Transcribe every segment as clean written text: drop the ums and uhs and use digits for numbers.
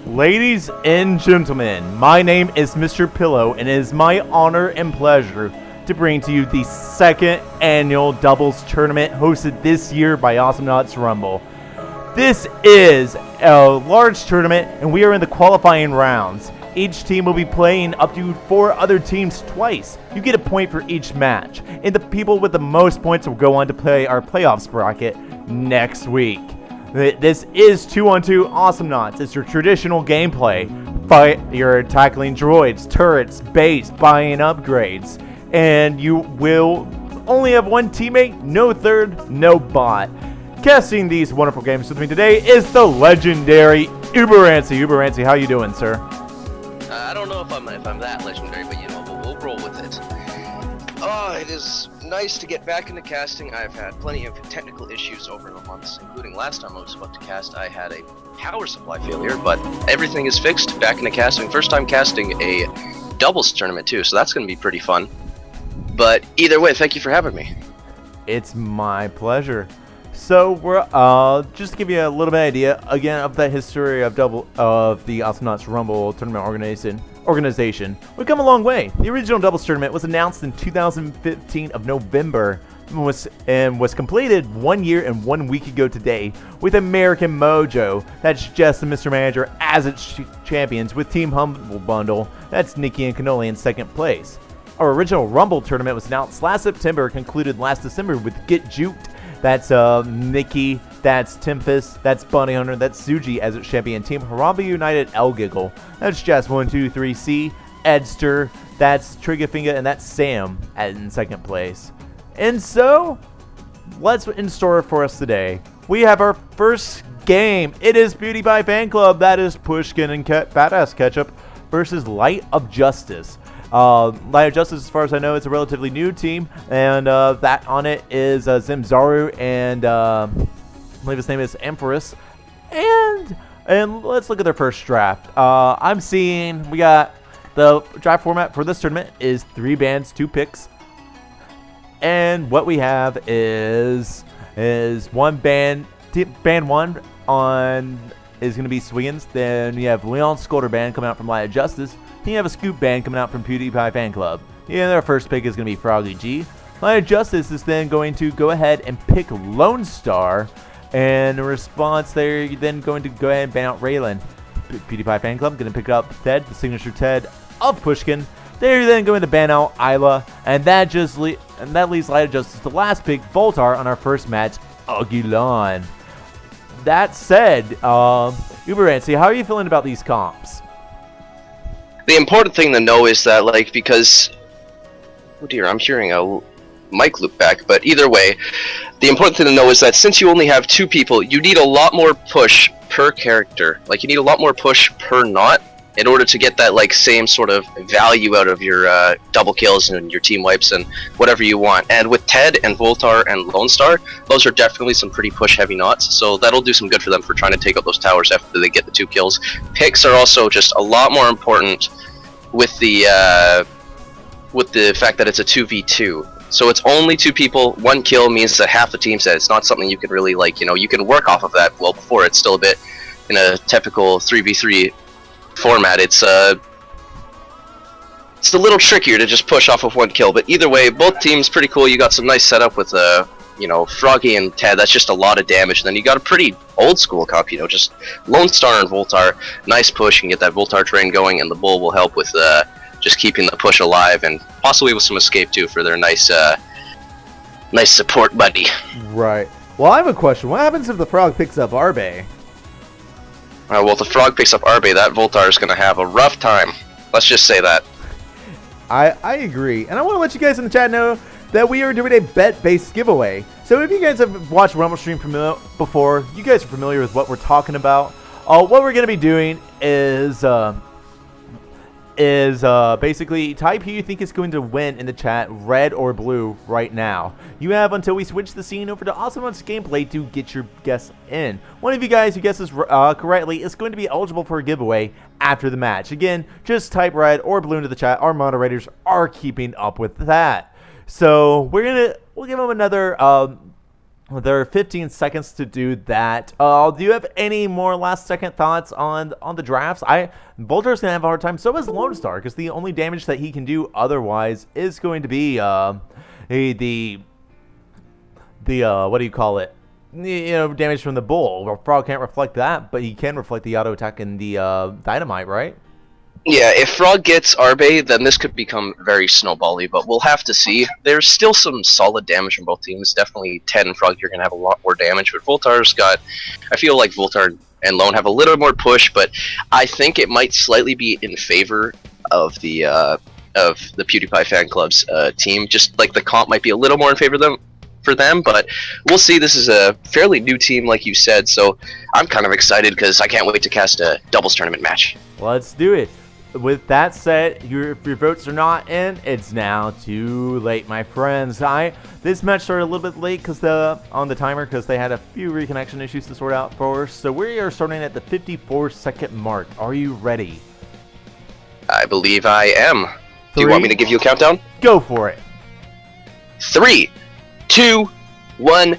Ladies and gentlemen, my name is Mr. Pillow, and it is my honor and pleasure to bring to you the second annual doubles tournament hosted this year by Awesomenauts Rumble. This is a large tournament, and we are in the qualifying rounds. Each team will be playing up to 4 other teams twice. You get a point for each match, and the people with the most points will go on to play our playoffs bracket next week. This is 2-on-2 Awesomenauts. It's your traditional gameplay. You're tackling droids, turrets, base, buying upgrades. And you will only have one teammate, no third, no bot. Casting these wonderful games with me today is the legendary Uberancy. Uberancy, how you doing, sir? I don't know if I'm that legendary, but we'll roll with it. Oh, it is nice to get back into casting. I've had plenty of technical issues over the months, including last time I was about to cast, I had a power supply failure, but everything is fixed, back into casting. First time casting a doubles tournament too, so that's going to be pretty fun. But either way, thank you for having me. It's my pleasure. So we're just to give you a little bit of idea again of the history of the Awesomenauts Rumble tournament organization. We've come a long way. The original doubles tournament was announced in 2015 of November and was completed 1 year and 1 week ago today with American Mojo. That's Jess and Mr. Manager as its champions, with Team Humble Bundle. That's Nikki and Cannoli in second place. Our original Rumble tournament was announced last September, concluded last December with Get Juked. That's Nikki, that's Tempest, that's Bunny Hunter, that's Suji as its champion. Team Harambe United El Giggle. That's Jess 123C, Edster, that's Triggerfinger, and that's Sam in second place. And so, what's in store for us today? We have our first game. It is Beauty Pie Fan Club. That is Pushkin and Badass Ketchup versus Light of Justice. Light of Justice, as far as I know, it's a relatively new team, and that on it is Zimzaru and I believe his name is Amphoris. And let's look at their first draft. I'm seeing we got the draft format for this tournament is 3 bands, 2 picks, and what we have is one band. Band 1 on is going to be Swiggins. Then you have Leon Scolder band coming out from Light of Justice. Then you have a Scoop band coming out from PewDiePie Fan Club. Yeah, their first pick is going to be Froggy G. Light of Justice is then going to go ahead and pick Lone Star. And in response, they're then going to go ahead and ban out Raylan. PewDiePie Fan Club going to pick up Ted, the signature Ted of Pushkin. They're then going to ban out Isla. And that leaves Light of Justice the last pick, Voltar, on our first match, Aguilan. That said, Uberancy, how are you feeling about these comps? The important thing to know is that, because... Oh dear, I'm hearing a mic loop back, but either way, the important thing to know is that since you only have 2 people, you need a lot more push per character. You need a lot more push per knot in order to get that, same sort of value out of your double kills and your team wipes and whatever you want. And with Ted and Voltar and Lone Star, those are definitely some pretty push-heavy knots, so that'll do some good for them for trying to take out those towers after they get the 2 kills. Picks are also just a lot more important with the fact that it's a 2v2. So it's only 2 people, 1 kill means that half the team's dead. It's not something you can really, you can work off of that well before. It's still a bit, in a typical 3v3 format, it's a little trickier to just push off of 1 kill, but either way, both teams pretty cool. You got some nice setup with Froggy and Ted. That's just a lot of damage. And then you got a pretty old school comp, just Lone Star and Voltar. Nice push, and get that Voltar train going, and the Bull will help with just keeping the push alive, and possibly with some escape too for their nice support buddy. Right. Well, I have a question. What happens if the Frog picks up Arbe? Well, if the Frog picks up Arbe, that Voltar is going to have a rough time. Let's just say that. I agree. And I want to let you guys in the chat know that we are doing a bet-based giveaway. So if you guys have watched Rumble Stream before, you guys are familiar with what we're talking about. What we're going to be doing is basically type who you think is going to win in the chat, red or blue, right now. You have until we switch the scene over to Awesomenauts gameplay to get your guess in. One of you guys who guesses correctly is going to be eligible for a giveaway after the match. Again, just type red or blue into the chat. Our moderators are keeping up with that. So we'll give them another There are 15 seconds to do that. Do you have any more last-second thoughts on the drafts? Voltar's gonna have a hard time. So is Lone Star, because the only damage that he can do otherwise is going to be the what do you call it? Damage from the bull. Well, Frog can't reflect that, but he can reflect the auto attack and the dynamite, right? Yeah, if Frog gets Arbe, then this could become very snowbally, but we'll have to see. There's still some solid damage from both teams. Definitely Ted and Frog, you're going to have a lot more damage, but Voltar's got... I feel like Voltar and Lone have a little more push, but I think it might slightly be in favor of the PewDiePie Fan Club's team. Just like the comp might be a little more in favor of them, for them, but we'll see. This is a fairly new team, like you said, so I'm kind of excited because I can't wait to cast a doubles tournament match. Let's do it. With that said, if your votes are not in, it's now too late, my friends. This match started a little bit late on the timer because they had a few reconnection issues to sort out first. So we are starting at the 54-second mark. Are you ready? I believe I am. Do you want me to give you a countdown? Go for it. 3, 2, 1,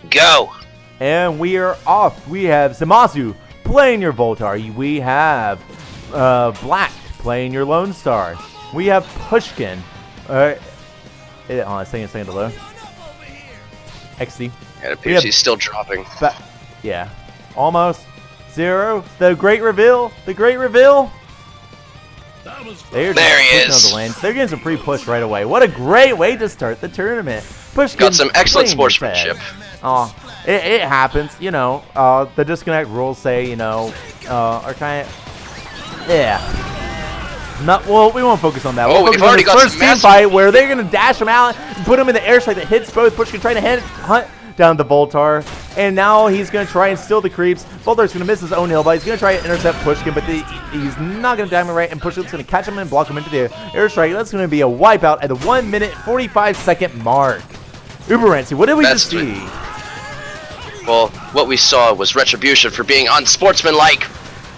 go. And we are off. We have Zamasu playing your Voltar. We have Black playing your Lone Star. We have Pushkin. It's taking a second to load. XD. And it appears he's still dropping. Yeah. Almost. 0. The great reveal. The great reveal. There he is. They're getting some pre-push right away. What a great way to start the tournament. Pushkin got some excellent sportsmanship. Oh, it happens. The disconnect rules say, are kind of... Yeah. Well, we won't focus on that. Oh, we've already got first team fight where they're going to dash him out and put him in the airstrike that hits both. Pushkin trying to hunt down the Voltar. And now he's going to try and steal the creeps. Voltar's going to miss his own hill, but he's going to try and intercept Pushkin, but he's not going to time it right, and Pushkin's going to catch him and block him into the airstrike. That's going to be a wipeout at the 1 minute 45-second mark. Uberancy, what did we just see? Well, what we saw was retribution for being unsportsmanlike.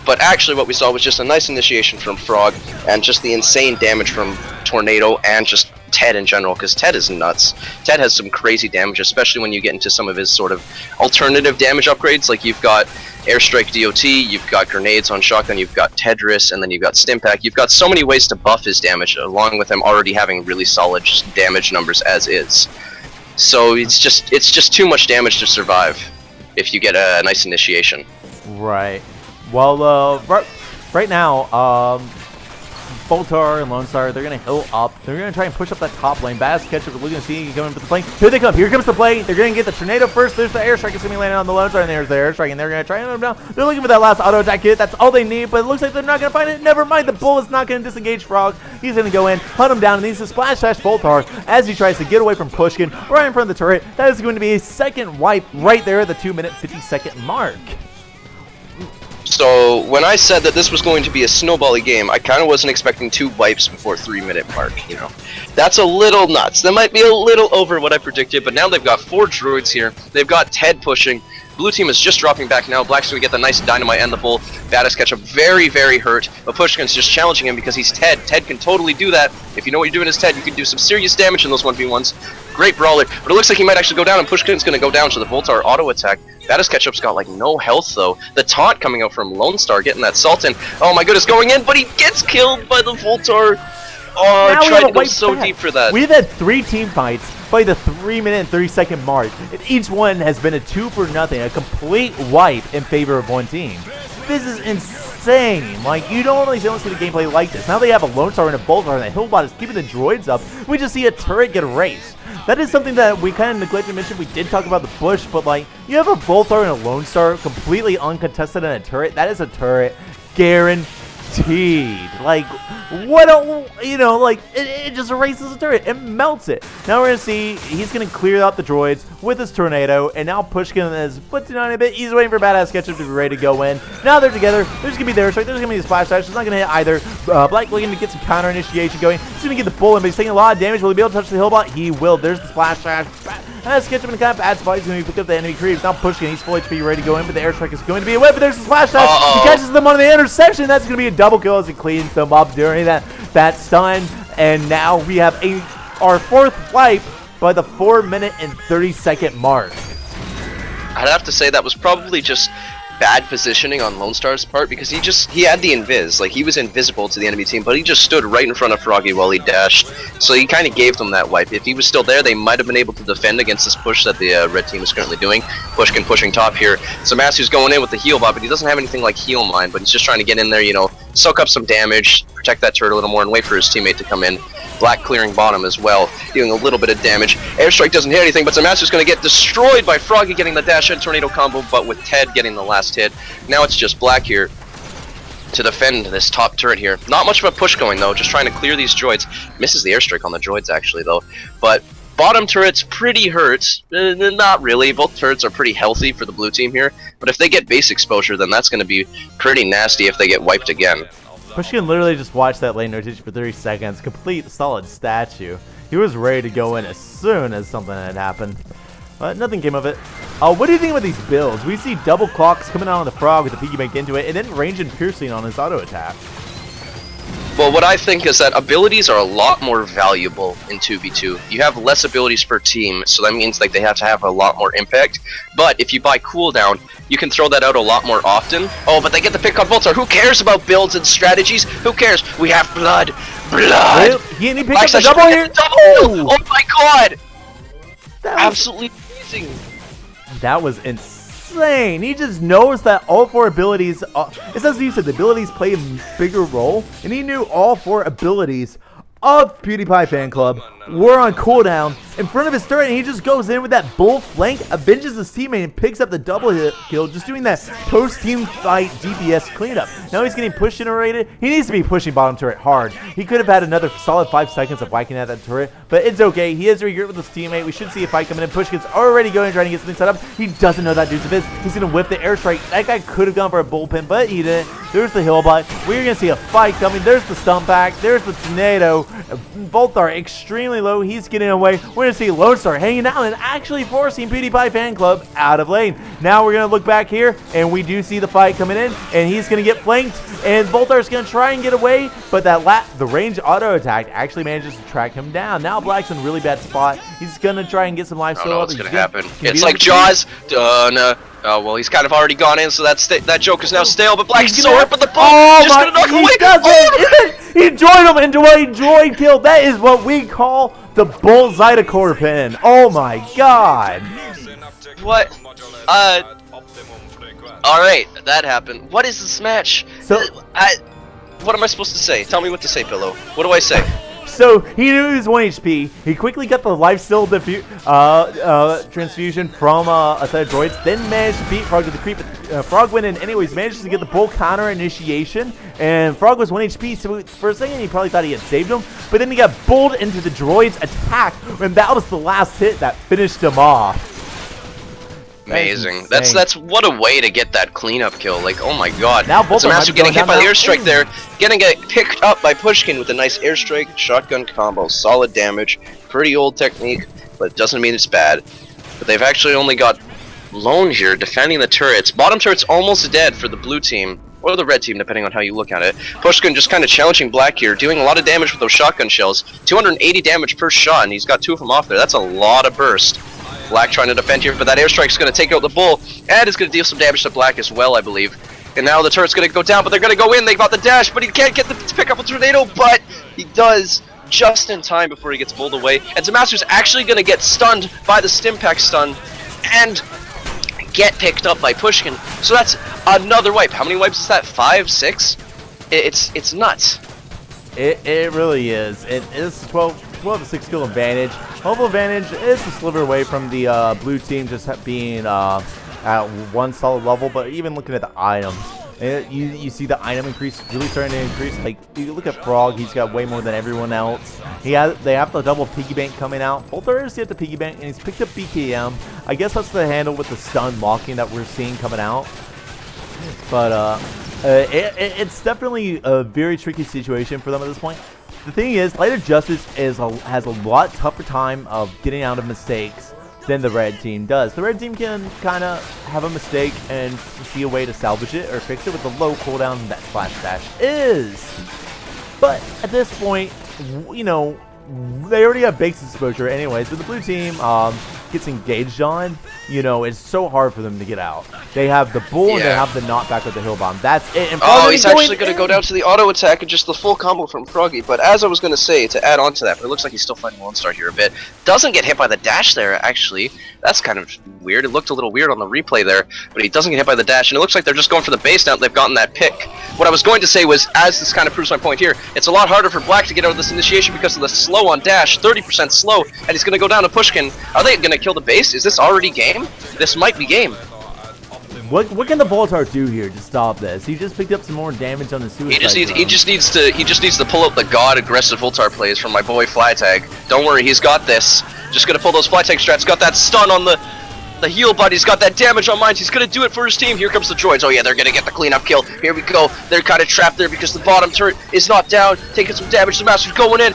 But actually what we saw was just a nice initiation from Frog and just the insane damage from Tornado and just Ted in general, because Ted is nuts. Ted has some crazy damage, especially when you get into some of his sort of alternative damage upgrades. Like you've got Airstrike DOT, you've got grenades on Shotgun, you've got Tedris, and then you've got Stimpack. You've got so many ways to buff his damage, along with him already having really solid damage numbers as is. So it's just too much damage to survive if you get a nice initiation. Right. Well, right now, Voltar and Lone Star, they're going to hill up. They're going to try and push up that top lane. Badass Ketchup, we're going to see coming for the plane. Here they come. Here comes the play. They're going to get the Tornado first. There's the airstrike. It's going to be landing on the Lone Star, and there's the airstrike, and they're going to try and let them down. They're looking for that last auto attack hit. That's all they need, but it looks like they're not going to find it. Never mind. The Bull is not going to disengage Frog. He's going to go in, hunt him down, and he's to splash dash Voltar as he tries to get away from Pushkin right in front of the turret. That is going to be a second wipe right there at the 2 minute 50-second mark. So when I said that this was going to be a snowbally game, I kind of wasn't expecting 2 wipes before 3 minute mark, That's a little nuts. That might be a little over what I predicted, but now they've got 4 druids here. They've got Ted pushing. Blue team is just dropping back now. Black's going to get the nice dynamite and the bull. Badass Ketchup very, very hurt, but Pushkin's just challenging him because he's Ted. Ted can totally do that. If you know what you're doing as Ted, you can do some serious damage in those 1v1s. Great brawler, but it looks like he might actually go down, and Pushkin's going to go down to the Voltar auto attack. Badass Ketchup's got like no health though. The taunt coming out from Lone Star, getting that salt in. Oh my goodness, going in, but he gets killed by the Voltar. Oh, I tried to go so deep for that. We've had 3 team fights by the 3 minute and 30-second mark, and each one has been a 2-for-0, a complete wipe in favor of one team. This is insane. Like, you don't see the gameplay like this. Now they have a Lone Star and a Voltar, and the Hillbot is keeping the droids up. We just see a turret get erased. That is something that we kind of neglected to mention. We did talk about the bush, but like, you have a Voltar and a Lone Star completely uncontested in a turret. That is a turret guaranteed. Like, what a, it just erases the turret. It melts it. Now we're going to see he's going to clear out the droids with his Tornado, and now Pushkin is flipping on a bit. He's waiting for Badass Ketchup to be ready to go in. Now they're together. There's going to be their strike. There's going to be the splash dash. It's not going to hit either. Black looking to get some counter initiation going. He's going to get the bull in, but he's taking a lot of damage. Will he be able to touch the Hillbot? He will. There's the splash dash. Badass Ketchup in a kind of bad spot. He's going to pick up the enemy creeps. Now Pushkin, he's full HP, ready to go in, but the airstrike is going to be a whip. But there's the splash dash. He catches them on the interception. That's going to be a double kill as he cleans them up during that stun. And now we have our 4th wipe by the 4 minute and 30-second mark. I'd have to say that was probably just bad positioning on Lone Star's part, because he had the invis, like he was invisible to the enemy team, but he just stood right in front of Froggy while he dashed, so he kind of gave them that wipe. If he was still there, they might have been able to defend against this push that the red team is currently doing. Pushkin pushing top here. Zamasu's going in with the heal bot, but he doesn't have anything like heal mine, but he's just trying to get in there, you know, soak up some damage, protect that turret a little more, and wait for his teammate to come in. Black clearing bottom as well, doing a little bit of damage. Airstrike doesn't hit anything, but Zamasu's going to get destroyed by Froggy getting the dash and tornado combo, but with Ted getting the last hit. Now it's just Black here to defend this top turret here. Not much of a push going though, just trying to clear these droids. Misses the airstrike on the droids actually though, but bottom turret's pretty hurt. Not really, both turrets are pretty healthy for the blue team here, but if they get base exposure, then that's going to be pretty nasty if they get wiped again. Pushkin literally just watched that lane rotation for 30 seconds, complete solid statue. He was ready to go in as soon as something had happened, but nothing came of it. What do you think about these builds? We see double clocks coming out on the Frog with the piggy bank into it, and then range and piercing on his auto attack. Well, what I think is that abilities are a lot more valuable in 2v2. You have less abilities per team, so that means like they have to have a lot more impact. But if you buy cooldown, you can throw that out a lot more often. Oh, but they get the pick on Boltar. Who cares about builds and strategies? Who cares? We have blood. Blood! He picked up the double here? Oh my god! Absolutely amazing. That was insane. He just knows that all four abilities, it's as you said, the abilities play a bigger role, and he knew all four abilities of PewDiePie Fan Club were on cooldown in front of his turret, and he just goes in with that bull flank, avenges his teammate, and picks up the double hit kill, just doing that post-team fight DPS cleanup. Now he's getting push generated. He needs to be pushing bottom turret hard. He could have had another solid 5 seconds of whacking at that turret, but it's okay. He has a regret with his teammate. We should see a fight coming in. Pushkin's already going trying to get something set up. He doesn't know that dude's a biz. He's going to whip the airstrike. That guy could have gone for a bullpen, but he didn't. There's the hill bot. We're going to see a fight coming. There's the stump back. There's the tornado. Boltar extremely low. He's getting away. We're going to see Lone Star hanging out and actually forcing PewDiePie Fan Club out of lane. Now we're going to look back here, and we do see the fight coming in, and he's going to get flanked, and Boltar's going to try and get away, but the range auto attack actually manages to track him down. Now Black's in a really bad spot. He's going to try and get some life steal up. What's going to happen? It's like Jaws. No. Oh, well, he's kind of already gone in, so that joke is now stale, but Black's so hurt, but the ball just going to knock him away. He joined him into a droid kill. That is what we call the bullseye to core pin. Oh my god. What? Alright, that happened. What is this match? So, what am I supposed to say? Tell me what to say, Pillow. What do I say? So he knew he was 1 HP. He quickly got the life steal transfusion from a set of droids, then managed to beat Frog to the creep. Frog went in anyways, manages to get the bull counter initiation, and Frog was 1 HP, so for a second he probably thought he had saved him, but then he got bulled into the droid's attack, and that was the last hit that finished him off. Amazing. That's what a way to get that cleanup kill. Like, oh my god. Now both Zamasu getting hit by the airstrike there. Getting picked up by Pushkin with a nice airstrike shotgun combo. Solid damage. Pretty old technique, but it doesn't mean it's bad. But they've actually only got Lone here defending the turrets. Bottom turret's almost dead for the blue team. Or the red team, depending on how you look at it. Pushkin just kind of challenging Black here, doing a lot of damage with those shotgun shells. 280 damage per shot, and he's got 2 of them off there. That's a lot of burst. Black trying to defend here, but that airstrike's going to take out the bull, and it's going to deal some damage to Black as well, I believe. And now the turret's going to go down, but they're going to go in. They got the dash, but he can't get to pick up a tornado, but he does just in time before he gets bowled away. And Zamasu's actually going to get stunned by the Stimpack stun, and get picked up by Pushkin. So that's another wipe. How many wipes is that? 5, 6? It's nuts. It really is. It is 12 to 6 kill advantage. Mobile advantage is a sliver away from the blue team just being at one solid level, but even looking at the items, you see the item increase really starting to increase. Like, you look at Frog, he's got way more than everyone else. They have the double piggy bank coming out. Boltar has the piggy bank, and he's picked up BKM. I guess that's the handle with the stun locking that we're seeing coming out. But it's definitely a very tricky situation for them at this point. The thing is, Light of Justice has a lot tougher time of getting out of mistakes than the red team does. The red team can kind of have a mistake and see a way to salvage it or fix it with the low cooldown that Flash Dash is. But at this point, you know, they already have base exposure anyways. But the blue team, gets engaged on, you know, it's so hard for them to get out. They have the bull and they have the knockback with the hill bomb. That's it. And he's actually going to go down to the auto attack and just the full combo from Froggy. But as I was going to say, to add on to that, but it looks like he's still fighting Lone Star here a bit. Doesn't get hit by the dash there, actually. That's kind of weird. It looked a little weird on the replay there, but he doesn't get hit by the dash. And it looks like they're just going for the base now that they've gotten that pick. What I was going to say was, as this kind of proves my point here, it's a lot harder for Black to get out of this initiation because of the slow on dash, 30% slow, and he's going to go down to Pushkin. Are they going to kill the base? Is this already game? This might be game. What can the Voltar do here to stop this? He just picked up some more damage on the suicide. He just needs to pull out the god aggressive Voltar plays from my boy Flytag. Don't worry, he's got this. Just gonna pull those Flytag strats. Got that stun on the heal, but he's got that damage on mines. He's gonna do it for his team. Here comes the droids. Oh yeah, they're gonna get the cleanup kill. Here we go. They're kind of trapped there because the bottom turret is not down, taking some damage. The Master's going in.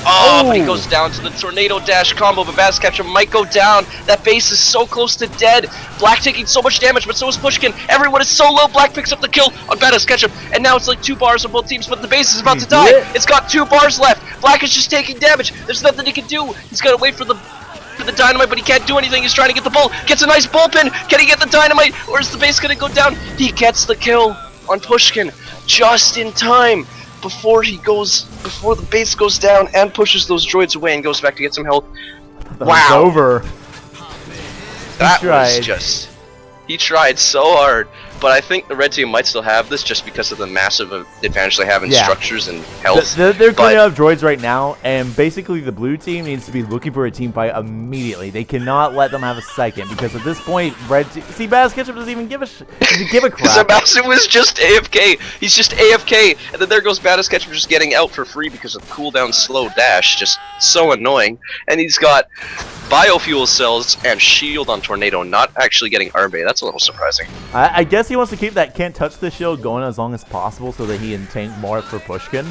Oh, but he goes down to the tornado dash combo, but Bass Ketchum might go down. That base is so close to dead. Black taking so much damage, but so is Pushkin. Everyone is so low. Black picks up the kill on Bass Ketchum, and now it's like 2 bars on both teams, but the base is about to die. It's got 2 bars left. Black is just taking damage. There's nothing he can do. He's got to wait for the dynamite, but he can't do anything. He's trying to get the bull. Gets a nice bullpen. Can he get the dynamite, or is the base going to go down? He gets the kill on Pushkin just in time. Before the base goes down and pushes those droids away and goes back to get some health. Wow. It's over. That was just... He tried so hard, but I think the red team might still have this just because of the massive advantage they have in structures and health. They're cleaning up droids right now, and basically the blue team needs to be looking for a team fight immediately. They cannot let them have a second, because at this point, red team... See, Bass Ketchup doesn't even give a crap. Sebastian was just AFK. He's just AFK, and then there goes Bass Ketchup just getting out for free because of cooldown slow dash. Just so annoying. And he's got biofuel cells and shield on Tornado, not actually getting Arbe. That's a little surprising. I guess he wants to keep that can't touch the shield going as long as possible so that he can tank more for Pushkin.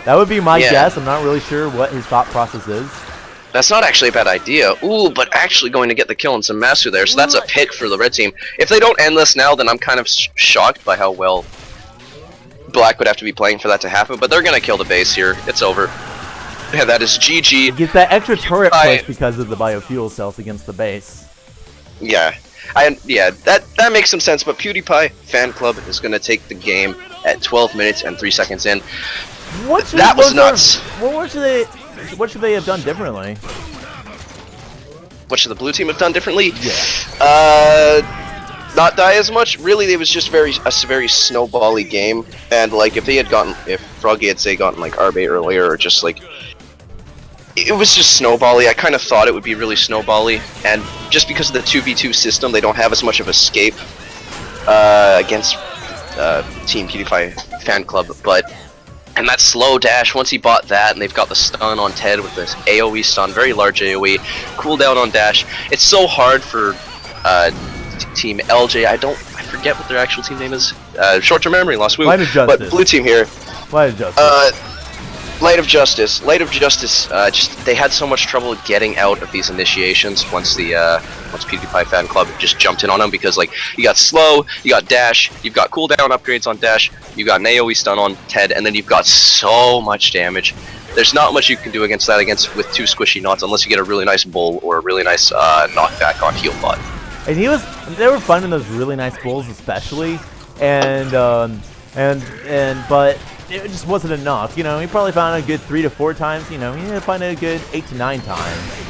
That would be my guess. I'm not really sure what his thought process is. That's not actually a bad idea. Ooh, but actually going to get the kill on some Masu there, so that's a pick for the red team. If they don't end this now, then I'm kind of shocked by how well Black would have to be playing for that to happen, but they're going to kill the base here. It's over. Yeah, that is GG. Get that extra turret push because of the biofuel cells against the base. Yeah. That makes some sense, but PewDiePie Fan Club is going to take the game at 12 minutes and 3 seconds in. That was nuts. What should they have done differently? What should the blue team have done differently? Yeah. Not die as much. Really, it was just a very snowbally game, and like if Froggy had say gotten like Arbe earlier, or just like it was just snowbally. I kind of thought it would be really snowbally, and just because of the 2v2 system, they don't have as much of escape against Team PewDiePie Fan Club. And that slow dash, once he bought that, and they've got the stun on Ted with this AoE stun, very large AoE, cooldown on dash. It's so hard for Team LJ. I forget what their actual team name is. Short-term memory loss. Woo. But blue team here. Light of Justice. Light of Justice. Light of Justice. Just they had so much trouble getting out of these initiations once PewDiePie Fan Club just jumped in on them, because like you got slow, you got dash, you've got cooldown upgrades on dash, you got an AoE stun on Ted, and then you've got so much damage. There's not much you can do against that with 2 squishy knots unless you get a really nice bull or a really nice knockback on heal bot. And they were fun in those really nice bulls, especially, but it just wasn't enough. You know, he probably found a good 3 to 4 times. You know, he didn't find a good 8 to 9 times.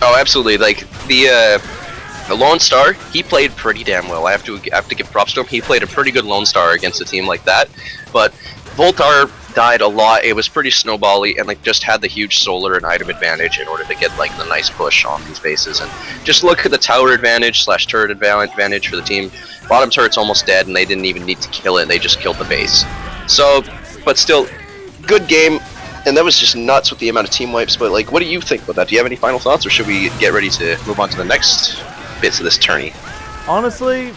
Oh, absolutely. Like the Lone Star, he played pretty damn well. I have to give props to him. He played a pretty good Lone Star against a team like that. But Voltar died a lot. It was pretty snowbally, and like just had the huge solar and item advantage in order to get like the nice push on these bases. And just look at the tower advantage / turret advantage for the team. Bottom turret's almost dead, and they didn't even need to kill it. They just killed the base. So, but still, good game. And that was just nuts with the amount of team wipes. But like, what do you think about that? Do you have any final thoughts, or should we get ready to move on to the next bits of this tourney? Honestly,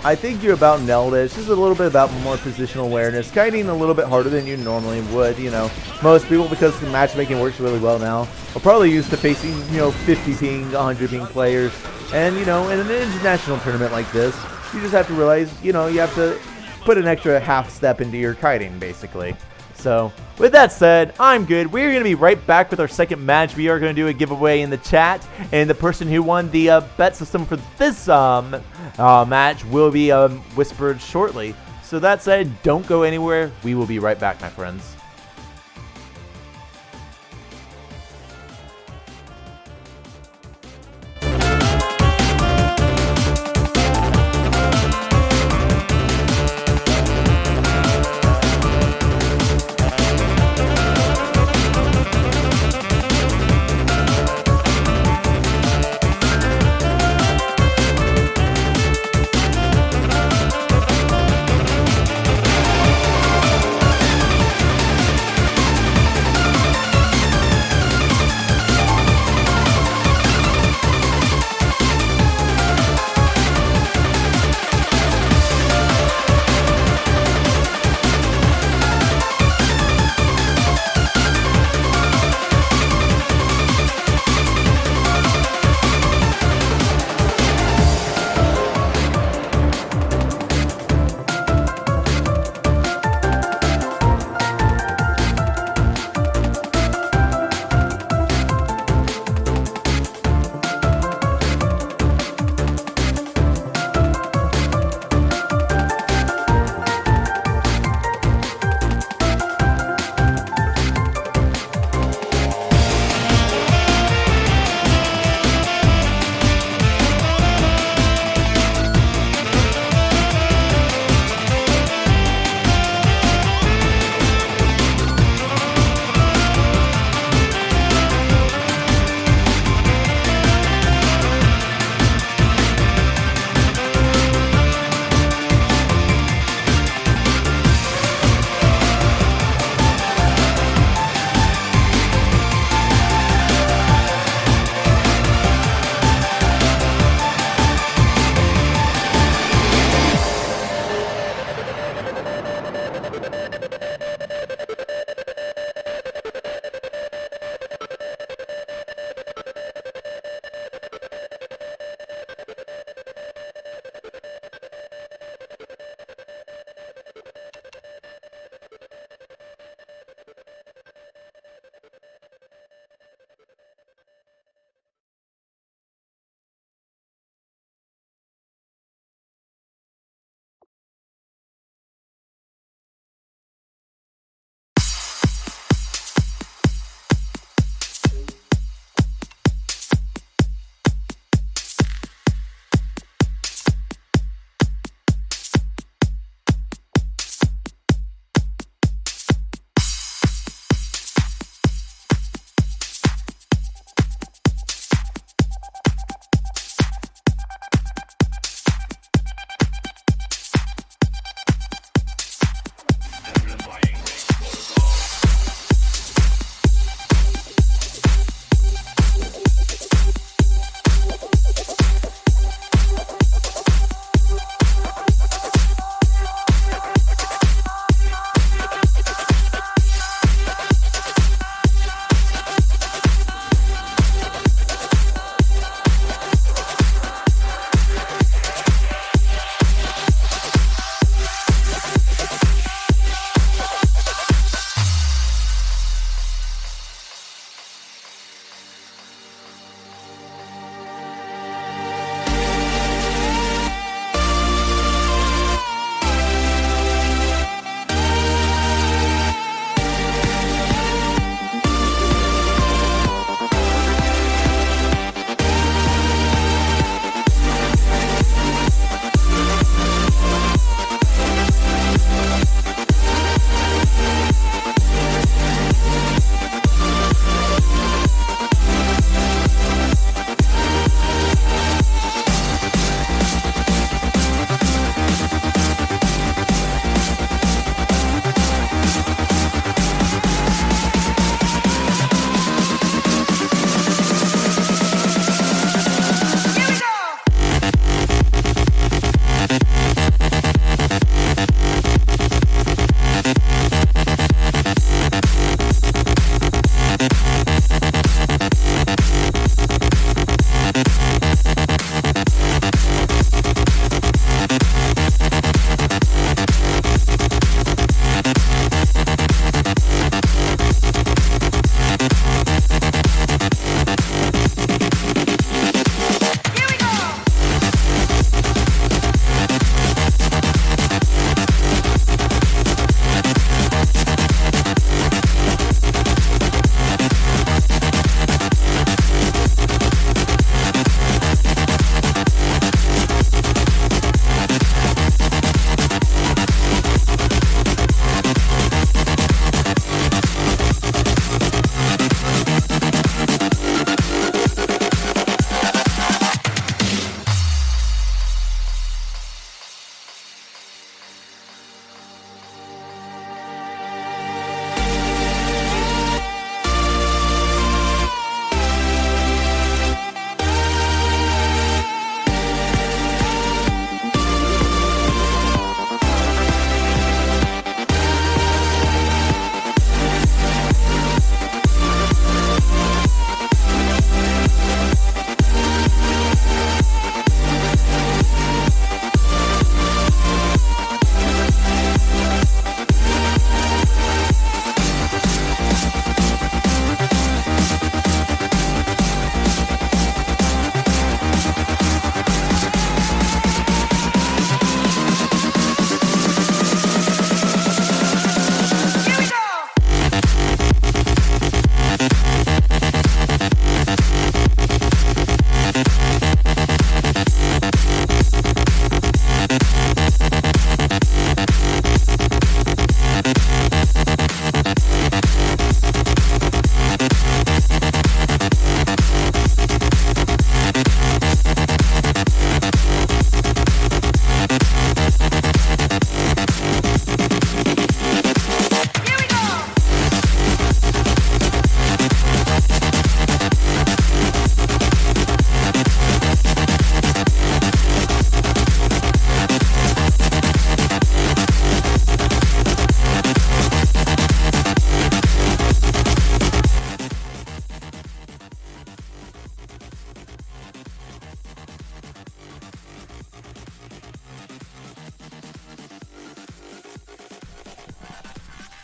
I think you about nailed it. It's just a little bit about more positional awareness, kiting a little bit harder than you normally would. You know, most people, because the matchmaking works really well now, are probably used to facing 50 ping, 100 ping players. And in an international tournament like this, you just have to realize you have to put an extra half step into your kiting, basically. So, with that said, I'm good. We're going to be right back with our second match. We are going to do a giveaway in the chat, and the person who won the bet system for this match will be whispered shortly. So that said, don't go anywhere. We will be right back, my friends.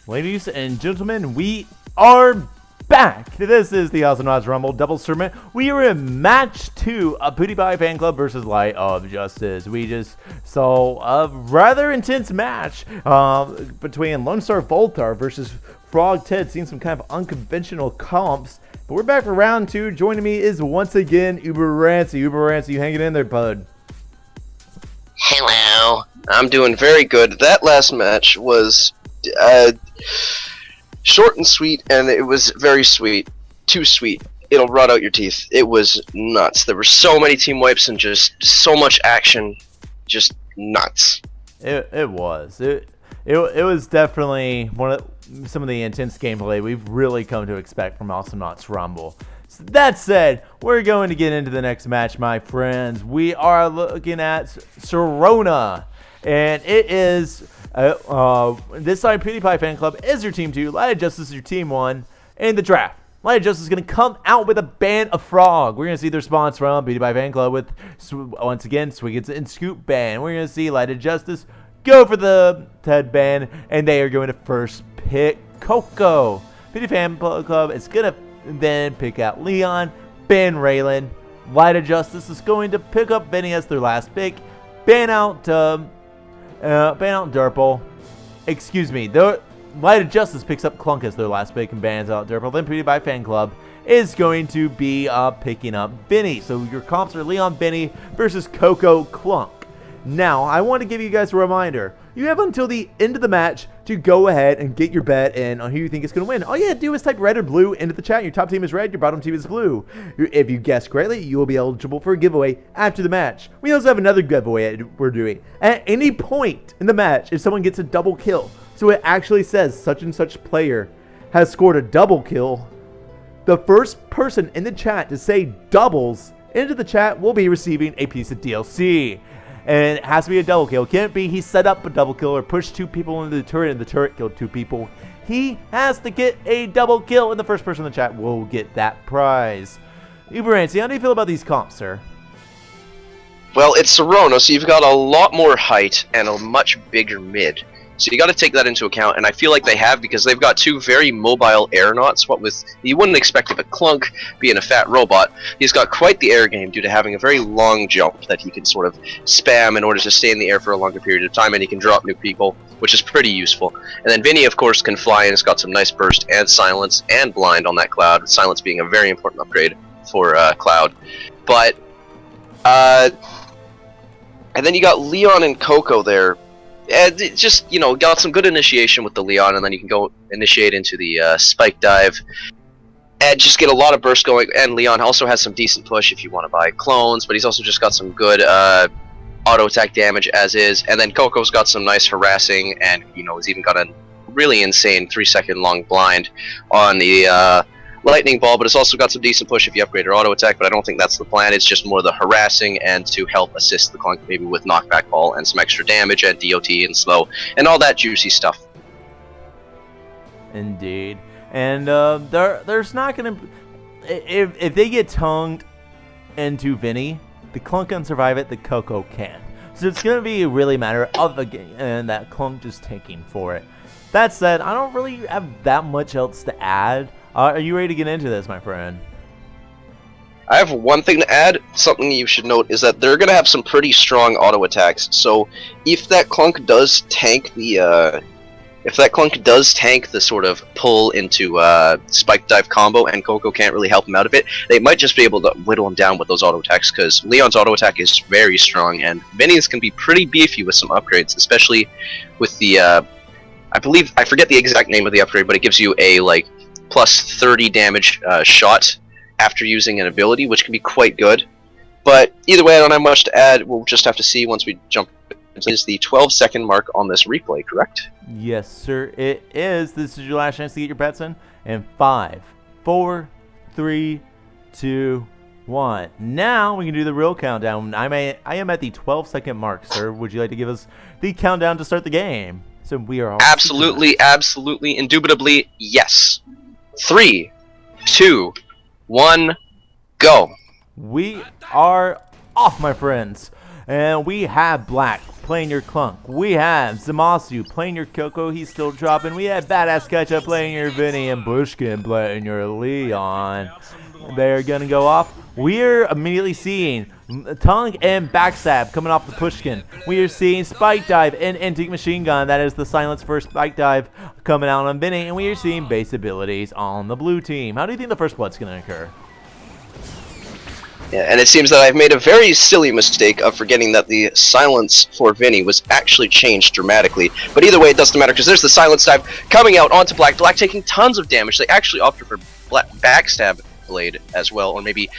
Ladies and gentlemen, we are back. This is the Awesomenauts Rumble Doubles Tournament. We are in match 2 of PewDiePie Fan Club versus Light of Justice. We just saw a rather intense match between Lone Star Voltar versus Frog Ted, seeing some kind of unconventional comps. But we're back for round 2. Joining me is once again Uber Rancy. Uber Rancy, you hanging in there, bud? Hello. I'm doing very good. That last match was short and sweet, and it was very sweet. Too sweet. It'll rot out your teeth. It was nuts. There were so many team wipes and just so much action. Just nuts. It was. It was definitely some of the intense gameplay we've really come to expect from Awesomenauts Rumble. So that said, we're going to get into the next match, my friends. We are looking at Serona, and it is this side PewDiePie Fan Club is your team 2, Light of Justice is your team 1, in the draft. Light of Justice is going to come out with a ban of Frog. We're going to see the response from PewDiePie Fan Club with, once again, Swiggins and Scoop ban. We're going to see Light of Justice go for the Ted ban, and they are going to first pick Coco. PewDiePie Fan Club is going to then pick out Leon, ban Raylan. Light of Justice is going to pick up Benny as their last pick, ban out Durple. Excuse me. The Light of Justice picks up Clunk as their last pick and bans out Durple. Then PewDiePie Fan Club is going to be picking up Benny. So your comps are Leon, Benny versus Coco, Clunk. Now, I want to give you guys a reminder. You have until the end of the match to go ahead and get your bet in on who you think is going to win. All you have to do is type red or blue into the chat. Your top team is red, your bottom team is blue. If you guess correctly, you will be eligible for a giveaway after the match. We also have another giveaway we're doing. At any point in the match, if someone gets a double kill, so it actually says such and such player has scored a double kill, the first person in the chat to say doubles into the chat will be receiving a piece of DLC. And it has to be a double kill. Can't be he set up a double kill or pushed 2 people into the turret and the turret killed 2 people. He has to get a double kill, and the first person in the chat will get that prize. Uber Rancy, how do you feel about these comps, sir? Well, it's Serona, so you've got a lot more height and a much bigger mid. So you got to take that into account, and I feel like they have, because they've got 2 very mobile aeronauts. What with you wouldn't expect of a Clunk being a fat robot. He's got quite the air game due to having a very long jump that he can sort of spam in order to stay in the air for a longer period of time, and he can drop new people, which is pretty useful. And then Vinny, of course, can fly and has got some nice burst and silence and blind on that Cloud. Silence being a very important upgrade for Cloud, but and then you got Leon and Coco there. And it just, got some good initiation with the Leon, and then you can go initiate into the Spike Dive, and just get a lot of burst going. And Leon also has some decent push if you want to buy clones, but he's also just got some good auto attack damage as is. And then Coco's got some nice harassing, and he's even got a really insane 3-second long blind on the lightning ball, but it's also got some decent push if you upgrade your auto attack, but I don't think that's the plan. It's just more the harassing and to help assist the Clunk maybe with knockback ball and some extra damage and DOT and slow and all that juicy stuff. Indeed. And there's not going to... If they get tongued into Vinny, the Clunk can survive it, the Coco can't. So it's going to be really a matter of the game and that Clunk just taking for it. That said, I don't really have that much else to add. Are you ready to get into this, my friend? I have one thing to add. Something you should note is that they're going to have some pretty strong auto attacks. So if that Clunk does tank the sort of pull into Spike Dive combo and Coco can't really help him out of it, they might just be able to whittle him down with those auto attacks, because Leon's auto attack is very strong, and Vinny's can be pretty beefy with some upgrades, especially with the I forget the exact name of the upgrade, but it gives you a plus 30 damage shot after using an ability, which can be quite good. But either way, I don't have much to add. We'll just have to see once we jump. Is the 12-second mark on this replay correct? Yes, sir, it is. This is your last chance to get your bets in. And 5, 4, 3, 2, 1. Now we can do the real countdown. I am at the 12-second mark, sir. Would you like to give us the countdown to start the game? So we are all absolutely, indubitably, yes. 3, 2, 1, go. We are off, my friends. And we have Black playing your Clunk. We have Zamasu playing your Coco. He's still dropping. We have Badass Ketchup playing your Vinny and Bushkin playing your Leon. They're going to go off. We're immediately seeing Tongue and Backstab coming off the Pushkin. We are seeing Spike Dive and Antique Machine Gun. That is the silence for Spike Dive coming out on Vinny. And we are seeing base abilities on the blue team. How do you think the first blood's going to occur? Yeah, and it seems that I've made a very silly mistake of forgetting that the silence for Vinny was actually changed dramatically. But either way, it doesn't matter because there's the silence dive coming out onto Black. Black taking tons of damage. They actually opted for Backstab Blade as well, or maybe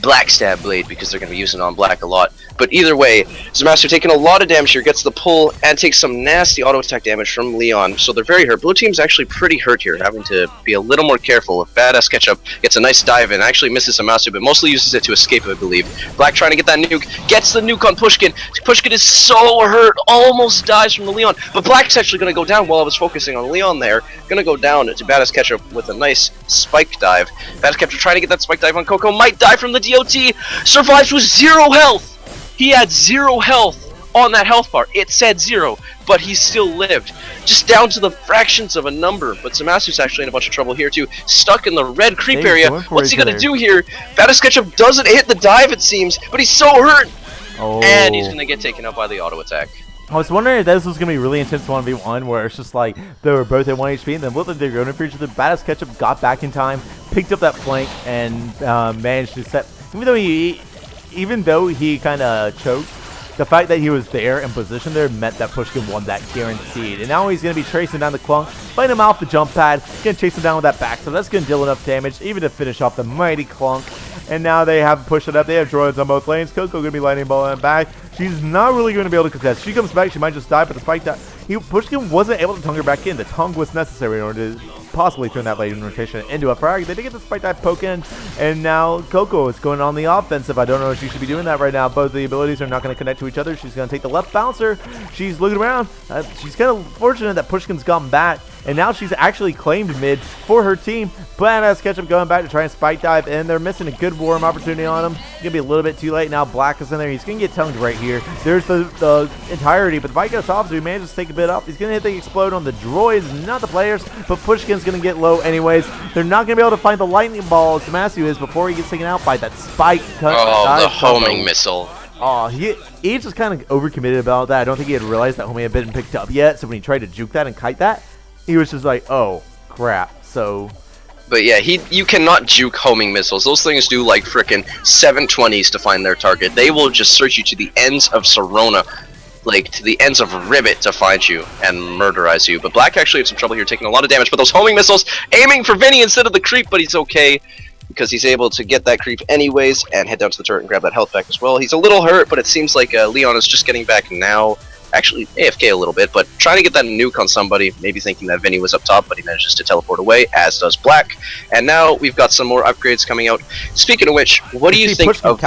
Black Stab Blade because they're going to be using it on Black a lot. But either way, Zamasu taking a lot of damage here, gets the pull, and takes some nasty auto attack damage from Leon, so they're very hurt. Blue team's actually pretty hurt here, having to be a little more careful. If Badass Ketchup gets a nice dive in, actually misses Zamasu, but mostly uses it to escape, I believe. Black trying to get that nuke, gets the nuke on Pushkin. Pushkin is so hurt, almost dies from the Leon, but Black's actually going to go down while I was focusing on Leon there. Going to go down to Badass Ketchup with a nice spike dive. Badass Ketchup trying to get that spike dive on Coco, might die from the DOT, survives with 0 health. He had 0 health on that health bar. It said 0, but he still lived. Just down to the fractions of a number. But Zamasu's actually in a bunch of trouble here too. Stuck in the red creep area. What's he gonna do here? Badass Ketchup doesn't hit the dive, it seems, but he's so hurt. Oh. And he's gonna get taken out by the auto attack. I was wondering if this was going to be really intense 1v1 where it's just like they were both at 1 HP and then looked like they were going for each other. Badass Ketchup got back in time, picked up that flank, and managed to set. Even though he kind of choked, the fact that he was there and positioned there meant that Pushkin won that guaranteed. And now he's going to be tracing down the Clunk, fighting him off the jump pad, going to chase him down with that back. So that's going to deal enough damage even to finish off the mighty Clunk. And now they have pushed it up. They have droids on both lanes. Coco going to be lightning ball in back. She's not really going to be able to contest. She comes back, she might just die, but despite that, Pushkin wasn't able to tongue her back in. The tongue was necessary in order to possibly turn that lane rotation into a frag. They did get the spike dive poke in, and now Coco is going on the offensive. I don't know if she should be doing that right now. Both the abilities are not going to connect to each other. She's going to take the left bouncer. She's looking around. She's kind of fortunate that Pushkin's gotten back, and now she's actually claimed mid for her team. Badass Ketchup going back to try and spike dive, and they're missing a good warm opportunity on him. It's going to be a little bit too late now. Black is in there. He's going to get tongued right here. There's the entirety, but the fight goes off, so he manages to take a bit off. He's going to hit the explode on the droids, not the players, but Pushkin's going to get low anyways. They're not going to be able to find the lightning ball, Zamasu is, before he gets taken out by that spike. Oh, the homing missile. Oh, he just kind of overcommitted about that. I don't think he had realized that homing had been picked up yet, so when he tried to juke that and kite that, he was just like, oh, crap. So... But yeah, you cannot juke homing missiles. Those things do like frickin' 720s to find their target. They will just search you to the ends of Serona, like to the ends of Ribbit to find you and murderize you. But Black actually had some trouble here, taking a lot of damage. But those homing missiles aiming for Vinny instead of the creep, but he's okay because he's able to get that creep anyways and head down to the turret and grab that health back as well. He's a little hurt, but it seems like Leon is just getting back now. Actually, AFK a little bit, but trying to get that nuke on somebody, maybe thinking that Vinny was up top, but he manages to teleport away, as does Black. And now we've got some more upgrades coming out. Speaking of which, what do you think of the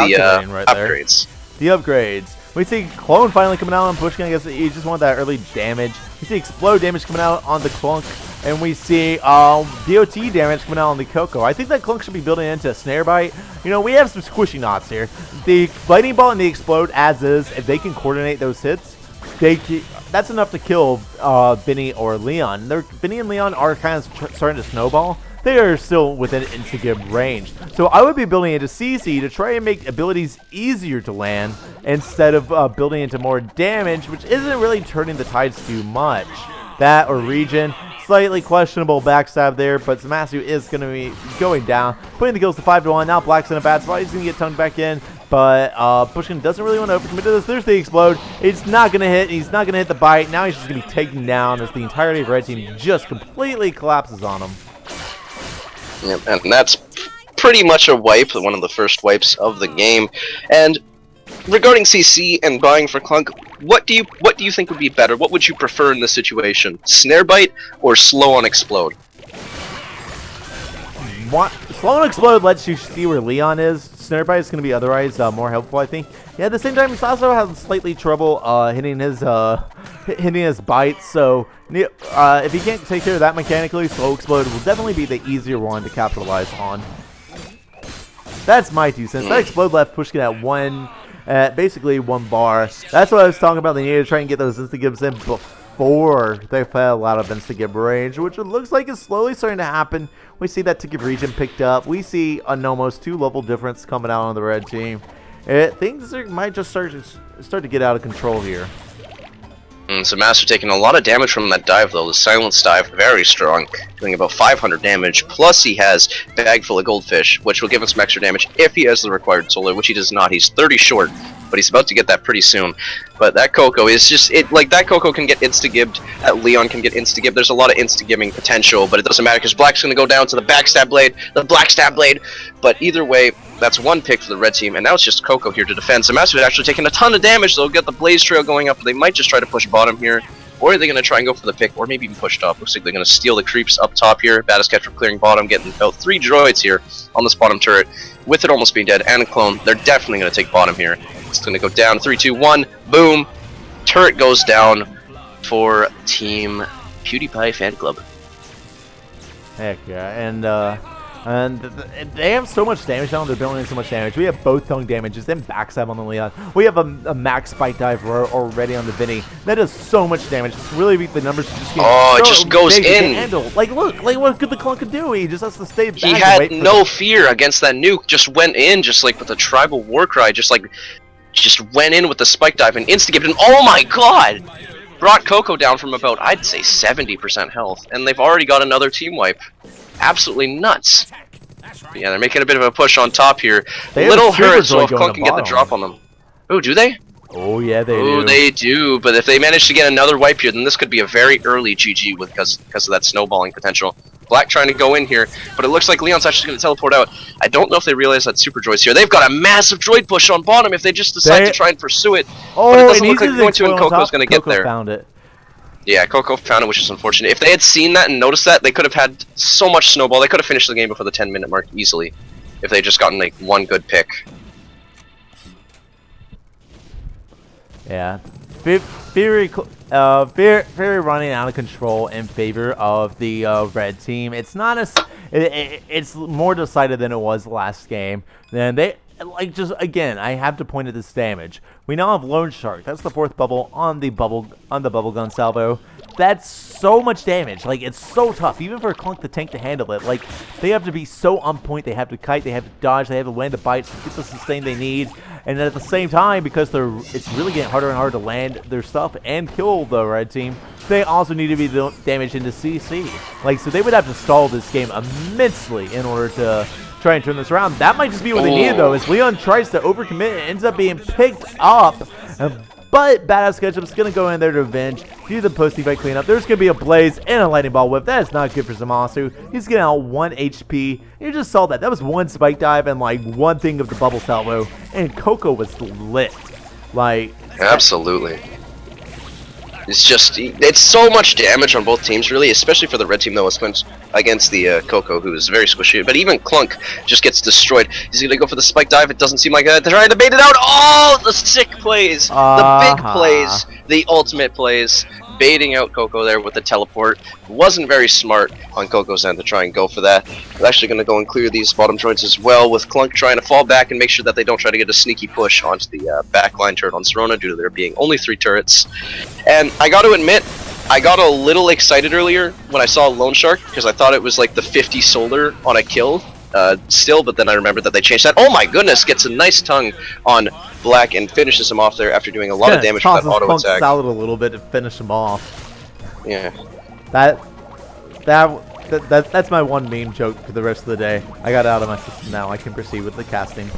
upgrades? The upgrades. We see Clone finally coming out on Pushkin. I guess he just wanted that early damage. We see Explode damage coming out on the Clunk. And we see DOT damage coming out on the Coco. I think that Clunk should be building into a Snare Bite. You know, we have some squishy knots here. The Lightning Ball and the Explode as is, if they can coordinate those hits, that's enough to kill Vinny or Leon. Vinny and Leon are kind of starting to snowball. They are still within instant range. So I would be building into CC to try and make abilities easier to land instead of building into more damage, which isn't really turning the tides too much. That or Regen. Slightly questionable backstab there, but Zamasu is going to be going down. Putting the kills to 5-1. Now Black's in a bad spot. He's going to get tongued back in. But Pushkin doesn't really want to overcommit to this. There's the Explode. It's not going to hit. He's not going to hit the bite. Now he's just going to be taken down as the entirety of Red Team just completely collapses on him. Yep, and that's pretty much a wipe, one of the first wipes of the game. And regarding CC and buying for Clunk, what do you think would be better? What would you prefer in this situation? Snare Bite or Slow on Explode? Slow on Explode lets you see where Leon is. Snare Bite is going to be otherwise more helpful, I think. Yeah, at the same time, he's also has slightly trouble hitting his bites. So if he can't take care of that mechanically, Slow Explode will definitely be the easier one to capitalize on. That's my 2 cents. That Explode left Pushkin at 1 at basically 1 bar. That's what I was talking about. They need to try and get those insta-gibs in before they've had a lot of insta-gib range, which it looks like is slowly starting to happen. We see that ticket region picked up. We see an almost 2-level difference coming out on the red team. Things might just start to get out of control here. So Master taking a lot of damage from that dive though. The silence dive, very strong, doing about 500 damage. Plus he has bag full of goldfish, which will give him some extra damage if he has the required solar, which he does not. He's 30 short, but he's about to get that pretty soon. But that Coco is just like that Coco can get insta-gibbed. That Leon can get insta-gibbed. There's a lot of insta-gibbing potential, but it doesn't matter because Black's gonna go down to the backstab blade, the black stab blade. But either way, that's 1 pick for the red team, and now it's just Coco here to defend. So Master actually taking a ton of damage. They'll get the blaze trail going up. They might just try to push bottom here, or are they going to try and go for the pick, or maybe even push top? Looks like they're going to steal the creeps up top here. Baddest Catcher clearing bottom, getting about 3 droids here on this bottom turret. With it almost being dead and a clone, they're definitely going to take bottom here. It's going to go down. 3, 2, 1. Boom. Turret goes down for Team PewDiePie Fan Club. Heck yeah, and they have so much damage now. They're building so much damage. We have both tongue damages, then backstab on the Leon. We have a max spike dive already on the Vinny. That does so much damage. It's really the numbers just get it just goes in. Like look, like what could the clone could do? He just has to stay back. He had no fear against that nuke. Just went in, just like with the tribal war cry. Just went in with the spike dive and insta-gibbed. And oh my god! Brought Coco down from about, I'd say, 70% health, and they've already got another team wipe. Absolutely nuts. But yeah, they're making a bit of a push on top here. Little hurt, so if Clunk can get the drop on them. Oh, do they? Oh yeah, they do. Oh, they do. But if they manage to get another wipe here, then this could be a very early GG because of that snowballing potential. Black trying to go in here, but it looks like Leon's actually going to teleport out. I don't know if they realize that Super Droid's here. They've got a massive droid push on bottom if they just decide to try and pursue it. Oh, but it doesn't look like they're going to, and Coco's going to get there. Found it. Yeah, Coco found it, which is unfortunate. If they had seen that and noticed that, they could have had so much snowball. They could have finished the game before the 10-minute mark easily if they just gotten like 1 good pick. Yeah, Fury running out of control in favor of the red team. It's not as it's more decided than it was last game. Then they I have to point at this damage. We now have Lone Shark. That's the 4th bubble on the bubble gun salvo. That's so much damage. Like, it's so tough, even for Clunk the tank to handle it. Like, they have to be so on point. They have to kite, they have to dodge, they have to land the bites to get the sustain they need. And at the same time, because it's really getting harder and harder to land their stuff and kill the red team, they also need to be damaged into CC. Like, so they would have to stall this game immensely in order to try and turn this around. That might just be what they need, though, as Leon tries to overcommit and ends up being picked up. But Badass Ketchup's going to go in there to avenge, do the post-fight cleanup. There's going to be a blaze and a lightning ball whip. That is not good for Zamasu. He's getting out 1 HP. You just saw that. That was 1 spike dive and like 1 thing of the bubble salvo. And Coco was lit. Like, absolutely. It's so much damage on both teams, really, especially for the red team, though, against the Coco, who is very squishy. But even Clunk just gets destroyed. He's going to go for the spike dive. It doesn't seem like that. They're trying to bait it out. Oh, the sick plays. The big plays. The ultimate plays. Baiting out Coco there with the teleport. Wasn't very smart on Coco's end to try and go for that. They're actually going to go and clear these bottom joints as well, with Clunk trying to fall back and make sure that they don't try to get a sneaky push onto the backline turret on Serona due to there being only 3 turrets. And I got to admit, I got a little excited earlier when I saw Lone Shark because I thought it was like the 50 solar on a kill still, but then I remembered that they changed that. Oh my goodness, gets a nice tongue on Black and finishes him off there after doing a lot of damage with that auto attack. Out a little bit to finish him off. Yeah. That's my one meme joke for the rest of the day. I got it out of my system now. I can proceed with the casting.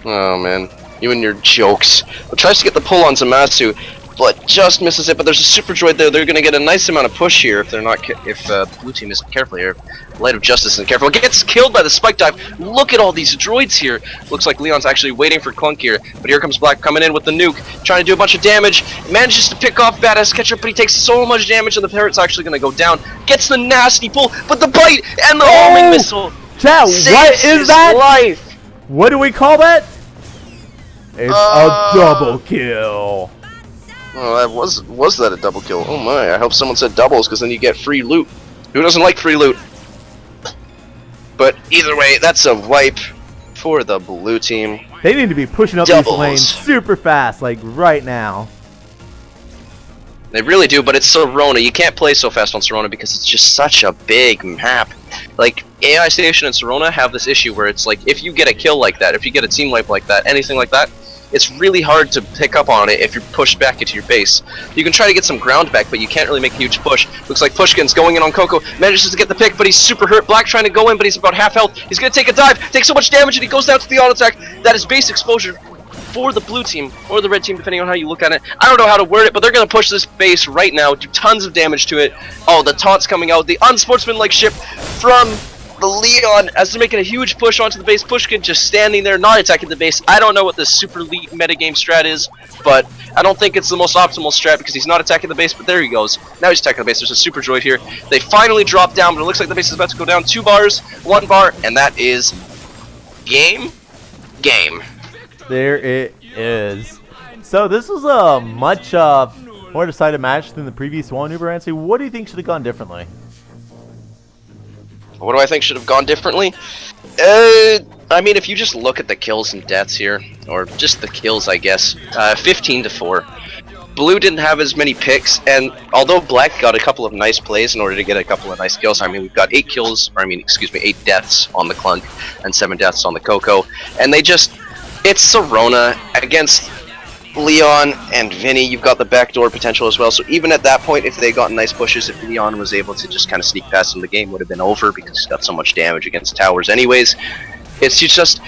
Oh man, you and your jokes. But tries to get the pull on Zamasu, but just misses it. But there's a super droid there. They're gonna get a nice amount of push here if they're not if the blue team isn't careful here. Light of Justice isn't careful. Gets killed by the spike dive. Look at all these droids here. Looks like Leon's actually waiting for Clunk here. But here comes Black coming in with the nuke, trying to do a bunch of damage. Manages to pick off Badass Ketchup, but he takes so much damage, and the turret's actually gonna go down. Gets the nasty pull, but the bite and the homing missile. Chat, what is that? Life. What do we call that? It's a double kill. Oh, that was that a double kill? Oh my! I hope someone said doubles, because then you get free loot. Who doesn't like free loot? But either way, that's a wipe for the blue team. They need to be pushing up Doubles. these lanes super fast, like right now. They really do, but it's Serona. You can't play so fast on Serona because it's just such a big map. Like, AI Station and Serona have this issue where it's like, if you get a kill like that, if you get a team wipe like that, anything like that, it's really hard to pick up on it if you're pushed back into your base. You can try to get some ground back, but you can't really make a huge push. Looks like Pushkin's going in on Coco, manages to get the pick, but he's super hurt. Black trying to go in, but he's about half health. He's going to take a dive, takes so much damage, and he goes down to the auto attack. That is base exposure for the blue team, or the red team, depending on how you look at it. I don't know how to word it, but they're going to push this base right now, do tons of damage to it. Oh, the taunts coming out, the unsportsmanlike ship from the Leon as they're making a huge push onto the base. Pushkin just standing there, not attacking the base. I don't know what the super elite metagame strat is, but I don't think it's the most optimal strat because he's not attacking the base, but there he goes. Now he's attacking the base. There's a super droid here. They finally drop down, but it looks like the base is about to go down 2 bars, 1 bar, and that is game. There it is. So this was a much more decided match than the previous one, Uberancy. What do you think should have gone differently? What do I think should have gone differently? I mean, if you just look at the kills and deaths here, or just the kills, I guess, 15-4. Blue didn't have as many picks, and although Black got a couple of nice plays in order to get a couple of nice kills, I mean, we've got 8 deaths on the Clunk and 7 deaths on the Coco, and they just, it's Serona against Leon and Vinny. You've got the backdoor potential as well, so even at that point, if they got nice pushes, if Leon was able to just kind of sneak past him, the game would have been over because he's got so much damage against towers anyways. It's just,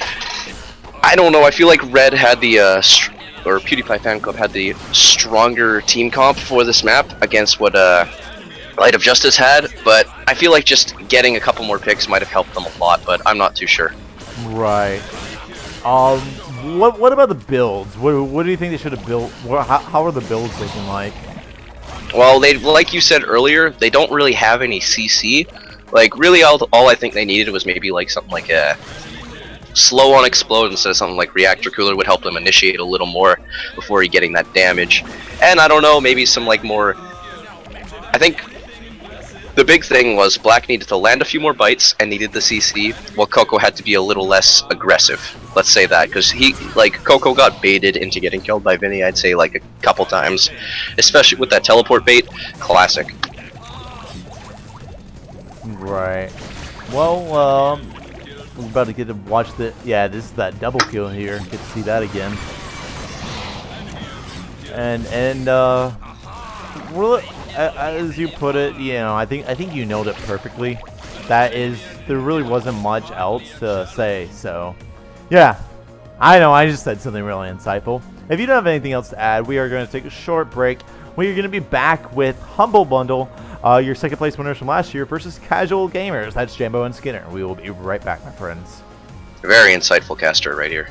I don't know, I feel like Red had the, or PewDiePie Fan Club had the stronger team comp for this map against what Light of Justice had, but I feel like just getting a couple more picks might have helped them a lot, but I'm not too sure. Right. What about the builds? What do you think they should have built? How are the builds looking like? Well, they, like you said earlier, they don't really have any CC. Like, really all I think they needed was maybe like something like a slow on explode instead of something like reactor cooler would help them initiate a little more before you getting that damage. And I don't know, maybe some like more, I think the big thing was Black needed to land a few more bites and needed the CC, while Coco had to be a little less aggressive. Let's say that, because Coco got baited into getting killed by Vinny, I'd say like a couple times, especially with that teleport bait. Classic. Right. Well, we're about to get to watch the, yeah, this is that double kill here. Get to see that again. And really, as you put it, you know, I think you nailed it perfectly. There really wasn't much else to say, so yeah. I know, I just said something really insightful. If you don't have anything else to add, we are going to take a short break. We are going to be back with Humble Bundle, your second place winners from last year versus Casual Gamers. That's Jambo and Skinner. We will be right back, my friends. Very insightful caster right here.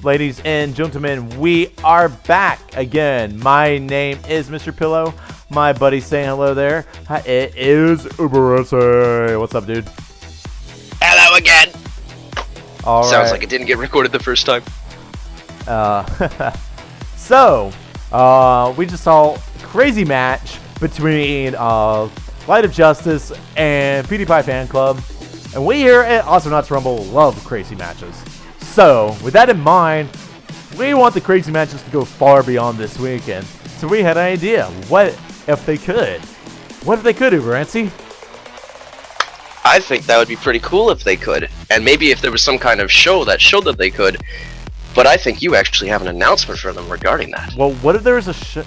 Ladies and gentlemen, we are back again. My name is Mr. Pillow. My buddy's saying hello there. Hi, it is Uberose. What's up, dude? Hello again. All right. Sounds like it didn't get recorded the first time. So, we just saw a crazy match between Light of Justice and PewDiePie Fan Club. And we here at Awesomenauts Rumble love crazy matches. So, with that in mind, we want the crazy matches to go far beyond this weekend. So we had an idea. What if they could? What if they could, Uberancy? I think that would be pretty cool if they could. And maybe if there was some kind of show that showed that they could. But I think you actually have an announcement for them regarding that. Well, what if there was a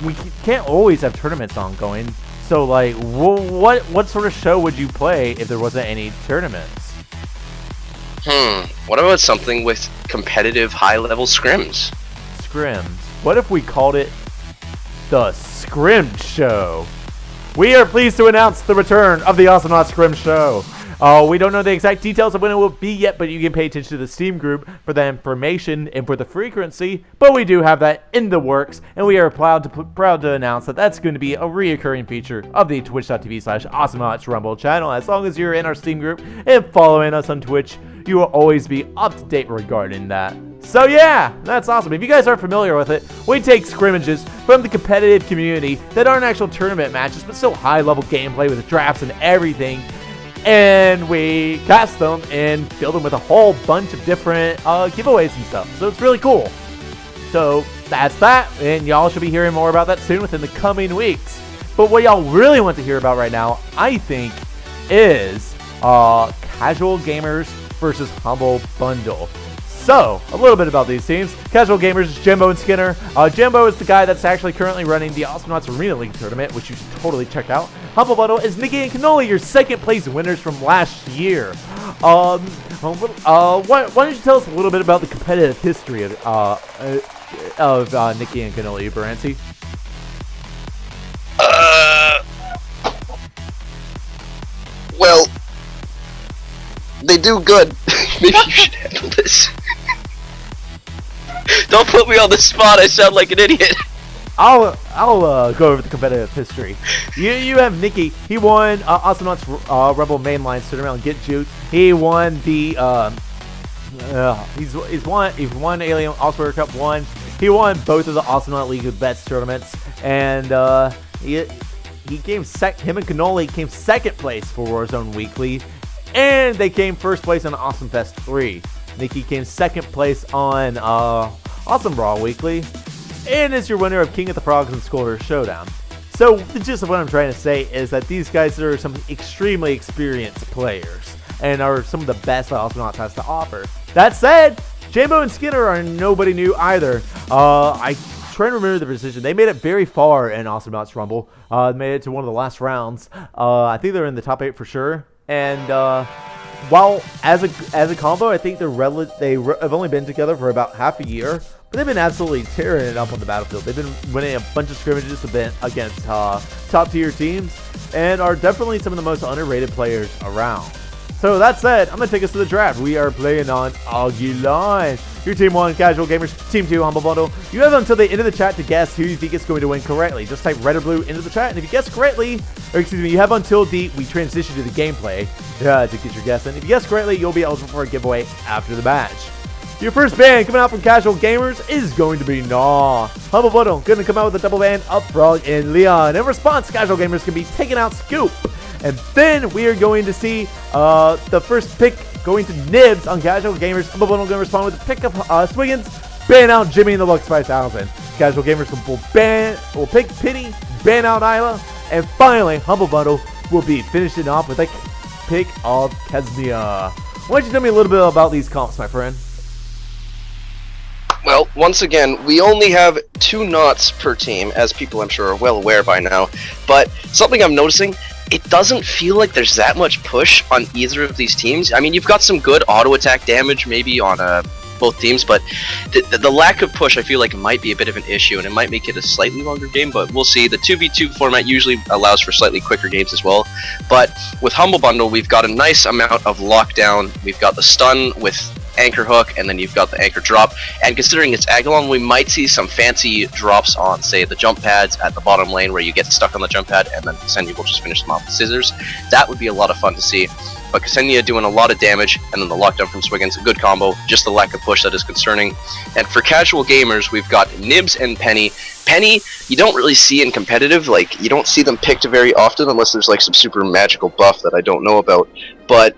we can't always have tournaments ongoing. So, like, what sort of show would you play if there wasn't any tournaments? What about something with competitive high-level scrims? Scrims. What if we called it the Scrim Show? We are pleased to announce the return of the Awesomenauts Scrim Show. We don't know the exact details of when it will be yet, but you can pay attention to the Steam group for the information and for the frequency. But we do have that in the works, and we are proud to announce that that's going to be a reoccurring feature of the twitch.tv/Awesomenauts Rumble channel. As long as you're in our Steam group and following us on Twitch, you will always be up to date regarding that. So yeah, that's awesome. If you guys aren't familiar with it, we take scrimmages from the competitive community that aren't actual tournament matches, but still high-level gameplay with drafts and everything. And we cast them and fill them with a whole bunch of different giveaways and stuff. So it's really cool. So that's that. And y'all should be hearing more about that soon within the coming weeks. But what y'all really want to hear about right now, I think, is Casual Gamers versus Humble Bundle. So, a little bit about these teams. Casual Gamers is Jimbo and Skinner. Jimbo is the guy that's actually currently running the Awesomenauts Arena League tournament, which you should totally check out. Humble Bundle is Nikki and Cannoli, your second place winners from last year. Why don't you tell us a little bit about the competitive history of Nikki and Cannoli, Barancy? Well, they do good. Maybe you should handle this. Don't put me on the spot, I sound like an idiot. I'll go over the competitive history. You have Nikki. He won Awesomenauts Rumble Mainline tournament. Get Juke. He won the he's won Alien All-Star Cup 1. He won both of the Awesonaut League of Bets tournaments, and he came him and Cannoli came second place for Warzone Weekly, and they came first place on Awesome Fest 3. Nikki came second place on Awesome Brawl Weekly, and is your winner of King of the Frogs and Scolder Showdown. So the gist of what I'm trying to say is that these guys are some extremely experienced players and are some of the best that Awesomenauts has to offer. That said, Jambo and Skinner are nobody new either. I try to remember the precision. They made it very far in Awesomenauts Rumble. Made it to one of the last rounds. I think they're in the top 8 for sure. And while as a combo, I think they have only been together for about half a year, but they've been absolutely tearing it up on the battlefield. They've been winning a bunch of scrimmages against top tier teams, and are definitely some of the most underrated players around. So that said, I'm going to take us to the draft. We are playing on Aguilar. Your Team 1, Casual Gamers. Team 2, Humble Bundle. You have until the end of the chat to guess who you think is going to win correctly. Just type red or blue into the chat, and if you guess correctly, or excuse me, you have until we transition to the gameplay to get your guess in. If you guess correctly, you'll be eligible for a giveaway after the match. Your first band coming out from Casual Gamers is going to be Nah. Humble Bundle going to come out with a double band of Frog and Leon. In response, Casual Gamers can be taking out Scoop. And then we are going to see the first pick going to Nibs on Casual Gamers. Humble Bundle going to respond with a pick of Swiggins, ban out Jimmy and the Lux 5000. Casual Gamers will pick Pity, ban out Isla, and finally Humble Bundle will be finishing off with a pick of Kesnia. Why don't you tell me a little bit about these comps, my friend? Well, once again, we only have 2 knots per team, as people I'm sure are well aware by now. But something I'm noticing, it doesn't feel like there's that much push on either of these teams. I mean, you've got some good auto attack damage maybe on both teams, but the lack of push I feel like might be a bit of an issue, and it might make it a slightly longer game, but we'll see. The 2v2 format usually allows for slightly quicker games as well, but with Humble Bundle, we've got a nice amount of lockdown. We've got the stun with anchor hook, and then you've got the anchor drop. And considering it's Agalon, we might see some fancy drops on, say, the jump pads at the bottom lane where you get stuck on the jump pad, and then Ksenia will just finish them off with scissors. That would be a lot of fun to see. But Ksenia doing a lot of damage, and then the lockdown from Swiggins, a good combo, just the lack of push that is concerning. And for casual gamers, we've got Nibs and Penny. Penny, you don't really see in competitive, like, you don't see them picked very often unless there's like some super magical buff that I don't know about. But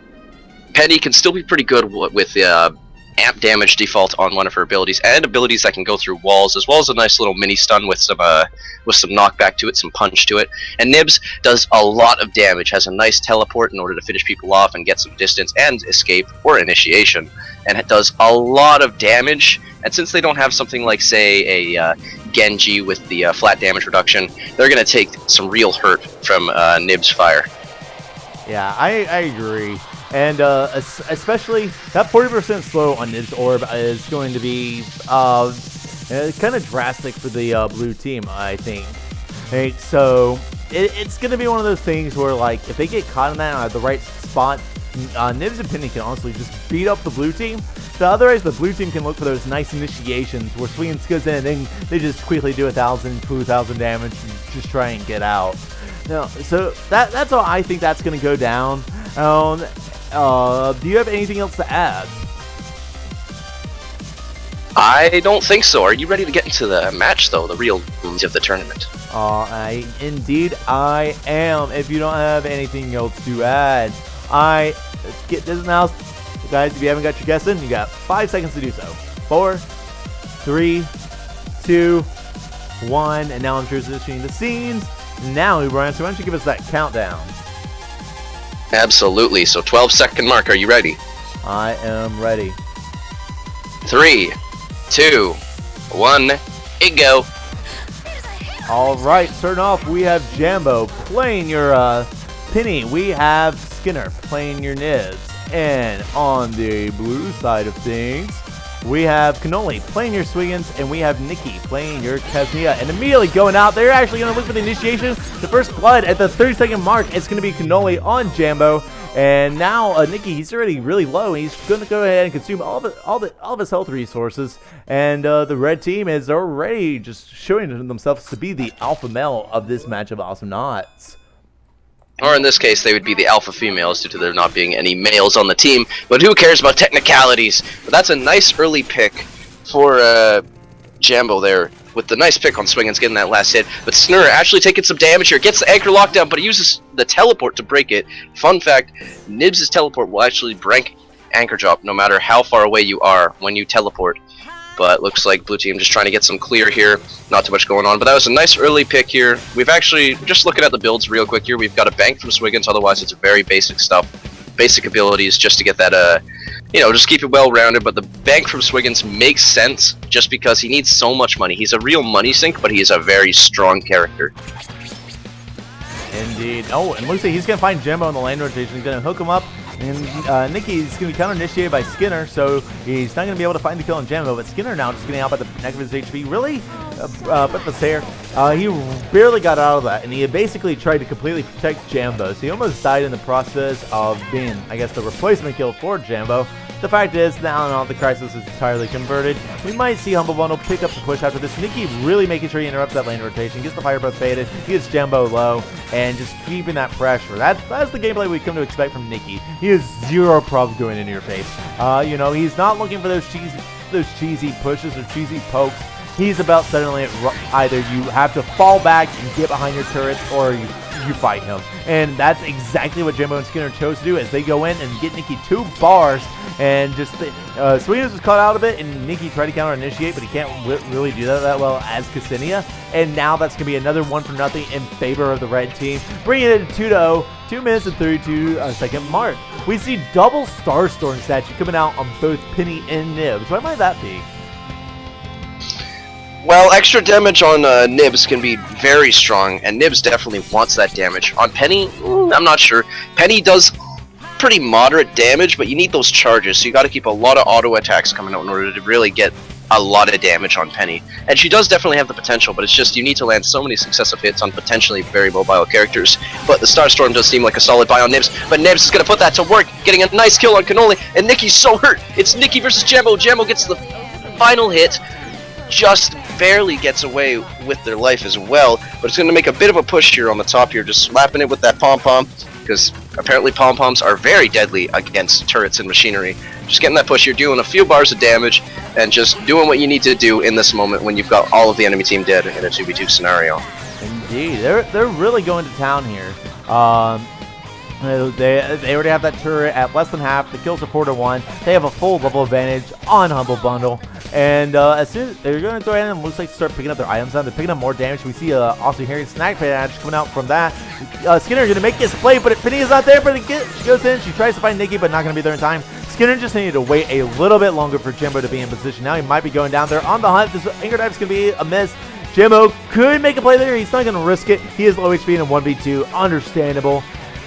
Penny can still be pretty good with the amp damage default on one of her abilities, and abilities that can go through walls, as well as a nice little mini stun with some knockback to it, some punch to it. And Nibs does a lot of damage, has a nice teleport in order to finish people off and get some distance and escape or initiation, and it does a lot of damage. And since they don't have something like, say, a Genji with the flat damage reduction, they're going to take some real hurt from Nibs' fire. Yeah, I agree. And especially that 40% slow on Nibs Orb is going to be kind of drastic for the blue team, I think. Hey, so it's going to be one of those things where, like, if they get caught in that at the right spot, Nibs and Penny can honestly just beat up the blue team. So otherwise, the blue team can look for those nice initiations where Swiggins goes in and then they just quickly do 1,000, 2,000 damage and just try and get out. No, so that's how I think that's going to go down. Do you have anything else to add? I don't think so. Are you ready to get into the match, though? The real meat of the tournament. Indeed I am. If you don't have anything else to add, let's get this now. Guys, if you haven't got your guess in, you got 5 seconds to do so. 4, 3, 2, 1, and now I'm transitioning the scenes. Now, Brian, so why don't you give us that countdown? Absolutely. So 12-second mark. Are you ready? I am ready. 3, 2, 1, it go. All right, starting off, we have Jambo playing your Penny. We have Skinner playing your Nibs. And on the blue side of things, we have Cannoli playing your Swiggins, and we have Nikki playing your Ksenia. And immediately going out, they're actually going to look for the initiation. The first blood at the 30-second mark, it's going to be Cannoli on Jambo. And now Nikki, he's already really low. He's going to go ahead and consume all of his health resources. And the red team is already just showing themselves to be the alpha male of this match of Awesomenauts. Or in this case, they would be the alpha females due to there not being any males on the team. But who cares about technicalities? But that's a nice early pick for Jambo there, with the nice pick on Swiggins getting that last hit. But Snurr actually taking some damage here, gets the anchor lockdown, but he uses the teleport to break it. Fun fact, Nibs' teleport will actually break anchor drop no matter how far away you are when you teleport. But looks like blue team just trying to get some clear here. Not too much going on, but that was a nice early pick here. We've actually, just looking at the builds real quick here, we've got a bank from Swiggins, otherwise it's very basic stuff. Basic abilities just to get that, just keep it well-rounded, but the bank from Swiggins makes sense just because he needs so much money. He's a real money sink, but he is a very strong character. Indeed. Oh, and looks like he's going to find Jambo in the lane rotation. He's going to hook him up. And Nikki's going to be counter-initiated by Skinner, so he's not going to be able to find the kill on Jambo, but Skinner now just getting out by the neck of his HP. Really? But the hair. He barely got out of that, and he had basically tried to completely protect Jambo, so he almost died in the process of being, I guess, the replacement kill for Jambo. The fact is, now the crisis is entirely converted. We might see Humble Bundle pick up the push after this. Nikki really making sure he interrupts that lane rotation, gets the fire breath faded, he gets Jambo low, and just keeping that pressure. That's the gameplay we come to expect from Nikki. He has zero problems going into your face. He's not looking for those cheesy pushes or cheesy pokes. He's about settling it. Either you have to fall back and get behind your turrets, or you fight him. And that's exactly what Jambo and Skinner chose to do, as they go in and get Nikki 2 bars, and just Swiggins was caught out of it, and Nikki tried to counter-initiate, but he can't really do that well as Ksenia. And now that's going to be another 1-0 in favor of the red team, bringing it to 2-0, 2 minutes and 32-second mark. We see double Star Storm statue coming out on both Penny and Nibs. Why might that be? Well, extra damage on Nibs can be very strong, and Nibs definitely wants that damage. On Penny, I'm not sure. Penny does pretty moderate damage, but you need those charges, so you got to keep a lot of auto attacks coming out in order to really get a lot of damage on Penny. And she does definitely have the potential, but it's just you need to land so many successive hits on potentially very mobile characters. but the Starstorm does seem like a solid buy on Nibs. But Nibs is going to put that to work, getting a nice kill on Cannoli, and Nicky's so hurt. It's Nicky versus Jambo. Jambo gets the final hit, just barely gets away with their life as well, but it's going to make a bit of a push here on the top here, just slapping it with that pom-pom, because apparently pom-poms are very deadly against turrets and machinery. Just getting that push here, doing a few bars of damage, and just doing what you need to do in this moment when you've got all of the enemy team dead in a 2v2 scenario. Indeed, they're really going to town here. They already have that turret at less than half. The kills are 4-1. They have a full level advantage on Humble Bundle. And as soon as they're going to go ahead and looks like start picking up their items now, they're picking up more damage. We see also Harry Snack Patch coming out from that. Skinner going to make this play, but Penny is not there. But she goes in. She tries to find Nikki, but not going to be there in time. Skinner just needed to wait a little bit longer for Jimbo to be in position. Now he might be going down there on the hunt. This anchor dive is going to be a miss. Jimbo could make a play there. He's not going to risk it. He is low HP in a 1v2. Understandable.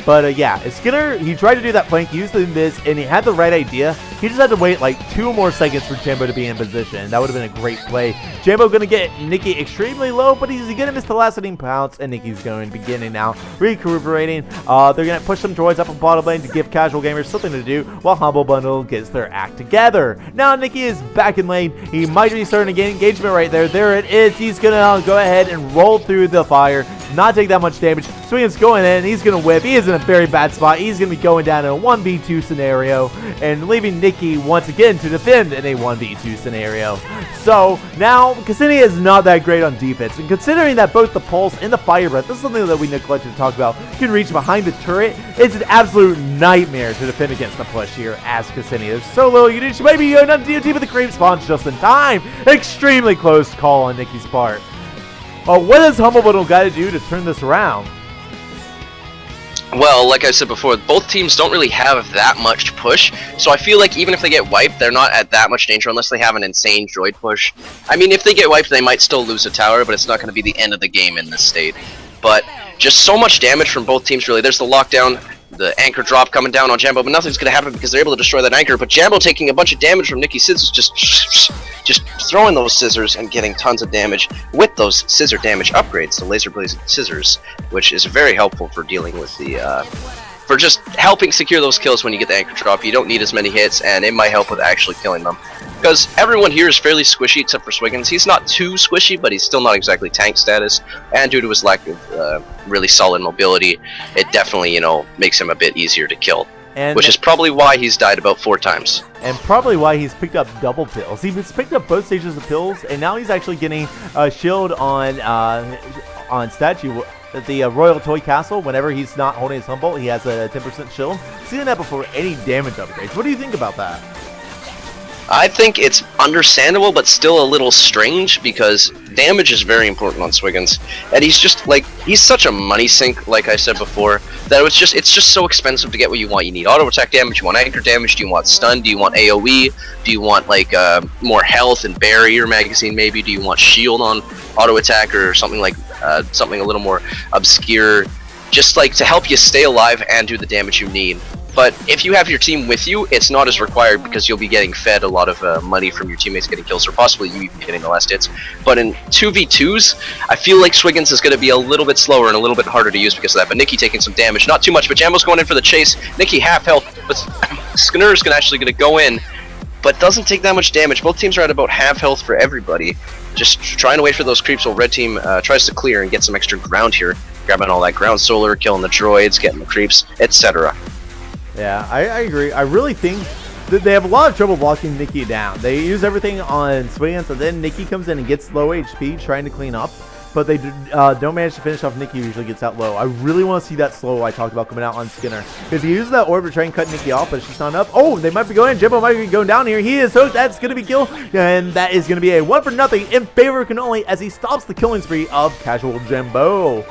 But yeah, Skinner, he tried to do that flank, used the miss, and he had the right idea. He just had to wait like 2 more seconds for Jambo to be in position. That would have been a great play. Jambo going to get Nikki extremely low, but he's going to miss the last hitting pounce, and Nikki's going to begin now recuperating. They're going to push some droids up on bottom lane to give casual gamers something to do while Humble Bundle gets their act together. Now Nikki is back in lane. He might be starting to gain engagement right there. There it is. He's going to go ahead and roll through the fire, not take that much damage. Swing's going in. He's going to whip. He is in a very bad spot. He's going to be going down in a 1v2 scenario and leaving Nikki once again to defend in a 1v2 scenario. So now Cassini is not that great on defense, and considering that both the Pulse and the Fire Breath, this is something that we neglected to talk about, can reach behind the turret, it's an absolute nightmare to defend against the push here as Cassini. There's so little you need. Maybe you're not DOT, but the creep spawns just in time. Extremely close call on Nikki's part. What has Humble Bundle got to do to turn this around? Well, like I said before, both teams don't really have that much push, so I feel like even if they get wiped, they're not at that much danger unless they have an insane droid push. I mean, if they get wiped, they might still lose a tower, but it's not going to be the end of the game in this state. But just so much damage from both teams, really. There's the lockdown, the anchor drop coming down on Jambo, but nothing's going to happen because they're able to destroy that anchor. But Jambo taking a bunch of damage from Nikki Scissors, just throwing those scissors and getting tons of damage with those scissor damage upgrades, the laser blazing scissors, which is very helpful for dealing with the, for just helping secure those kills when you get the anchor drop. You don't need as many hits, and it might help with actually killing them. Because everyone here is fairly squishy except for Swiggins. He's not too squishy, but he's still not exactly tank status. And due to his lack of really solid mobility, it definitely, you know, makes him a bit easier to kill. Which is probably why he's died about 4 times. And probably why he's picked up double pills. He's picked up both stages of pills, and now he's actually getting a shield on statue. The Royal Toy Castle, whenever he's not holding his humble, he has a 10% shield. Seen that before any damage upgrades. What do you think about that? I think it's understandable, but still a little strange, because damage is very important on Swiggins, and he's just like, he's such a money sink, like I said before, that it's just so expensive to get what you want. You need auto attack damage, you want anchor damage, do you want stun, do you want AoE, do you want like more health and barrier magazine maybe, do you want shield on auto attack or something like something a little more obscure, just like to help you stay alive and do the damage you need. But if you have your team with you, it's not as required because you'll be getting fed a lot of money from your teammates getting kills, or possibly you even getting the last hits. But in 2v2s, I feel like Swiggins is going to be a little bit slower and a little bit harder to use because of that. But Nikki taking some damage, not too much, but Jambo's going in for the chase. Nikki half health, but Skinner's actually going to go in, but doesn't take that much damage. Both teams are at about half health for everybody. Just trying to wait for those creeps while red team tries to clear and get some extra ground here. Grabbing all that ground solar, killing the droids, getting the creeps, etc. Yeah, I agree. I really think that they have a lot of trouble blocking Nikki down. They use everything on Swiggins, and then Nikki comes in and gets low HP trying to clean up, but they don't manage to finish off Nikki, who usually gets out low. I really want to see that slow I talked about coming out on Skinner, because he uses that orb to try and cut Nikki off, but she's not up. Oh, they might be going in. Jimbo might be going down here. He is hooked. That's going to be kill, and that is going to be a 1-0 in favor of Cannoli as he stops the killing spree of Casual Jimbo.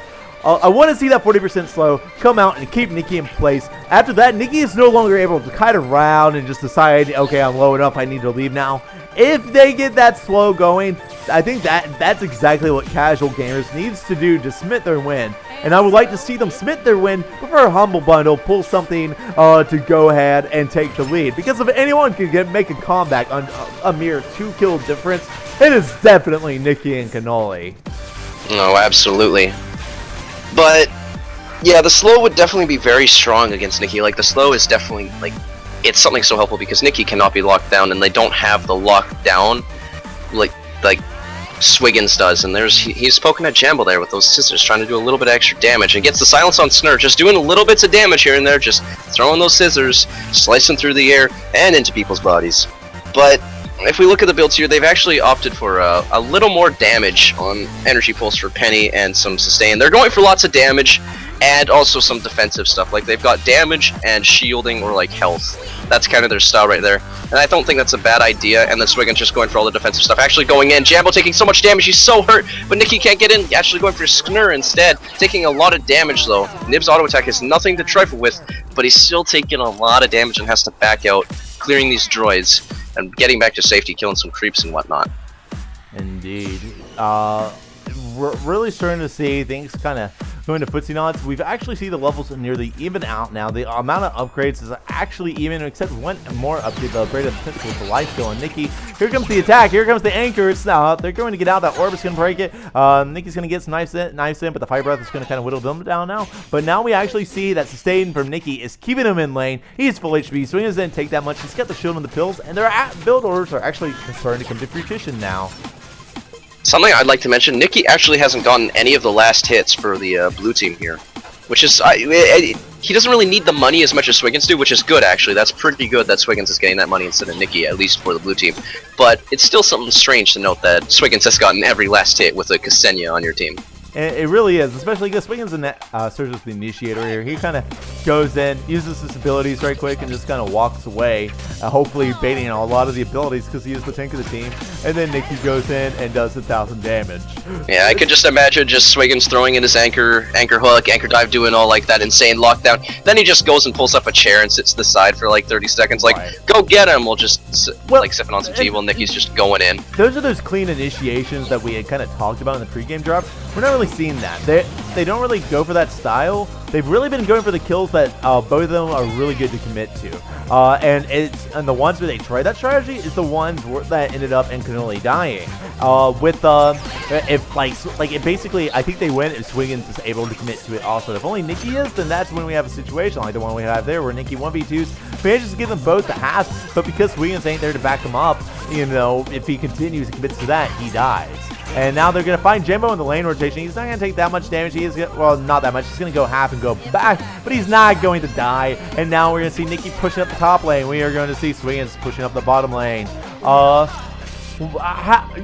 I want to see that 40% slow come out and keep Nikki in place. After that, Nikki is no longer able to kite around and just decide, okay, I'm low enough, I need to leave now. If they get that slow going, I think that's exactly what casual gamers needs to do to submit their win. And I would like to see them submit their win before a Humble Bundle pull something to go ahead and take the lead. Because if anyone can make a comeback on a mere 2-kill difference, it is definitely Nikki and Cannoli. No, absolutely. But Yeah, the slow would definitely be very strong against Nikki. Like, the slow is definitely, like, it's something so helpful because Nikki cannot be locked down, and they don't have the lockdown like Swiggins does. And he's poking at Jambo there with those scissors, trying to do a little bit of extra damage, and gets the silence on Snur, just doing a little bits of damage here and there, just throwing those scissors, slicing through the air and into people's bodies. But if we look at the builds here, they've actually opted for a little more damage on Energy Pulse for Penny and some sustain. They're going for lots of damage and also some defensive stuff. Like, they've got damage and shielding or like health. That's kind of their style right there. And I don't think that's a bad idea. And then Swiggin's just going for all the defensive stuff. Actually going in. Jambo taking so much damage. He's so hurt. But Nikki can't get in. Actually going for Sknur instead. Taking a lot of damage though. Nib's auto attack is nothing to trifle with. But he's still taking a lot of damage and has to back out, clearing these droids and getting back to safety, killing some creeps and whatnot. Indeed. We're really starting to see things kind of going to Awesomenauts. We've actually seen the levels nearly even out now. The amount of upgrades is actually even, except one more upgrade, the upgrade of potential with the life steal on Nikki. Here comes the attack. Here comes the anchor. It's they're going to get out. That orb is going to break it. Nikki's going to get some knives in, but the fire breath is going to kind of whittle them down now. But now we actually see that sustain from Nikki is keeping him in lane. He's full HP, so he doesn't take that much. He's got the shield and the pills, and their build orders are actually starting to come to fruition now. Something I'd like to mention, Nikki actually hasn't gotten any of the last hits for the blue team here, which is, he doesn't really need the money as much as Swiggins do, which is good actually. That's pretty good that Swiggins is getting that money instead of Nikki, at least for the blue team. But it's still something strange to note that Swiggins has gotten every last hit with a Ksenia on your team. And it really is, especially because Swiggins serves as the initiator here. He kind of goes in, uses his abilities right quick, and just kind of walks away, hopefully baiting a lot of the abilities because he is the tank of the team. And then Nikki goes in and does 1,000 damage. Yeah, I could just imagine just Swiggins throwing in his anchor hook, anchor dive, doing all like that insane lockdown. Then he just goes and pulls up a chair and sits to the side for like 30 seconds, like, right. Go get him! We'll just like sipping on some tea while Nikki's just going in. Those are those clean initiations that we had kind of talked about in the pregame drop. We're not really seeing that. They don't really go for that style. They've really been going for the kills that both of them are really good to commit to. And the ones where they tried that strategy is the ones that ended up in Cannoli dying. If basically, I think they win if Swiggins is able to commit to it also. If only Nikki is, then that's when we have a situation like the one we have there, where Nikki 1v2s manages to give them both the half, but because Swiggins ain't there to back him up, you know, if he continues and commits to that, he dies. And now they're going to find Jambo in the lane rotation. He's not going to take that much damage. He is, well, not that much. He's going to go half and go back, but he's not going to die. And now we're going to see Nikki pushing up the top lane. We are going to see Swiggins pushing up the bottom lane.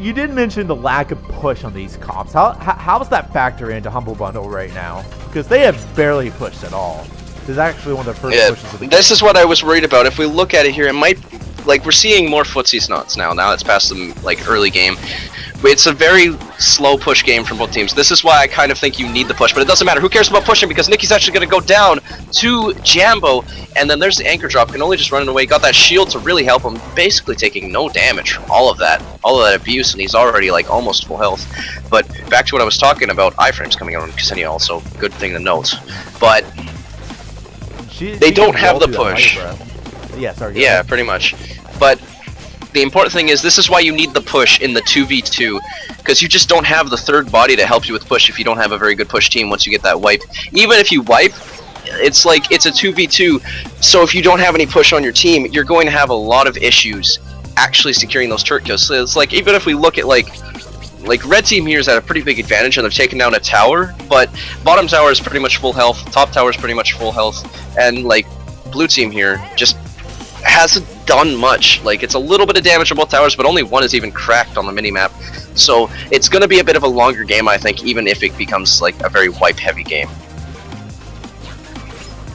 You did mention the lack of push on these comps. How does that factor into Humble Bundle right now? Because they have barely pushed at all. This is actually one of their first pushes of the game. This is what I was worried about. If we look at it here, it might, like, we're seeing more Footsiesnauts now. Now it's past the like early game. It's a very slow push game from both teams. This is why I kind of think you need the push, but it doesn't matter. Who cares about pushing? Because Nikki's actually going to go down to Jambo, and then there's the anchor drop. Can only just running away. Got that shield to really help him, basically taking no damage from all of that abuse, and he's already like almost full health. But back to what I was talking about, iframes coming out on Ksenia also, good thing to note. But they don't have the push. Yeah, sorry. Yeah, pretty much. But the important thing is, this is why you need the push in the 2v2, because you just don't have the third body to help you with push if you don't have a very good push team once you get that wipe. Even if you wipe, it's like, it's a 2v2, so if you don't have any push on your team, you're going to have a lot of issues actually securing those turret kills. So it's like, even if we look at like red team here is at a pretty big advantage, and they've taken down a tower, but bottom tower is pretty much full health, top tower is pretty much full health, and like blue team here just hasn't done much. Like, it's a little bit of damage on both towers, but only one is even cracked on the minimap. So it's going to be a bit of a longer game, I think, even if it becomes like a very wipe heavy game.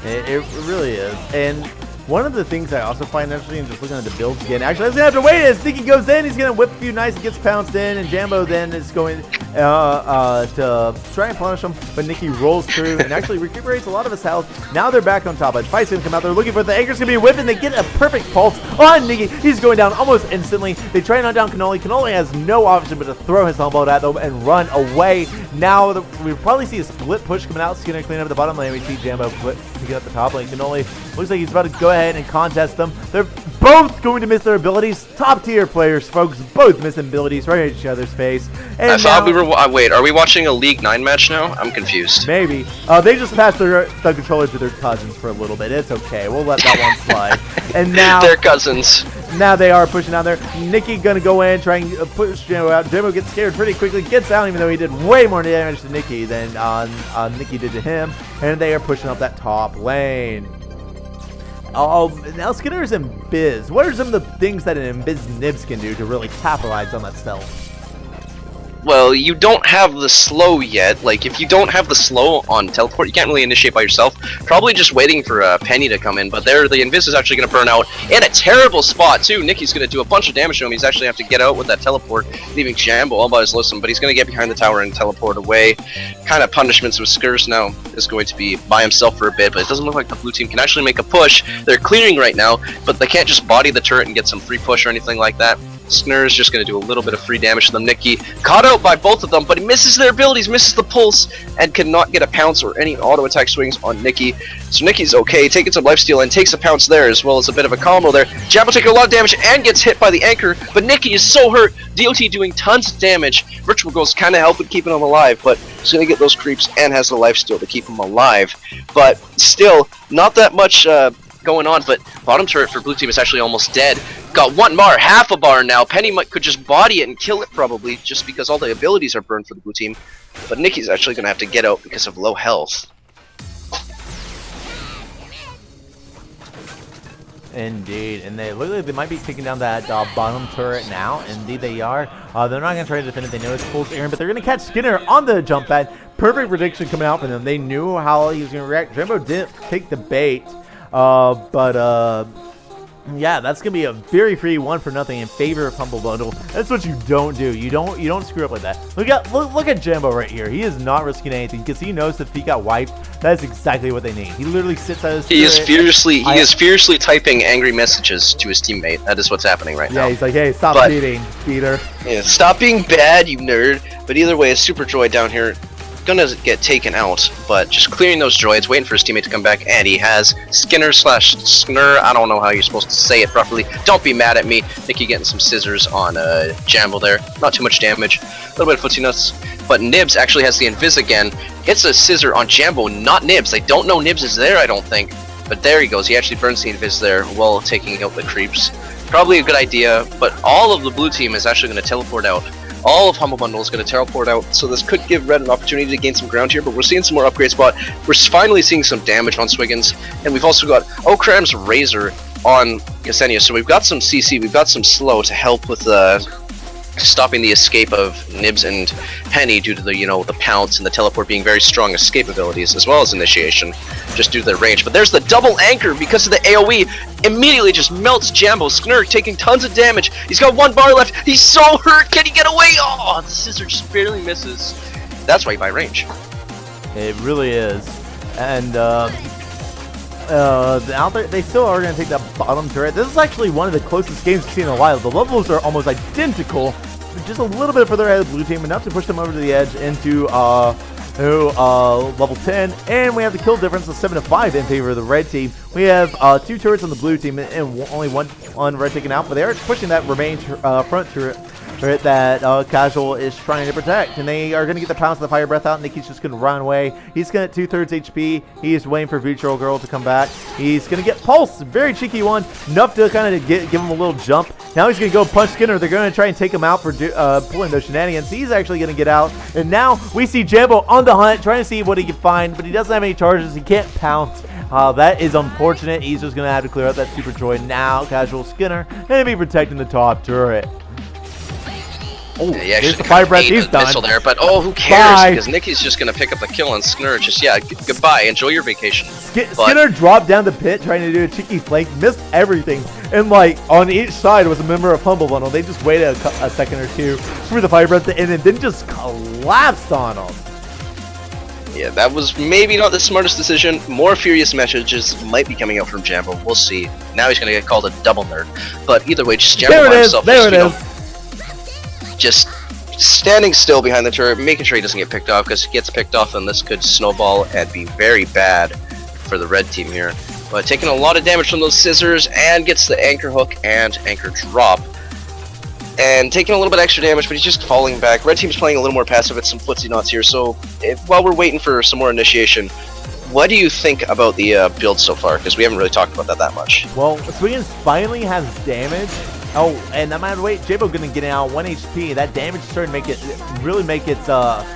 It really is. And one of the things I also find interesting, just looking at the builds again, actually, I was going to have to wait as Nikki goes in, he's going to whip a few knights and gets pounced in, and Jambo then is going to try and punish him, but Nikki rolls through and actually recuperates a lot of his health. Now they're back on top. A fight's going to come out. They're looking for the anchor's going to be whipped, and they get a perfect pulse on Nikki. He's going down almost instantly. They try and knock down Cannoli. Cannoli has no option but to throw his humble at them and run away. Now we probably see a split push coming out. Skinner cleaning up the bottom lane. We see Jambo picking up the top lane. Canoli looks like he's about to go ahead and contest them. They're both going to miss their abilities. Top tier players, folks. Both missing abilities right at each other's face. And I thought we were. Wait, are we watching a League 9 match now? I'm confused. Maybe. They just passed the controller to their cousins for a little bit. It's okay. We'll let that one slide. And now they're cousins. Now they are pushing down there. Nikki gonna go in, try and push Jambo out. Jambo gets scared pretty quickly, gets out, even though he did way more damage to Nikki than Nikki did to him. And they are pushing up that top lane. Now Skinner's in Biz. What are some of the things that an Biz Nibs can do to really capitalize on that stealth? Well, you don't have the slow yet. Like, if you don't have the slow on teleport, you can't really initiate by yourself. Probably just waiting for Penny to come in, but there, the Invis is actually going to burn out in a terrible spot, too. Nikki's going to do a bunch of damage to him. He's actually have to get out with that teleport, leaving Jambo all by his lonesome, but he's going to get behind the tower and teleport away. Kind of punishments with Skurs now is going to be by himself for a bit, but it doesn't look like the blue team can actually make a push. They're clearing right now, but they can't just body the turret and get some free push or anything like that. Snur is just going to do a little bit of free damage to them. Nikki caught out by both of them, but he misses their abilities, misses the pulse, and cannot get a pounce or any auto attack swings on Nikki. So Nikki's okay, taking some lifesteal and takes a pounce there, as well as a bit of a combo there. Jambo taking a lot of damage and gets hit by the anchor, but Nikki is so hurt. DOT doing tons of damage. Virtual Girl's kind of helping keeping him alive, but he's going to get those creeps and has the lifesteal to keep him alive. But still, not that much going on, but bottom turret for blue team is actually almost dead. Got one bar, half a bar now. Penny could just body it and kill it probably, just because all the abilities are burned for the blue team. But Nikki's actually going to have to get out because of low health. Indeed, and they look like they might be taking down that bottom turret now. Indeed, they are. They're not going to try to defend it. They know it's full Aaron, but they're going to catch Skinner on the jump pad. Perfect prediction coming out from them. They knew how he was going to react. Jambo didn't take the bait, yeah, that's gonna be a very free 1-for-0 in favor of Humble Bundle. That's what you don't do. You don't screw up like that. Look at Jambo right here. He is not risking anything because he knows that if he got wiped, that is exactly what they need. He literally sits at his He is fiercely typing angry messages to his teammate. That is what's happening right now. Yeah, he's like, hey, stop cheating, Peter. Yeah, stop being bad, you nerd. But either way, Super Droid down here gonna get taken out, but just clearing those droids, waiting for his teammate to come back, and he has Skinner/Snur. I don't know how you're supposed to say it properly. Don't be mad at me. Nikki getting some scissors on Jambo there. Not too much damage. A little bit of footsie nuts. But Nibs actually has the Invis again. It's a scissor on Jambo, not Nibs. They don't know Nibs is there, I don't think. But there he goes. He actually burns the Invis there while taking out the creeps. Probably a good idea, but all of the blue team is actually going to teleport out. All of Humble Bundle is going to teleport out, so this could give Red an opportunity to gain some ground here, but we're seeing some more upgrade spot. We're finally seeing some damage on Swiggins, and we've also got Okram's Razor on Ksenia, so we've got some CC, we've got some slow to help with stopping the escape of Nibs and Penny due to the, the pounce and the teleport being very strong escape abilities, as well as initiation, just due to their range. But there's the double anchor because of the AoE. Immediately just melts Jambo. Skinner taking tons of damage. He's got one bar left. He's so hurt. Can he get away? Oh, the scissor just barely misses. That's why you buy range. It really is. And out there, they still are going to take that bottom turret. This is actually one of the closest games we've seen in a while. The levels are almost identical. Just a little bit further ahead of the blue team, enough to push them over to the edge into level 10, and we have the kill difference of 7-5 in favor of the red team. We have 2 turrets on the blue team and only one red taken out, but they are pushing that remaining front turret that Casual is trying to protect, and they are going to get the pounce of the fire breath out. Nikki's just going to run away. He's going to 2/3 HP. He's waiting for Virtual Girl to come back. He's going to get Pulse, very cheeky one, enough to kind of give him a little jump. Now he's going to go punch Skinner. They're going to try and take him out for pulling those shenanigans. He's actually going to get out, and now we see Jambo on the hunt, trying to see what he can find, but he doesn't have any charges. He can't pounce. That is unfortunate. He's just going to have to clear out that Super Droid now. Casual Skinner, and be protecting the top turret. Oh, yeah, here's the fire breath. He's done. Missile there, but who cares? Because Nikki's just gonna pick up the kill on Skinner. Just goodbye. Enjoy your vacation. Skinner dropped down the pit trying to do a cheeky flank, missed everything, and on each side was a member of Humble Bundle. They just waited a second or two for the fire breath to end, and then just collapsed on them. Yeah, that was maybe not the smartest decision. More furious messages might be coming out from Jambo. We'll see. Now he's gonna get called a double nerd. But either way, just Jambo by himself. There it is. Just standing still behind the turret, making sure he doesn't get picked off, because if he gets picked off, then this could snowball and be very bad for the red team here. But taking a lot of damage from those scissors, and gets the anchor hook and anchor drop. And taking a little bit extra damage, but he's just falling back. Red team's playing a little more passive at some footsie knots here, so while we're waiting for some more initiation, what do you think about the build so far? Because we haven't really talked about that much. Well, Swiggins finally has damage. Oh, and no matter what, J-Bo gonna get out 1 HP. That damage is starting to make it really make its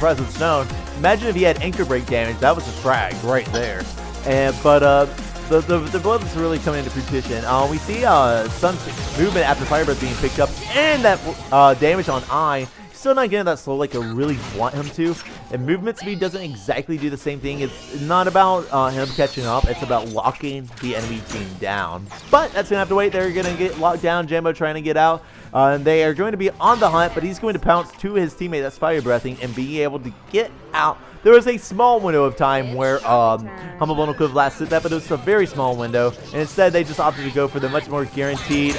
presence known. Imagine if he had anchor break damage. That was a frag right there. And the blood is really coming into fruition. We see Sun's movement after Fire Breath being picked up, and that damage on I. Still not getting that slow like I really want him to. And movement speed doesn't exactly do the same thing. It's not about him catching up. It's about locking the enemy team down. But that's going to have to wait. They're going to get locked down. Jambo trying to get out. And they are going to be on the hunt, but he's going to pounce to his teammate that's fire breathing and be able to get out. There was a small window of time where Humble Bundle could have lasted that, but it was a very small window. And instead, they just opted to go for the much more guaranteed.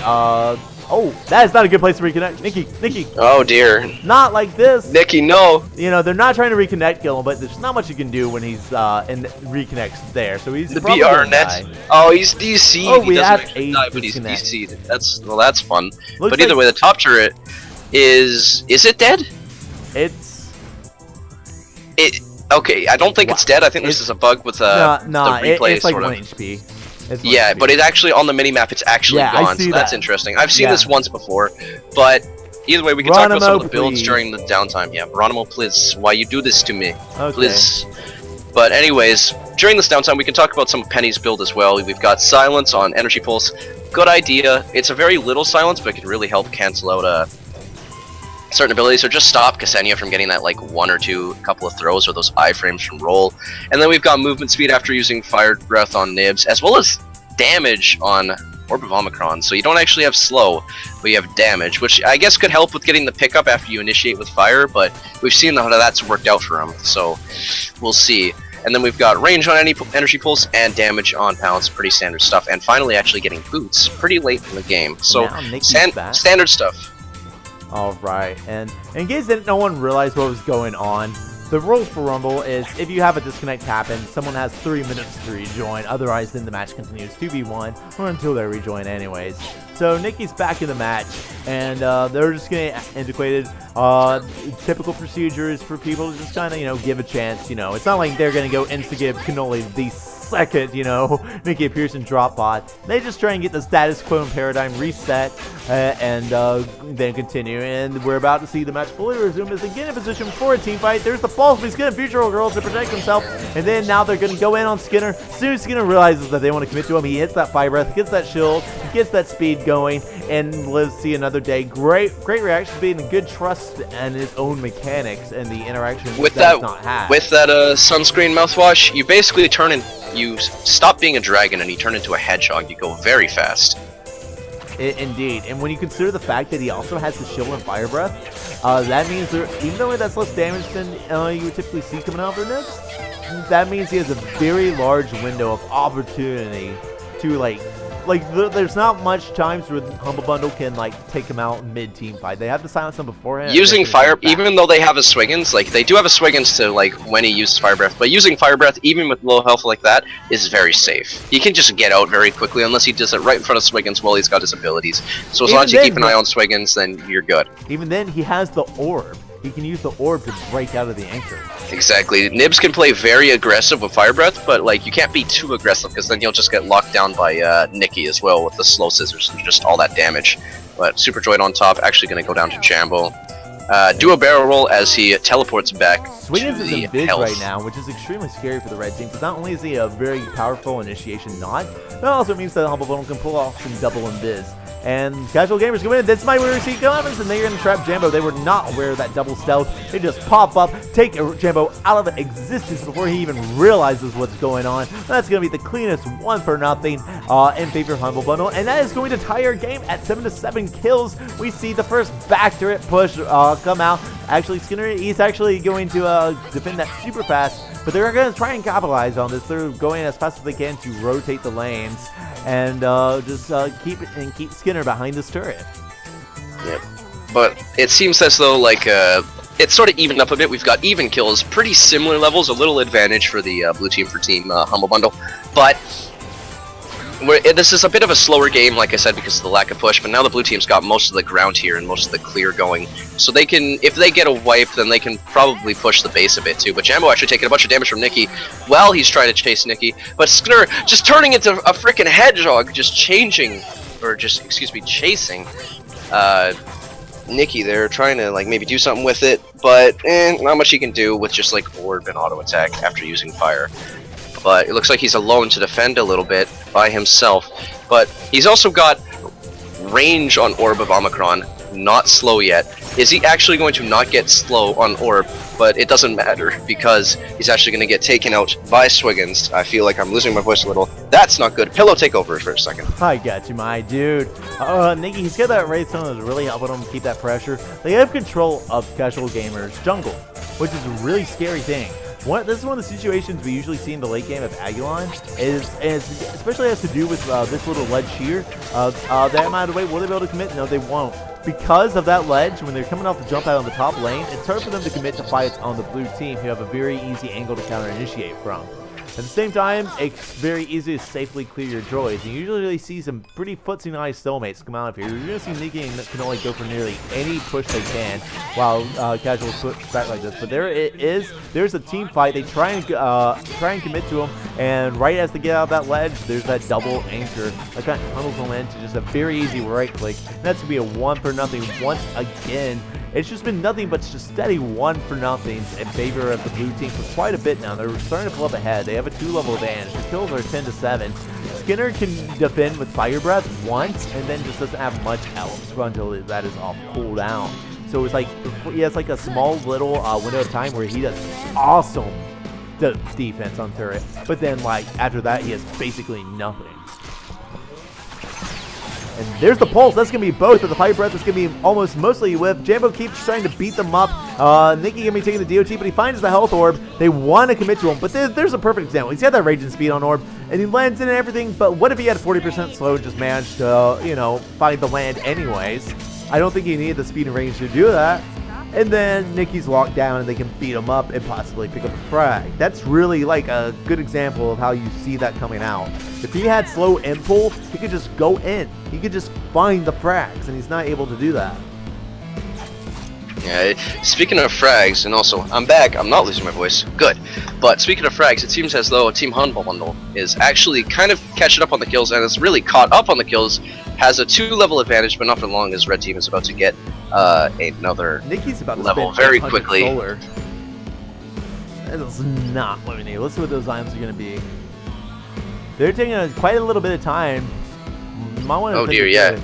Oh, that is not a good place to reconnect. Nikki. Oh, dear. Not like this. Nikki, no. You know, they're not trying to reconnect kill him, but there's not much you can do when he's in reconnects there. So he's the probably BR net. Oh, he's DC'd. Oh, he we doesn't have actually a die, but he's disconnect. DC'd. That's fun. Looks but either like way, the top turret is it dead? Okay, I don't think it's dead. I think this is a bug with the replay it's like sort 1 of. HP. Yeah, but it actually on the mini map it's actually gone, so that's interesting. I've seen this once before, but either way we can talk about some of the builds during the downtime. Yeah, Geronimo, please, why you do this to me? Okay. Please. But anyways, during this downtime we can talk about some of Penny's build as well. We've got Silence on Energy Pulse. Good idea. It's a very little silence, but it can really help cancel out certain abilities, or just stop Ksenia from getting that like one or two couple of throws or those iframes from roll. And then we've got movement speed after using Fire Breath on Nibs, as well as damage on Orb of Omicron. So you don't actually have slow, but you have damage, which I guess could help with getting the pickup after you initiate with fire, but we've seen how that's worked out for him, so we'll see. And then we've got range on any energy pulse and damage on pounce, pretty standard stuff. And finally actually getting boots pretty late in the game, so standard stuff. Alright, and in case that no one realized what was going on, the rules for Rumble is if you have a disconnect happen, someone has 3 minutes to rejoin, otherwise then the match continues 2v1 or until they rejoin anyways. So Nikki's back in the match, and they're just getting antiquated. Typical procedures for people to just kind of, you know, give a chance. You know, it's not like they're going to go insta-give cannoli the second, you know, Nikki appears in drop bot. They just try and get the status quo and paradigm reset and then continue. And we're about to see the match fully resume as they get in position for a team fight. There's the false be Skinner Future Girl to protect himself. And then now they're going to go in on Skinner. As soon as Skinner realizes that they want to commit to him, he hits that fire breath, gets that shield, gets that speed going, and lives to see another day. Great reaction speed and good trust in his own mechanics and the interaction with that he's not had. With that sunscreen mouthwash, you basically turn in. You stop being a dragon and you turn into a hedgehog. You go very fast. Indeed, and when you consider the fact that he also has the shield and fire breath, that means even though that's less damage than you would typically see coming out of their nibs, that means he has a very large window of opportunity to there's not much times where Humble Bundle can take him out mid-team fight. They have to silence him beforehand. Using fire, even though they have a Swiggins, they do have a Swiggins to when he uses Fire Breath, but using Fire Breath even with low health like that is very safe. He can just get out very quickly unless he does it right in front of Swiggins while he's got his abilities. So as long as you keep an eye on Swiggins, then you're good. Even then, he has the orb. He can use the orb to break out of the anchor. Exactly. Nibs can play very aggressive with Fire Breath, but you can't be too aggressive because then you'll just get locked down by Nikki as well with the slow scissors and just all that damage. But Super Droid on top, actually going to go down to Jambo. Do a barrel roll as he teleports back. Swiggins is in Biz right now, which is extremely scary for the red team, because not only is he a very powerful initiation knot, but also means that Humble Bundle can pull off some double in Biz. And casual gamers go in. This might where we see comments, and they're going to trap Jambo. They were not aware of that double stealth. They just pop up, take Jambo out of existence before he even realizes what's going on. That's going to be the cleanest 1-0 in favor of Humble Bundle, and that is going to tie our game at 7-7 kills. We see the first back turret push come out. Actually, Skinner, he's actually going to defend that super fast, but they're going to try and capitalize on this. They're going as fast as they can to rotate the lanes and just keep Skinner behind this turret. Yep. But it seems as though it's sort of evened up a bit. We've got even kills, pretty similar levels, a little advantage for the blue team for Team Humble Bundle, but this is a bit of a slower game, like I said, because of the lack of push, but now the blue team's got most of the ground here and most of the clear going, so they can, if they get a wipe, then they can probably push the base a bit too. But Jambo actually taking a bunch of damage from Nikki while he's trying to chase Nikki, but Skner just turning into a freaking hedgehog, just chasing Nikki there, trying to like maybe do something with it, but not much he can do with just like orb and auto attack after using fire. But it looks like he's alone to defend a little bit by himself. But he's also got range on Orb of Omicron, not slow yet. Is he actually going to not get slow on Orb? But it doesn't matter, because he's actually going to get taken out by Swiggins. I feel like I'm losing my voice a little. That's not good. Pillow, take over for a second. I got you, my dude. Nikki, he's got that raid zone that's really helping him keep that pressure. They have control of Casual Gamers jungle, which is a really scary thing. This is one of the situations we usually see in the late game of Agulon, especially has to do with this little ledge here. That amount of weight, will they be able to commit? No, they won't. Because of that ledge, when they're coming off the jump out on the top lane, it's hard for them to commit to fights on the blue team who have a very easy angle to counter-initiate from. At the same time, it's very easy to safely clear your droids. You usually see some pretty footsie nice cellmates come out of here. You're going to see Nikki and can only go for nearly any push they can while Casual push back like this. But there's a team fight. They try and commit to him, and right as they get out of that ledge, there's that double anchor that kind of tunnels them into just a very easy right click. And that's going to be a 1-for-0 once again. It's just been nothing but just steady 1-for-0s in favor of the blue team for quite a bit now. They're starting to pull up ahead. They have a 2-level advantage. The kills are 10-7. Skinner can defend with Fire Breath once, and then just doesn't have much else until that is off cooldown. So it's like he has like a small little window of time where he does awesome defense on turret, but then like after that he has basically nothing. And there's the pulse. That's going to be both, but the Fire Breath is going to be almost mostly with. Jambo keeps trying to beat them up. Nikki going to be taking the DOT, but he finds the health orb. They want to commit to him, but there's a perfect example. He's got that rage and speed on orb, and he lands in and everything, but what if he had 40% slow and just managed to, find the land anyways? I don't think he needed the speed and range to do that. And then Nikki's locked down and they can beat him up and possibly pick up a frag. That's really like a good example of how you see that coming out. If he had slow impulse, he could just go in. He could just find the frags, and he's not able to do that. Yeah, speaking of frags, and also, I'm back, I'm not losing my voice, good. But speaking of frags, it seems as though Team Humble Bundle is actually kind of catching up on the kills, and is really caught up on the kills, has a 2-level advantage, but not for long, as Red Team is about to get another Nikki's about to level very quickly. Solar. That is not what we need. Let's see what those items are going to be. They're taking quite a little bit of time. Oh dear, yeah.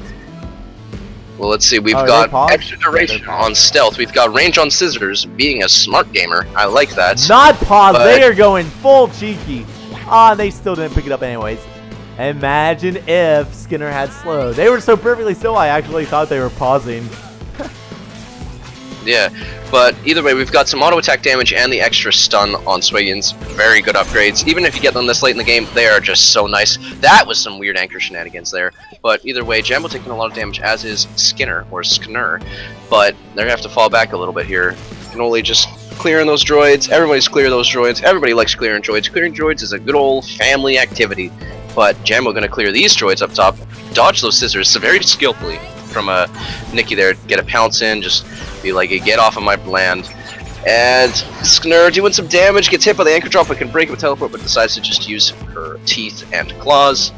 Well, let's see. We've got extra duration on stealth. We've got range on scissors. Being a smart gamer, I like that. Not pause. They are going full cheeky. They still didn't pick it up anyways. Imagine if Skinner had slow. They were so perfectly still, I actually thought they were pausing. Yeah, but either way, we've got some auto attack damage and the extra stun on Swiggins. Very good upgrades. Even if you get them this late in the game, they are just so nice. That was some weird anchor shenanigans there. But either way, Jambo taking a lot of damage, as is Skinner, or Skner. But they're going to have to fall back a little bit here. Can only just clearing those droids. Everybody's clear those droids. Everybody likes clearing droids. Clearing droids is a good old family activity. But Jambo going to clear these droids up top. Dodge those scissors so very skillfully from Nikki there. Get a pounce in, just be like, get off of my land. And Skner doing some damage, gets hit by the anchor drop, but can break it with teleport, but decides to just use her teeth and claws.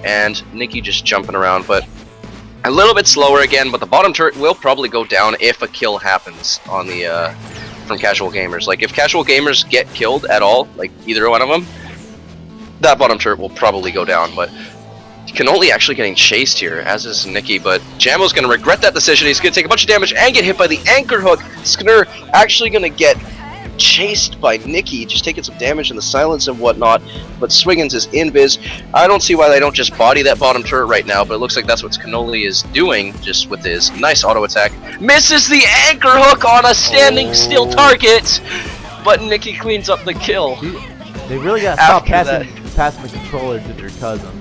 And Nikki just jumping around, but a little bit slower again, but the bottom turret will probably go down if a kill happens on the from casual gamers. Like, if casual gamers get killed at all, like either one of them, that bottom turret will probably go down, but can only actually getting chased here, as is Nikki, but Jambo's going to regret that decision. He's going to take a bunch of damage and get hit by the anchor hook. Skner actually going to get chased by Nikki, just taking some damage in the silence and whatnot, but Swiggins is invis. I don't see why they don't just body that bottom turret right now, but it looks like that's what Cannoli is doing, just with his nice auto attack. Misses the anchor hook on a standing still target, but Nikki cleans up the kill. They really got to stop passing the controller to their cousins.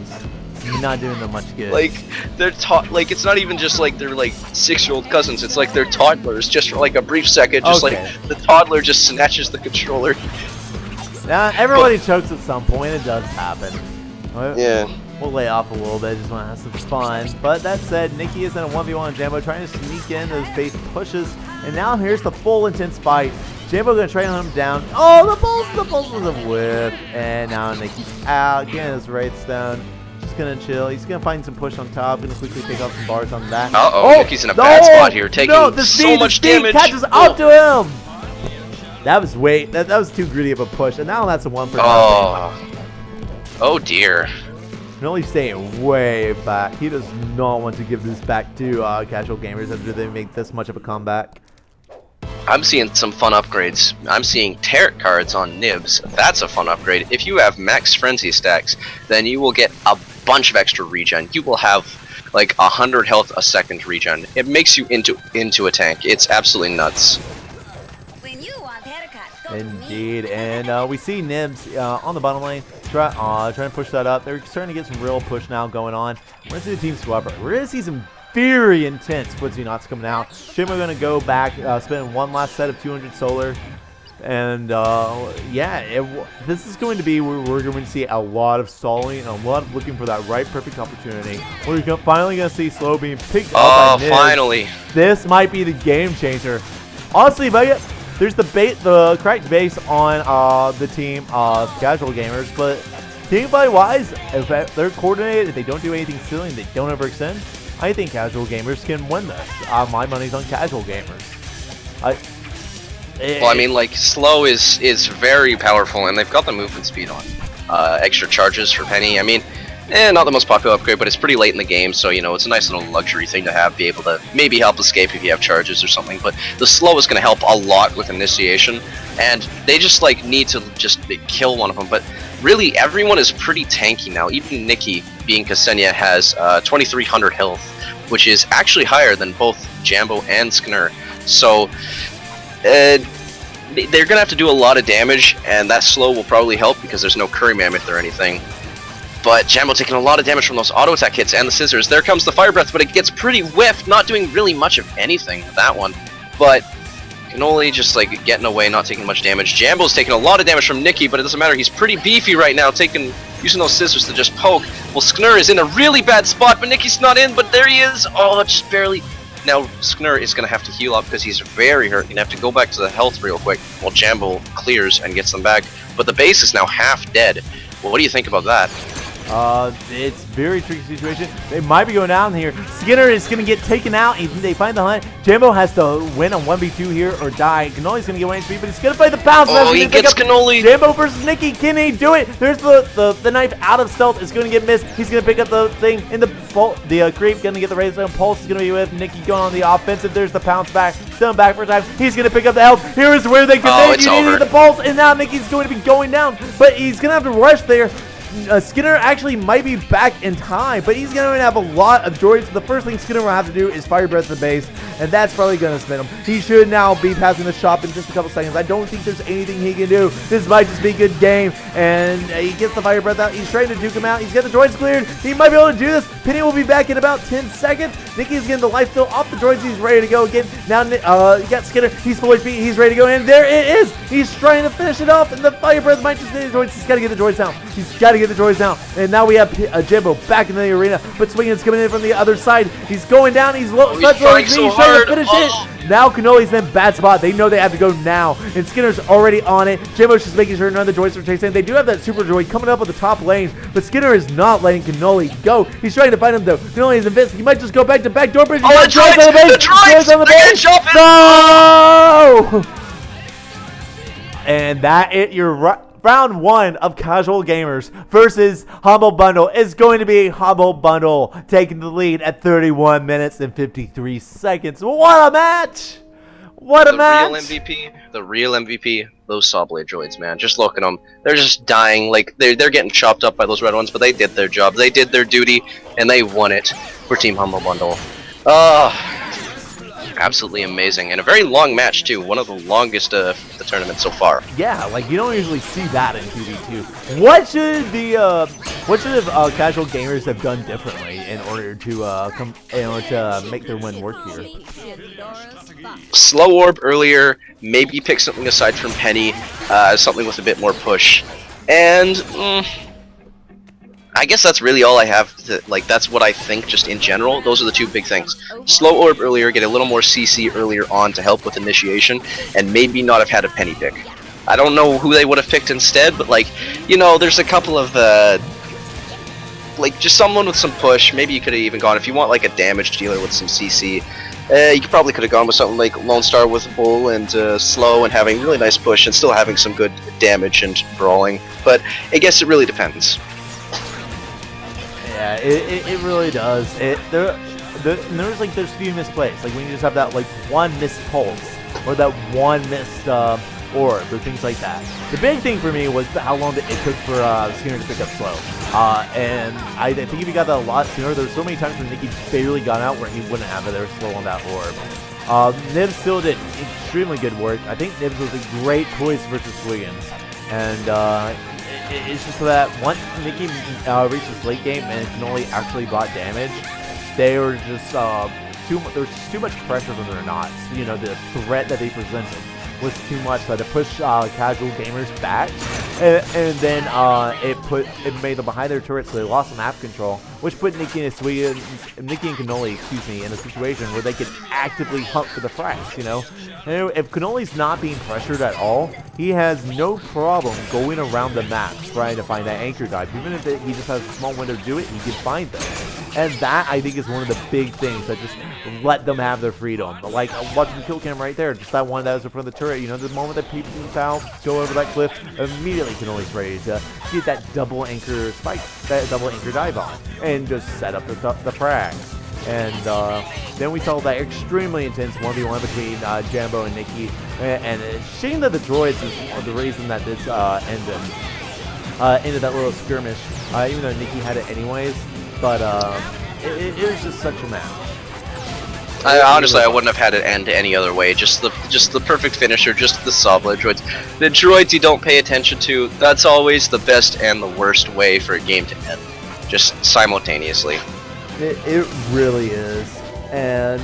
not doing them much good. Like, they're like, it's not even just like they're like 6-year-old cousins, it's like they're toddlers, just for like a brief second, just like the toddler just snatches the controller. Now, everybody chokes at some point, it does happen. Yeah. We'll lay off a little bit, just want to have some fun. But that said, Nikki is in a 1v1 Jambo, trying to sneak in those base pushes. And now here's the full intense fight. Jambo gonna try to hunt him down. Oh, the pulse was a whip. And now Nikki's out. Getting his Wraithstone. Just gonna chill. He's gonna find some push on top. Gonna quickly pick up some bars on that. Uh-oh, Nikki's in a bad spot here, taking so much damage. Catches up to him. That was that was too greedy of a push. And now that's a 1 for nothing. Oh dear. Really staying way back. He does not want to give this back to casual gamers after they make this much of a comeback. I'm seeing some fun upgrades. I'm seeing Tarot cards on Nibs. That's a fun upgrade. If you have max frenzy stacks, then you will get a bunch of extra regen. You will have like 100 health a second regen. It makes you into a tank. It's absolutely nuts. Indeed, and we see Nibs on the bottom lane trying to push that up. They're starting to get some real push now going on. We're going to see the team swap. We're going to see some very intense Awesomenauts coming out. Shimmer going to go back, spend one last set of 200 solar. And yeah, this is going to be where we're going to see a lot of stalling and a lot of looking for that right perfect opportunity. We're finally going to see Slow being picked up by Nibs. Finally. This might be the game changer. Honestly, there's the correct base on the team of casual gamers, but teamplay wise, if they're coordinated, if they don't do anything silly and they don't overextend, I think casual gamers can win this. My money's on casual gamers. Well, I mean, like, Slow is very powerful, and they've got the movement speed on. Extra charges for Penny. I mean, not the most popular upgrade, but it's pretty late in the game, so, you know, it's a nice little luxury thing to have, be able to maybe help escape if you have charges or something, but the Slow is going to help a lot with initiation, and they just, like, need to just kill one of them, but really, everyone is pretty tanky now. Even Nikki, being Ksenia, has 2,300 health, which is actually higher than both Jambo and Skinner, so they're going to have to do a lot of damage, and that Slow will probably help because there's no Curry Mammoth or anything. But Jambo taking a lot of damage from those auto attack hits and the scissors. There comes the fire breath, but it gets pretty whiffed, not doing really much of anything with that one. But Cannoli just like getting away, not taking much damage. Jambo's taking a lot of damage from Nikki, but it doesn't matter. He's pretty beefy right now, using those scissors to just poke. Well, Sknur is in a really bad spot, but Nikki's not in, but there he is. Oh, just barely. Now Sknur is going to have to heal up because he's very hurt. He's going to have to go back to the health real quick while Jambo clears and gets them back. But the base is now half dead. Well, what do you think about that? It's a very tricky situation. They might be going down here. Skinner is going to get taken out. They find the hunt. Jambo has to win on 1v2 here or die. Cannoli's going to get 1 HP, but he's going to fight the bounce. Oh, he gets Cannoli. Jambo versus Nikki. Can he do it? There's the knife out of stealth. Is going to get missed. He's going to pick up the thing in the creep. Going to get the raise zone. Pulse is going to be with Nikki going on the offensive. There's the pounce back. Still back for time. He's going to pick up the health. Here is where they can the pulse. And now Nikki's going to be going down. But he's going to have to rush there. Skinner actually might be back in time, but he's going to have a lot of droids. The first thing Skinner will have to do is fire breath the base, and that's probably going to spin him. He should now be passing the shop in just a couple seconds. I don't think there's anything he can do. This might just be a good game, and he gets the fire breath out. He's trying to duke him out. He's got the droids cleared. He might be able to do this. Penny will be back in about 10 seconds. Nikki's getting the life steal off the droids. He's ready to go again. Now you got Skinner. He's full HP. He's ready to go, and there it is. He's trying to finish it off, and the fire breath might just hit the droids. He's got to get the droids down. He's got to get the droids down. And now we have Jambo back in the arena, but Swingin's coming in from the other side. He's going down. He's trying to finish it. Now Cannoli's in bad spot. They know they have to go now, and Skinner's already on it. Jambo's just making sure none of the droids are chasing. They do have that super droid coming up on the top lane, but Skinner is not letting Cannoli go. He's trying to fight him though. Cannoli is invincible. He might just go back to back door bridge. Oh, the droids! The base! No! And that your round 1 of Casual Gamers versus Humble Bundle is going to be Humble Bundle taking the lead at 31 minutes and 53 seconds. What a match! What a match! The real MVP, those Saw Blade droids, man. Just look at them. They're just dying. Like, they're getting chopped up by those red ones, but they did their job. They did their duty, and they won it for Team Humble Bundle. absolutely amazing, and a very long match too. One of the longest of the tournament so far. Yeah, like you don't usually see that in 2v2. What should casual gamers have done differently in order to make their win work here? Slow orb earlier, maybe pick something aside from Penny, something with a bit more push, and I guess that's really all I have. That's what I think just in general. Those are the two big things. Slow orb earlier, get a little more CC earlier on to help with initiation, and maybe not have had a Penny pick. I don't know who they would have picked instead, but there's a couple of just someone with some push. Maybe you could have even gone, if you want like a damage dealer with some CC, you probably could have gone with something like Lone Star with Bull and slow and having really nice push and still having some good damage and brawling. But I guess it really depends. Yeah, it really does. There's few misplays. Like when you just have that one missed pulse or that one missed orb or things like that. The big thing for me was how long it took for Skinner to pick up slow. And I think if he got that a lot sooner, there were so many times when Nicky barely got out where he wouldn't have it. They were slow on that orb. Nibs still did extremely good work. I think Nibs was a great choice versus Wiggins. And it's just that once Nicky reaches late game and Cannoli actually brought damage, they were just there was just too much pressure from their knots. The threat that they presented was too much that it pushed casual gamers back, and then it made them behind their turret, so they lost map control, which put Nicky and Cannoli, in a situation where they could actively hunt for the frags. And if Cannoli's not being pressured at all, he has no problem going around the map trying to find that anchor dive. Even if he just has a small window to do it, he can find them. And that, I think, is one of the big things that just let them have their freedom. Like, watching the kill cam right there, just that one that was in front of the turret, the moment that people go over that cliff, immediately Cannoli's ready to get that double anchor spike, that double anchor dive on, and just set up the frags. And then we saw that extremely intense 1v1 between Jambo and Nicky. And it's a shame that the droids is the reason that this ended that little skirmish, even though Nicky had it anyways. But it was just such a match. Honestly, I wouldn't have had it end any other way. Just the perfect finisher, just the Sabla droids. The droids you don't pay attention to, that's always the best and the worst way for a game to end. Just simultaneously. It really is. And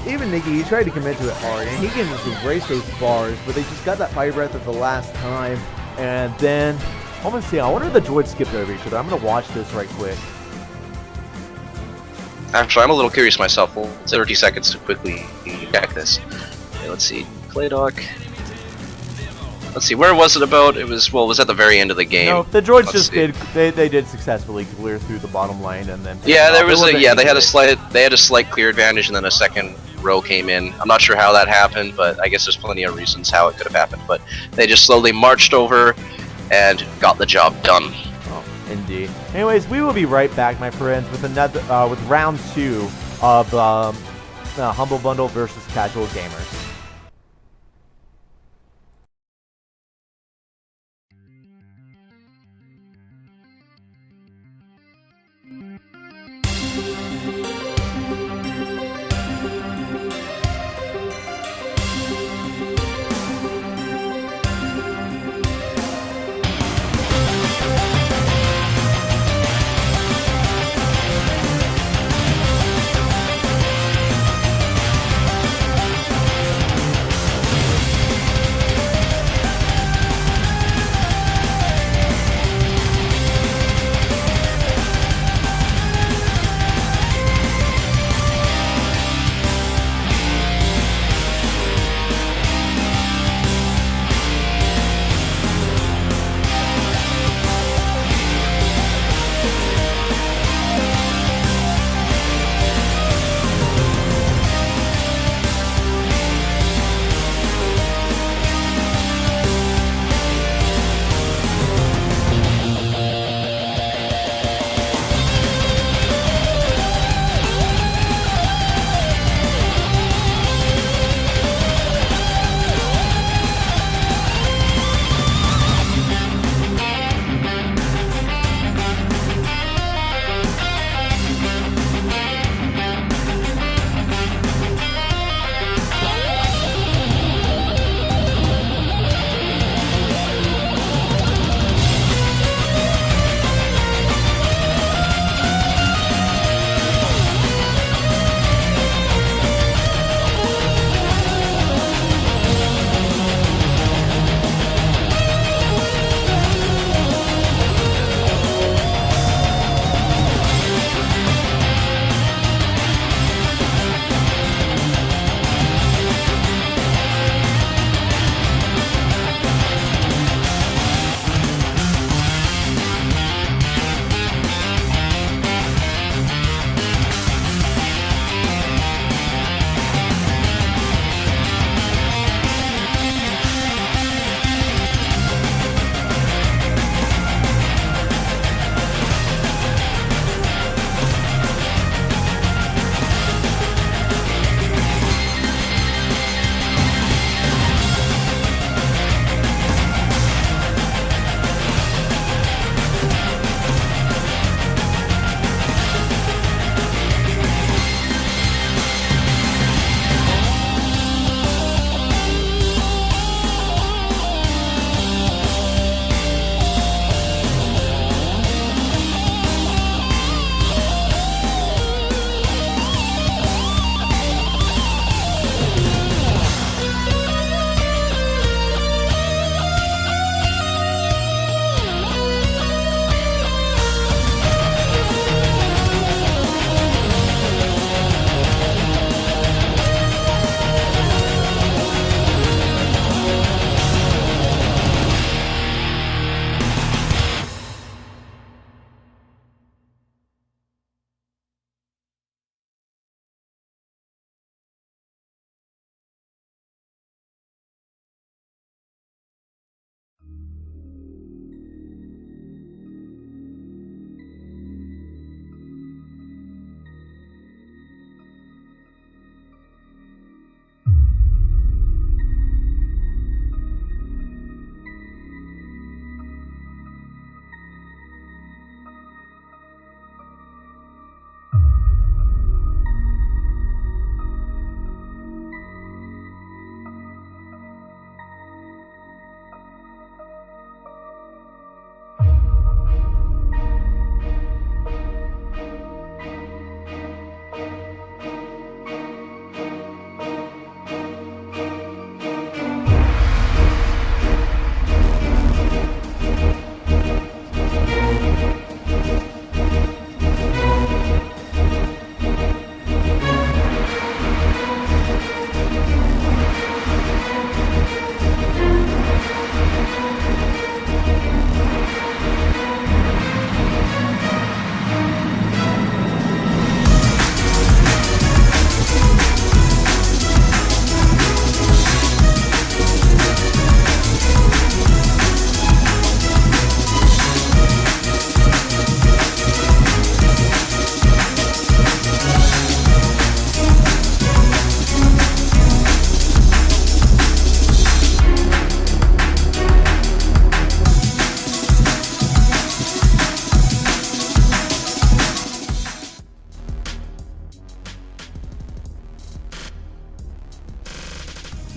even Nicky, he tried to commit to it hard, and he can just embrace those bars, but they just got that fire breath at the last time. And then, I'm going to see, I wonder if the droids skipped over each other. I'm going to watch this right quick. Actually, I'm a little curious myself. We'll take 30 seconds to quickly check this. Okay, let's see. Playdoc. Let's see, where was it about? It was at the very end of the game. No, the droids they did successfully clear through the bottom lane and then. Yeah, they had a slight clear advantage and then a second row came in. I'm not sure how that happened, but I guess there's plenty of reasons how it could have happened. But they just slowly marched over and got the job done. Indeed. Anyways, we will be right back, my friends, with another with round 2 of Humble Bundle versus Casual Gamers.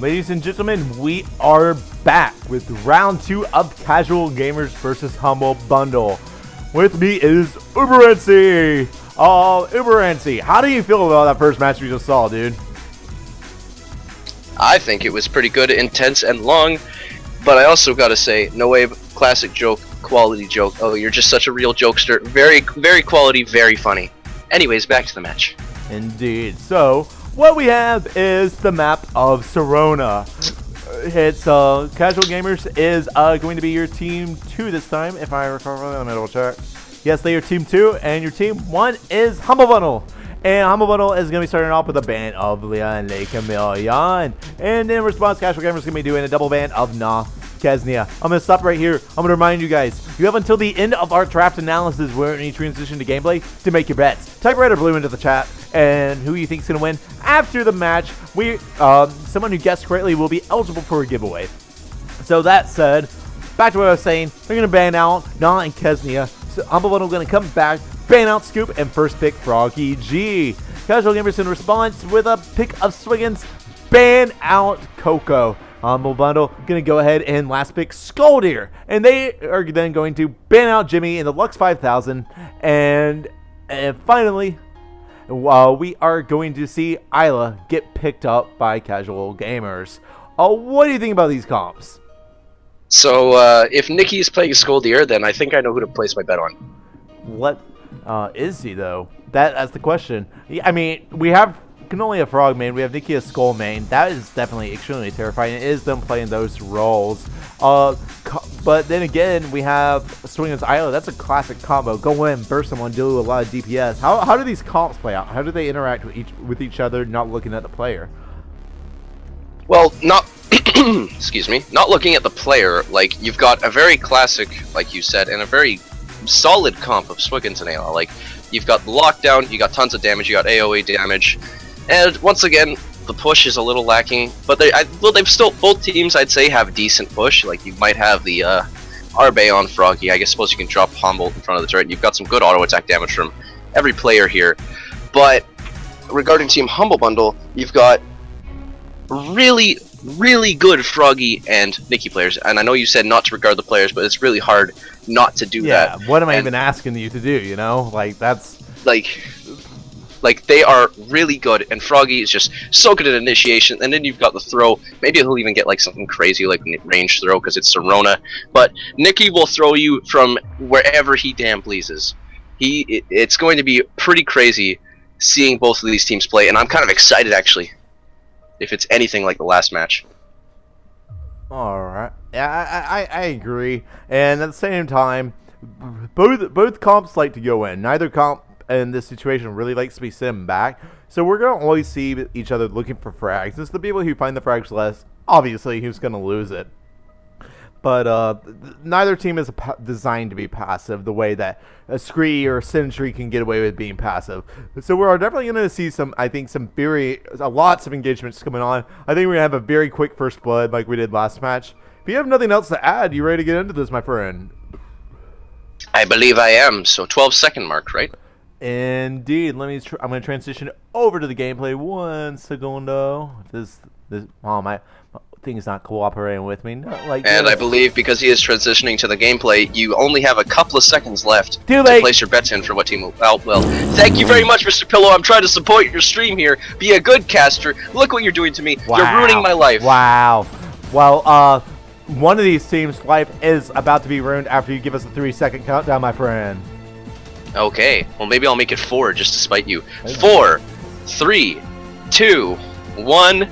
Ladies and gentlemen, we are back with round 2 of Casual Gamers versus Humble Bundle. With me is Uberency. Uberency, how do you feel about that first match we just saw, dude? I think it was pretty good, intense, and long, but I also gotta say, No Wave, classic joke, quality joke. Oh, you're just such a real jokester. Very, very quality, very funny. Anyways, back to the match. Indeed. So, what we have is the map of Serona. It's Casual Gamers is going to be your team 2 this time, if I recall. Let me double check. Yes, they are team 2, and your team 1 is Humble Bundle. And Humble Bundle is going to be starting off with a band of Leon Le Chameleon. And in response, Casual Gamers is going to be doing a double band of Na Kesnia. I'm going to stop right here. I'm going to remind you guys, you have until the end of our draft analysis where we transition to gameplay to make your bets. Type red or blue into the chat and who you think is going to win. After the match, someone who guessed correctly will be eligible for a giveaway. So that said, back to what I was saying, they're going to ban out Na and Kesnia. So Humble Bundle going to come back, ban out Scoop, and first pick Froggy G. Casual Gamers in response with a pick of Swiggins, ban out Coco. Humble Bundle going to go ahead and last pick Skoldir. And they are then going to ban out Jimmy in the Lux 5000. And finally, we are going to see Isla get picked up by Casual Gamers. What do you think about these comps? So, if Nikki is playing Skoldir, then I think I know who to place my bet on. What is he, though? That's the question. I mean, we can only have Frog main. We have Nikki as Skull main. That is definitely extremely terrifying. It is them playing those roles. But then again, we have Swingers Isla. That's a classic combo. Go in, burst someone, do a lot of DPS. How do these comps play out? How do they interact with each other, not looking at the player? Well, not excuse me, not looking at the player. Like, you've got a very classic, like you said, and a very solid comp of Swiggins and Ayla. Like, you've got the lockdown, you got tons of damage, you got AoE damage, and once again, the push is a little lacking. But they've still, both teams I'd say have decent push. Like, you might have the Arbe on Froggy. I suppose you can drop Humboldt in front of the turret. You've got some good auto attack damage from every player here. But regarding Team Humble Bundle, you've got really, really good Froggy and Nikki players. And I know you said not to regard the players, but it's really hard not to do that. Yeah, what am I even asking you to do, you know? Like, that's... Like, they are really good, and Froggy is just so good at initiation, and then you've got the throw. Maybe he'll even get, like, something crazy like range throw, because it's Serona. But Nikki will throw you from wherever he damn pleases. It's going to be pretty crazy seeing both of these teams play, and I'm kind of excited, actually, if it's anything like the last match. Alright. Yeah, I agree. And at the same time, both comps like to go in. Neither comp in this situation really likes to be sent back. So we're going to always see each other looking for frags. It's the people who find the frags less, obviously, who's going to lose it. But neither team is designed to be passive the way that a Scree or a Sentry can get away with being passive. So we're definitely going to see lots of engagements coming on. I think we're going to have a very quick first blood like we did last match. If you have nothing else to add, you ready to get into this, my friend? I believe I am. So 12-second mark, right? Indeed. I'm going to transition over to the gameplay 1 segundo. My thing is not cooperating with me. I believe because he is transitioning to the gameplay, you only have a couple of seconds left to place your bets in for what team will... well, thank you very much, Mr. Pillow. I'm trying to support your stream here. Be a good caster. Look what you're doing to me. Wow. You're ruining my life. Wow. Well, one of these teams' life is about to be ruined after you give us a 3-second countdown, my friend. Okay. Well, maybe I'll make it 4 just to spite you. 4, 3, 2, 1,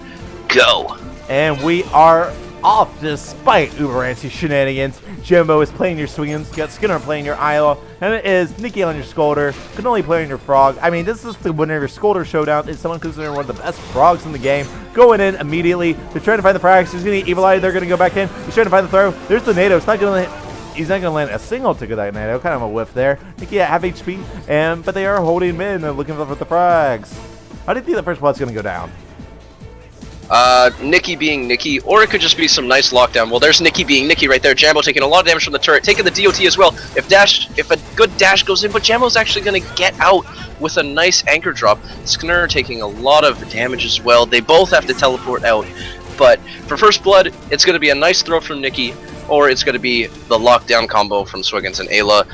go. And we are off despite Uberancy's shenanigans. Jimbo is playing your Swingins, you got Skinner playing your Isla, and it is Nikki on your Skolder, Cannoli playing your Frog. I mean, this is the winner of your Skolder showdown. It's someone considered one of the best Frogs in the game. Going in immediately. They're trying to find the frags. He's going to Evil Eye. They're going to go back in. He's trying to find the throw. There's the NATO. It's not going to he's not going to land a single tick of that NATO. Kind of a whiff there. Nikki at half HP, but they are holding him in. They're looking for the frags. How do you think the first blood's going to go down? Nikki being Nikki, or it could just be some nice lockdown. Well, there's Nikki being Nikki right there. Jambo taking a lot of damage from the turret, taking the DOT as well. If a good dash goes in, but Jambo's actually going to get out with a nice anchor drop. Skinner taking a lot of damage as well. They both have to teleport out. But for first blood, it's going to be a nice throw from Nikki, or it's going to be the lockdown combo from Swiggins and Ayla.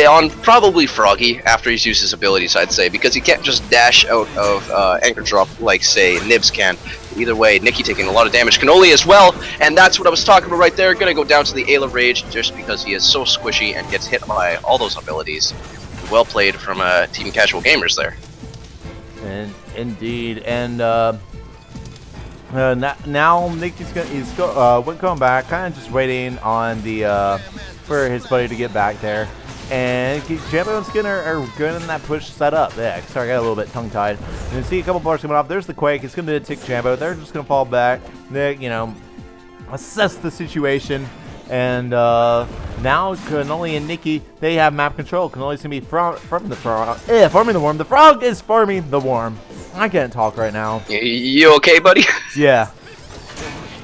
On probably Froggy after he's used his abilities, I'd say, because he can't just dash out of Anchor Drop like, say, Nibs can. Either way, Nikki taking a lot of damage. Cannoli as well, and that's what I was talking about right there. Gonna go down to the Ayla Rage just because he is so squishy and gets hit by all those abilities. Well played from Team Casual Gamers there. And indeed, and now Nikki's going back, kind of just waiting on the for his buddy to get back there. And Jambo and Skinner are good in that push setup. Yeah, sorry, I got a little bit tongue-tied. And you see a couple bars coming off. There's the Quake. It's going to tick Jambo. They're just going to fall back. They, assess the situation. And now Cannoli and Nikki, they have map control. Cannoli's going to be farming the frog. Farming the worm. The frog is farming the worm. I can't talk right now. You okay, buddy? Yeah.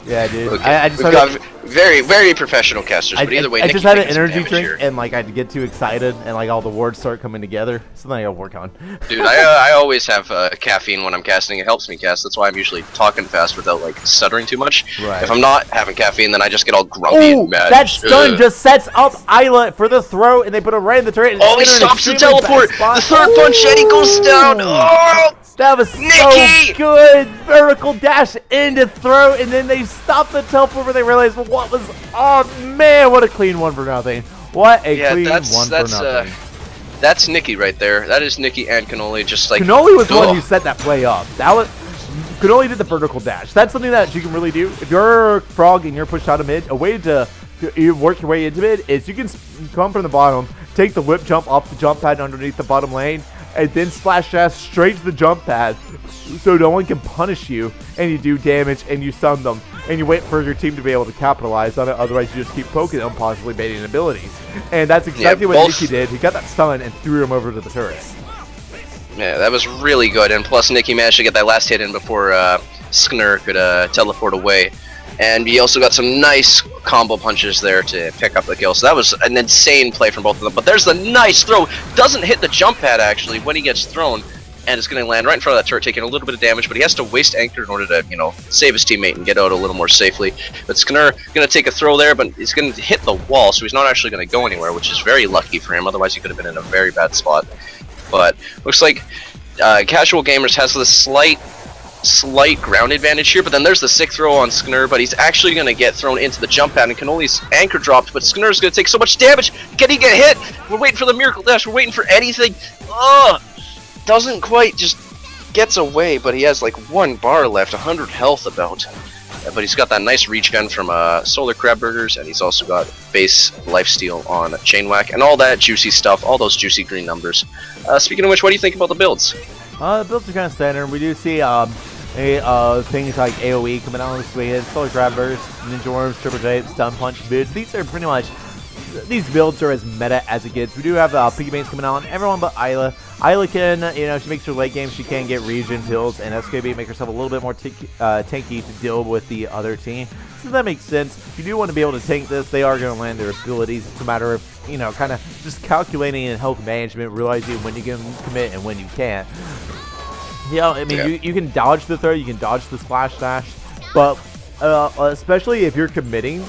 Yeah, dude. Okay. I just We've got very, very professional casters, but either way, I Nikki just had an taking some energy damage drink here. and like I get too excited and like all the words start coming together. Something I gotta work on. Dude, I always have caffeine when I'm casting. It helps me cast. That's why I'm usually talking fast without like stuttering too much. Right. If I'm not having caffeine, then I just get all grumpy and mad. That stun just sets up Isla for the throw, and they put it right in the turret. Oh, he stops the teleport. The third punch, and he goes down. Oh, that was Nikki! so good. Vertical dash into throw, and then they stopped the teleport where they realized, well, what was? Oh man, what a clean one for nothing. What a clean one for nothing. That's Nikki right there. That is Nikki and Cannoli just like. Cannoli was the one who set that play up. That was. Cannoli did the vertical dash. That's something that you can really do. If you're a frog and you're pushed out of mid, a way to you work your way into mid is you can come from the bottom, take the whip jump off the jump pad underneath the bottom lane, and then splash dash straight to the jump pad so no one can punish you, and you do damage and you stun them, and you wait for your team to be able to capitalize on it. Otherwise you just keep poking them, possibly baiting abilities. And that's exactly what Nikki did. He got that stun and threw him over to the turret. Yeah, that was really good, and plus Nikki managed to get that last hit in before Skner could teleport away. And he also got some nice combo punches there to pick up the kill. So that was an insane play from both of them. But there's the nice throw. Doesn't hit the jump pad, actually, when he gets thrown. And it's going to land right in front of that turret, taking a little bit of damage. But he has to waste Anchor in order to, save his teammate and get out a little more safely. But Skner going to take a throw there, but he's going to hit the wall. So he's not actually going to go anywhere, which is very lucky for him. Otherwise, he could have been in a very bad spot. But looks like Casual Gamers has the slight ground advantage here, but then there's the sick throw on Skner, but he's actually going to get thrown into the jump pad, and Cannoli's Anchor dropped, but Skner's going to take so much damage. Can he get hit? We're waiting for the Miracle Dash. We're waiting for anything. Ugh! Doesn't quite, just gets away, but he has like 1 bar left, 100 health about. But he's got that nice regen from Solar Crab Burgers, and he's also got base lifesteal on Chain Whack, and all that juicy stuff, all those juicy green numbers. Speaking of which, what do you think about the builds? The builds are kind of standard. We do see things like AoE coming out this way, Solar Crab Burgers, Ninja Worms, Triple J, Stun Punch builds. These are pretty much, these builds are as meta as it gets. We do have Piggy Banks coming out on everyone but Isla. Isla can, she makes her late game, she can get regen pills, and that's going to make herself a little bit more tanky to deal with the other team. So that makes sense. If you do want to be able to tank this, they are going to land their abilities. It's a matter of, kind of just calculating and health management, realizing when you can commit and when you can't. You can dodge the throw, you can dodge the splash dash, but especially if you're committing,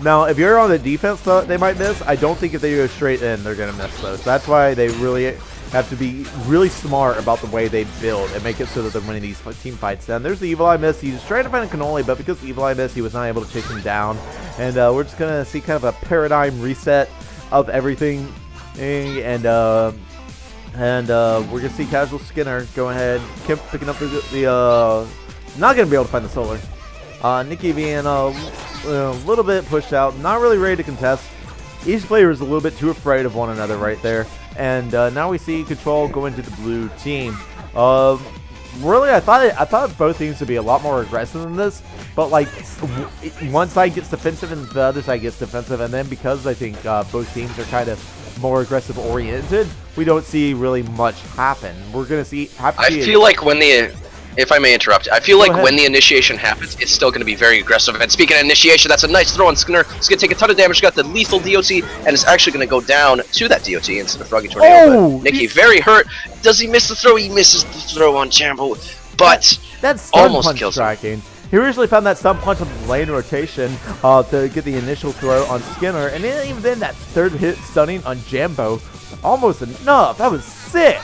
now if you're on the defense, though, they might miss. I don't think if they go straight in, they're going to miss those. That's why they really have to be really smart about the way they build and make it so that they're winning these team fights. And there's the Evil Eye miss. He's trying to find a Cannoli, but because the Evil Eye missed, he was not able to chase him down. And we're just going to see kind of a paradigm reset of everything. And we're going to see Casual Skinner go ahead, Kemp picking up the not going to be able to find the Solar. Nikki being a little bit pushed out, not really ready to contest. Each player is a little bit too afraid of one another right there. And now we see Control go into the blue team. Really, I thought both teams would be a lot more aggressive than this. But like, one side gets defensive and the other side gets defensive. And then because I think both teams are kind of more aggressive oriented, we don't see really much happen. We're gonna see. I feel like when the, if I may interrupt, I feel like when the initiation happens, it's still going to be very aggressive. And speaking of initiation, that's a nice throw on Skner. He's going to take a ton of damage, got the lethal DOT, and is actually going to go down to that DOT instead of Froggy Tornado. But Nikki very hurt. Does he miss the throw? He misses the throw on Jambo, but that's almost kills tracking. him. He originally found that stun punch on the lane rotation to get the initial throw on Skinner, and then even then that third hit stunning on Jambo was almost enough. That was sick.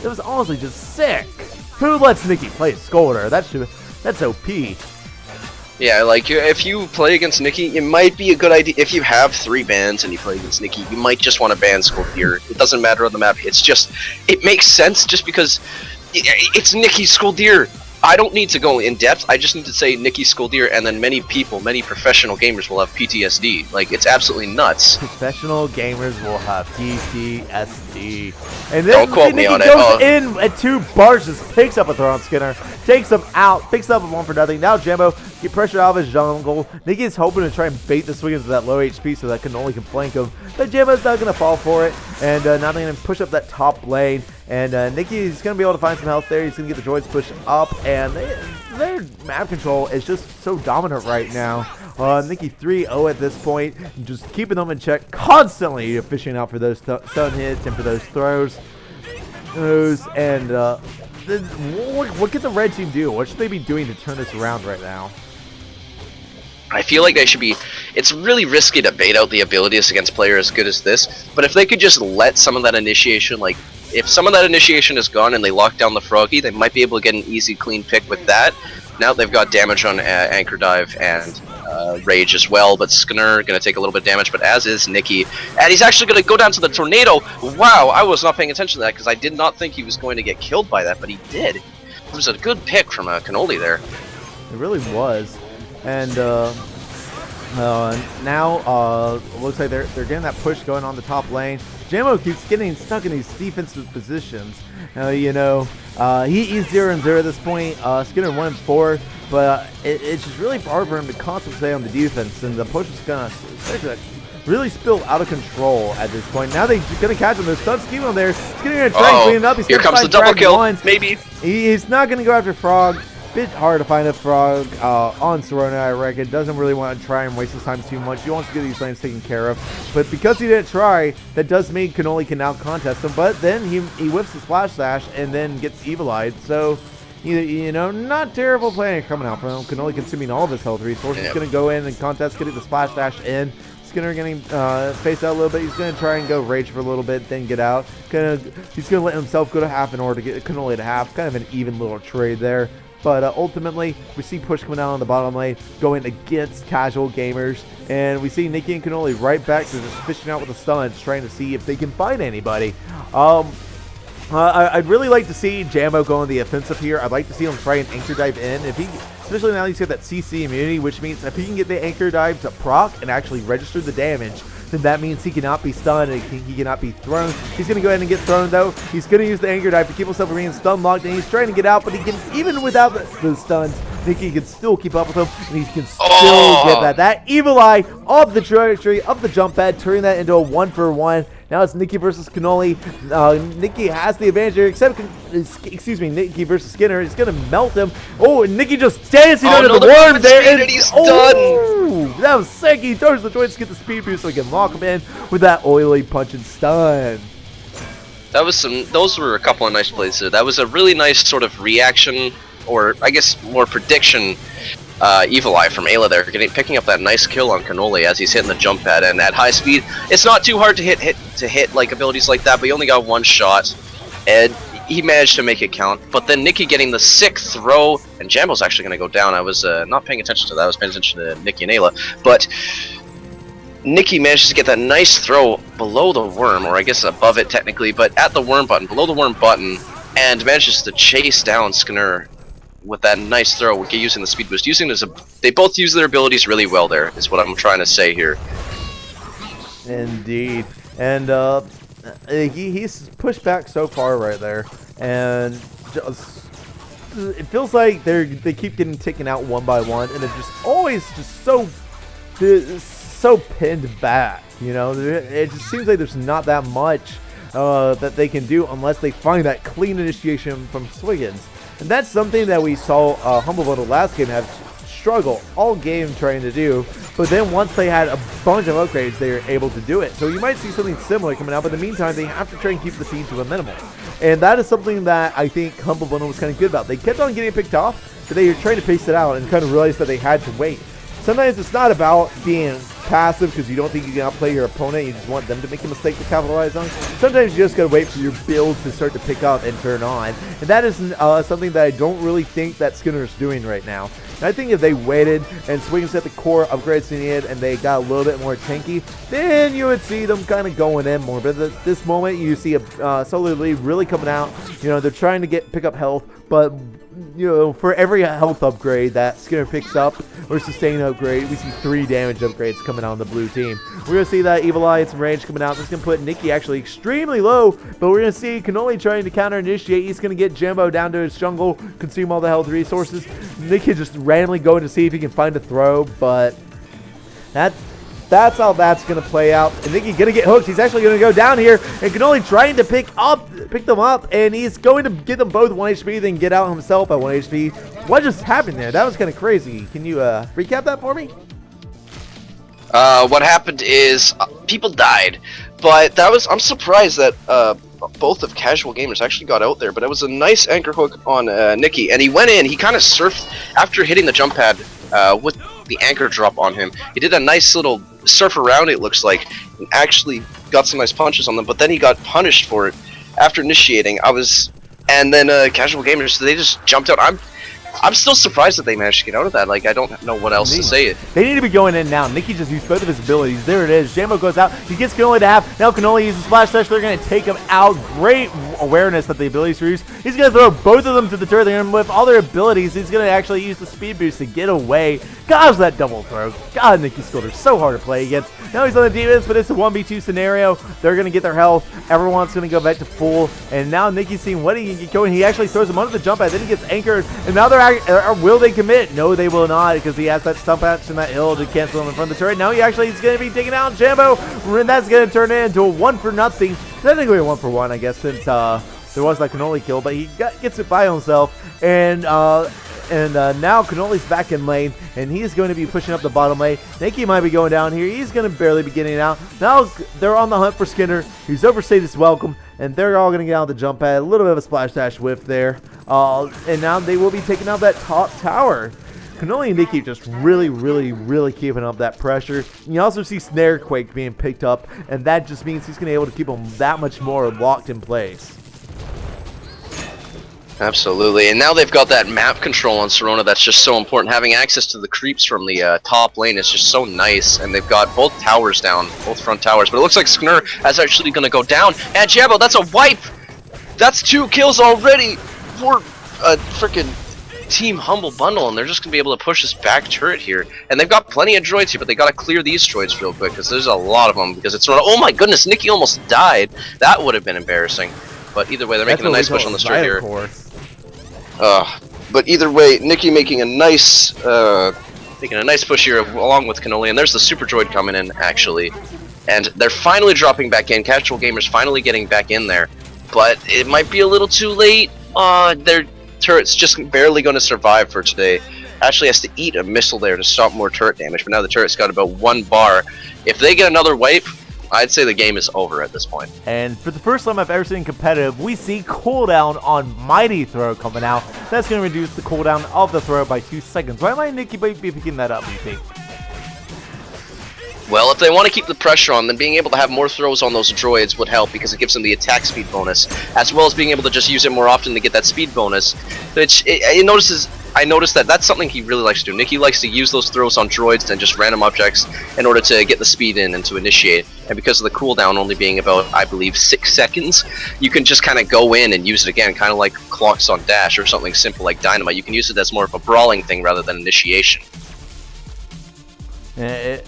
It was honestly just sick. Who lets Nikki play Scolder? That's OP. Yeah, like, if you play against Nikki, it might be a good idea. If you have 3 bans and you play against Nikki, you might just want to ban Scoldier. It doesn't matter on the map. It's just, it makes sense just because it's Nikki Scoldier. I don't need to go in depth. I just need to say Nikki Scoldier, and then many people, many professional gamers will have PTSD. Like, it's absolutely nuts. Professional gamers will have PTSD. And then don't quote me Nikki on goes in at 2 bars, just picks up a throw on Skinner, takes him out, picks up a 1 for nothing. Now Jambo get pressure out of his jungle. Nikki is hoping to try and bait the Swiggins to that low HP so that Cannoli can flank him. But Jambo's not going to fall for it. And now they're going to push up that top lane. And Nikki is going to be able to find some health there. He's going to get the droids pushed up. And their map control is just so dominant right now. Nikki 3-0 at this point. Just keeping them in check. Constantly fishing out for those stun hits and for those throws. And what can the red team do? What should they be doing to turn this around right now? I feel like they should be. It's really risky to bait out the abilities against players as good as this, but if they could just let some of that initiation, like, if some of that initiation is gone and they lock down the Froggy, they might be able to get an easy, clean pick with that. Now they've got damage on Anchor Dive and Rage as well, but Skinner going to take a little bit of damage, but as is Nikki. And he's actually going to go down to the Tornado. Wow, I was not paying attention to that because I did not think he was going to get killed by that, but he did. It was a good pick from Cannoli there. It really was. And now looks like they're getting that push going on the top lane. Jambo keeps getting stuck in these defensive positions. He's 0-0 at this point. Skinner 1-4, but it's just really hard for him to concentrate on the defense, and the push is gonna really spill out of control at this point. Now they're gonna catch him. There's stuns keeping him there. Skinner gonna try and clean it up. He's here comes the double kill. Maybe he's not gonna go after Frog. Bit hard to find a Frog on Sorona, I reckon. Doesn't really want to try and waste his time too much. He wants to get these lanes taken care of. But because he didn't try, that does mean Cannoli can now contest him. But then he whips the Splash Dash and then gets Evil-Eyed. So, not terrible playing coming out from him. Cannoli consuming all of his health resources. He's going to go in and contest, getting the Splash Dash in. Skinner getting face out a little bit. He's going to try and go Rage for a little bit, then get out. He's going to let himself go to half in order to get Cannoli to half. Kind of an even little trade there. But ultimately, we see push coming down on the bottom lane, going against casual gamers. And we see Nikki and Cannoli right back to just fishing out with the stuns, trying to see if they can find anybody. I'd really like to see Jambo go on the offensive here. I'd like to see him try and Anchor Dive in. Especially now he's got that CC immunity, which means if he can get the Anchor Dive to proc and actually register the damage, then that means he cannot be stunned and he cannot be thrown. He's going to go ahead and get thrown, though. He's going to use the Anchor Dive to keep himself from being stun locked, and he's trying to get out, but he can, even without the stuns, Nikki can still keep up with him, and he can still get that. That Evil Eye of the trajectory of the jump pad, turning that into a 1-for-1. Now it's Nikki versus Cannoli. Nikki has the advantage here, Nikki versus Skinner. He's going to melt him. Oh, and Nikki just dancing under the worm there. And he's done. That was sick. He throws the joints to get the speed boost so he can lock him in with that oily punch and stun. Those were a couple of nice plays there. That was a really nice sort of reaction, or I guess more prediction, Evil Eye from Ayla there, picking up that nice kill on Cannoli as he's hitting the jump pad, and at high speed, it's not too hard to hit like abilities like that, but he only got 1 shot, and he managed to make it count. But then Nikki getting the sick throw, and Jambo's actually going to go down. I was not paying attention to that. I was paying attention to Nikki and Ayla, but Nikki manages to get that nice throw below the worm, or I guess above it technically, but at the worm button, below the worm button, and manages to chase down Skinner with that nice throw, using the speed boost. They both use their abilities really well there, is what I'm trying to say here. Indeed. And he's pushed back so far right there, and it feels like they keep getting taken out one by one, and it's just always just so pinned back. It just seems like there's not that much that they can do unless they find that clean initiation from Swiggins. And that's something that we saw Humble Bundle last game have struggle all game trying to do, but then once they had a bunch of upgrades, they were able to do it. So you might see something similar coming out, but in the meantime, they have to try and keep the feed to a minimum. And that is something that I think Humble Bundle was kind of good about. They kept on getting picked off, but they were trying to pace it out and kind of realized that they had to wait. Sometimes it's not about being passive because you don't think you can outplay your opponent. You just want them to make a mistake to capitalize on. Sometimes you just got to wait for your build to start to pick up and turn on. And that is something that I don't really think that Skinner's doing right now. And I think if they waited and swing set the core upgrades they needed and they got a little bit more tanky, then you would see them kind of going in more. But at this moment, you see a Solar Lead really coming out. You know, they're trying to pick up health, but you know, for every health upgrade that Skinner picks up or sustain upgrade, we see 3 damage upgrades coming out on the blue team. We're going to see that Evil Eye and some range coming out. This is going to put Nikki actually extremely low, but we're going to see Cannoli trying to counter initiate. He's going to get Jambo down to his jungle, consume all the health resources. Nikki just randomly going to see if he can find a throw, but that's how that's going to play out. And Nikki going to get hooked. He's actually going to go down here. And Cannoli trying to pick them up. And he's going to get them both 1 HP, then get out himself at 1 HP. What just happened there? That was kind of crazy. Can you recap that for me? What happened is people died. But I'm surprised that both of Casual Gamers actually got out there. But it was a nice anchor hook on Nikki. And he went in. He kind of surfed after hitting the jump pad with the anchor drop on him. He did a nice little surf around, it looks like, and actually got some nice punches on them, but then he got punished for it after initiating. And then Casual Gamers, they just jumped out. I'm still surprised that they managed to get out of that. Like, I don't know what else to say. They need to be going in now. Nikki just used both of his abilities. There it is. Jambo goes out. He gets Cannoli to half. Now Cannoli uses Splash Dash. They're going to take him out. Great awareness that the abilities are used. He's going to throw both of them to the turret. And with all their abilities, he's going to actually use the speed boost to get away. Gosh, that double throw. God, Nikki Scolder so hard to play against. Now he's on the defense, but it's a 1v2 scenario. They're going to get their health. Everyone's going to go back to full. And now Nikki's seeing what he can get going. He actually throws him under the jump pad. Then he gets anchored. And now will they commit? No, they will not, because he has that stump action, that hill to cancel him in front of the turret. Now he actually is going to be taking out Jambo. And that's going to turn it into a 1-for-nothing. Technically a 1-for-1, I guess, since there was that Cannoli kill. But he gets it by himself. And now Cannoli's back in lane, and he's going to be pushing up the bottom lane. Nikki might be going down here. He's going to barely be getting out. Now they're on the hunt for Skinner. He's overstayed his welcome, and they're all going to get out the jump pad. A little bit of a splash dash whiff there. And now they will be taking out that top tower. Cannoli and Nikki just really keeping up that pressure. And you also see Snare Quake being picked up, and that just means he's going to be able to keep them that much more locked in place. Absolutely, and now they've got that map control on Serona that's just so important. Having access to the creeps from the top lane is just so nice, and they've got both towers down, both front towers. But it looks like Skinner is actually going to go down, and Jambo, that's a wipe! That's 2 kills already for a freaking Team Humble Bundle, and they're just going to be able to push this back turret here. And they've got plenty of droids here, but they got to clear these droids real quick, because there's a lot of them, because it's Serona. Oh my goodness, Nikki almost died. That would have been embarrassing. But either way, they're making a nice push on the start here. But either way, Nikki making a nice push here along with Cannoli, and there's the Super Droid coming in actually, and they're finally dropping back in. Casual Gamers finally getting back in there, but it might be a little too late. Their turret's just barely going to survive for today. Actually has to eat a missile there to stop more turret damage, but now the turret's got about 1 bar. If they get another wipe, I'd say the game is over at this point. And for the first time I've ever seen competitive, we see cooldown on Mighty Throw coming out. That's going to reduce the cooldown of the throw by 2 seconds. Why might Nikki be picking that up, do you think? Well, if they want to keep the pressure on, then being able to have more throws on those droids would help, because it gives them the attack speed bonus, as well as being able to just use it more often to get that speed bonus. Which, I noticed that that's something he really likes to do. Nikki likes to use those throws on droids and just random objects in order to get the speed in and to initiate. And because of the cooldown only being about, I believe, 6 seconds, you can just kind of go in and use it again, kind of like clocks on dash or something simple like dynamite. You can use it as more of a brawling thing rather than initiation.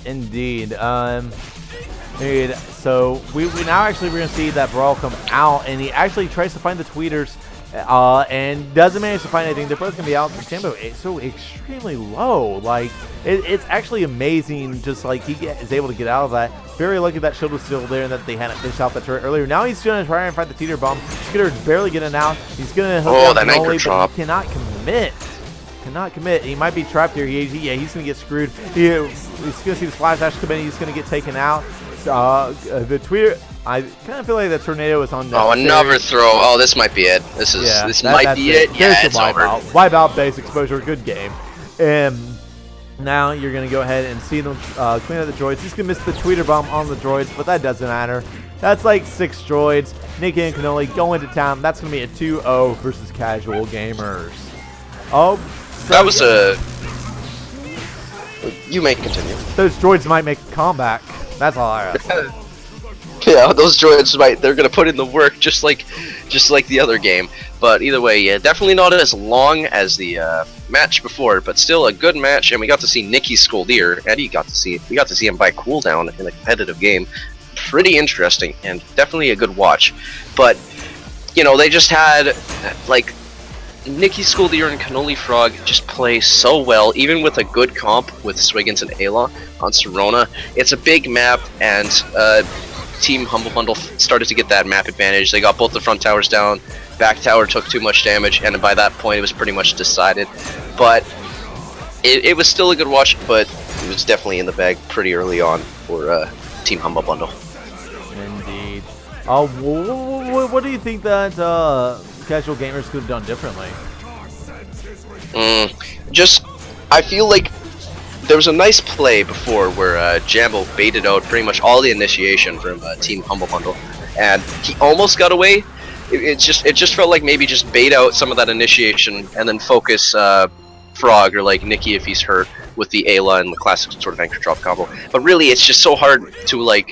Indeed. So we now actually we're going to see that Brawl come out, and he actually tries to find the tweeters and doesn't manage to find anything. They're both going to be out. Jambo is so extremely low. Like, it's actually amazing just like he is able to get out of that. Very lucky that shield was still there and that they hadn't finished off the turret earlier. Now he's going to try and find the teeter bomb. Skinner's barely getting out. He's going to hook that anchor drop. He cannot commit. He might be trapped here. He's going to get screwed. He's going to see the splash dash come in. He's going to get taken out. The tweeter. I kind of feel like the tornado is on. Oh, another throw. Oh, this might be it. This might be it. Yeah, it's over. Wipeout, base exposure, good game. And now you're gonna go ahead and see them clean up the droids. He's gonna miss the tweeter bomb on the droids, but that doesn't matter. That's like 6 droids. Nikki and Cannoli go into town. That's gonna be a 2-0 versus casual gamers. Oh, so that was a. You may continue. Those droids might make a comeback. That's all I have. Yeah, those droids they're gonna put in the work just like the other game. But either way, yeah, definitely not as long as the match before, but still a good match. And we got to see Nikki Skoldier. Eddie we got to see him buy cooldown in a competitive game. Pretty interesting and definitely a good watch. But you know, they just had like Nikki Skoldier and Cannoli Frog just play so well, even with a good comp with Swiggins and Ayla on Serona. It's a big map, and Team Humble Bundle started to get that map advantage. They got both the front towers down, back tower took too much damage, and by that point it was pretty much decided. But it was still a good watch, but it was definitely in the bag pretty early on for Team Humble Bundle. Indeed. What do you think that casual gamers could have done differently? I feel like there was a nice play before where Jambo baited out pretty much all the initiation from Team Humble Bundle, and he almost got away. It just felt like maybe just bait out some of that initiation and then focus Frog or like Nikki if he's hurt with the Ayla and the classic sort of anchor drop combo. But really, it's just so hard to like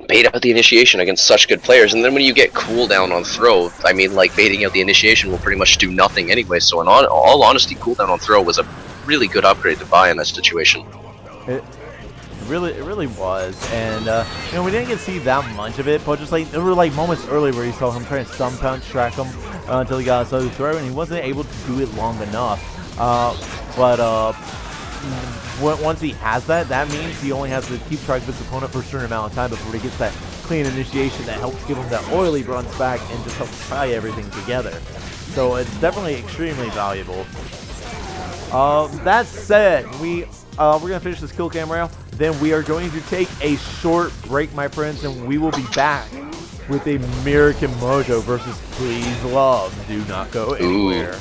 bait out the initiation against such good players, and then when you get cooldown on throw, I mean, like baiting out the initiation will pretty much do nothing anyway. So in all honesty, cooldown on throw was a really good upgrade to buy in that situation. It really was, and you know, we didn't get to see that much of it, but just like there were like moments early where you saw him trying to stun punch track him until he got a slow throw, and he wasn't able to do it long enough. Once he has that, that means he only has to keep track of his opponent for a certain amount of time before he gets that clean initiation that helps give him that oily runs back and just helps tie everything together. So it's definitely extremely valuable. That said, we're gonna finish this kill cam rail. Then we are going to take a short break, my friends, and we will be back with American Mojo versus Please Love. Do not go anywhere. Ooh.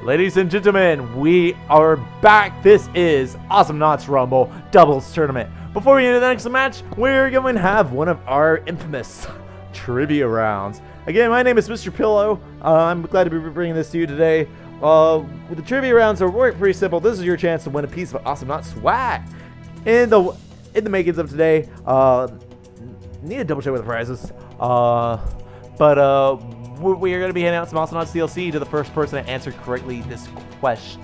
Ladies and gentlemen, we are back. This is Awesomenauts Rumble Doubles Tournament. Before we get into the next match, we're going to have one of our infamous trivia rounds. Again, my name is Mr. Pillow. I'm glad to be bringing this to you today. With the trivia rounds are pretty simple. This is your chance to win a piece of Awesomenauts swag. In the makings of today, need to double check with the prizes. We are going to be handing out some Awesomenauts DLC to the first person to answer correctly this question.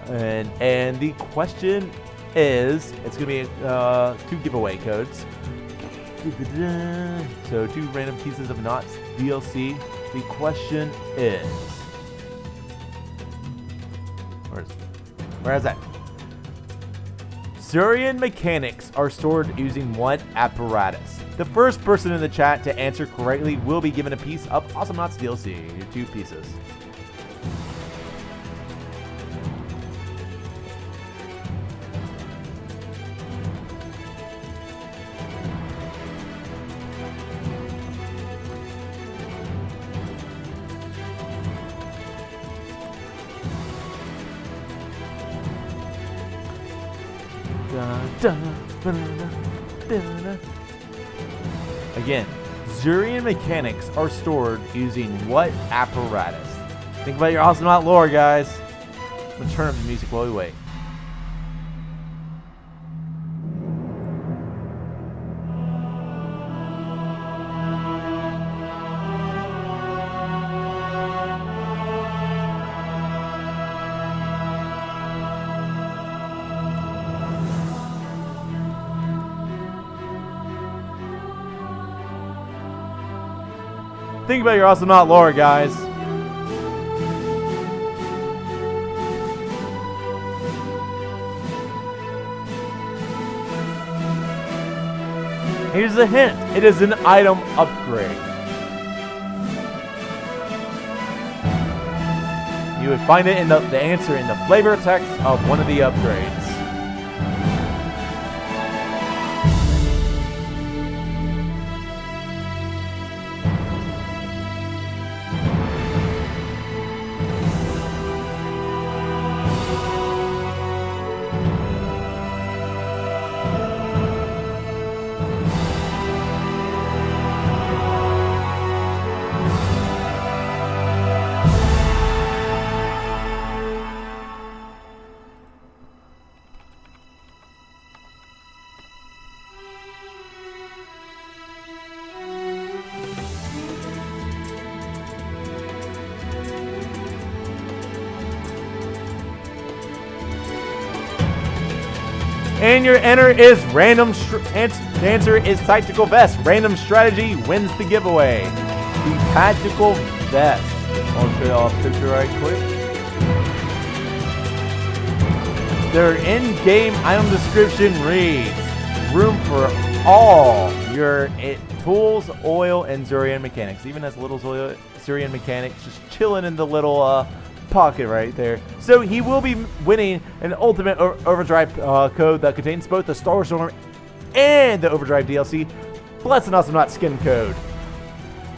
And the question is, it's going to be 2 giveaway codes. So 2 random pieces of Knots DLC. The question is, where is that? Zurian mechanics are stored using what apparatus? The first person in the chat to answer correctly will be given a piece of Awesomenauts DLC. 2 pieces. Again, Zurian mechanics are stored using what apparatus? Think about your Awesomenaut lore, guys. Let's turn up the music while we wait. Think about your Awesomenaut lore, guys. Here's a hint. It is an item upgrade. You would find it in the answer in the flavor text of one of the upgrades. And your answer is answer is Tactical Vest. Random strategy wins the giveaway. The Tactical Vest. I'll show y'all a picture right quick. Their in-game item description reads, room for all your tools, oil, and Zurian mechanics. Even as little Zurian mechanics just chilling in the little pocket right there. So he will be winning an Ultimate Overdrive code that contains both the Star Storm and the Overdrive DLC, plus an Awesomenaut skin code.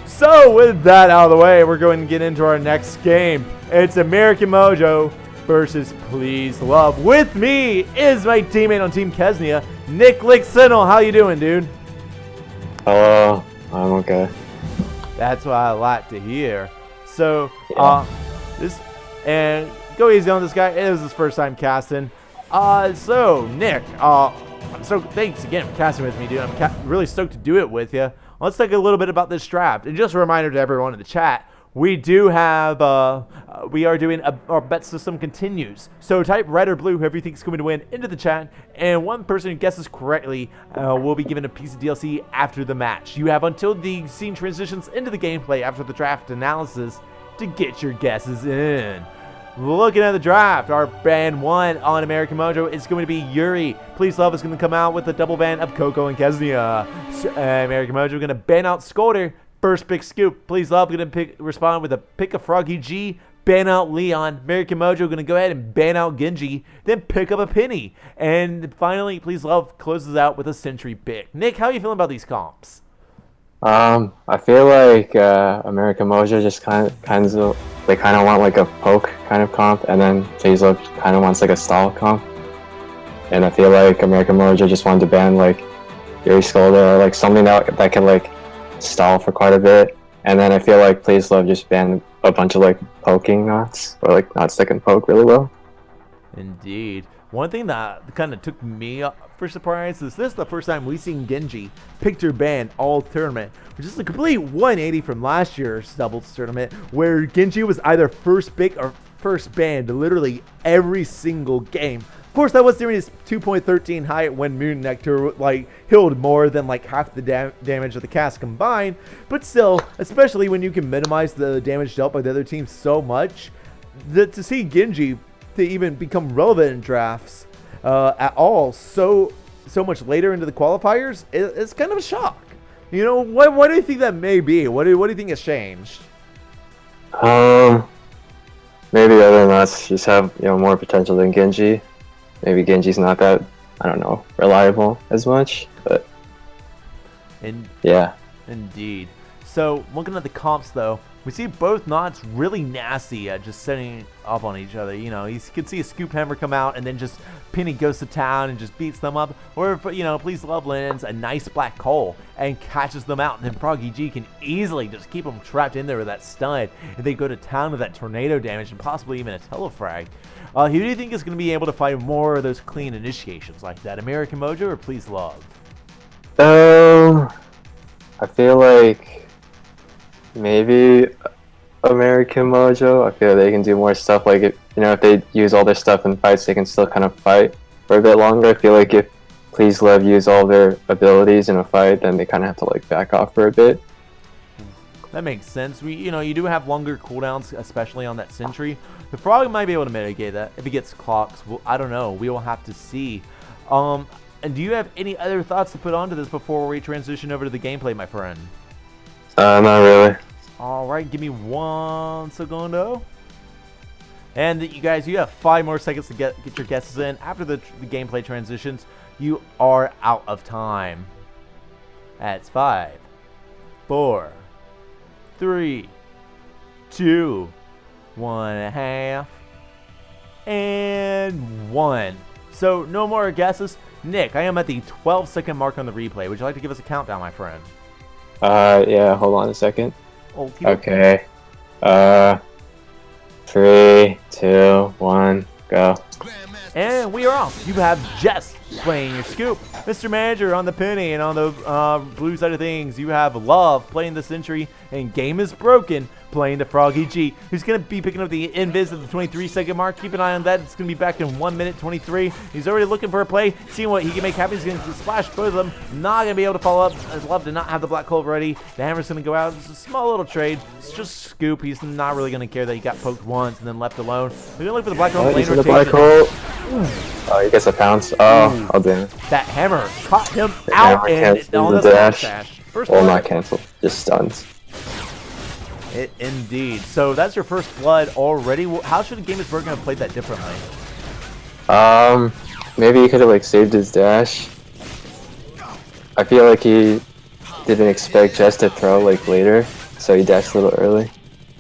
So with that out of the way, we're going to get into our next game. It's American Mojo versus Please Love. With me is my teammate on Team Kesnia, Nick Licksenel. How you doing, dude? Hello. I'm okay. That's what I like to hear. So, and go easy on this guy. It was his first time casting. So Nick, so thanks again for casting with me, dude. I'm really stoked to do it with you. Let's talk a little bit about this draft. And just a reminder to everyone in the chat, we do have, we are doing our bet system continues. So type red or blue, whoever you think is going to win, into the chat. And one person who guesses correctly will be given a piece of DLC after the match. You have until the scene transitions into the gameplay after the draft analysis to get your guesses in. Looking at the draft, our band 1 on American Mojo is going to be Yuri. Please Love is going to come out with a double ban of Coco and Kesnia. American Mojo going to ban out Scolder. First pick Scoop. Please Love going to respond with a pick a Froggy G. Ban out Leon. American Mojo going to go ahead and ban out Genji. Then pick up a Penny. And finally, Please Love closes out with a Sentry pick. Nick, how are you feeling about these comps? I feel like American Mojo just kind of they kind of want like a poke kind of comp, and then Phase Love kind of wants like a stall comp. And I feel like American Mojo just wanted to ban like Yuri Skolda or like something that can like stall for quite a bit. And then I feel like Please Love just banned a bunch of like poking knots or like knots that can poke really well. Indeed. One thing that kind of took me for surprise is this is the first time we've seen Genji picture ban all tournament, which is a complete 180 from last year's doubles tournament, where Genji was either first pick or first banned literally every single game. Of course, that was during his 2.13 height when Moon Nectar like healed more than like half the damage of the cast combined, but still, especially when you can minimize the damage dealt by the other team so much, to see Genji to even become relevant in drafts at all so much later into the qualifiers, it's kind of a shock. You know, what do you think that may be? What do you think has changed? Maybe other knots just have more potential than Genji. Maybe Genji's not that, I don't know, reliable as much, but yeah. Indeed. So, looking at the comps though, we see both knots really nasty at just setting up on each other. You know, you can see a Scoop Hammer come out and then just Penny goes to town and just beats them up. Or if, Please Love lands a nice black hole and catches them out. And then Froggy G can easily just keep them trapped in there with that stun. And they go to town with that tornado damage and possibly even a telefrag. Who do you think is going to be able to find more of those clean initiations like that? American Mojo or Please Love? I feel like maybe American Mojo. I feel like they can do more stuff. Like if they use all their stuff in fights, they can still kind of fight for a bit longer. I feel like if Please Love use all their abilities in a fight, then they kind of have to like back off for a bit. That makes sense. You do have longer cooldowns, especially on that Sentry. The Frog might be able to mitigate that if he gets clocks. Well, I don't know. We will have to see. And do you have any other thoughts to put onto this before we transition over to the gameplay, my friend? Not really. All right, give me 1 segundo. And you guys, you have 5 more seconds to get your guesses in. After the gameplay transitions, you are out of time. That's 5, 4, 3, 2, 1.5, and 1. So no more guesses. Nick, I am at the 12-second mark on the replay. Would you like to give us a countdown, my friend? Yeah, hold on a second. Okay. 3, 2, 1, go. And we are off. You have Jess playing your Scoop, Mr. Manager on the Penny, and on the blue side of things, you have Love playing the Sentry, and Game is Broken playing the Froggy G, who's going to be picking up the invis at the 23-second mark. Keep an eye on that. It's going to be back in 1 minute 23. He's already looking for a play, seeing what he can make happen. He's going to splash both of them. Not going to be able to follow up, as Love did not have the black hole ready. The hammer's going to go out. It's a small little trade. It's just Scoop. He's not really going to care that he got poked once and then left alone. We're going to look for the black hole lane rotation. The black hole. Oh, he gets a pounce. Oh, I'll do it. That hammer caught him out and on the dash. First blood. Not cancel, just stuns. Indeed. So that's your first blood already. How should a Game is Broken have played that differently? Maybe he could have like saved his dash. I feel like he didn't expect Jess to throw like later, so he dashed a little early.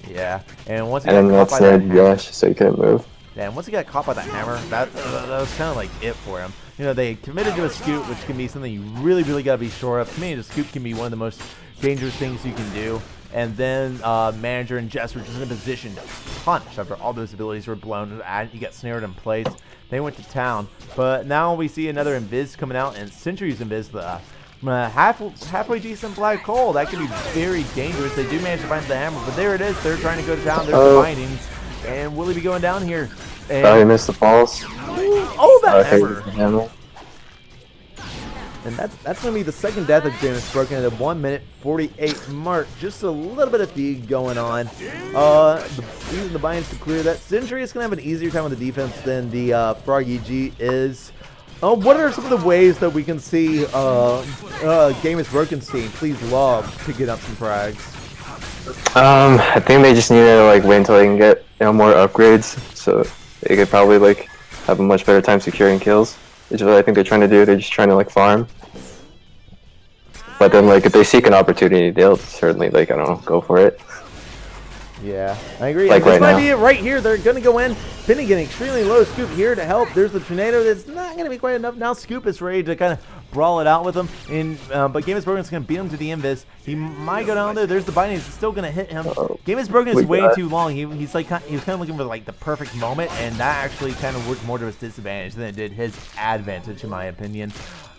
Yeah, and once he and got then caught by that dash, so he couldn't move. Yeah, and once he got caught by that hammer, that was kind of like it for him. They committed to a Scoop, which can be something you really, really got to be sure of. Committing to Scoop can be one of the most dangerous things you can do. And then Manager and Jess were just in a position to punch after all those abilities were blown and you got snared in place. They went to town. But now we see another Invis coming out, and Sentry's Invis, the halfway decent black hole. That can be very dangerous. They do manage to find the hammer, but there it is. They're trying to go to town. They're finding. And will he be going down here? And, he missed the falls. Oh, that hammer. And that's going to be the second death of Game is Broken at the 1 minute 48 mark. Just a little bit of feed going on. Using the binds to clear that. Sentry is going to have an easier time on the defense than the Froggy G is. What are some of the ways that we can see Game is Broken's team, Please Love, picking up some frags? I think they just need to like wait until they can get more upgrades, so they could probably like have a much better time securing kills. Which is what I think they're trying to do. They're just trying to like farm. But then, like, if they seek an opportunity, they'll certainly, like, I don't know, go for it. Yeah, I agree. Like This right might now. be it right here. They're going to go in. Finnegan, extremely low. Scoop here to help. There's the tornado. That's not going to be quite enough. Now Scoop is ready to kind of brawl it out with him. But Game is Broken is going to beat him to the invis. He might go down there. There's the binding. He's still going to hit him. Game is Broken is way too long. He was kind of looking for like the perfect moment, and that actually kind of worked more to his disadvantage than it did his advantage, in my opinion.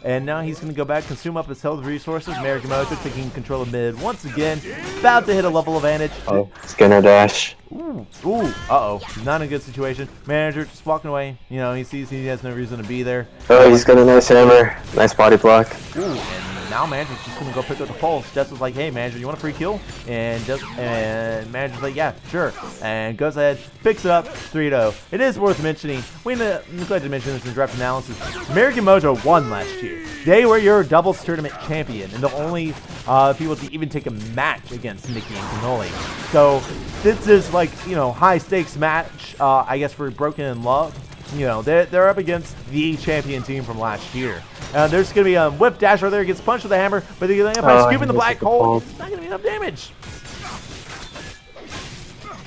And now he's going to go back, consume up his health resources. American Mojo taking control of mid once again. About to hit a level advantage. Oh, Skinner dash. Ooh, uh-oh. Not a good situation. Manager just walking away. You know, he sees he has no reason to be there. Oh, he's got a nice hammer. Nice body block. Ooh, and now Manager's just going to go pick up the pulse. Jess was like, hey, Manager, you want a free kill? And Manager's like, yeah, sure. And goes ahead, picks it up, 3-0. It is worth mentioning, we neglected to mention this in draft analysis, American Mojo won last year. They were your doubles tournament champion, and the only people to even take a match against Nikki and Cannoli. So this is like, you know, high stakes match, I guess, for Broken in Love. You know, they're up against the champion team from last year. There's going to be a whip dash right there. Gets punched with a hammer, but they're going to by scooping the black hole. It's not going to be enough damage.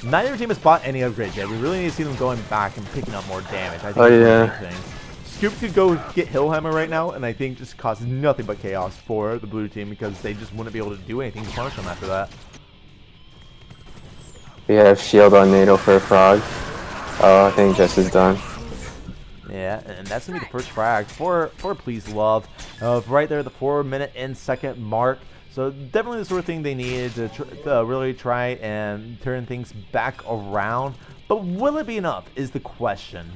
Neither team has bought any upgrades yet. We really need to see them going back and picking up more damage. I think yeah. Scoop could go get Hillhammer right now, and I think just cause nothing but chaos for the blue team because they just wouldn't be able to do anything to punish them after that. We have shield on NATO for a frog. Oh, I think Jess is done. Yeah, and that's going to be the first frag for Please Love. Right there, the 4-minute and second mark. So definitely the sort of thing they needed to really try and turn things back around. But will it be enough is the question.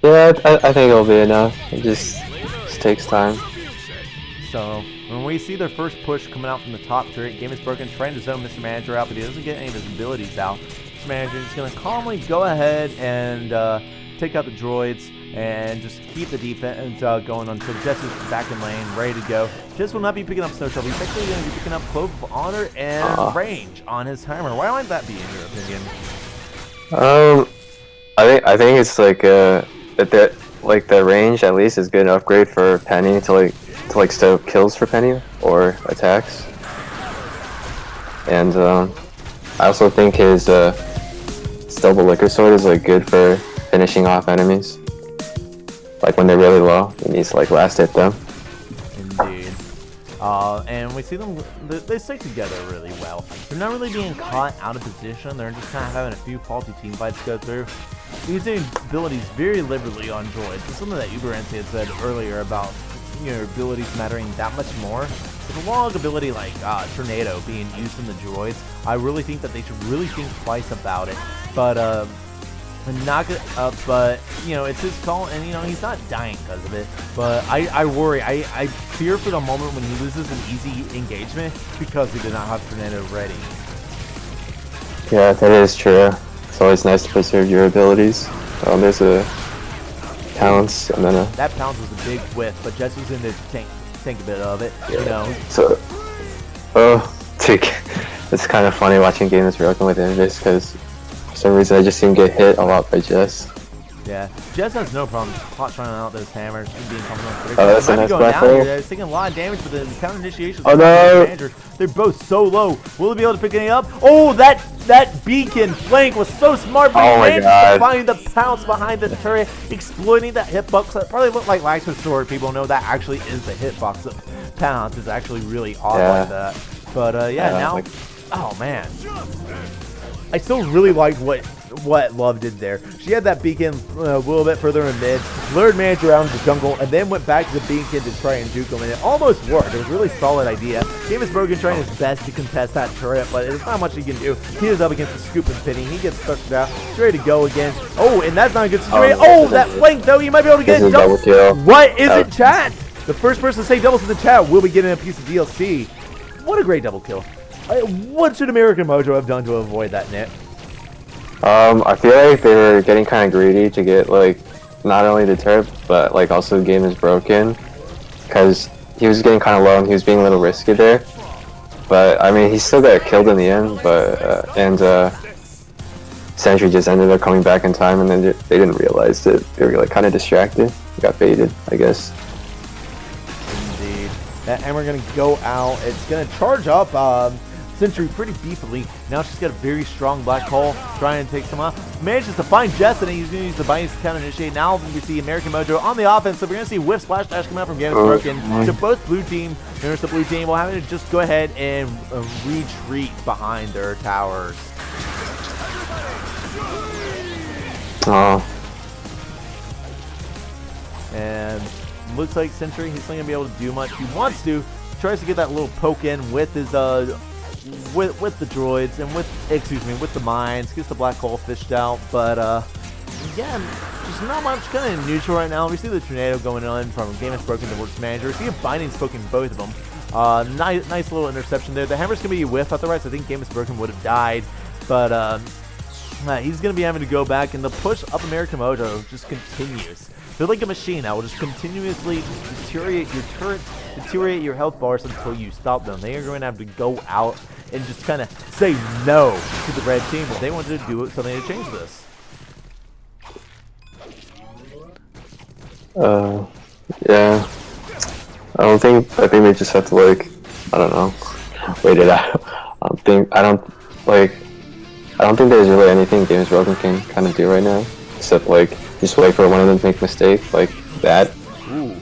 Yeah, I think it'll be enough. It just takes time. So when we see their first push coming out from the top turret, Game is Broken, trying to zone Mr. Manager out, but he doesn't get any of his abilities out. Mr. Manager is going to calmly go ahead and take out the droids and just keep the defense going until Jess is back in lane, ready to go. Jess will not be picking up Snow Shovel. He's actually going to be picking up Clove of Honor and range on his timer. Why might that be, in your opinion? I think it's like the range at least is good upgrade for Penny to stow kills for Penny or attacks. And I also think his double liquor sword is like good for finishing off enemies. Like when they're really low, he needs to like last hit them. Indeed. And we see them, they stick together really well. They're not really being caught out of position. They're just kind of having a few faulty team fights go through. Using abilities very liberally on droids. It's something that Uberancy had said earlier about, you know, abilities mattering that much more. With a long ability like Tornado being used in the droids, I really think that they should really think twice about it. But knock it up, but you know, it's his call, and you know, he's not dying because of it. But I worry, I fear for the moment when he loses an easy engagement because he did not have Tornado ready. Yeah, that is true. It's always nice to preserve your abilities. There's a pounce and then a... That pounce was a big whiff, but Jess was in there to tank a bit of it, yeah. You know. So, it's kind of funny watching games broken with Invis because for some reason I just seem to get hit a lot by Jess. Yeah, Jess has no problem trying out those hammers and being coming on critical. Oh, that's a nice black hole. It's taking a lot of damage, but the counter initiation. Oh no! They're both so low. Will they be able to pick any up? Oh, that beacon flank was so smart. Oh my god! Finding the pounce behind the turret, exploiting that hitbox. That probably looked like Lax's sword. People know that actually is the hitbox of pounce. Is actually really odd like that. But yeah, now, oh man, I still really liked what Love did there. She had that beacon a little bit further in mid, lured Manager out into the jungle, and then went back to the beacon to try and juke him, and it almost worked. It was a really solid idea. Game is Broken trying his best to contest that turret, but there's not much he can do. He is up against the Scoop and Penny. He gets stuck out. He's ready to go again. Oh, and that's not a good situation. Oh, that flank, though. You might be able to get it. Double kill. What is it, chat? The first person to say doubles in the chat will be getting a piece of DLC. What a great double kill. What should American Mojo have done to avoid that, Nick? I feel like they were getting kind of greedy to get like not only the turret but like also the Game is Broken because he was getting kind of low and he was being a little risky there. But I mean, he still got killed in the end. But Sentry just ended up coming back in time, and then they didn't realize it. They were like kind of distracted. Got baited, I guess. Indeed. And we're going to go out. It's going to charge up Sentry pretty beefily. Now she's got a very strong black hole. Trying to take some out. Manages to find Jess, and he's going to use the bindings to counter initiate. Now we see American Mojo on the offense. So we're going to see Whiff Splash Dash come out from Game is Broken. To both blue team. There's the blue team. We'll have to just go ahead and retreat behind their towers. Oh. And looks like Sentry, he's not going to be able to do much. He wants to. Tries to get that little poke in with his with the droids and with the mines. Gets the black hole fished out, but again, just not much kind of neutral right now. We see the tornado going on from Game is Broken to Works Manager. We see a binding poking both of them. Nice little interception there. The hammer's gonna be a whiff. Otherwise, I think Game is Broken would have died, but he's gonna be having to go back, and the push up American Mojo just continues. They're like a machine that will just continuously deteriorate your turrets, deteriorate your health bars until you stop them. They are going to have to go out and just kind of say no to the red team if they wanted to do something to change this. Yeah. I think they just have to, like, I don't know, wait it out. I don't think there's really anything Game is Broken can kind of do right now, except, like, just wait for one of them to make a mistake like that. Ooh.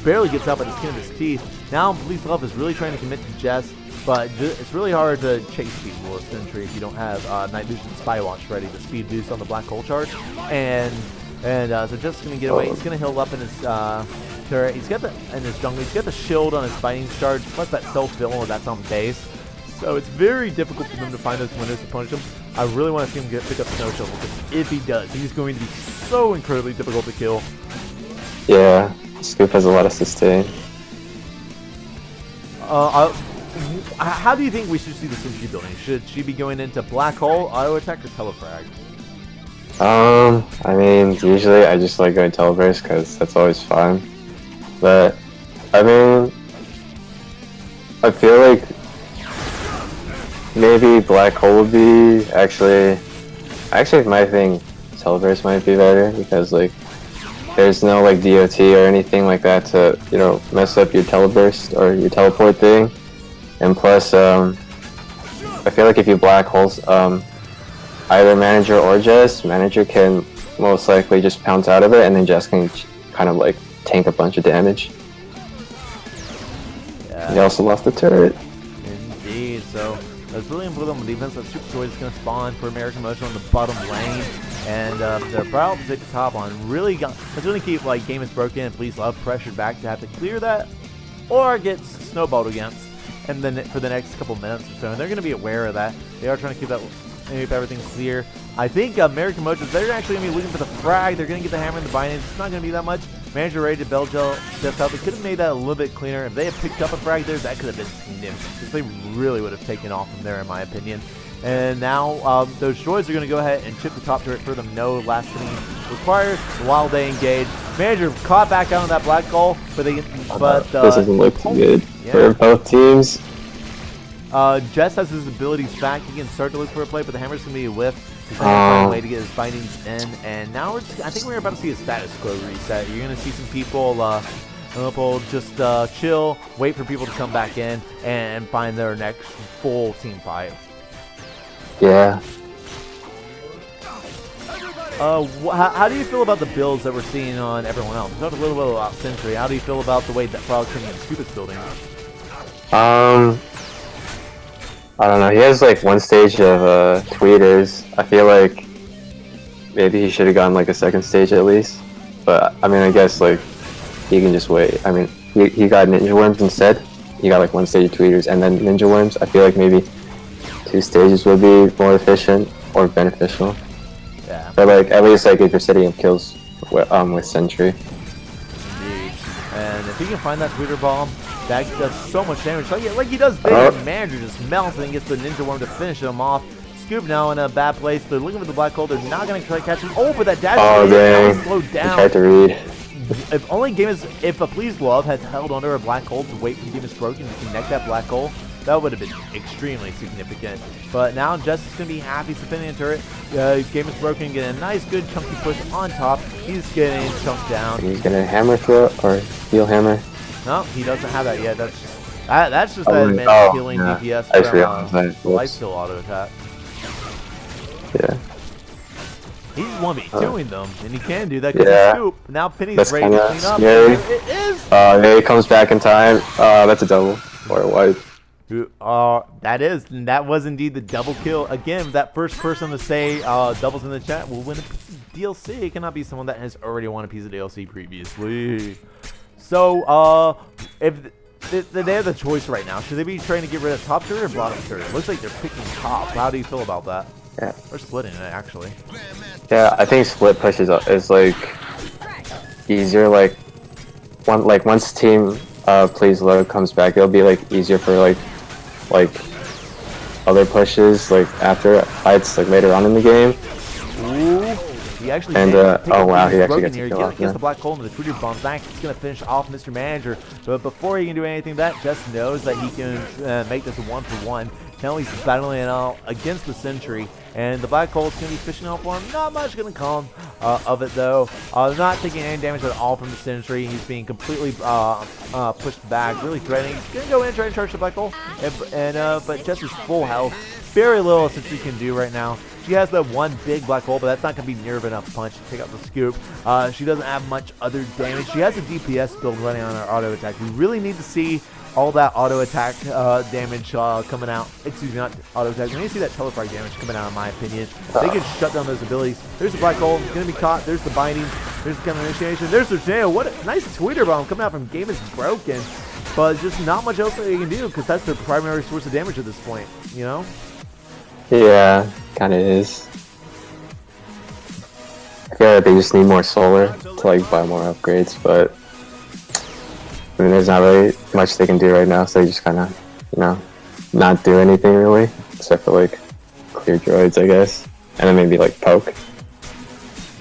Barely gets out by the skin of his teeth. Now Police Love is really trying to commit to Jess, but it's really hard to chase people with Sentry if you don't have Night Vision Spy Watch ready, the speed boost on the black hole charge. And so Jess is going to get away. He's going to heal up in his turret. He's got in his jungle. He's got the shield on his fighting charge, plus that self-fill that's on base. So it's very difficult for them to find those windows to punish him. I really want to see him pick up Snow Shovel, because if he does, he's going to be so incredibly difficult to kill. Yeah, Scoop has a lot of sustain. How do you think we should see the Sentry building? Should she be going into Black Hole, Auto Attack, or Telefrag? I mean, usually I just like going Teleburst because that's always fun. But, I mean, I feel like maybe Black Hole would be actually my thing. Teleburst might be better because, like, there's no, like, DOT or anything like that to, you know, mess up your Teleburst or your teleport thing. And plus, I feel like if you Black Holes, either Manager or Jess, Manager can most likely just pounce out of it, and then Jess can kind of, like, tank a bunch of damage. Yeah. He also lost the turret. Indeed, so that's really important on defense. That Super Droid is going to spawn for American Mojo on the bottom lane, and they're about to take the top on. It's going to keep, like, Game is Broken and Please Love pressured back to have to clear that, or get snowballed against, and then for the next couple minutes or so. And they're going to be aware of that. They are trying to keep everything clear. I think American Mojo, they're actually going to be looking for the frag. They're going to get the hammer and the bindings. It's not going to be that much. Manager ready to Belgel steps out. They could have made that a little bit cleaner. If they had picked up a frag there, that could have been significant, because they really would have taken off from there, in my opinion. And now those droids are going to go ahead and chip the top turret for them. No last hitting required while they engage. Manager caught back out on that black hole, but this doesn't look too good for both teams. Jess has his abilities back. He can start to look for a play, but the hammer's going to be a whiff. He's going to find a way to get his findings in. And now I think we're about to see a status quo reset. You're going to see some people just chill, wait for people to come back in, and find their next full team fight. Yeah. How do you feel about the builds that we're seeing on everyone else? We talked a little bit about Sentry. How do you feel about the way that Frog King and Scoop is building? I don't know. He has like one stage of tweeters. I feel like maybe he should have gotten like a second stage at least. But I mean, I guess like he can just wait. I mean, he got Ninja Worms instead. He got like one stage of tweeters and then Ninja Worms. I feel like maybe 2 stages would be more efficient or beneficial. Yeah. But like at least like if you're setting up kills with Sentry. Indeed. And if he can find that tweeter bomb, that does so much damage. Like he does there, Manager just melts and then gets the Ninja Worm to finish him off. Scoop now in a bad place. They're looking for the black hole. They're not going to try to catch him. Oh, but that dash is slowed down. He tried to read. If a Please Love had held onto a black hole to wait for Game is Broken to connect that black hole, that would have been extremely significant. But now Jess is going to be happy defending the turret. Game is Broken, getting a nice, good, chunky push on top. He's getting chunked down. He's going to hammer throw or heal hammer. No, he doesn't have that yet. That's just Oh, that wait. immense Oh, healing yeah. DPS I just from realized that. the life Whoops. steal auto attack. Yeah. He's 1v2ing them, and he can do that because Yeah. he's scoop. Now Penny's That's ready to kinda clean up. scary. It is. Yeah, he comes back in time. That's a double or a wipe. That was indeed the double kill. Again, that first person to say doubles in the chat will win a piece of DLC. It cannot be someone that has already won a piece of DLC previously. So, if they have the choice right now, should they be trying to get rid of top tier or bottom tier? It looks like they're picking top. How do you feel about that? Yeah. We're splitting it, actually. Yeah, I think split push is like easier. Like once team plays low comes back, it'll be like easier for like other pushes like after fights like later on in the game. Ooh, he actually And, managed to pick oh, up wow, his he actually broken gets here. a kill off, Gets yeah. the black hole into the Twitter bomb back. He's going to finish off Mr. Manager. But before he can do anything, that just knows that he can make this a 1-for-1. Now he's battling it out against the Sentry, and the black hole is going to be fishing out for him. Not much going to come of it though. Not taking any damage at all from the Sentry. He's being completely pushed back, really threatening. He's going to go in and try and charge the black hole, but Jess is full health. Very little Sentry can do right now. She has the one big black hole, but that's not going to be near enough punch to take out the scoop. She doesn't have much other damage. She has a DPS build running on her auto attack. We really need to see all that auto attack damage coming out. Excuse me, not auto attack. We need to see that teleport damage coming out, in my opinion. They can shut down those abilities. There's the black hole. Going to be caught. There's the binding. There's the counter initiation. There's the tornado. What a nice Twitter bomb coming out from Game is Broken. But just not much else that they can do because that's their primary source of damage at this point, you know? Yeah, kind of is. I feel like they just need more solar to like buy more upgrades, but I mean, there's not really much they can do right now, so they just kind of, you know, not do anything really, except for like clear droids, I guess, and then maybe like poke.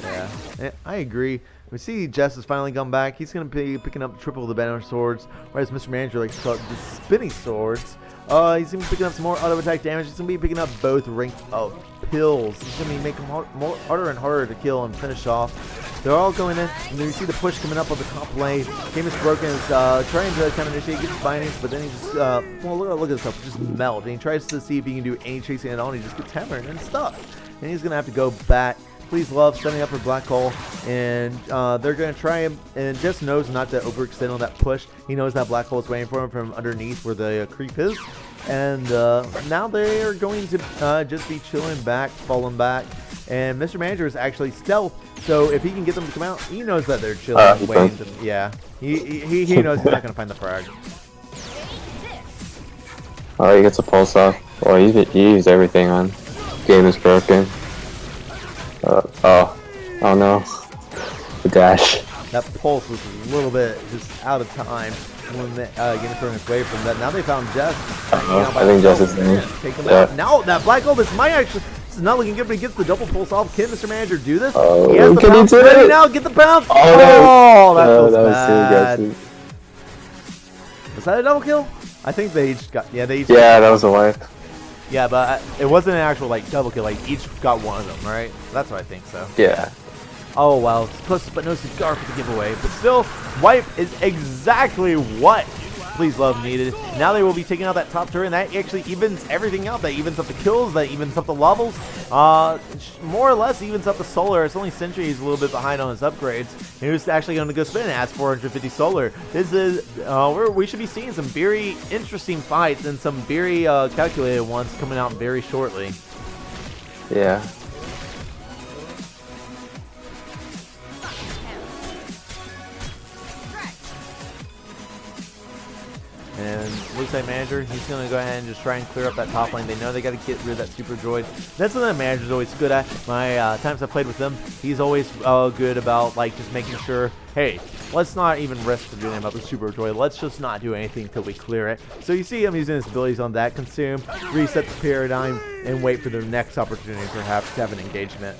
Yeah, I agree. We see Jess has finally come back. He's going to be picking up triple the banner swords, whereas Mr. Manager likes to call it the spinning swords. He's going to be picking up some more auto attack damage. He's going to be picking up both ranks of pills. He's going to be making them harder and harder to kill and finish off. They're all going in, and then you see the push coming up on the top lane. Game is Broken is trying to kind of initiate, get the bindings, but then he just, well, look at this stuff, just melt. And he tries to see if he can do any chasing at all, and he just gets hammered and stuck. And he's going to have to go back. Please love setting up her black hole, and they're going to try him, and just knows not to overextend on that push. He knows that black hole is waiting for him from underneath where the creep is, and now they are going to just be chilling back, falling back, and Mr. Manager is actually stealth, so if he can get them to come out, he knows that they're chilling, waiting to, yeah, he knows he's not going to find the frag. Oh, he gets a pulse off. Well, he used everything on Game is Broken. Oh no, the dash. That pulse was a little bit just out of time when getting thrown away from that. Now they found Jess. I think Jess is there. Take him out. Now that black hole, this might actually. This is not looking good, but he gets the double pulse off. Can Mr. Manager do this? Oh, he has the can bounce he do ready it? now. Get the bounce. Oh, that feels that was bad. too aggressive. Was that a double kill? I think they each got. Yeah, they each. Yeah, that was a wipe. Yeah, but it wasn't an actual like double kill. Like each got one of them, right? That's what I think so. Yeah. Oh, well, close but no cigar for the giveaway. But still, wipe is exactly what Please Love needed. Now they will be taking out that top turret, and that actually evens everything out. That evens up the kills, that evens up the levels. More or less evens up the solar. It's only Sentry is a little bit behind on his upgrades. And who's actually going to go spin and ask 450 solar. This is, we should be seeing some very interesting fights and some very calculated ones coming out very shortly. Yeah. And looks like Manager, he's going to go ahead and just try and clear up that top lane. They know they got to get rid of that super droid. That's something that Manager's always good at. My times I've played with him, he's always good about like just making sure, hey, let's not even risk doing about the super droid. Let's just not do anything until we clear it. So you see him using his abilities on that, consume, reset the paradigm, and wait for their next opportunity perhaps to have an engagement.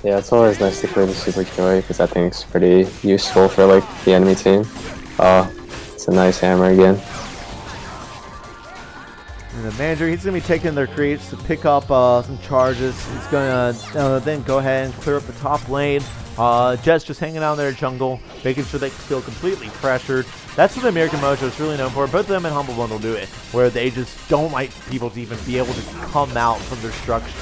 Yeah, it's always nice to clear the super droid because I think it's pretty useful for like the enemy team. It's a nice hammer again. And the manager. He's going to be taking their creeps to pick up some charges. He's going to then go ahead and clear up the top lane. Jets just hanging out in their jungle, making sure they feel completely pressured. That's what American Mojo is really known for. Both of them and Humble Bundle do it, where they just don't like people to even be able to come out from their structure.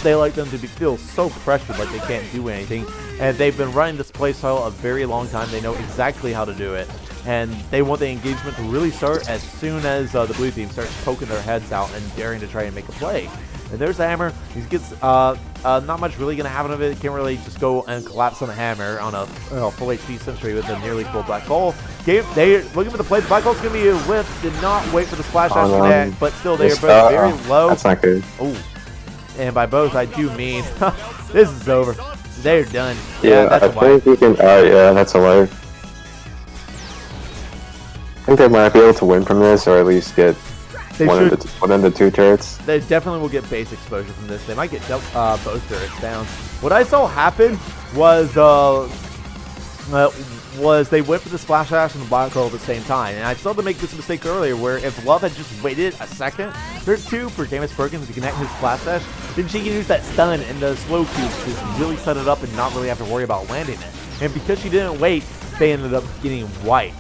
They like them to feel so pressured like they can't do anything. And they've been running this playstyle a very long time. They know exactly how to do it. And they want the engagement to really start as soon as the blue team starts poking their heads out and daring to try and make a play. And there's the hammer. He gets not much really going to happen of it. Can't really just go and collapse on a hammer on a full HP Sentry with a nearly full black hole. They looking for the play. The black hole's going to be a whip. Did not wait for the splash after that, but still they are both very low. That's not good. Oh, and by both I do mean this is over. They're done. Yeah, that's I think we can. Yeah, that's a life. I think they might be able to win from this, or at least get one of the two turrets. They definitely will get base exposure from this. They might get both turrets down. What I saw happen was they went for the splash dash and the black hole at the same time. And I saw them make this mistake earlier where if Love had just waited a second, there's two for Damus Perkins to connect his splash dash, then she can use that stun and the slow cubes to just really set it up and not really have to worry about landing it. And because she didn't wait, they ended up getting wiped.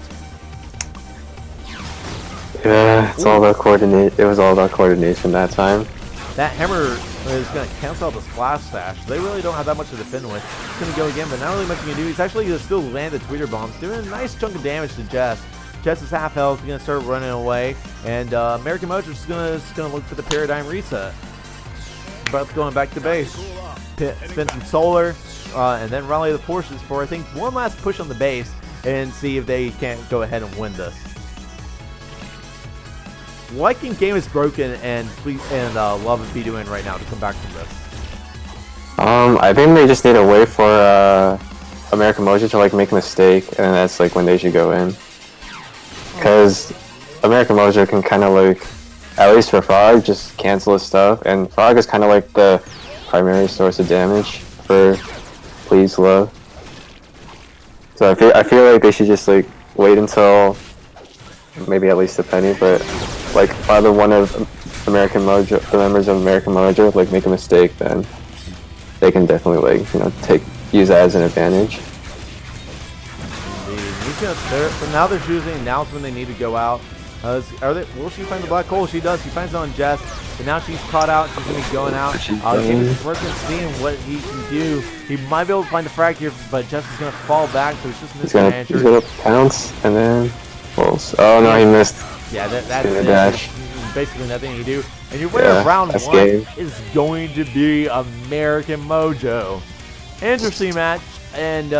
Yeah, it's all about coordinate. It was all about coordination that time. That hammer is going to cancel out the splash dash. They really don't have that much to defend with. It's going to go again, but not really much you can do. He's actually going to still land the tweeter bombs, doing a nice chunk of damage to Jess. Jess is half health. He's going to start running away, and American Mojo is going to look for the paradigm reset. Both going back to base. Spin some solar, and then rally the forces for I think one last push on the base, and see if they can't go ahead and win this. What can Game is Broken and Love be doing right now to come back from this? I think they just need to wait for American Mojo to like make a mistake, and that's like when they should go in. Because American Mojo can kind of like, at least for Frog, just cancel his stuff, and Frog is kind of like the primary source of damage for Please Love. So I feel like they should just like wait until maybe at least a penny, but like either one of American Mojo, the members of American Mojo, like make a mistake, then they can definitely like use that as an advantage. So now they're choosing. Now's when they need to go out. Will she find the black hole? She does. She finds it on Jess, but now she's caught out. She's gonna be going out. Working, seeing what he can do. He might be able to find the frag here, but Jess is gonna fall back, so it's just mismanaged. He's gonna pounce and then. Oh no, he missed. Yeah, that's it. Dash. Basically nothing you can do. And your winner of round one is going to be American Mojo. Interesting match, and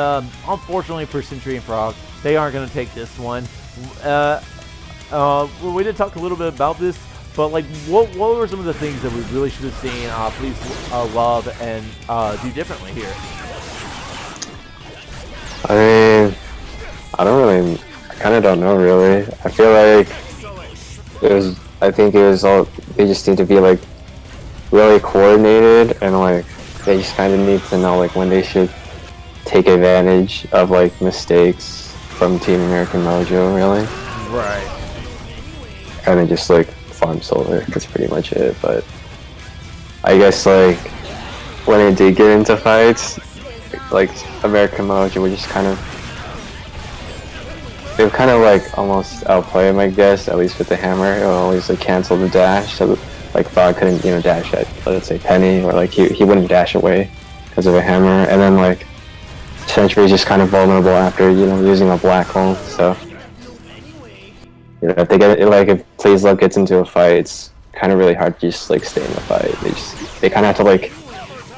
unfortunately for Sentry and Frog, they aren't going to take this one. We did talk a little bit about this, but like, what were some of the things that we really should have seen Please Love and do differently here? I mean, I kind of don't know really. I feel like I think it was all, they just need to be like really coordinated, and like they just kind of need to know like when they should take advantage of like mistakes from Team American Mojo, really. Right. Kind of just like farm solar, that's pretty much it. But I guess like when it did get into fights, like American Mojo would just they would kind of like almost outplay him, I guess, at least with the hammer. It would always like cancel the dash, so like Frog couldn't, dash at, let's say, Penny, or like he wouldn't dash away because of a hammer. And then like Sentry is just kind of vulnerable after using a black hole. So if they get if Please Love gets into a fight, it's kind of really hard to just like stay in the fight. They kind of have to like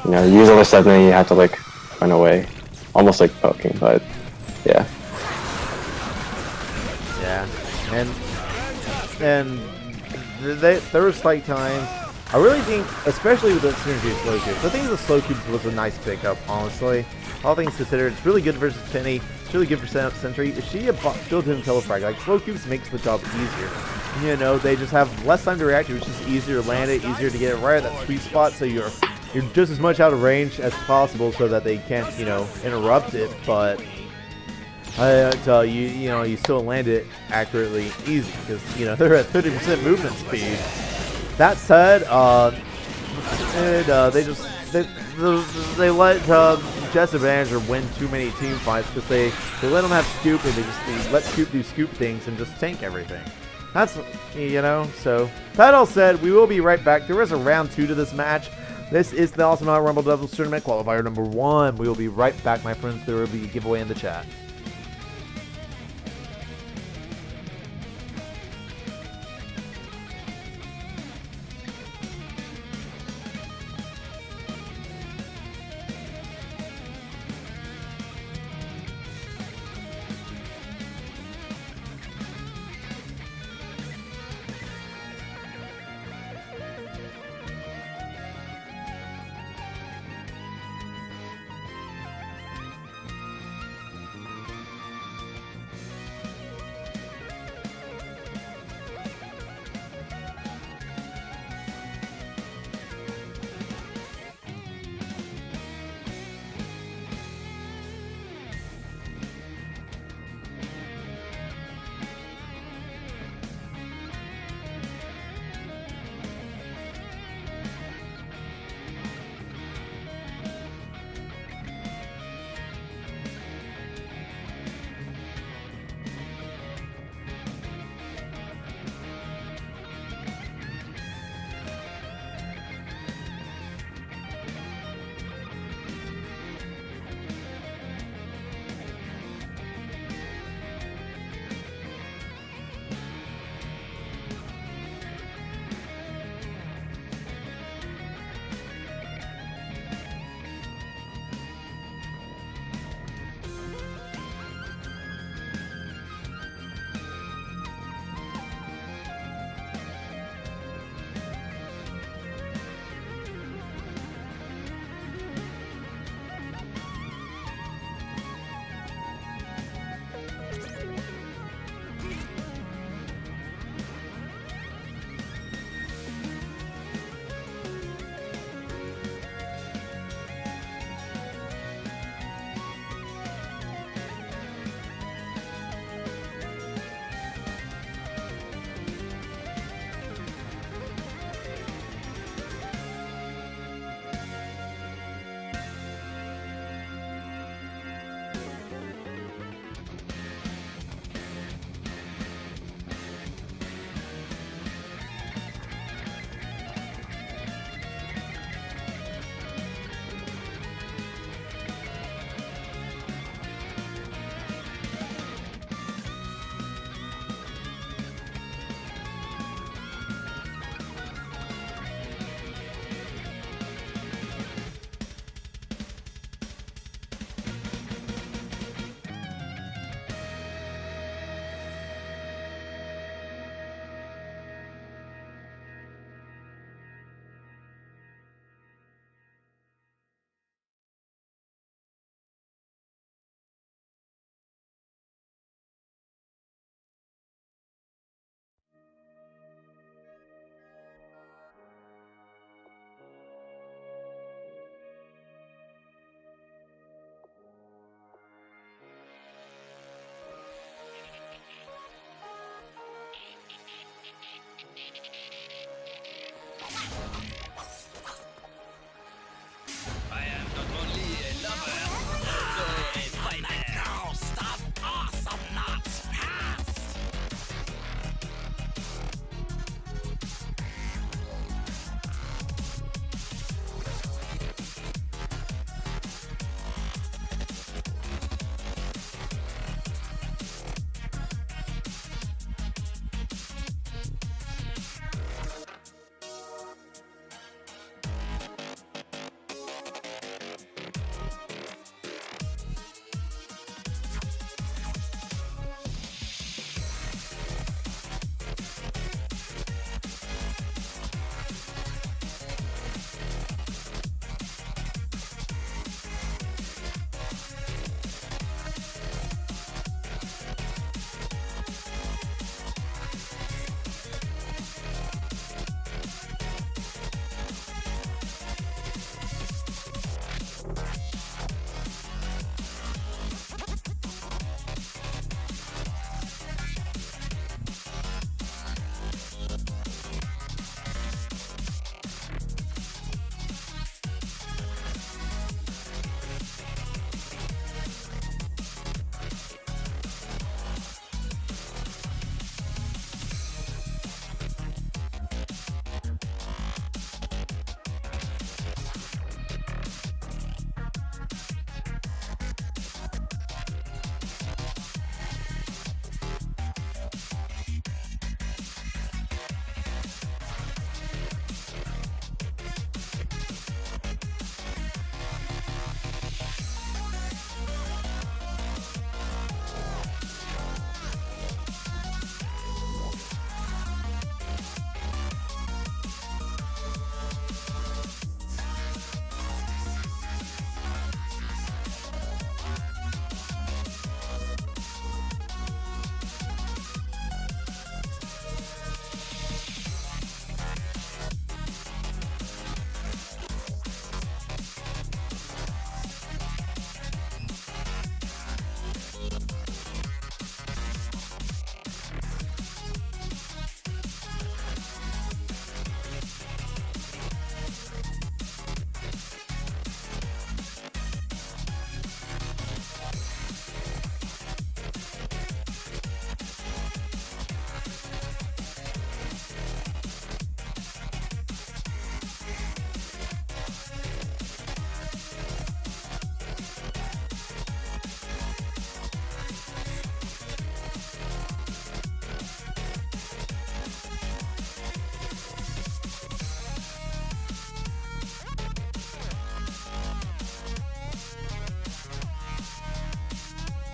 use all the stuff, and then you have to like run away, almost like poking. But yeah. Yeah, and there was fight times. I really think, especially with the synergy of slow cubes, I think the slow cubes was a nice pickup, honestly. All things considered, it's really good versus Penny. It's really good for setting up Sentry. If she still didn't kill a frag, like slow cubes makes the job easier. They just have less time to react, which is easier to land it, easier to get it right at that sweet spot, so you're just as much out of range as possible, so that they can't interrupt it. But I tell you, you still land it accurately, easy, because they're at 30% movement speed. That said, they let Jess and Manager win too many team fights because they let them have Scoop and they let Scoop do Scoop things and just tank everything. That's, you know, so that all said, we will be right back. There is a round 2 to this match. This is the Awesomenauts Rumble Devils Tournament Qualifier number 1. We will be right back, my friends. There will be a giveaway in the chat.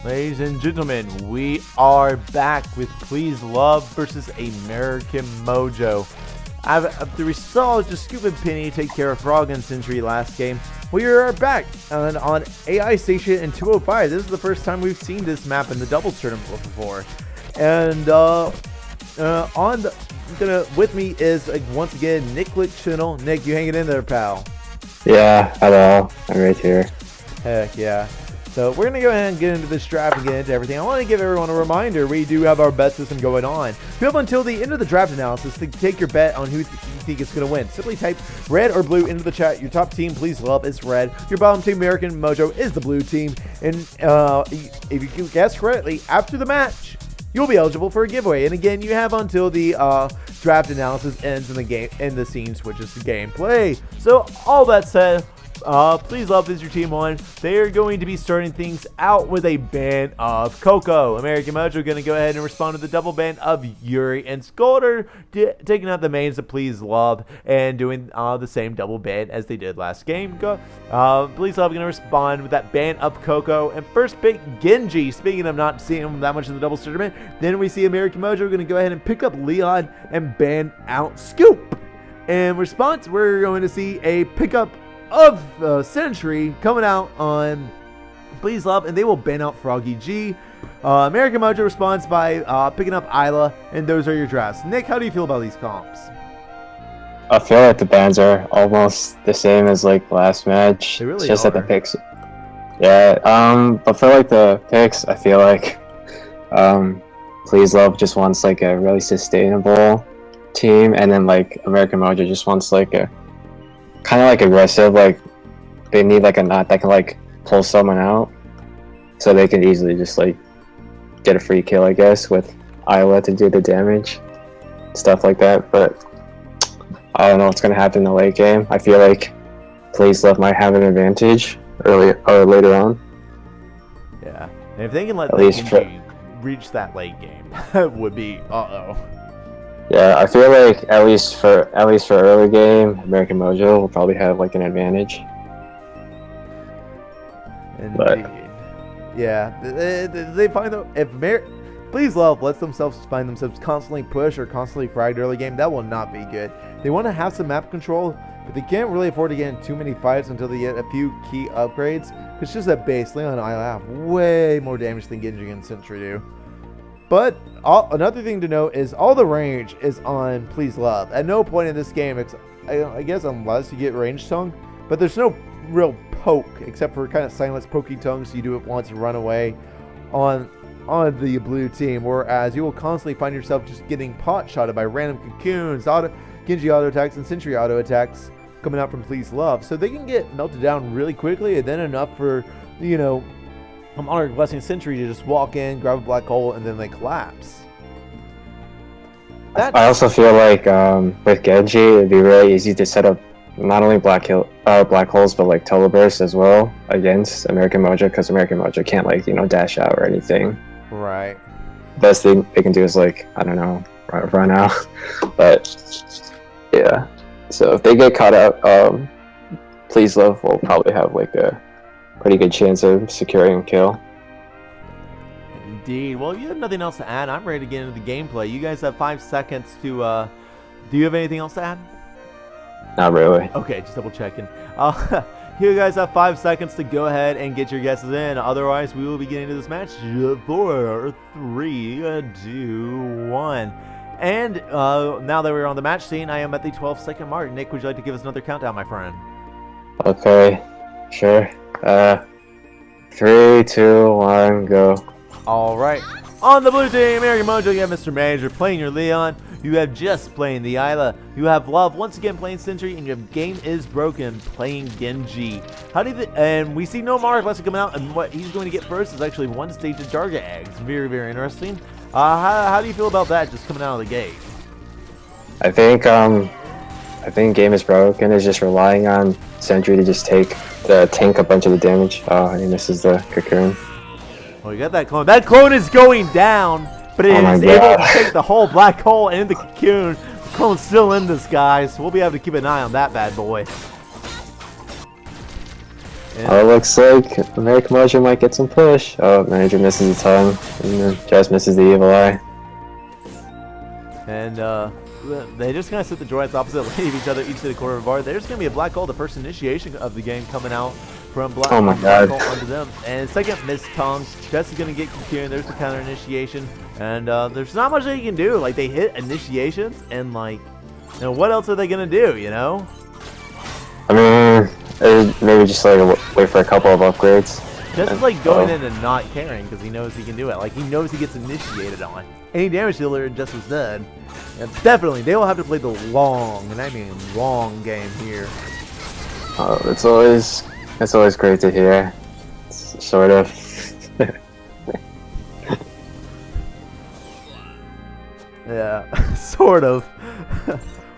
Ladies and gentlemen, we are back with Please Love versus American Mojo. After we saw just Scoop and Penny take care of Frog and Sentry last game, we are back on AI Station in 205. This is the first time we've seen this map in the doubles tournament before. And with me is once again Nick Channel. Nick, you hanging in there, pal? Yeah, hello. I'm right here. Heck yeah. So we're going to go ahead and get into this draft and get into everything. I want to give everyone a reminder, we do have our bet system going on. You have until the end of the draft analysis to take your bet on who you think is going to win. Simply type red or blue into the chat. Your top team, Please Love, is red. Your bottom team, American Mojo, is the blue team. And if you guess correctly, after the match, you'll be eligible for a giveaway. And again, you have until the draft analysis ends in the game, and the scene switches to gameplay. So all that said, Please Love is your team one. They are going to be starting things out with a ban of Coco. American Mojo going to go ahead and respond to the double ban of Yuri and Scolder, taking out the mains of Please Love and doing the same double ban as they did last game. Please Love going to respond with that ban of Coco and first pick Genji. Speaking of not seeing him that much in the doubles tournament, then we see American Mojo going to go ahead and pick up Leon and ban out Scoop. In response, we're going to see a pickup of Sentry coming out on Please Love, and they will ban out Froggy G. American Mojo responds by picking up Isla, and those are your drafts. Nick, how do you feel about these comps? I feel like the bans are almost the same as like last match. They really it's just are. that the picks. Yeah, but for like the picks, I feel like Please Love just wants like a really sustainable team, and then like American Mojo just wants like a kind of like aggressive, like they need like a knot that can like pull someone out, so they can easily just like get a free kill, I guess, with Isla to do the damage, stuff like that. But I don't know what's gonna happen in the late game. I feel like Please Love might have an advantage early or later on. Yeah, and if they can let Genji reach that late game, that would be Yeah, I feel like at least for early game, American Mojo will probably have like an advantage. Indeed. But yeah, they find though if Please Love lets themselves find themselves constantly push or constantly fragged early game, that will not be good. They want to have some map control, but they can't really afford to get in too many fights until they get a few key upgrades. It's just that base Leon and Isla have way more damage than Genji and Sentry do. But another thing to note is all the range is on Please Love. At no point in this game, I guess unless you get range tongue, but there's no real poke except for kind of silence pokey tongue, so you do it once and run away on the blue team. Whereas you will constantly find yourself just getting pot shotted by random cocoons, Genji auto attacks, and Sentry auto attacks coming out from Please Love. So they can get melted down really quickly, and then enough for, you know, Monarch Blessing Sentry to just walk in, grab a black hole, and then they collapse. I also feel like with Genji, it'd be really easy to set up not only black holes, but like telebursts as well against American Mojo, because American Mojo can't like, you know, dash out or anything. Right. Best thing they can do is like, I don't know, run out. But yeah, so if they get caught out, Please Love will probably have like a pretty good chance of securing a kill. Indeed. Well, you have nothing else to add. I'm ready to get into the gameplay. You guys have 5 seconds to do you have anything else to add? Not really. Okay, just double checking. You guys have 5 seconds to go ahead and get your guesses in. Otherwise, we will be getting into this match. 4, 3, 2, 1. And now that we're on the match scene, I am at the 12-second mark. Nick, would you like to give us another countdown, my friend? Okay, sure. 3, 2, 1, go. All right. On the blue team, American Mojo, you have Mr. Manager playing your Leon. You have Just playing the Isla. You have Love once again playing Sentry, and you have Game is Broken playing Genji. And we see no Monarch Blessing coming out, and what he's going to get first is actually 1 stage of target eggs. Very, very interesting. How do you feel about that just coming out of the gate? I think Game is Broken is just relying on Sentry to just tank a bunch of the damage. Oh, and this is the cocoon. Well, you got that clone. That clone is going down, but it is able to take the whole black hole and the cocoon. The clone's still in this, guys. So we'll be able to keep an eye on that bad boy. Oh, it looks like American Mojo might get some push. Oh, manager misses the tongue, and then just misses the evil eye. And they just kind of sit the joints opposite, leave each other each to the corner of the bar. There's going to be a black hole, the first initiation of the game coming out from black, oh my black God. hole onto them. And second missed tongue. Jess is going to get cocoon. There's the counter initiation. And there's not much that you can do. Like, they hit initiations, and like, you know, what else are they going to do, you know? I mean, maybe just like wait for a couple of upgrades. Jess is like going in and not caring because he knows he can do it. Like, he knows he gets initiated on. Any damage dealer and Jess is dead. And definitely, they will have to play the long, and I mean long game here. Oh, it's always great to hear. It's sort of. Yeah, sort of.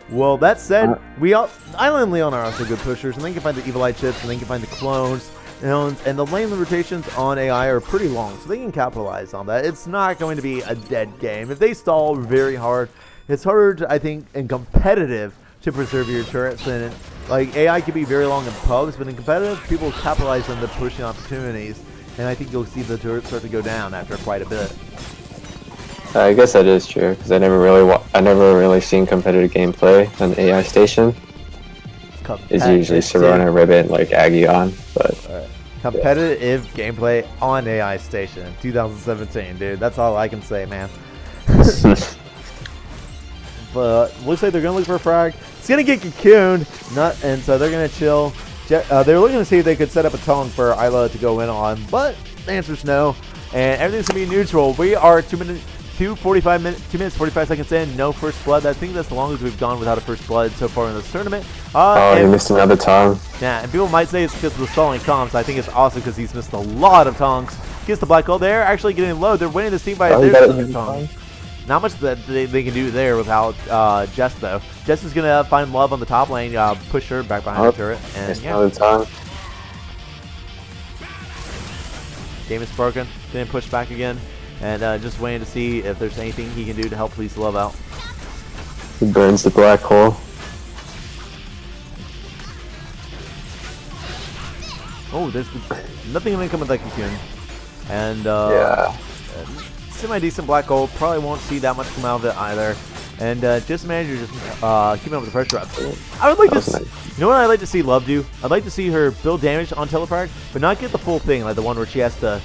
Well, that said, Island and Leon are also good pushers, and they can find the Evil Eye chips, and they can find the clones, and the lane rotations on AI are pretty long, so they can capitalize on that. It's not going to be a dead game. If they stall very hard, it's harder, I think, and competitive to preserve your turrets. And like AI can be very long in pubs, but in competitive, people capitalize on the pushing opportunities, and I think you'll see the turrets start to go down after quite a bit. I guess that is true because I never really seen competitive gameplay on AI station. It's usually Serona, Ribbit, like Agion, but competitive gameplay on AI Station 2017, dude. That's all I can say, man. But looks like they're gonna look for a frag. It's gonna get cocooned, and so they're gonna chill. They're looking to see if they could set up a tongue for Isla to go in on, but the answer's no. And everything's gonna be neutral. We are 2 minutes 45 seconds in, no first blood. I think that's the longest we've gone without a first blood so far in this tournament. Oh, he missed another tongue. Yeah, and people might say it's because of the stalling comps. I think it's also because he's missed a lot of tongues. Gets the black hole. They're actually getting low. They're winning this team by their tongue. Not much that they can do there without Jess, though. Jess is going to find love on the top lane, push her back behind the turret. And yeah. Another tongue. Game is broken. Then push back again. And just waiting to see if there's anything he can do to help Please Love out. He burns the black hole. Oh, there's nothing going to come with that cocoon. And yeah. Semi-decent black hole. Probably won't see that much come out of it either. And just manager just keeping up with the pressure up. I would like to see, you know what I'd like to see Love do? I'd like to see her build damage on Teleport, but not get the full thing, like the one where she has to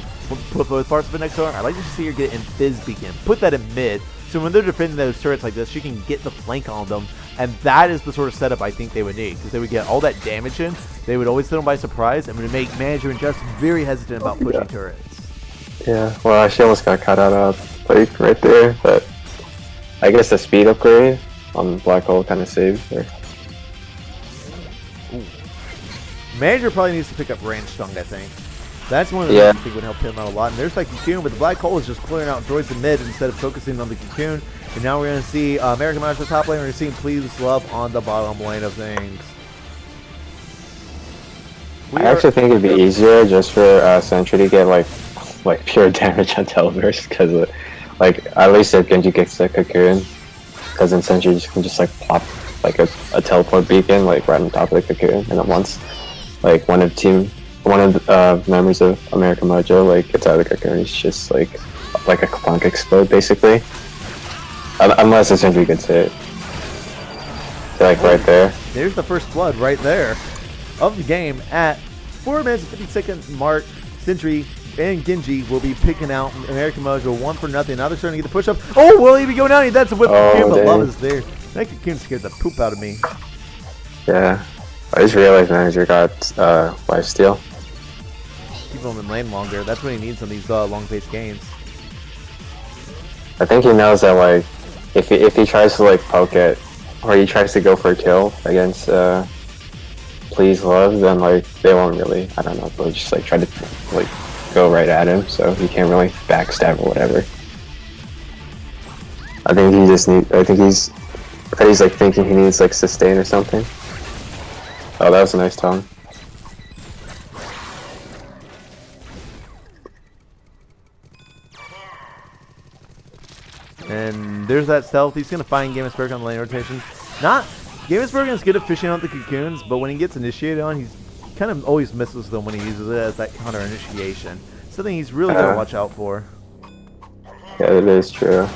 put both parts of it next to her. I'd like to see her get in Fizz Beacon. Put that in mid, so when they're defending those turrets like this, she can get the flank on them. And that is the sort of setup I think they would need, because they would get all that damage in. They would always hit them by surprise, and would make manager and just very hesitant about pushing turrets. Yeah, well, she almost got cut out of like right there, but I guess the speed upgrade on Black Hole kind of saved her. Ooh. Manager probably needs to pick up range stung, I think. That's one of the things I think would help him out a lot. And there's that cocoon, but the Black Hole is just clearing out droids in mid instead of focusing on the cocoon. And now we're going to see American Mouse on the top lane. We're going to see Please Love on the bottom lane of things. I actually think it'd be easier just for Sentry to get like pure damage on Televerse, because like at least if Genji gets the cocoon, because then Sentry can just like plop like a teleport beacon like right on top of the cocoon, and then once like one of the members of American Mojo like gets out of the cocoon, it's just like a clunk explode basically, unless the Sentry gets hit. So, like right there. There's the first blood right there of the game at 4 minutes and 50-second mark. Sentry and Genji will be picking out American Mojo 1-0. Now they're starting to get the push up. Oh, will he be going down? That's a whip cocoon, but Love is there. That cocoon scared the poop out of me. Yeah, I just realized manager got lifesteal. Keep him in lane longer. That's what he needs on these long-paced games. I think he knows that like if he tries to like poke it, or he tries to go for a kill against Please Love, then like they won't really, I don't know, they'll just like try to like go right at him, so he can't really backstab or whatever. I think he just he's like thinking he needs like sustain or something. Oh, that was a nice tongue. And there's that stealth. He's going to find Gamesberg on the lane rotation. Gamesberg is good at fishing out the cocoons, but when he gets initiated on, he's kind of always misses them when he uses it as that counter initiation. Something he's really got to watch out for. Yeah, it is true.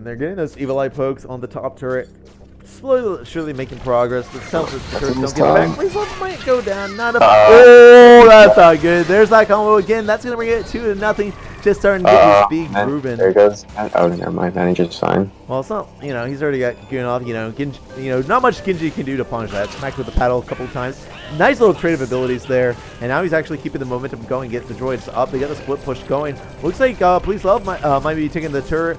They're getting those evil eye pokes on the top turret. Slowly, but surely making progress. The turrets don't get back. Please let them might go down. Not a. Oh, that's not good. There's that combo again. That's gonna bring it 2-0. Just starting to get his speed grooving. There he goes. Oh, never mind. Manager's fine. Well, it's not. You know, he's already got Cocoon off. You know, Genji, not much Genji can do to punish that. Smacked with the paddle a couple of times. Nice little creative abilities there, and now he's actually keeping the momentum going. Get the droids up. They got the split push going. Looks like Please Love might be taking the turret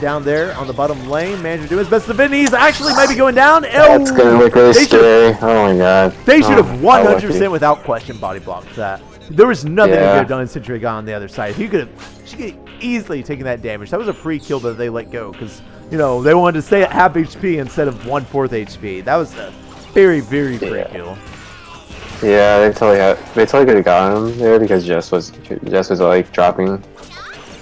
down there on the bottom lane. Manager doing his best to defend. He's actually might be going down. That's gonna look really scary. Oh my god. They should have 100% without question body blocked that. There was nothing he could have done since he got on the other side. She could have easily taken that damage. That was a free kill that they let go because they wanted to stay at half HP instead of 1/4 HP. That was a very, very free kill. Yeah, they totally could have gotten him there because Jess was like dropping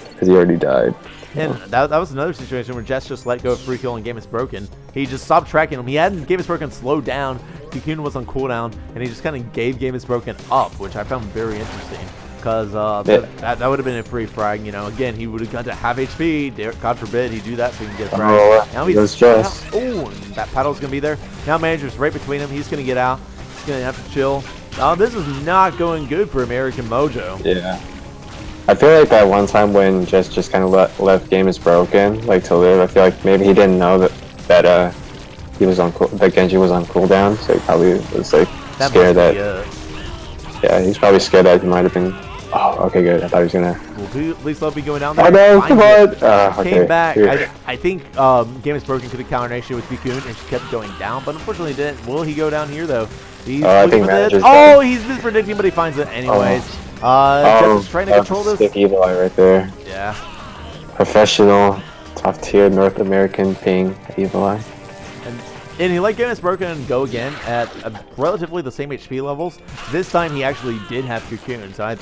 because he already died. And that was another situation where Jess just let go of free kill and game is broken. He just stopped tracking him. He hadn't game is broken slowed down. Cocoon was on cooldown, and he just kind of gave game is broken up, which I found very interesting. Because that would have been a free frag. Again, he would have gone to half HP. God forbid he do that so he can get a frag. Now he's Jess. Oh, and that paddle's going to be there. Now manager's right between him. He's going to get out. He's going to have to chill. This is not going good for American Mojo. Yeah. I feel like that one time when Jess just kind of left game is broken, like to live. I feel like maybe he didn't know that he was on that Genji was on cooldown, so he probably was like scared that. Yeah, he's probably scared that he might have been. Oh, okay, good. I thought he was gonna. Well, please let me going down there. Oh no, come on! Okay. Came back. I think game is broken to the counter initiation with Cocoon, and she kept going down, but unfortunately didn't. Will he go down here though? He's looking for this. Oh, he's mispredicting, but he finds it anyways. Just trying to control this. Stick evil eye right there. Yeah. Professional, top tier North American ping evil eye. And he let Game is broken and go again at relatively the same HP levels. This time he actually did have Cocoon, so I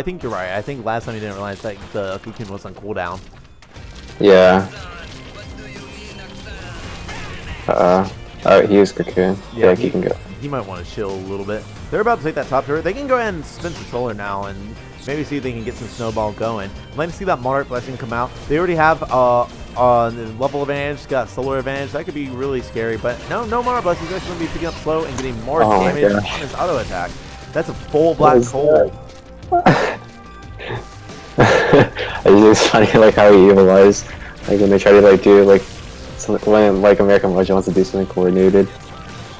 think you're right. I think last time he didn't realize that the Cocoon was on cooldown. Yeah. He is Cocoon. Yeah, he can go. He might want to chill a little bit. They're about to take that top turret. They can go ahead and spin some solar now and maybe see if they can get some snowball going. I'd like to see that moderate blessing come out. They already have the level advantage, got solar advantage. That could be really scary, but no moderate blessing. He's actually going to be picking up slow and getting more damage on his auto attack. That's a full black hole. It's funny like how he evil eyes. Like when they try to do when American Mojo wants to do something coordinated.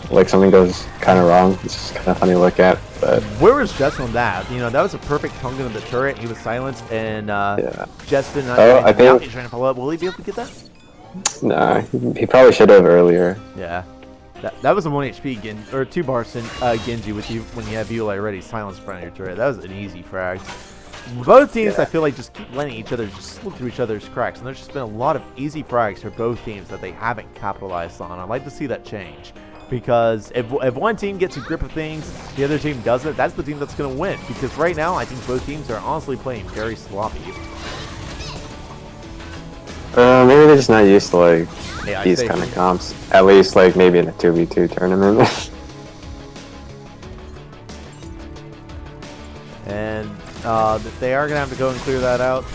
Like something goes kind of wrong. It's just kind of funny to look at. But where was Jess on that? That was a perfect tongue of the turret. He was silenced, and Jess did not. I think he's trying to follow up. Will he be able to get that? Nah, he probably should have earlier. Yeah, that was a 1 HP or 2 bar Genji with you when you have Evil already silenced in front of your turret. That was an easy frag. Both teams, I feel like, just keep letting each other just slip through each other's cracks, and there's just been a lot of easy frags for both teams that they haven't capitalized on. I'd like to see that change. Because if one team gets a grip of things, the other team doesn't, that's the team that's going to win. Because right now, I think both teams are honestly playing very sloppy. Maybe they're just not used to these kind of comps. At least maybe in a 2v2 tournament. And they are going to have to go and clear that out.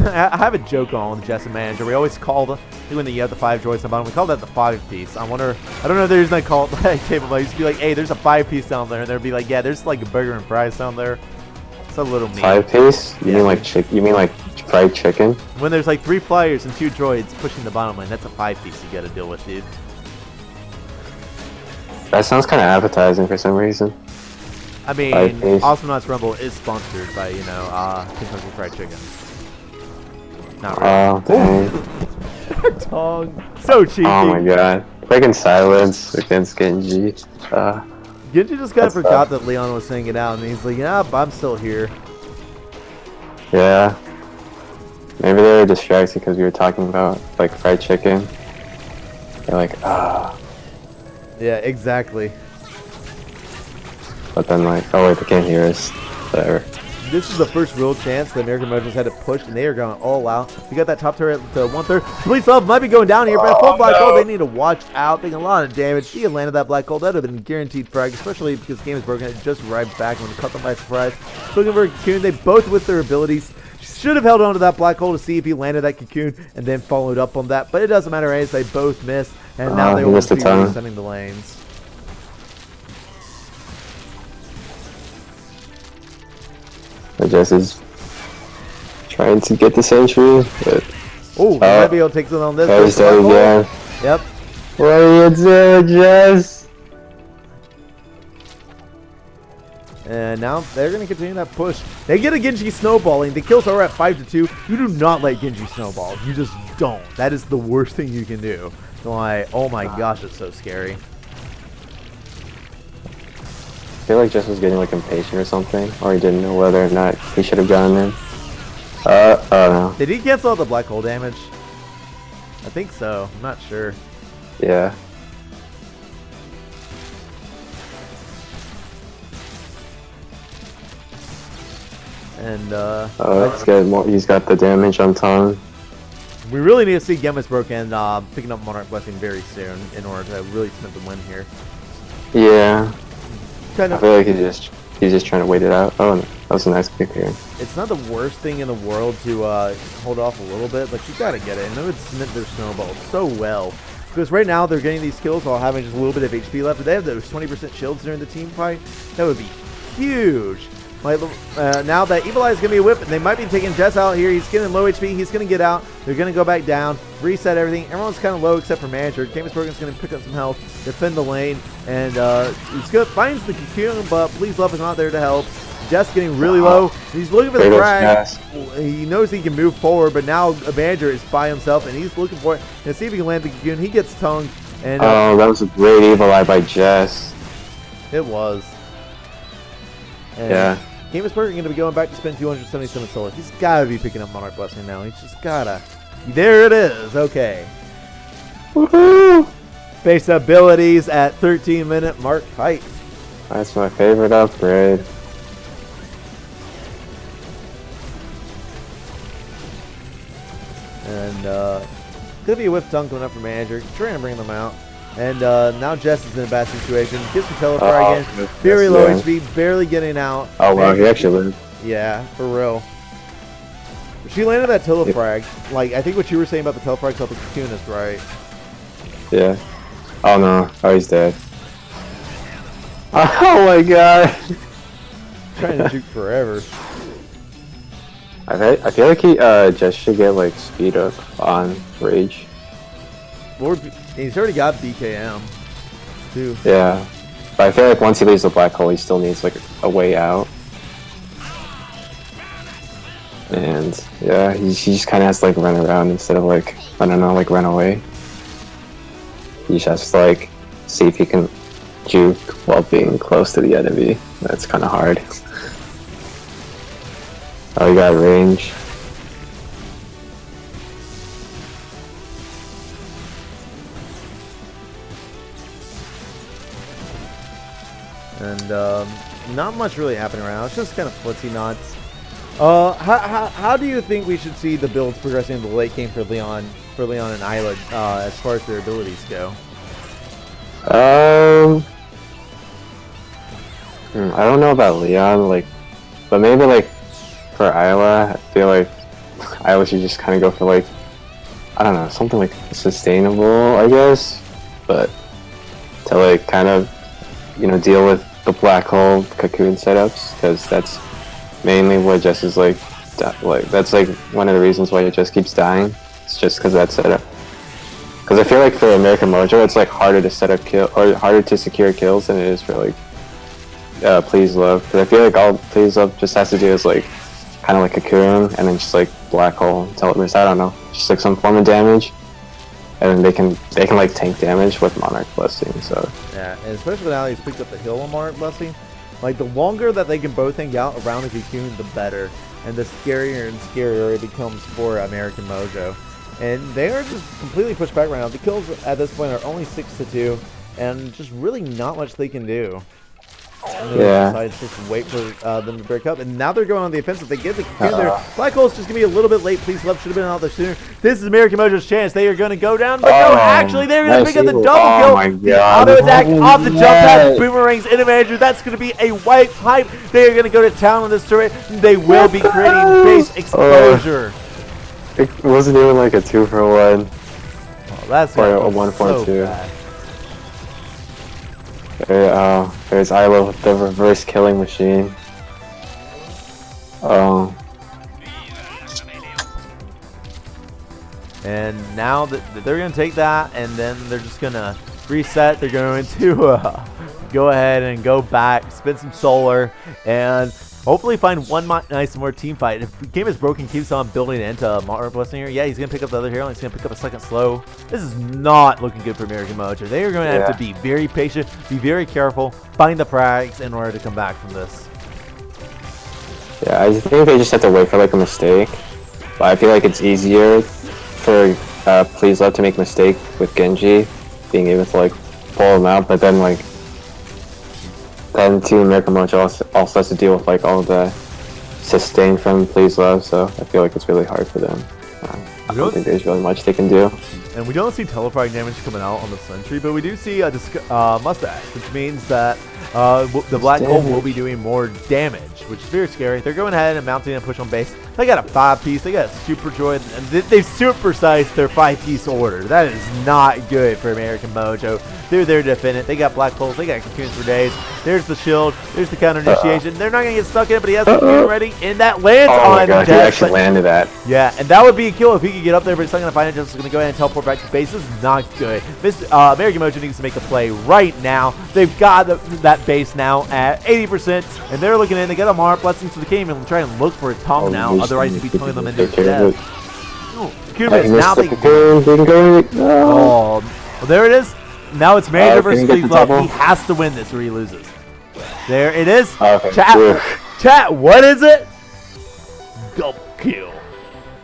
I have a joke on with Jess and Manager. We always call when you have the 5 droids on the bottom, we call that the 5-piece. I don't know if there's not called capable. I used to be like, hey, there's a 5-piece down there, and they'd be like, yeah, there's like a burger and fries down there. It's a little mean. 5-piece? You mean like fried chicken? When there's 3 flyers and 2 droids pushing the bottom lane, that's a 5-piece you got to deal with, dude. That sounds kind of appetizing for some reason. I mean, Awesomenauts Rumble is sponsored by Kentucky Fried Chicken. Not really. Oh, dang. Tongue. So cheeky. Oh my god. Breaking silence against Genji. Genji just kind of forgot that Leon was saying it out, and he's like, yeah, I'm still here. Yeah. Maybe they were distracted because we were talking about, fried chicken. They're like, ah. Yeah, exactly. But then, oh wait, they can't hear us. Whatever. this is the first real chance that American Mojo's had to push, and they are going all out. We got that top turret to 1/3. Police Love might be going down here, but full black hole, they need to watch out. Taking a lot of damage. He had landed that black hole. That would have been guaranteed frag, especially because the game is broken. It just arrived back when it caught them by surprise. So looking for a cocoon. They both with their abilities should have held on to that black hole to see if he landed that cocoon and then followed up on that. But it doesn't matter as they both missed, and now they will be sending the lanes. Jess is trying to get the century, but oh, he might be able to take it on this. Yeah. Yep. What are you doing, Jess? And now they're going to continue that push. They get a Genji snowballing. The kills are at 5-2. You do not let Genji snowball. You just don't. That is the worst thing you can do. Like, oh my gosh, it's so scary. I feel like Jess was getting like impatient or something, or he didn't know whether or not he should have gone in. Oh no. Did he cancel out the black hole damage? I think so. I'm not sure. Yeah. And let's get more. He's got the damage on Tom. We really need to see Gemma's broken picking up Monarch Blessing very soon in order to really cement the win here. Yeah. Kind I of. feel like he's just trying to wait it out. Oh, that was a nice pick here. It's not the worst thing in the world to hold off a little bit, but you gotta get it. And they would cement their snowballs so well. Because right now they're getting these kills while having just a little bit of HP left. If they have those 20% shields during the team fight, that would be huge. Like, now that Evil Eye is going to be a whip, and they might be taking Jess out here. He's getting low HP. He's going to get out. They're going to go back down, reset everything. Everyone's kind of low except for Manager. Camus Bergen's going to pick up some health, defend the lane, and he's good. Finds the cocoon, but Please Love is not there to help. Jess getting really low. He's looking for the frag. He knows he can move forward, but now a Manager is by himself, and he's looking for it. And see if he can land the cocoon. He gets tongued. And oh, that was a great Evil Eye by Jess. It was. And yeah. Camus Bergen going to be going back to spend 277 solar. He's got to be picking up Monarch Blessing now. He's just got to. There it is. Okay. Woohoo! Base abilities at 13-minute mark fight. That's my favorite upgrade. And could be a whiff tongue coming up for Manager. Trying to bring them out. And now Jess is in a bad situation. Gets some teleport again. Very low HP, barely getting out. Oh wow, he actually lived. Yeah, for real. She landed that telefrag. Like, I think what you were saying about the telefrag helped the cocoon is right. Yeah. Oh no. Oh, he's dead. Oh my god. Trying to juke forever. I feel like he just should get like speed up on Rage. Lord, he's already got BKM too. Yeah. But I feel like once he leaves the black hole, he still needs like a way out. And yeah, he just kind of has to like run around instead of like, I don't know, like run away. He just has to like see if he can juke while being close to the enemy. That's kind of hard. Oh, he got range. And not much really happening right now. It's just kind of footsie knots. How do you think we should see the builds progressing in the late game for Leon and Isla as far as their abilities go? I don't know about Leon, like, but maybe like for Isla, I feel like Isla should just kind of go for like, I don't know, something like sustainable, I guess, but to like kind of, you know, deal with the black hole cocoon setups, because that's mainly what Jess is like that's like one of the reasons why it just keeps dying. It's just because that setup. Because I feel like for American Mojo, it's like harder to set up kill or harder to secure kills than it is for like Please Love. Because I feel like all Please Love just has to do is like kind of like cocoon and then just like black hole until it misses. I don't know, just like some form of damage, and then they can like tank damage with Monarch Blessing. So yeah, and especially now he's picked up the hill on Monarch Blessing. Like, the longer that they can both hang out around the cocoon, the better. And the scarier and scarier it becomes for American Mojo. And they are just completely pushed back right now. The kills at this point are only 6-2, and just really not much they can do. And they decided to just wait for them to break up. And now they're going on the offensive. They get the cocoon there. Black Hole's just going to be a little bit late. Please Love should have been out there sooner. This is American Mojo's chance. They are going to go down. But no, actually, they're going to pick up the double kill. The auto attack off the jump pad. Boomerangs into Manager. That's going to be a white pipe. They are going to go to town on this turret. They will be creating base exposure. It wasn't even like a 2-for-1. Oh, that's or a 1-for-2. There's Ilo, the reverse killing machine. And now that they're going to take that, and then they're just going to reset. They're going to go ahead and go back, spin some solar, and hopefully find one nice more team fight. If the game is broken, keeps on building into Mario Blessing here. Yeah, he's going to pick up the other hero, and he's going to pick up a second slow. This is not looking good for American Mojo. They are going to have to be very patient, be very careful, find the frags in order to come back from this. Yeah, I think they just have to wait for like a mistake. But I feel like it's easier for Please Love to make a mistake with Genji, being able to like pull him out, but then like Team American Mojo also has to deal with like all the sustain from Please Love, so I feel like it's really hard for them. I don't think there's really much they can do. And we don't see telefrag damage coming out on the Sentry, but we do see a Mustache, which means that the Black Hole will be doing more damage, which is very scary. They're going ahead and mounting a push on base. They got a 5-piece. They got a Super Droid, and they've supersized their 5-piece order. That is not good for American Mojo. They're there to defend it. They got Black Holes. They got cocoons for days. There's the shield. There's the counter initiation. They're not going to get stuck in it, but he has the cocoon ready, and that lands on my God, he actually landed that. Yeah, and that would be a kill if he could get up there, but he's not going to find it. Just going to go ahead and teleport back to base. This is not good. American Mojo needs to make a play right now. They've got that base now at 80%, and they're looking in. They got a Mar Blessings to the game and try and look for a tongue now. Otherwise, he'd be throwing them into death. Now they well, there it is. Now it's Manager versus Please Love. He has to win this or he loses. There it is. Okay. Chat, what is it? Double kill.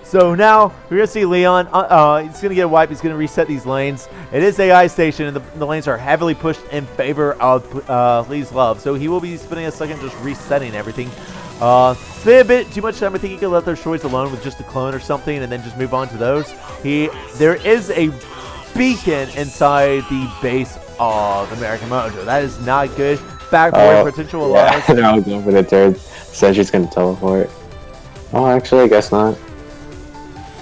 So now we're going to see Leon. He's going to get a wipe. He's going to reset these lanes. It is AI station, and the lanes are heavily pushed in favor of Please Love. So he will be spending a second just resetting everything. Spend a bit too much time. I think he could let their choice alone with just a clone or something and then just move on to those. There is a beacon inside the base of American Mojo. That is not good. Backboard potential alliance. Yeah, I'll go for the third. Sentry's going to teleport. Oh, actually, I guess not.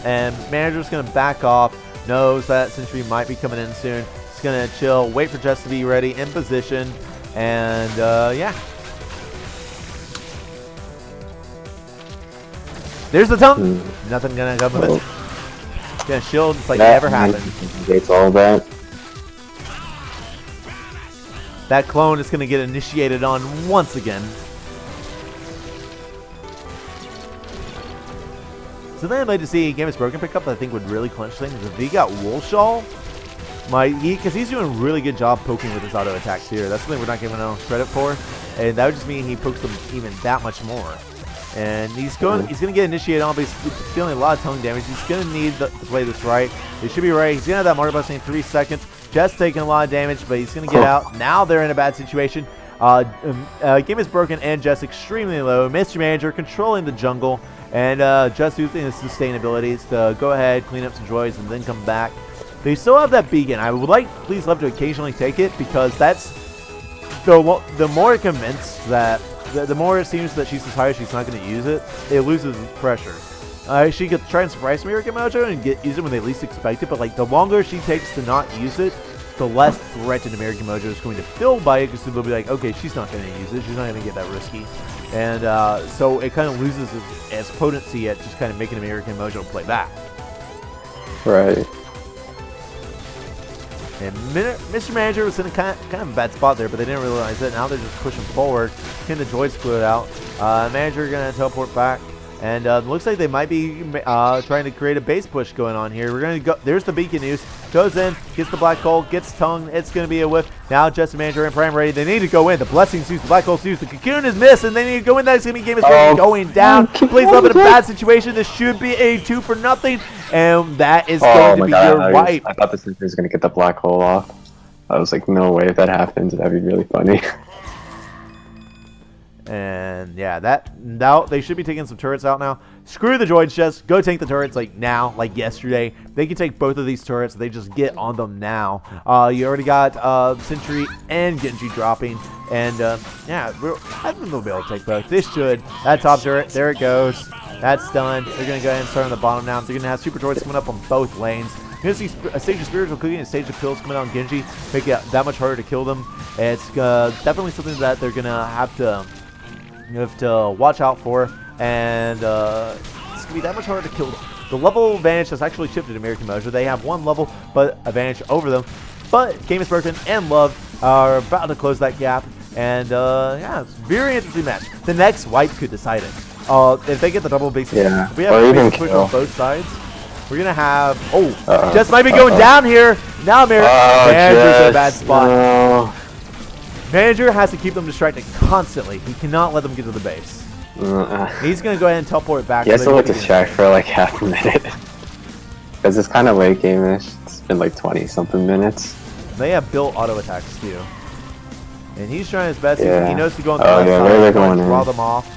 And Manager's going to back off. Knows that Sentry might be coming in soon. He's going to chill. Wait for Jess to be ready in position. And, yeah. There's the tongue. Nothing going to come of it. Gonna shield. It's like never happened. It's all that. That clone is going to get initiated on once again. Something I'd like to see Game is Broken pick up that I think would really clinch things is if he got Woolshall. Because he's doing a really good job poking with his auto attacks here. That's something we're not giving him credit for. And that would just mean he pokes them even that much more. And he's going to get initiated on, but he's feeling a lot of tongue damage. He's going to need to play this right. It should be right. He's going to have that Mario Blessing in 3 seconds. Just taking a lot of damage, but he's going to get out. Now they're in a bad situation. Game is Broken and Jess extremely low. Mr. Manager controlling the jungle. And just using his sustainabilities to go ahead, clean up some droids, and then come back. They still have that beacon. I would like Please Love to occasionally take it because that's the more convinced that the more it seems that she's tired she's not going to use it, it loses pressure. She could try and surprise American Mojo and use it when they least expect it, but like the longer she takes to not use it, the less threatened American Mojo is going to feel by it because they'll be like, okay, she's not going to use it. She's not going to get that risky. And so it kind of loses its potency at just kind of making American Mojo play back. Right. And Mr. Manager was in a kind of a bad spot there, but they didn't realize it. Now they're just pushing forward. Can the droids split out? Manager going to teleport back. And looks like they might be trying to create a base push going on here. We're going to go. There's the beacon news. Goes in, gets the black hole, gets tongue. It's going to be a whiff. Now Justin Manager and Prime ready. They need to go in. The blessings use the black hole use. The cocoon is missed, and they need to go in. That's going to be Game is going down. Please Love in a bad situation. This should be a 2-for-0, and that is going to be your wipe. I thought the Sentry was going to get the black hole off. I was like, no way if that happens. That'd be really funny. And yeah, now they should be taking some turrets out now. Screw the droids, just go take the turrets like now, like yesterday. They can take both of these turrets. They just get on them now. You already got Sentry and Genji dropping. And yeah, I think they'll be able to take both. This should. That top turret, there it goes. That's done. They're going to go ahead and start on the bottom now. They're going to have super droids coming up on both lanes. You're going to see a stage of spiritual cooking and a stage of pills coming out on Genji. Make it that much harder to kill them. It's definitely something that they're going to have to watch out for. And it's going to be that much harder to kill them. The level advantage has actually shifted to American Mojo. They have one level but advantage over them. But Game is Broken and Love are about to close that gap. And yeah, it's a very interesting match. The next wipe could decide it. If they get the double basic, if we have a basic push on both sides, we're gonna have. Jess might be going down here. Now Manager's in a bad spot. No. Manager has to keep them distracted constantly. He cannot let them get to the base. He's gonna go ahead and teleport back. He has to let distract for like half a minute. Because it's kind of late game-ish. It's been like 20-something minutes. They have built auto attacks too. And he's trying his best. Yeah. He knows to go on the left side. They're going in. Draw them off.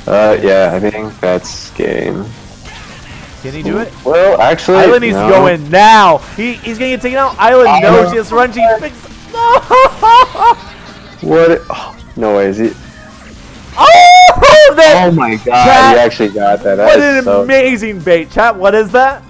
Yeah, I think that's game. Can he do it? Well, actually, Island needs to go in now. He's gonna get taken out. Island knows he has to run. She fixes. No! What? Oh, no way. Is he? Oh my god! Chat, he actually got that. What an amazing bait, chat. What is that?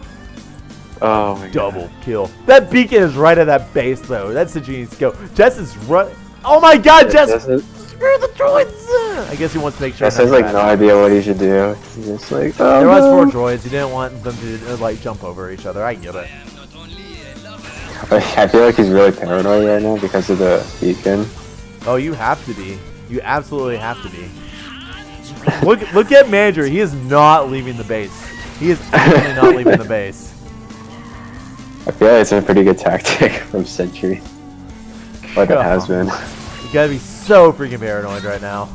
Oh my god! Double kill. That beacon is right at that base, though. That's the genius go. Jess is run. Oh my god, Jess! Screw the droids! I guess he wants to make sure. Jess has like no idea what he should do. He's just like, oh, there was 4 droids. He didn't want them to like jump over each other. I get it. I feel like he's really paranoid right now because of the beacon. Oh, you have to be. You absolutely have to be. Look at Manager. He is not leaving the base. He is absolutely not leaving the base. I feel like it's a pretty good tactic from Sentry. Like it has been. You gotta be so freaking paranoid right now.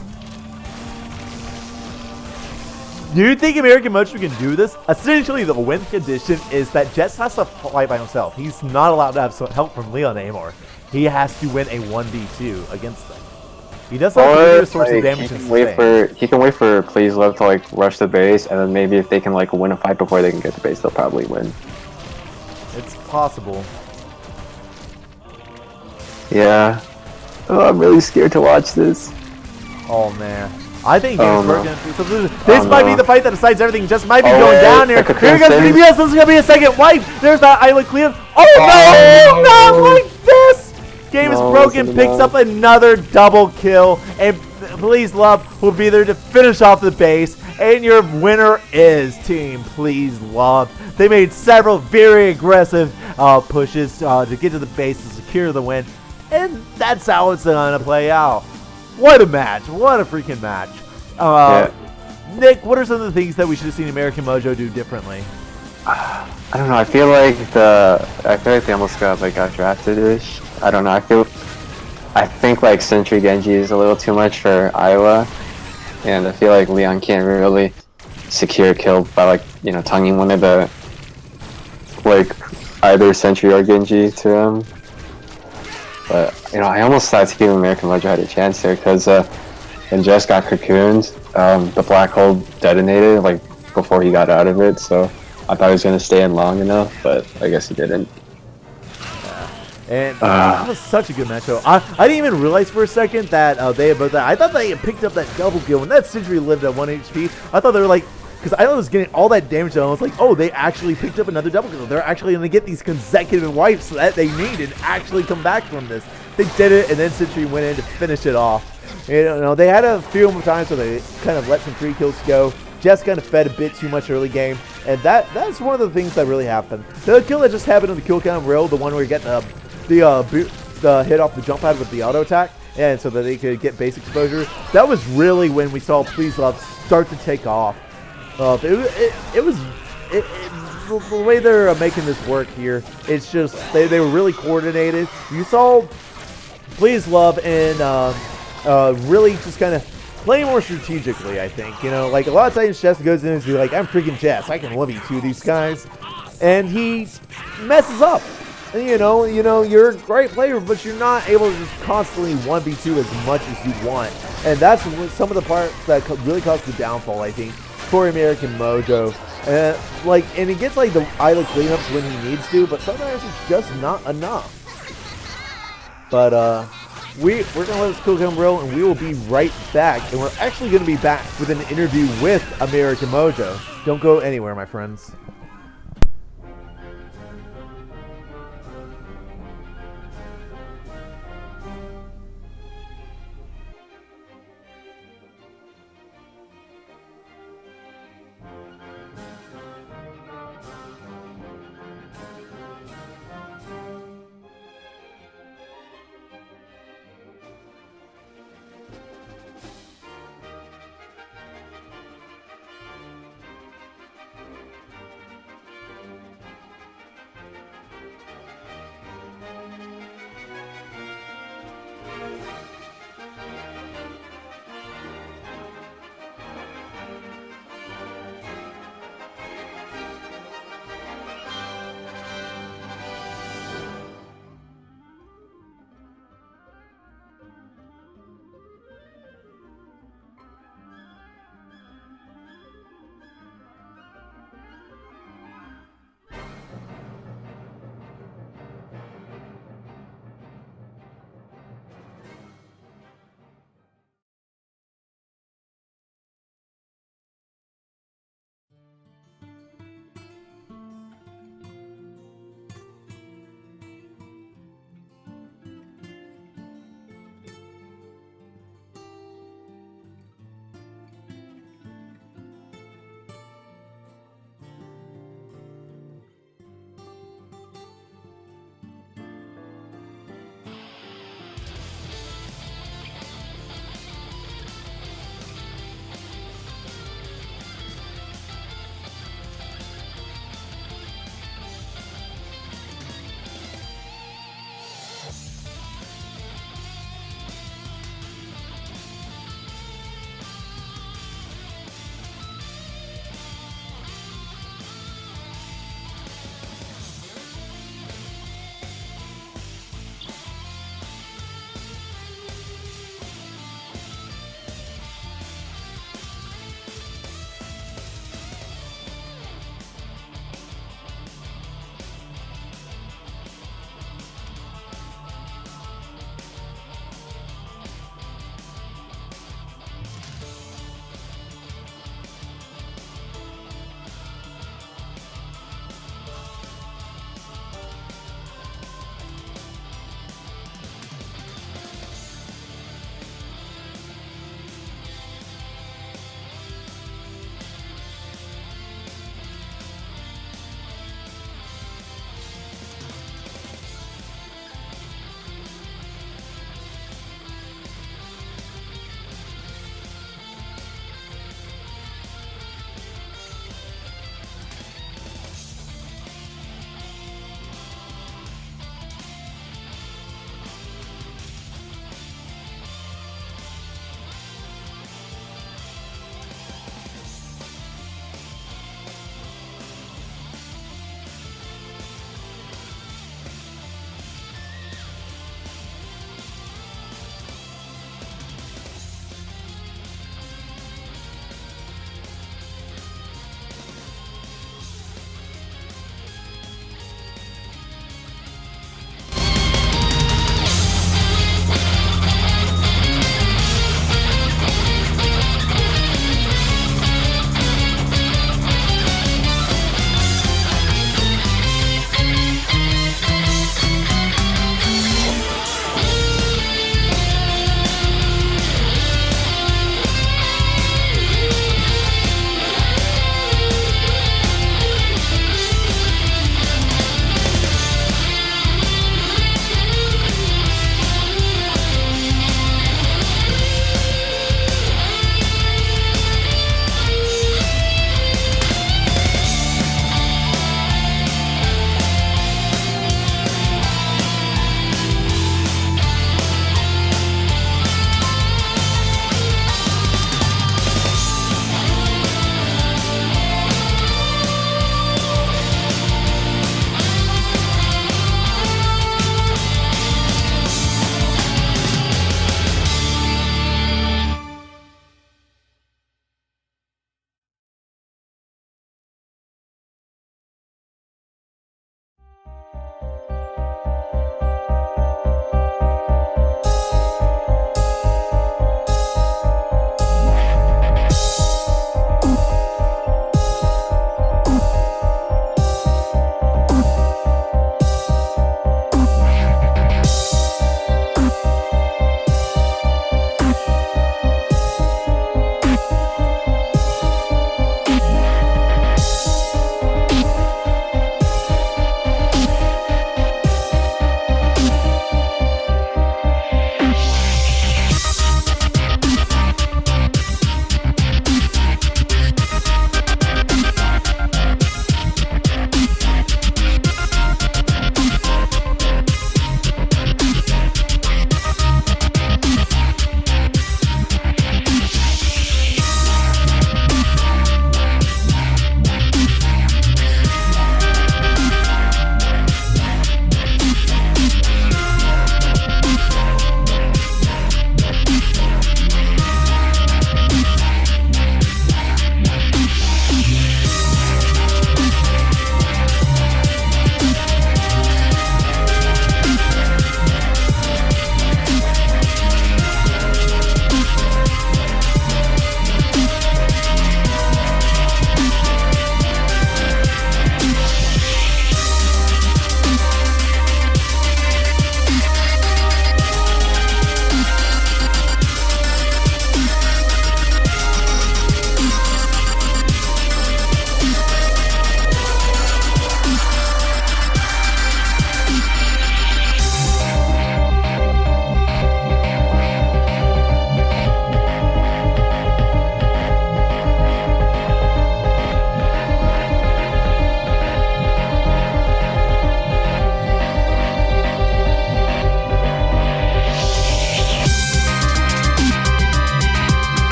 Do you think American Mojo can do this? Essentially, the win condition is that Jess has to fight by himself. He's not allowed to have some help from Leon anymore. He has to win a 1v2 against them. He doesn't have to be a source of damage. He can wait for Please Love to like rush the base, and then maybe if they can like win a fight before they can get the base, they'll probably win. It's possible. Yeah. Oh, I'm really scared to watch this. Oh man. I think Game's broken. This might be the fight that decides everything. Just might be going down here. Here goes DBS. This is gonna be a second wipe. There's that island clear. Oh no! Not like this! Game is broken. Picks up another double kill, and Please Love will be there to finish off the base. And your winner is Team Please Love. They made several very aggressive pushes to get to the base to secure the win. And that's how it's going to play out. What a match. What a freaking match. Nick, what are some of the things that we should have seen American Mojo do differently? I don't know. I feel like they almost got like drafted-ish. I don't know. I think like Sentry Genji is a little too much for Iowa. And I feel like Leon can't really secure a kill by like, tonguing one of the like either Sentry or Genji to him. But I almost thought Team American Mojo had a chance here because when Jess got cocooned, the black hole detonated like before he got out of it. So I thought he was gonna stay in long enough, but I guess he didn't. And that was such a good matchup. I didn't even realize for a second that they had both that. I thought they had picked up that double kill when that Sentry lived at 1 HP. I thought they were like, because I was getting all that damage done. I was like, oh, they actually picked up another double kill. They're actually going to get these consecutive wipes that they need and actually come back from this. They did it, and then Sentry went in to finish it off. They had a few more times where they kind of let some free kills go. Jess kind of fed a bit too much early game, and that's one of the things that really happened. The kill that just happened on the kill count rail, the one where you get the hit off the jump pad with the auto attack, and so that they could get base exposure. That was really when we saw Please Love start to take off. The way they're making this work here, it's just they were really coordinated. You saw Please Love and really just kind of play more strategically. I think like a lot of times Jess goes in and is like, I'm freaking Jess, I can 1v2 these guys, and he messes up. And you're a great player, but you're not able to just constantly 1v2 as much as you want. And that's some of the parts that really cause the downfall, I think, for American Mojo. And he gets like the idle cleanups when he needs to, but sometimes it's just not enough. But we're gonna let this cool come real, and we will be right back. And we're actually gonna be back with an interview with American Mojo. Don't go anywhere, my friends.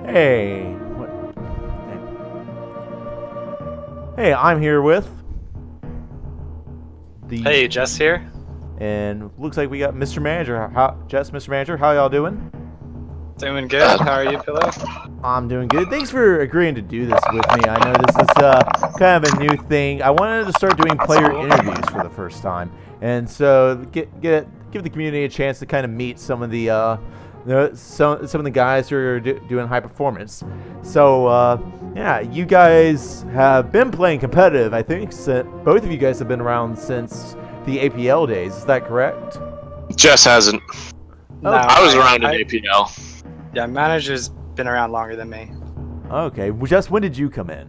Hey. What? Hey, I'm here with the. Hey, Jess here. And looks like we got Mr. Manager. Jess, Mr. Manager, how y'all doing? Doing good. How are you, Pillow? I'm doing good. Thanks for agreeing to do this with me. I know this is kind of a new thing. I wanted to start doing player interviews for the first time, and so give the community a chance to kind of meet some of the some of the guys who are doing high performance. So yeah, you guys have been playing competitive. I think both of you guys have been around since the APL days. Is that correct? Jess hasn't. No, I was around in APL. Yeah, manager's been around longer than me. Okay. Well, Jess, when did you come in?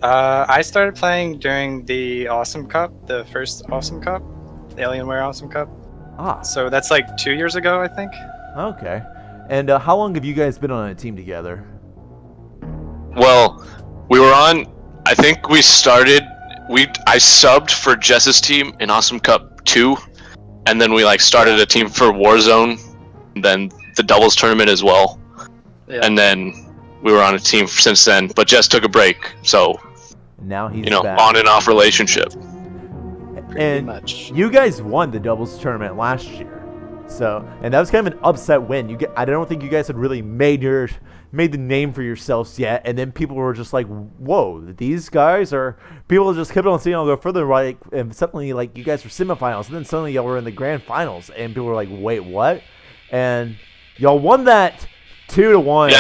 I started playing during the Awesome Cup, the first Awesome Cup, the Alienware Awesome Cup. Ah. So that's like 2 years ago, I think. Okay. And how long have you guys been on a team together? Well, we were on. I think we started. I subbed for Jess's team in Awesome Cup 2, and then we started a team for Warzone, and then the doubles tournament as well. Yeah. And then we were on a team since then. But Jess took a break, so Now he's back. on and off relationship. And much. you guys won the doubles tournament last year, so and that was kind of an upset win. I don't think you guys had really made the name for yourselves yet, and then people were just like, "Whoa, these guys are." People just kept on seeing y'all go further, and suddenly you guys were semifinals, and then suddenly y'all were in the grand finals, and people were like, "Wait, what?" And y'all won that 2-1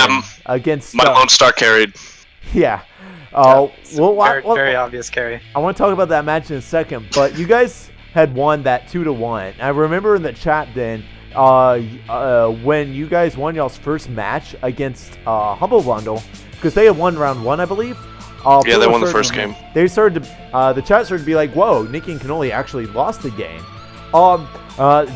against My Lone Star carried. Yeah. Very obvious carry. I want to talk about that match in a second, but you guys had won that 2-1. I remember in the chat then, when you guys won y'all's first match against Humble Bundle, because they had won round 1, I believe. Yeah, they won the first game. They started to, the chat started to be like, "Whoa, Nikki and Cannoli actually lost the game."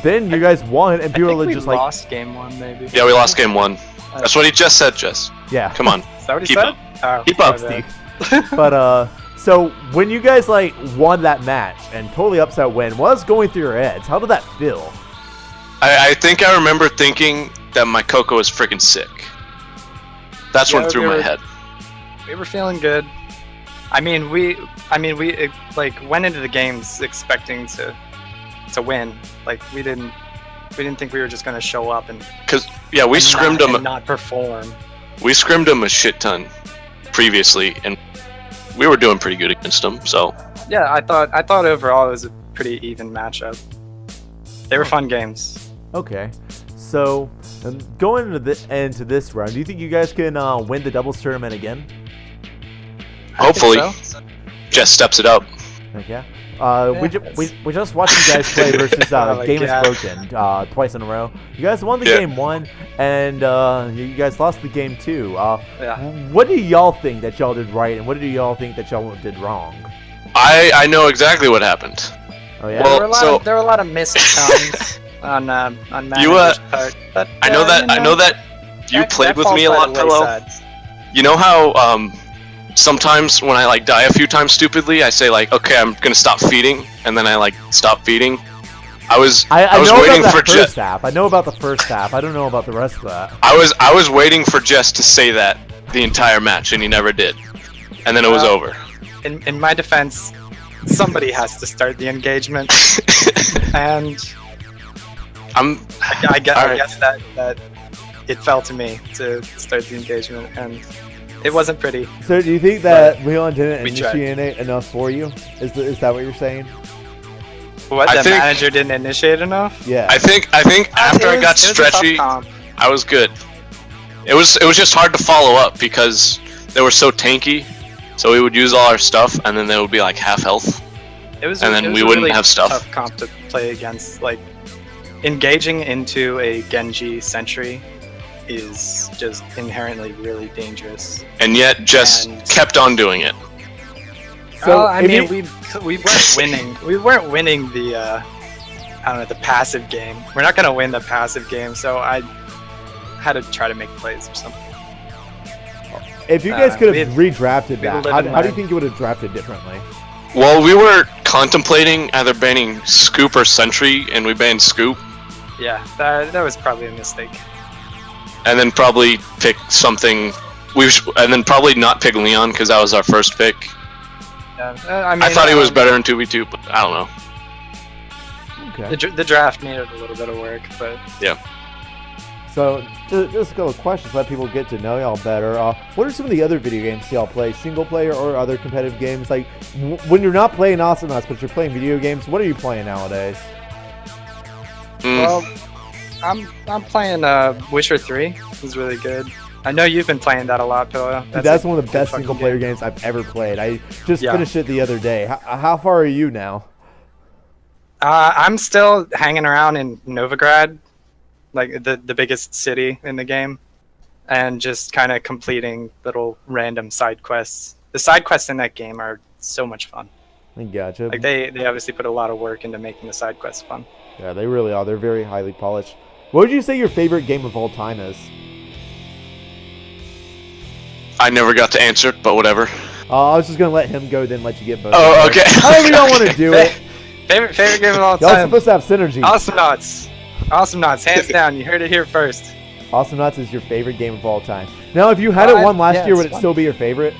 Then you guys won, and people were just like, lost game 1, maybe. Yeah, we lost game 1. That's what he just said, Jess. "Yeah, Come on. Is that what he Keep said? up. Oh, keep up, my bad. Steve." But so when you guys won that match and totally upset win, what was going through your heads? How did that feel? I think I remember thinking that my Coco was freaking sick. That's what went through my head. We were feeling good. We went into the games expecting to win. We didn't think we were just gonna show up and we scrimmed them. Not perform. We scrimmed them a shit ton previously, and we were doing pretty good against them. So yeah, I thought overall it was a pretty even matchup. They were fun games. Okay, so going into this round, do you think you guys can win the doubles tournament again? hopefully, I think so. Jess steps it up. Okay. We just watched you guys play versus Oh my Game is God. Broken twice in a row. You guys won the Yeah. game 1, and you guys lost the game 2. Yeah. What do y'all think that y'all did right, and what do y'all think that y'all did wrong? I know exactly what happened. Oh yeah. Well, There were a lot of missed times on manager's You, part. But, I know that you played with falls me a by lot, the Pillow. wayside. You know how sometimes when I die a few times stupidly, I say okay, I'm gonna stop feeding, and then I stop feeding. I was know waiting about for that first Jess. half. I know about the first half. I don't know about the rest of that. I was waiting for Jess to say that the entire match, and he never did. And then it was Well, over. In my defense, somebody has to start the engagement, and I guess that it fell to me to start the engagement, and it wasn't pretty. So do you think that Leon didn't we tried. initiate it enough for you? Is that what you're saying? What, I the think- manager didn't initiate enough? Yeah. I think after I got It was a tough stretchy, comp. I was good. It was just hard to follow up because they were so tanky. So we would use all our stuff, and then they would be half health. It was, And then it was we a wouldn't really have stuff. tough comp to play against. Engaging into a Genji Sentry is just inherently really dangerous. And yet Jess And- kept on doing it. So, I if mean, you- we weren't winning. We weren't winning the the passive game. We're not gonna win the passive game, so I had to try to make plays or something. If you guys could have we redrafted that, live how and do you learn. think you would have drafted differently? Well, we were contemplating either banning Scoop or Sentry, and we banned Scoop. Yeah, that was probably a mistake. and then probably pick something. And then probably not pick Leon because that was our first pick. Yeah, I mean, I thought he was better in 2v2, but I don't know. Okay. The draft needed a little bit of work, but Yeah. So, just a couple of questions, let people get to know y'all better. What are some of the other video games y'all play, single player or other competitive games? Like, when you're not playing Awesomenauts, but you're playing video games, what are you playing nowadays? well, I'm playing Witcher 3. It's really good. I know you've been playing that a lot, Pillow. That's one of the good best fucking single player game. games I've ever played. I just Yeah. finished it the other day. How far are you now? I'm still hanging around in Novigrad, like the biggest city in the game, and just kind of completing little random side quests. The side quests in that game are so much fun. I gotcha. Like they obviously put a lot of work into making the side quests fun. Yeah, they really are. They're very highly polished. What would you say your favorite game of all time is? I never got to answer it, but whatever. I was just gonna let him go, then let you get both. Oh, okay. However y'all want to do it. Favorite game of all Y'all time. supposed to have synergy. Awesomenauts, hands down. You heard it here first. Awesomenauts is your favorite game of all time. Now, if you had it won last year, would it still be your favorite?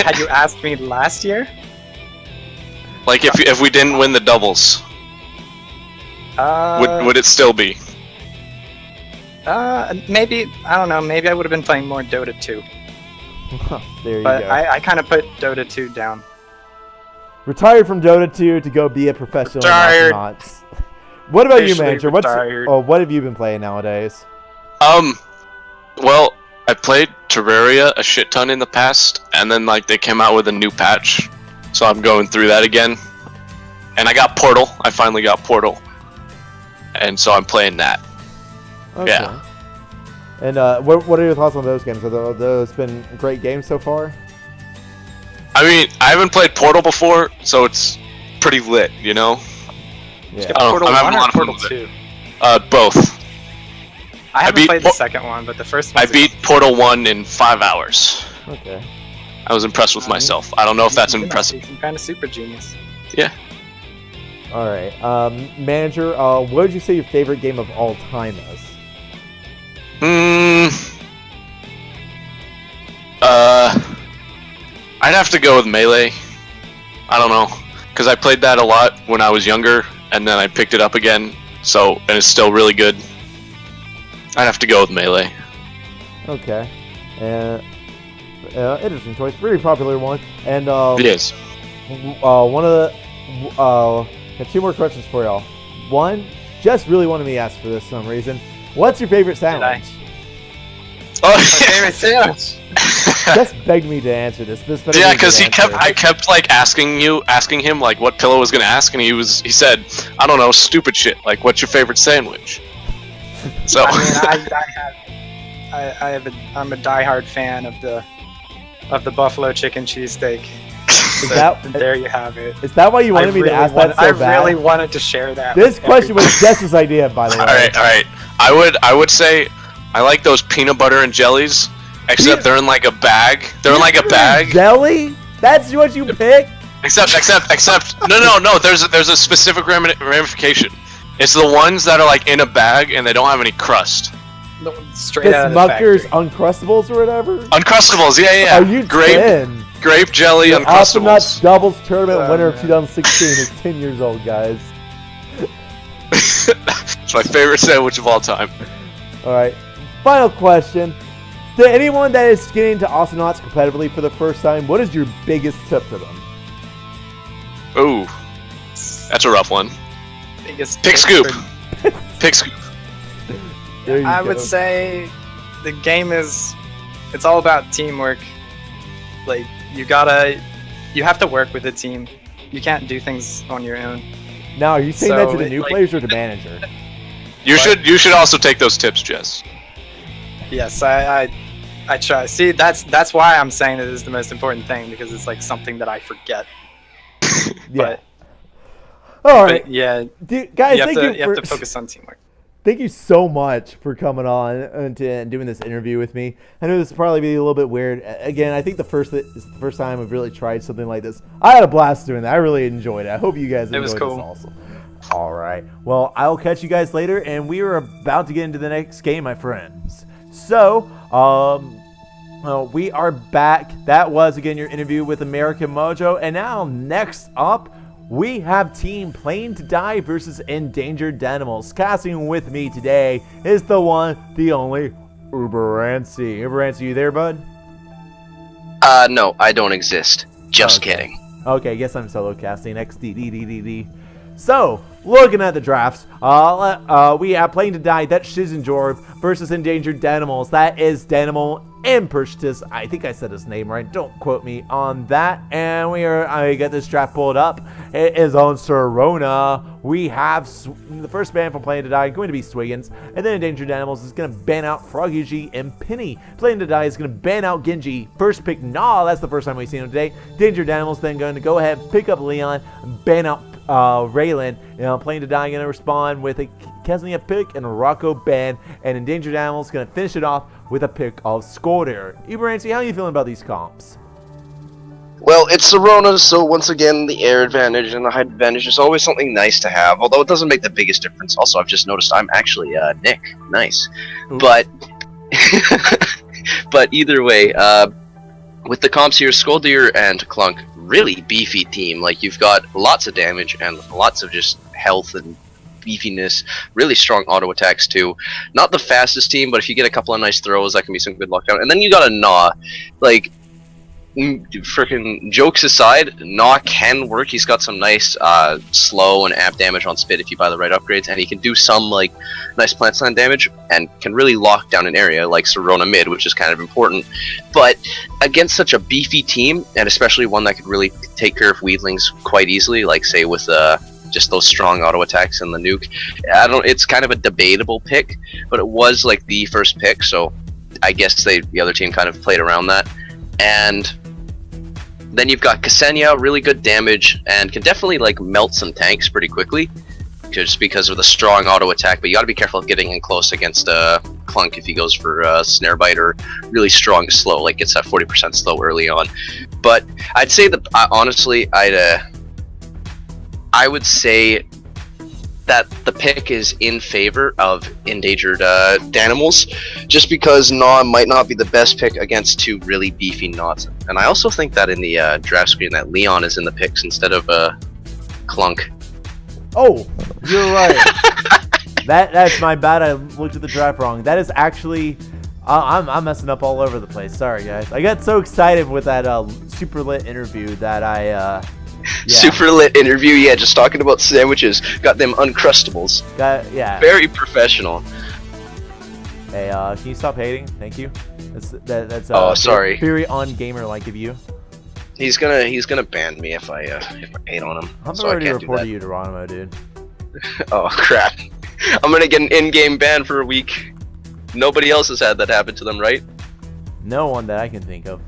Had you asked me last year? Like if we didn't win the doubles, would it still be? Maybe, I don't know, maybe I would have been playing more Dota 2. There you But go. I kind of put Dota 2 down. Retired from Dota 2 to go be a professional in Retired. Awesomenauts. What about you, Officially manager? retired. What have you been playing nowadays? Well, I played Terraria a shit ton in the past, and then like they came out with a new patch, so I'm going through that again. And I got Portal. I finally got Portal, and so I'm playing that. Okay. Yeah. And what are your thoughts on those games? Have those been great games so far? I mean, I haven't played Portal before, so it's pretty lit, you know? Yeah. Oh, Portal I'm having 1 a or lot of fun Portal with 2? Both. I haven't beat played the second one, but the first one. I beat Portal 1 in 5 hours. Okay. I was impressed with myself. I don't know if that's impressive. Some kind of super genius. Yeah. All right. Manager, what would you say your favorite game of all time is? I'd have to go with Melee. I don't know, because I played that a lot when I was younger, and then I picked it up again. And it's still really good. I'd have to go with Melee. Okay. Interesting choice. Pretty popular one. And It is. one of the have two more questions for y'all. One, Jess really wanted me to ask for this for some reason. What's your favorite sandwich? Oh, My favorite sandwich. Jess begged me to answer this. Better yeah, be a good because answer. I kept like asking him like what Pillow was gonna ask, and he said, I don't know, stupid shit. Like, what's your favorite sandwich? So. I mean, I'm a diehard fan of the buffalo chicken cheesesteak. Is So that- there you have it. Is that why you wanted me to ask that so I bad? really wanted to share that. This with question was everybody. Jess's idea, by the way. All right. I would say I like those peanut butter and jellies, except they're in like a bag. They're in like a bag. Jelly? That's what you pick? Except. No. There's a specific ramification. It's the ones that are like in a bag and they don't have any crust. Straight The out of the Smucker's factory. Uncrustables or whatever? Uncrustables, yeah. Are you 10? Grape jelly The Awesomenauts Uncrustables. Doubles Tournament winner of man. 2016 is 10 years old, guys. It's my favorite sandwich of all time. Alright, final question. To anyone that is getting into Awesomenauts competitively for the first time, what is your biggest tip to them? Ooh, that's a rough one. Biggest Pick tip scoop. for- Pick scoop. There you I go. would say the game it's all about teamwork. Like you have to work with a team. You can't do things on your own. Now, are you saying that to So, the new like- players or the manager? You should also take those tips, Jess. Yes, I try. See, that's why I'm saying it is the most important thing, because it's like something that I forget. Yeah. But, Alright, but yeah, dude, guys, you have thank to focus on teamwork. Thank you so much for coming on and doing this interview with me. I know this will probably be a little bit weird. Again, I think it's the first time I've really tried something like this. I had a blast doing that. I really enjoyed it. I hope you guys enjoyed was this cool. also. All right. Well, I'll catch you guys later, and we are about to get into the next game, my friends. So, we are back. That was, again, your interview with American Mojo. And now, next up, we have Team Playing to Die versus Endangered Animals. Casting with me today is the one, the only, Uberancy. Uberancy, you there, bud? No, I don't exist. Just kidding. Okay, guess I'm solo casting. XDDDDD. So, looking at the drafts, we have Playing to Die, that's Shizenjorb, versus Endangered Danimals. That is Danimal Imperstitus. I think I said his name right. Don't quote me on that. And I got this draft pulled up. It is on Serona. We have the first ban from Playing to Die going to be Swiggins. And then Endangered Animals is going to ban out Froggy and Penny. Playing to Die is going to ban out Genji. First pick Nah. That's the first time we've seen him today. Endangered Animals then going to go ahead, pick up Leon, ban out Raylan. Playing to Die going to respond with a Kesnia pick and a Rocco ban, and Endangered Animals going to finish it off with a pick of Skolder. Uberancy, how are you feeling about these comps? Well, it's Serona, so once again, the air advantage and the height advantage is always something nice to have, although it doesn't make the biggest difference. Also, I've just noticed I'm actually Nick. Nice. Oops. But either way, with the comps here, Skoldir and Clunk, really beefy team. Like, you've got lots of damage and lots of just health and beefiness, really strong auto attacks too. Not the fastest team, but if you get a couple of nice throws, that can be some good lockdown. And then you got a Gnaw. Like, freaking jokes aside, Gnaw can work. He's got some nice slow and amp damage on Spit if you buy the right upgrades, and he can do some like nice plant slam damage and can really lock down an area like Serona mid, which is kind of important. But against such a beefy team, and especially one that could really take care of weedlings quite easily, like say with just those strong auto attacks and the nuke, it's kind of a debatable pick, but it was like the first pick, so I guess the other team kind of played around that. And then you've got Ksenia, really good damage, and can definitely like melt some tanks pretty quickly, just because of the strong auto attack. But you got to be careful of getting in close against Clunk if he goes for Snare Bite or really strong slow, like gets that 40% slow early on. But I'd say that honestly, I would say that the pick is in favor of Endangered Danimals, just because Gnaw might not be the best pick against two really beefy Gnaws. And I also think that in the draft screen that Leon is in the picks instead of Clunk. Oh, you're right. That's my bad. I looked at the draft wrong. That is actually, I'm messing up all over the place. Sorry, guys. I got so excited with that super lit interview that I. Yeah. Super lit interview, yeah, just talking about sandwiches. Got them Uncrustables. Yeah. Very professional. Hey, can you stop hating? Thank you. That's oh, sorry. Very on-gamer-like of you. He's gonna ban me if I hate on him. I'm so already reporting you to Geronimo, dude. Oh crap! I'm gonna get an in-game ban for a week. Nobody else has had that happen to them, right? No one that I can think of.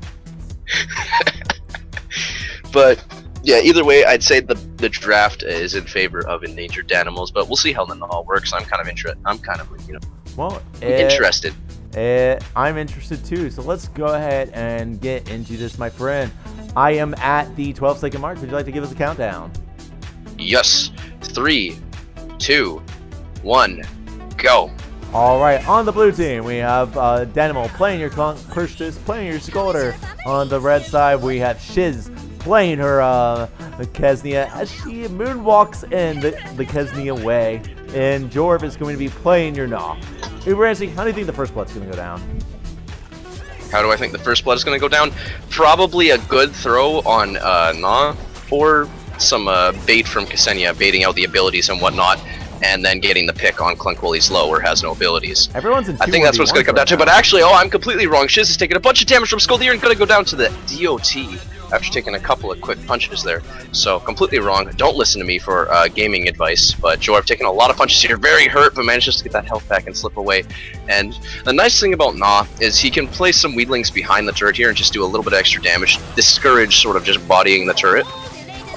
But yeah, either way, I'd say the draft is in favor of Endangered Danimals, but we'll see how the Gnaw works. I'm kind of interested. Interested. I'm interested too. So let's go ahead and get into this, my friend. I am at the 12-second mark. Would you like to give us a countdown? Yes. 3, 2, 1, go. All right, on the blue team, we have Danimal playing your Clunk, Pershtis playing your Skolder. On the red side, we have Shiz playing her Kesnia as she moonwalks in the Kesnia way. And Jorv is going to be playing your Gnaw. Uberancy, how do you think the first blood's going to go down? How do I think the first blood is going to go down? Probably a good throw on Gnaw, or some bait from Ksenia, baiting out the abilities and whatnot, and then getting the pick on Clunk while he's low or has no abilities. Everyone's in I think that's what it's going to come down to, but actually, I'm completely wrong. Shiz is taking a bunch of damage from Skoldir and going to go down to the DOT after taking a couple of quick punches there. So, completely wrong. Don't listen to me for gaming advice, but Jorv taking a lot of punches here, very hurt, but manages to get that health back and slip away. And the nice thing about Gnaw is he can place some weedlings behind the turret here and just do a little bit of extra damage, discourage sort of just bodying the turret.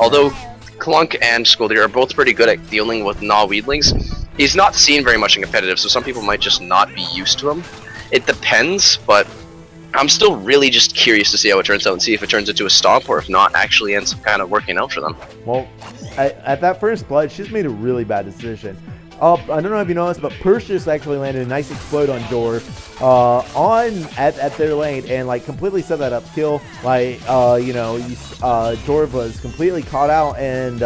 Although Clunk and Skoldir are both pretty good at dealing with Gnaw weedlings, he's not seen very much in competitive, so some people might just not be used to him. It depends, but I'm still really just curious to see how it turns out and see if it turns into a stomp or if not actually ends up kind of working out for them. Well, at that first blood, she's made a really bad decision. I don't know if you noticed, but Perseus actually landed a nice explode on Jor at their lane and like completely set that up kill. Like Jor was completely caught out and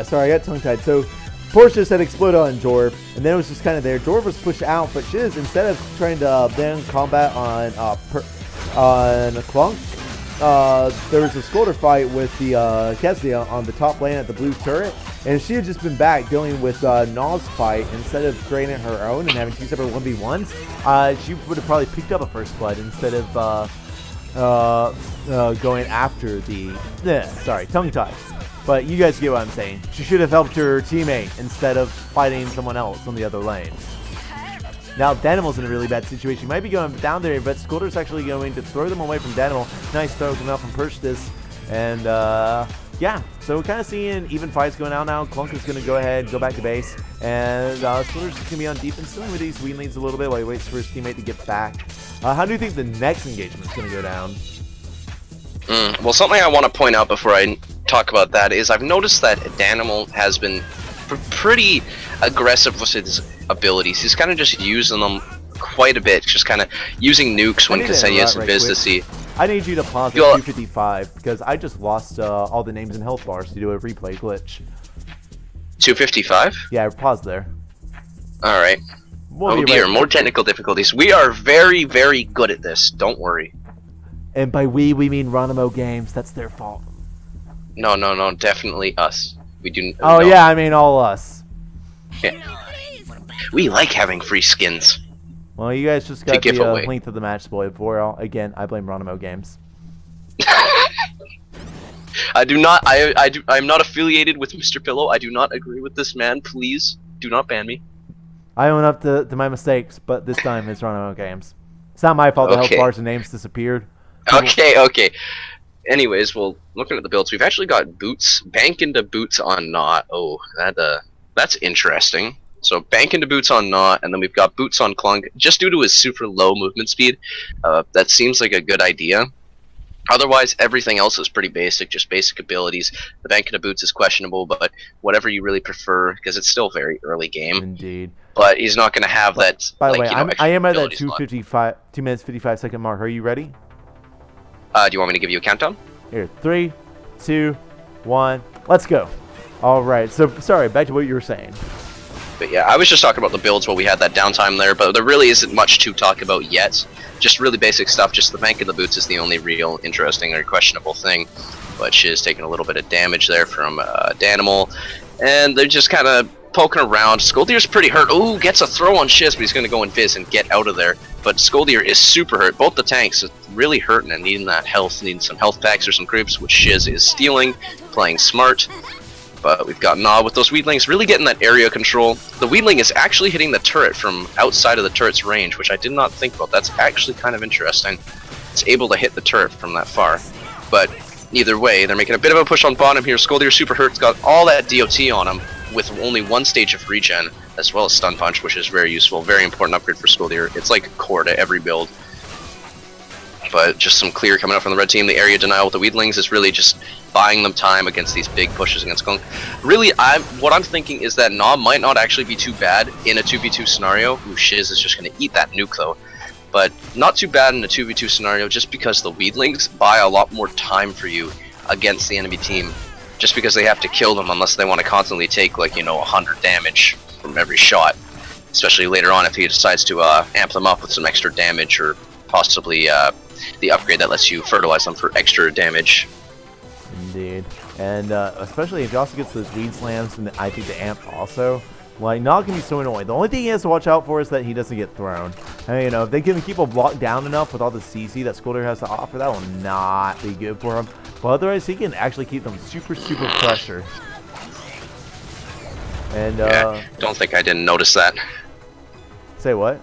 sorry, I got tongue tied. So Perseus had exploded on Jor, and then it was just kind of there. Jor was pushed out, but Shiz, instead of trying to ban combat on Clunk, there was a Scolder fight with the Kessia on the top lane at the blue turret, and she had just been back dealing with Naw's fight. Instead of creating her own and having two separate 1v1s, she would have probably picked up a first blood instead of going after the... sorry, tongue-tied. But you guys get what I'm saying. She should have helped her teammate instead of fighting someone else on the other lane. Now Danimal's in a really bad situation. He might be going down there, but Scolder's actually going to throw them away from Danimal. Nice throw coming out from Perseus. And yeah, so we're kind of seeing even fights going out now. Clunk is going to go ahead, go back to base. And Scolder's going to be on defense, dealing with these weed leads a little bit while he waits for his teammate to get back. How do you think the next engagement is going to go down? Well, something I want to point out before I talk about that is I've noticed that Danimal has been pretty aggressive with his abilities. He's kind of just using them quite a bit, just kind of using nukes when Ksenia's in Visicy. I need you to pause at 255 because I just lost all the names and health bars to do a replay glitch. 255? Yeah, pause there. Alright. Oh dear, more technical difficulties. We are very, very good at this. Don't worry. And by we mean Ronimo Games. That's their fault. No, definitely us. We do. Oh yeah, I mean all us. Yeah. We like having free skins. Well, you guys just got the length of the match spoiled for. Again, I blame Ronimo Games. I do not. I'm not affiliated with Mr. Pillow. I do not agree with this man. Please do not ban me. I own up to my mistakes, but this time it's Ronimo Games. It's not my fault the health bars and names disappeared. Okay. Anyways, well, looking at the builds, we've actually got boots, bank into boots on Knot. Oh, that's interesting. So bank into boots on Knot, and then we've got boots on Clunk. Just due to his super low movement speed, that seems like a good idea. Otherwise, everything else is pretty basic, just basic abilities. The bank into boots is questionable, but whatever you really prefer, because it's still very early game. Indeed. But he's not going to have that. By the way, I am at that 2 minutes 55 second mark. Are you ready? Do you want me to give you a countdown? Here, 3, 2, 1, let's go. All right. So sorry, back to what you were saying. But yeah, I was just talking about the builds while we had that downtime there, but there really isn't much to talk about yet. Just really basic stuff. Just the bank of the boots is the only real interesting or questionable thing. But she's taking a little bit of damage there from Danimal, and they're just kind of poking around. Scoldier's pretty hurt. Ooh, gets a throw on Shiz, but he's going to go in Viz and get out of there. But Scoldier is super hurt. Both the tanks are really hurting and needing that health, needing some health packs or some creeps, which Shiz is stealing, playing smart. But we've got Gnaw with those Weedlings really getting that area control. The Weedling is actually hitting the turret from outside of the turret's range, which I did not think about. That's actually kind of interesting. It's able to hit the turret from that far. But either way, they're making a bit of a push on bottom here. Scoldier's super hurt. It's got all that DOT on him, with only one stage of regen, as well as Stun Punch, which is very useful. Very important upgrade for Scoldier. It's like core to every build. But just some clear coming up from the red team. The area denial with the Weedlings is really just buying them time against these big pushes against Clunk. Really, what I'm thinking is that Gnaw might not actually be too bad in a 2v2 scenario. Ooh, Shiz is just going to eat that nuke though. But not too bad in a 2v2 scenario just because the Weedlings buy a lot more time for you against the enemy team. Just because they have to kill them unless they want to constantly take, like, 100 damage from every shot. Especially later on if he decides to amp them up with some extra damage, or possibly the upgrade that lets you fertilize them for extra damage. Indeed. And especially if he also gets those weed slams, and I think the amp also. Like, Nog can be so annoying. The only thing he has to watch out for is that he doesn't get thrown. And, if they can keep him locked down enough with all the CC that Scolder has to offer, that will not be good for him. But otherwise, he can actually keep them super pressured. And, yeah, don't think I didn't notice that. Say what?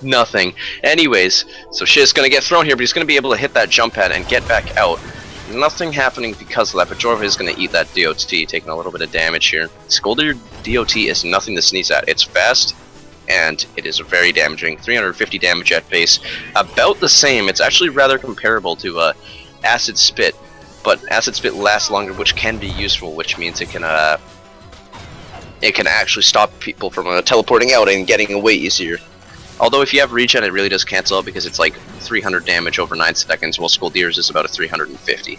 Nothing. Anyways, so Shiz gonna get thrown here, but he's gonna be able to hit that jump pad and get back out. Nothing happening because of that, but Jorva is going to eat that DOT, taking a little bit of damage here. Scolder DOT is nothing to sneeze at. It's fast, and it is very damaging. 350 damage at base. About the same. It's actually rather comparable to Acid Spit, but Acid Spit lasts longer, which can be useful, which means it can actually stop people from teleporting out and getting away easier. Although if you have regen, it really does cancel out because it's like 300 damage over 9 seconds, while Skoldir's is about a 350.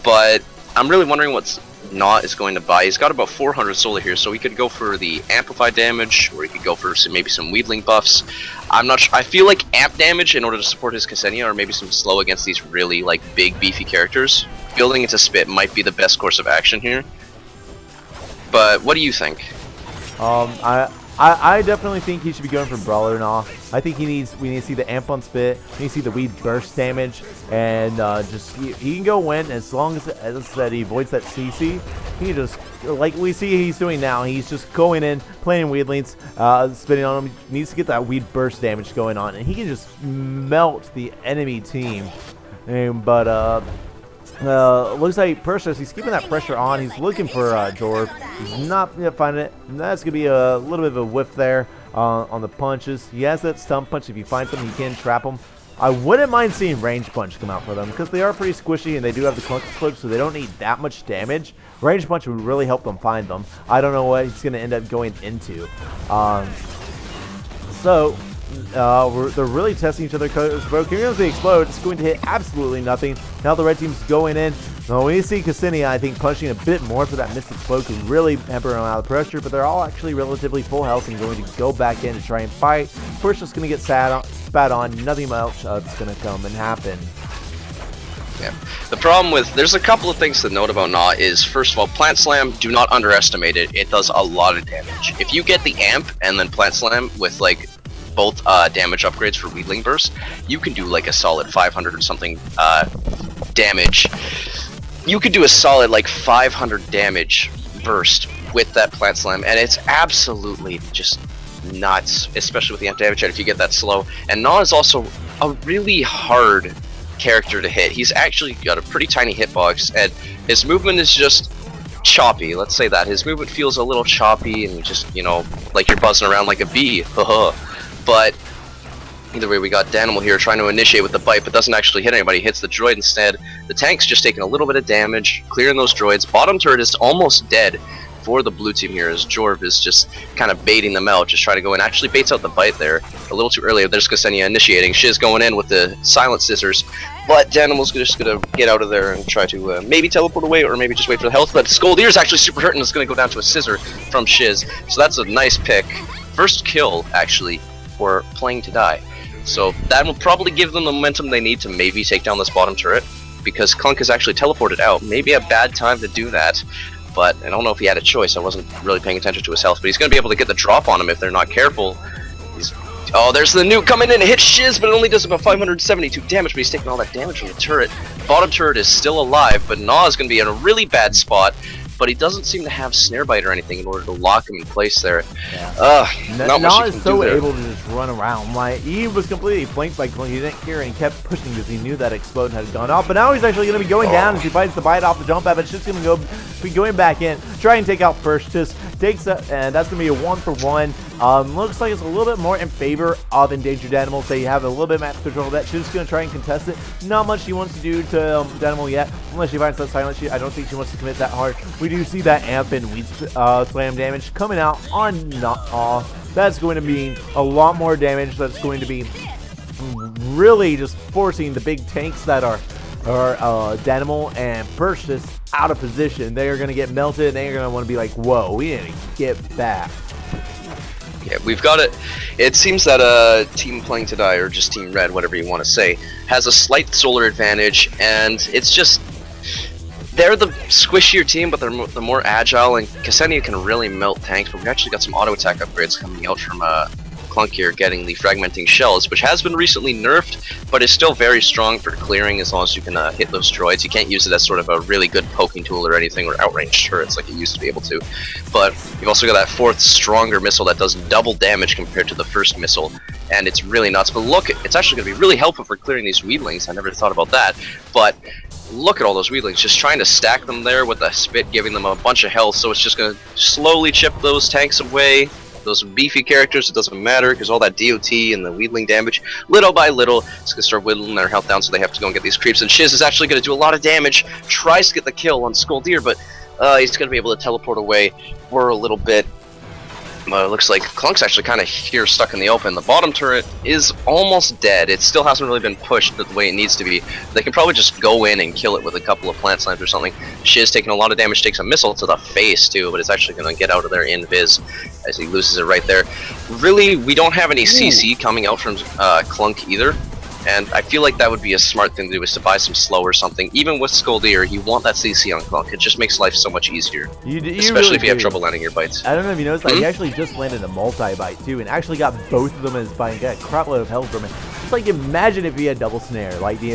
But I'm really wondering what Not is going to buy. He's got about 400 solar here, so he could go for the amplified damage, or he could go for maybe some Weedling buffs. I'm not sure. I feel like amp damage in order to support his Ksenia, or maybe some slow against these really like big beefy characters. Building into Spit might be the best course of action here. But what do you think? I definitely think he should be going for Brawler now. I think we need to see the amp on Spit, we need to see the Weed burst damage, and he can go win as long as he avoids that CC. He can just, like we see he's doing now, he's just going in, playing Weedlings, spitting on him. He needs to get that Weed burst damage going on, and he can just melt the enemy team. Looks like Perseus, he's keeping that pressure on. He's looking for Jorv. He's not finding it. And that's going to be a little bit of a whiff there on the punches. He has that stun punch. If he finds them, he can trap them. I wouldn't mind seeing range punch come out for them because they are pretty squishy and they do have the clunk slip, so they don't need that much damage. Range punch would really help them find them. I don't know what he's going to end up going into. They're really testing each other because Kingdoms they explode. It's going to hit absolutely nothing. Now the red team's going in. Now we see Ksenia, I think, punching a bit more for that Mystic Explode can really hamper him out of pressure, but they're all actually relatively full health and going to go back in to try and fight. First, just going to get spat on. Nothing else is going to come and happen. Yeah. The problem with, there's a couple of things to note about Gnaw is, first of all, Plant Slam, do not underestimate it. It does a lot of damage. If you get the amp and then Plant Slam with like both damage upgrades for Weedling Burst, you can do like a solid 500 or something damage. You could do a solid like 500 damage burst with that Plant Slam, and it's absolutely just nuts, especially with the amp damage if you get that slow. And Gnaw is also a really hard character to hit. He's actually got a pretty tiny hitbox, and his movement is just choppy. Let's say that. His movement feels a little choppy and just, you know, like you're buzzing around like a bee. But either way, we got Danimal here trying to initiate with the bite, but doesn't actually hit anybody. Hits the droid instead. The tank's just taking a little bit of damage, clearing those droids. Bottom turret is almost dead for the blue team here, as Jorv is just kind of baiting them out, just trying to go in. Actually baits out the bite there a little too early. There's Ksenia initiating. Shiz going in with the silent scissors, but Danimal's just gonna get out of there and try to maybe teleport away, or maybe just wait for the health. But Skoldir's actually super hurt and is gonna go down to a scissor from Shiz. So that's a nice pick. First kill, actually, for playing to die. So that will probably give them the momentum they need to maybe take down this bottom turret, because Clunk is actually teleported out. Maybe a bad time to do that, but I don't know if he had a choice. I wasn't really paying attention to his health, but he's going to be able to get the drop on him if they're not careful. Oh, there's the nuke coming in. It hits Shiz, but it only does about 572 damage, but he's taking all that damage from the turret. Bottom turret is still alive, but Gnaw is going to be in a really bad spot, but he doesn't seem to have Snare Bite or anything in order to lock him in place there. Not much Gnaw you is can so do there. able to just run around. Like, he was completely flanked by Clunk. He didn't care, and he kept pushing because he knew that Explode had gone off. But now he's actually going to be going down as he bites the bite off the jump pad, but it's just going to be going back in. Try and take out first. Just takes a, and that's going to be a 1-for-1. Looks like it's a little bit more in favor of endangered animals. They have a little bit of map control of that. She's just going to try and contest it. Not much she wants to do to Danimal yet, unless she finds that silent. I don't think she wants to commit that hard. We do see that amp and Weed slam damage coming out on Gnaw. That's going to be a lot more damage. That's going to be really just forcing the big tanks that are Danimal and Perseus out of position. They are going to get melted, and they are going to want to be like, whoa, we need to get back. Yeah, we've got it. It seems that Team Playing to Die, or just Team Red, whatever you want to say, has a slight solar advantage, and it's just, they're the squishier team, but they're the more agile, and Ksenia can really melt tanks, but we actually got some auto attack upgrades coming out from Clunk here, getting the fragmenting shells, which has been recently nerfed, but is still very strong for clearing as long as you can hit those droids. You can't use it as sort of a really good poking tool or anything, or outrange turrets like it used to be able to. But you've also got that fourth stronger missile that does double damage compared to the first missile, and it's really nuts. But look, it's actually going to be really helpful for clearing these Weedlings. I never thought about that, but look at all those Weedlings, just trying to stack them there with a spit, giving them a bunch of health, so it's just going to slowly chip those tanks away. those beefy characters, it doesn't matter because all that DOT and the wheedling damage, little by little, it's gonna start whittling their health down, so they have to go and get these creeps. And Shiz is actually gonna do a lot of damage, tries to get the kill on Skoldir, but he's gonna be able to teleport away for a little bit. It looks like Clunk's actually kind of here stuck in the open. The bottom turret is almost dead. It still hasn't really been pushed the way it needs to be. They can probably just go in and kill it with a couple of plant slams or something. Shiz taking a lot of damage, takes a missile to the face too, but it's actually going to get out of there in Viz as he loses it right there. Really, we don't have any CC coming out from Clunk either. And I feel like that would be a smart thing to do, is to buy some slow or something. Even with Skoldir, you want that CC on Clunk. It just makes life so much easier. Especially really if you have trouble landing your bites. I don't know if you noticed, like, he actually just landed a multi-bite too, and actually got both of them as bite and got a crap load of health from it. Just like, imagine if he had double snare, like the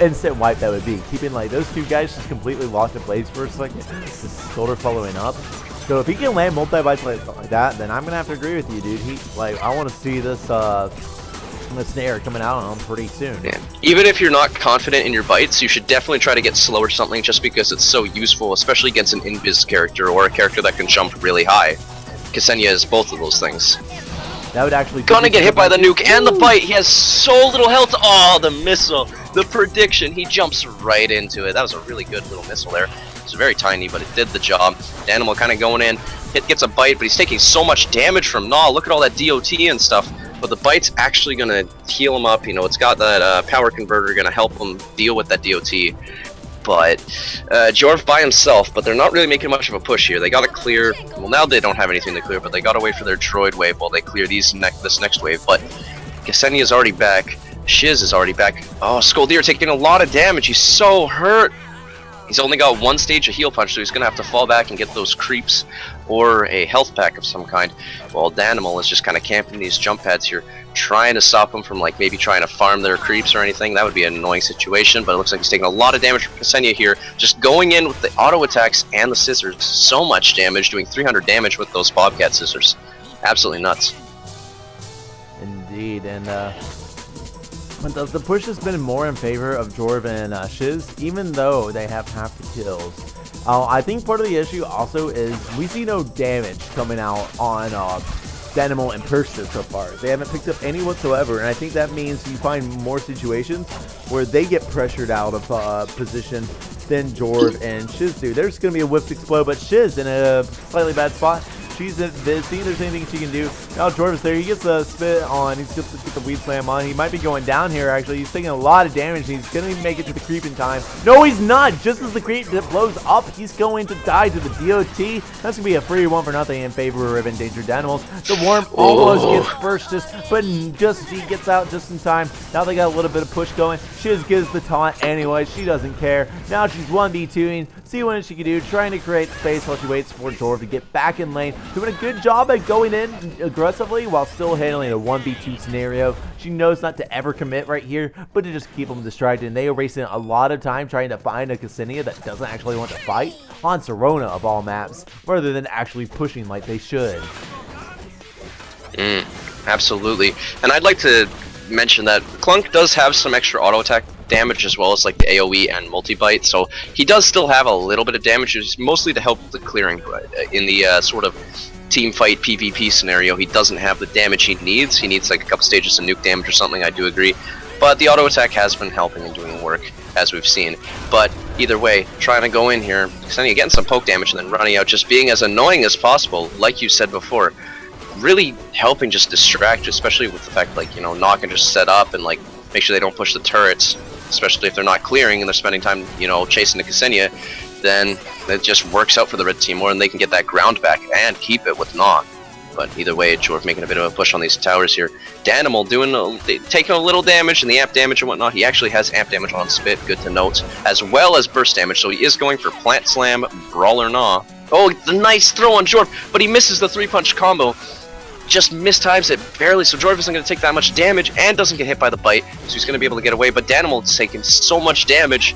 instant wipe that would be. Keeping like those two guys just completely locked in place for a second. Just Skoldir following up. So if he can land multi-bites like that, then I'm gonna have to agree with you, dude. I want to see this the snare coming out on him pretty soon. Yeah. Even if you're not confident in your bites, you should definitely try to get slow or something, just because it's so useful, especially against an invis character or a character that can jump really high. Ksenia is both of those things. That would actually gonna get hit by the nuke and the bite. He has so little health. Oh, the missile, the prediction. He jumps right into it. That was a really good little missile there. It's very tiny, but it did the job. The animal kind of going in. Gets a bite, but he's taking so much damage from Gnaw. Look at all that DOT and stuff. But the bite's actually going to heal him up. You know, it's got that power converter going to help him deal with that DOT. But Jorv by himself, but they're not really making much of a push here. They got to clear. Well, now they don't have anything to clear, but they got to wait for their droid wave while they clear this next wave. But Ksenia is already back. Shiz is already back. Oh, Skoldir taking a lot of damage. He's so hurt. He's only got one stage of heal punch, so he's going to have to fall back and get those creeps or a health pack of some kind. While Danimal is just kind of camping these jump pads here, trying to stop them from like maybe trying to farm their creeps or anything. That would be an annoying situation, but it looks like he's taking a lot of damage from Ksenia here. Just going in with the auto attacks and the scissors. So much damage, doing 300 damage with those Bobcat scissors. Absolutely nuts. Indeed, and the push has been more in favor of Jorv and Shiz, even though they have half the kills. I think part of the issue also is we see no damage coming out on Danimal and Persis so far. They haven't picked up any whatsoever, and I think that means you find more situations where they get pressured out of position than Jorv and Shiz do. There's going to be a whipped explode, but Shiz in a slightly bad spot. She's in this. See if there's anything she can do. Now Jorv is there. He gets a spit on. He's going to get the weed slam on. He might be going down here, actually. He's taking a lot of damage. He's going to make it to the creep in time. No, he's not. Just as the creep blows up, he's going to die to the DOT. That's going to be a free one for nothing in favor of endangered animals. The worm almost gets first, but just he gets out just in time. Now they got a little bit of push going. Shiz gives the taunt anyway. She doesn't care. Now she's 1v2ing. See what she can do. Trying to create space while she waits for Jorv to get back in lane. Doing a good job at going in aggressively while still handling a 1v2 scenario. She knows not to ever commit right here, but to just keep them distracted. And they are wasting a lot of time trying to find a Ksenia that doesn't actually want to fight on Serona of all maps, rather than actually pushing like they should. Absolutely. And I'd like to mention that Clunk does have some extra auto attack damage as well as like the AoE and multi-bite, so he does still have a little bit of damage. It's mostly to help with the clearing. In the sort of team fight PvP scenario, he doesn't have the damage he needs. He needs like a couple stages of nuke damage or something, I do agree. But the auto attack has been helping and doing work, as we've seen. But either way, trying to go in here, getting some poke damage and then running out, just being as annoying as possible, like you said before. Really helping just distract, especially with the fact like, you know, Gnaw can just set up and like make sure they don't push the turrets, especially if they're not clearing and they're spending time, you know, chasing the Ksenia. Then it just works out for the red team more and they can get that ground back and keep it with Gnaw. But either way, Jorv making a bit of a push on these towers here. Danimal taking a little damage and the amp damage and whatnot. He actually has amp damage on Spit, good to note, as well as burst damage, so he is going for Plant Slam, Brawler Gnaw. Oh, the nice throw on Jorv, but he misses the 3-punch combo. Just mistimes it barely, so Jorv isn't going to take that much damage and doesn't get hit by the bite, so he's going to be able to get away. But Danimal is taking so much damage,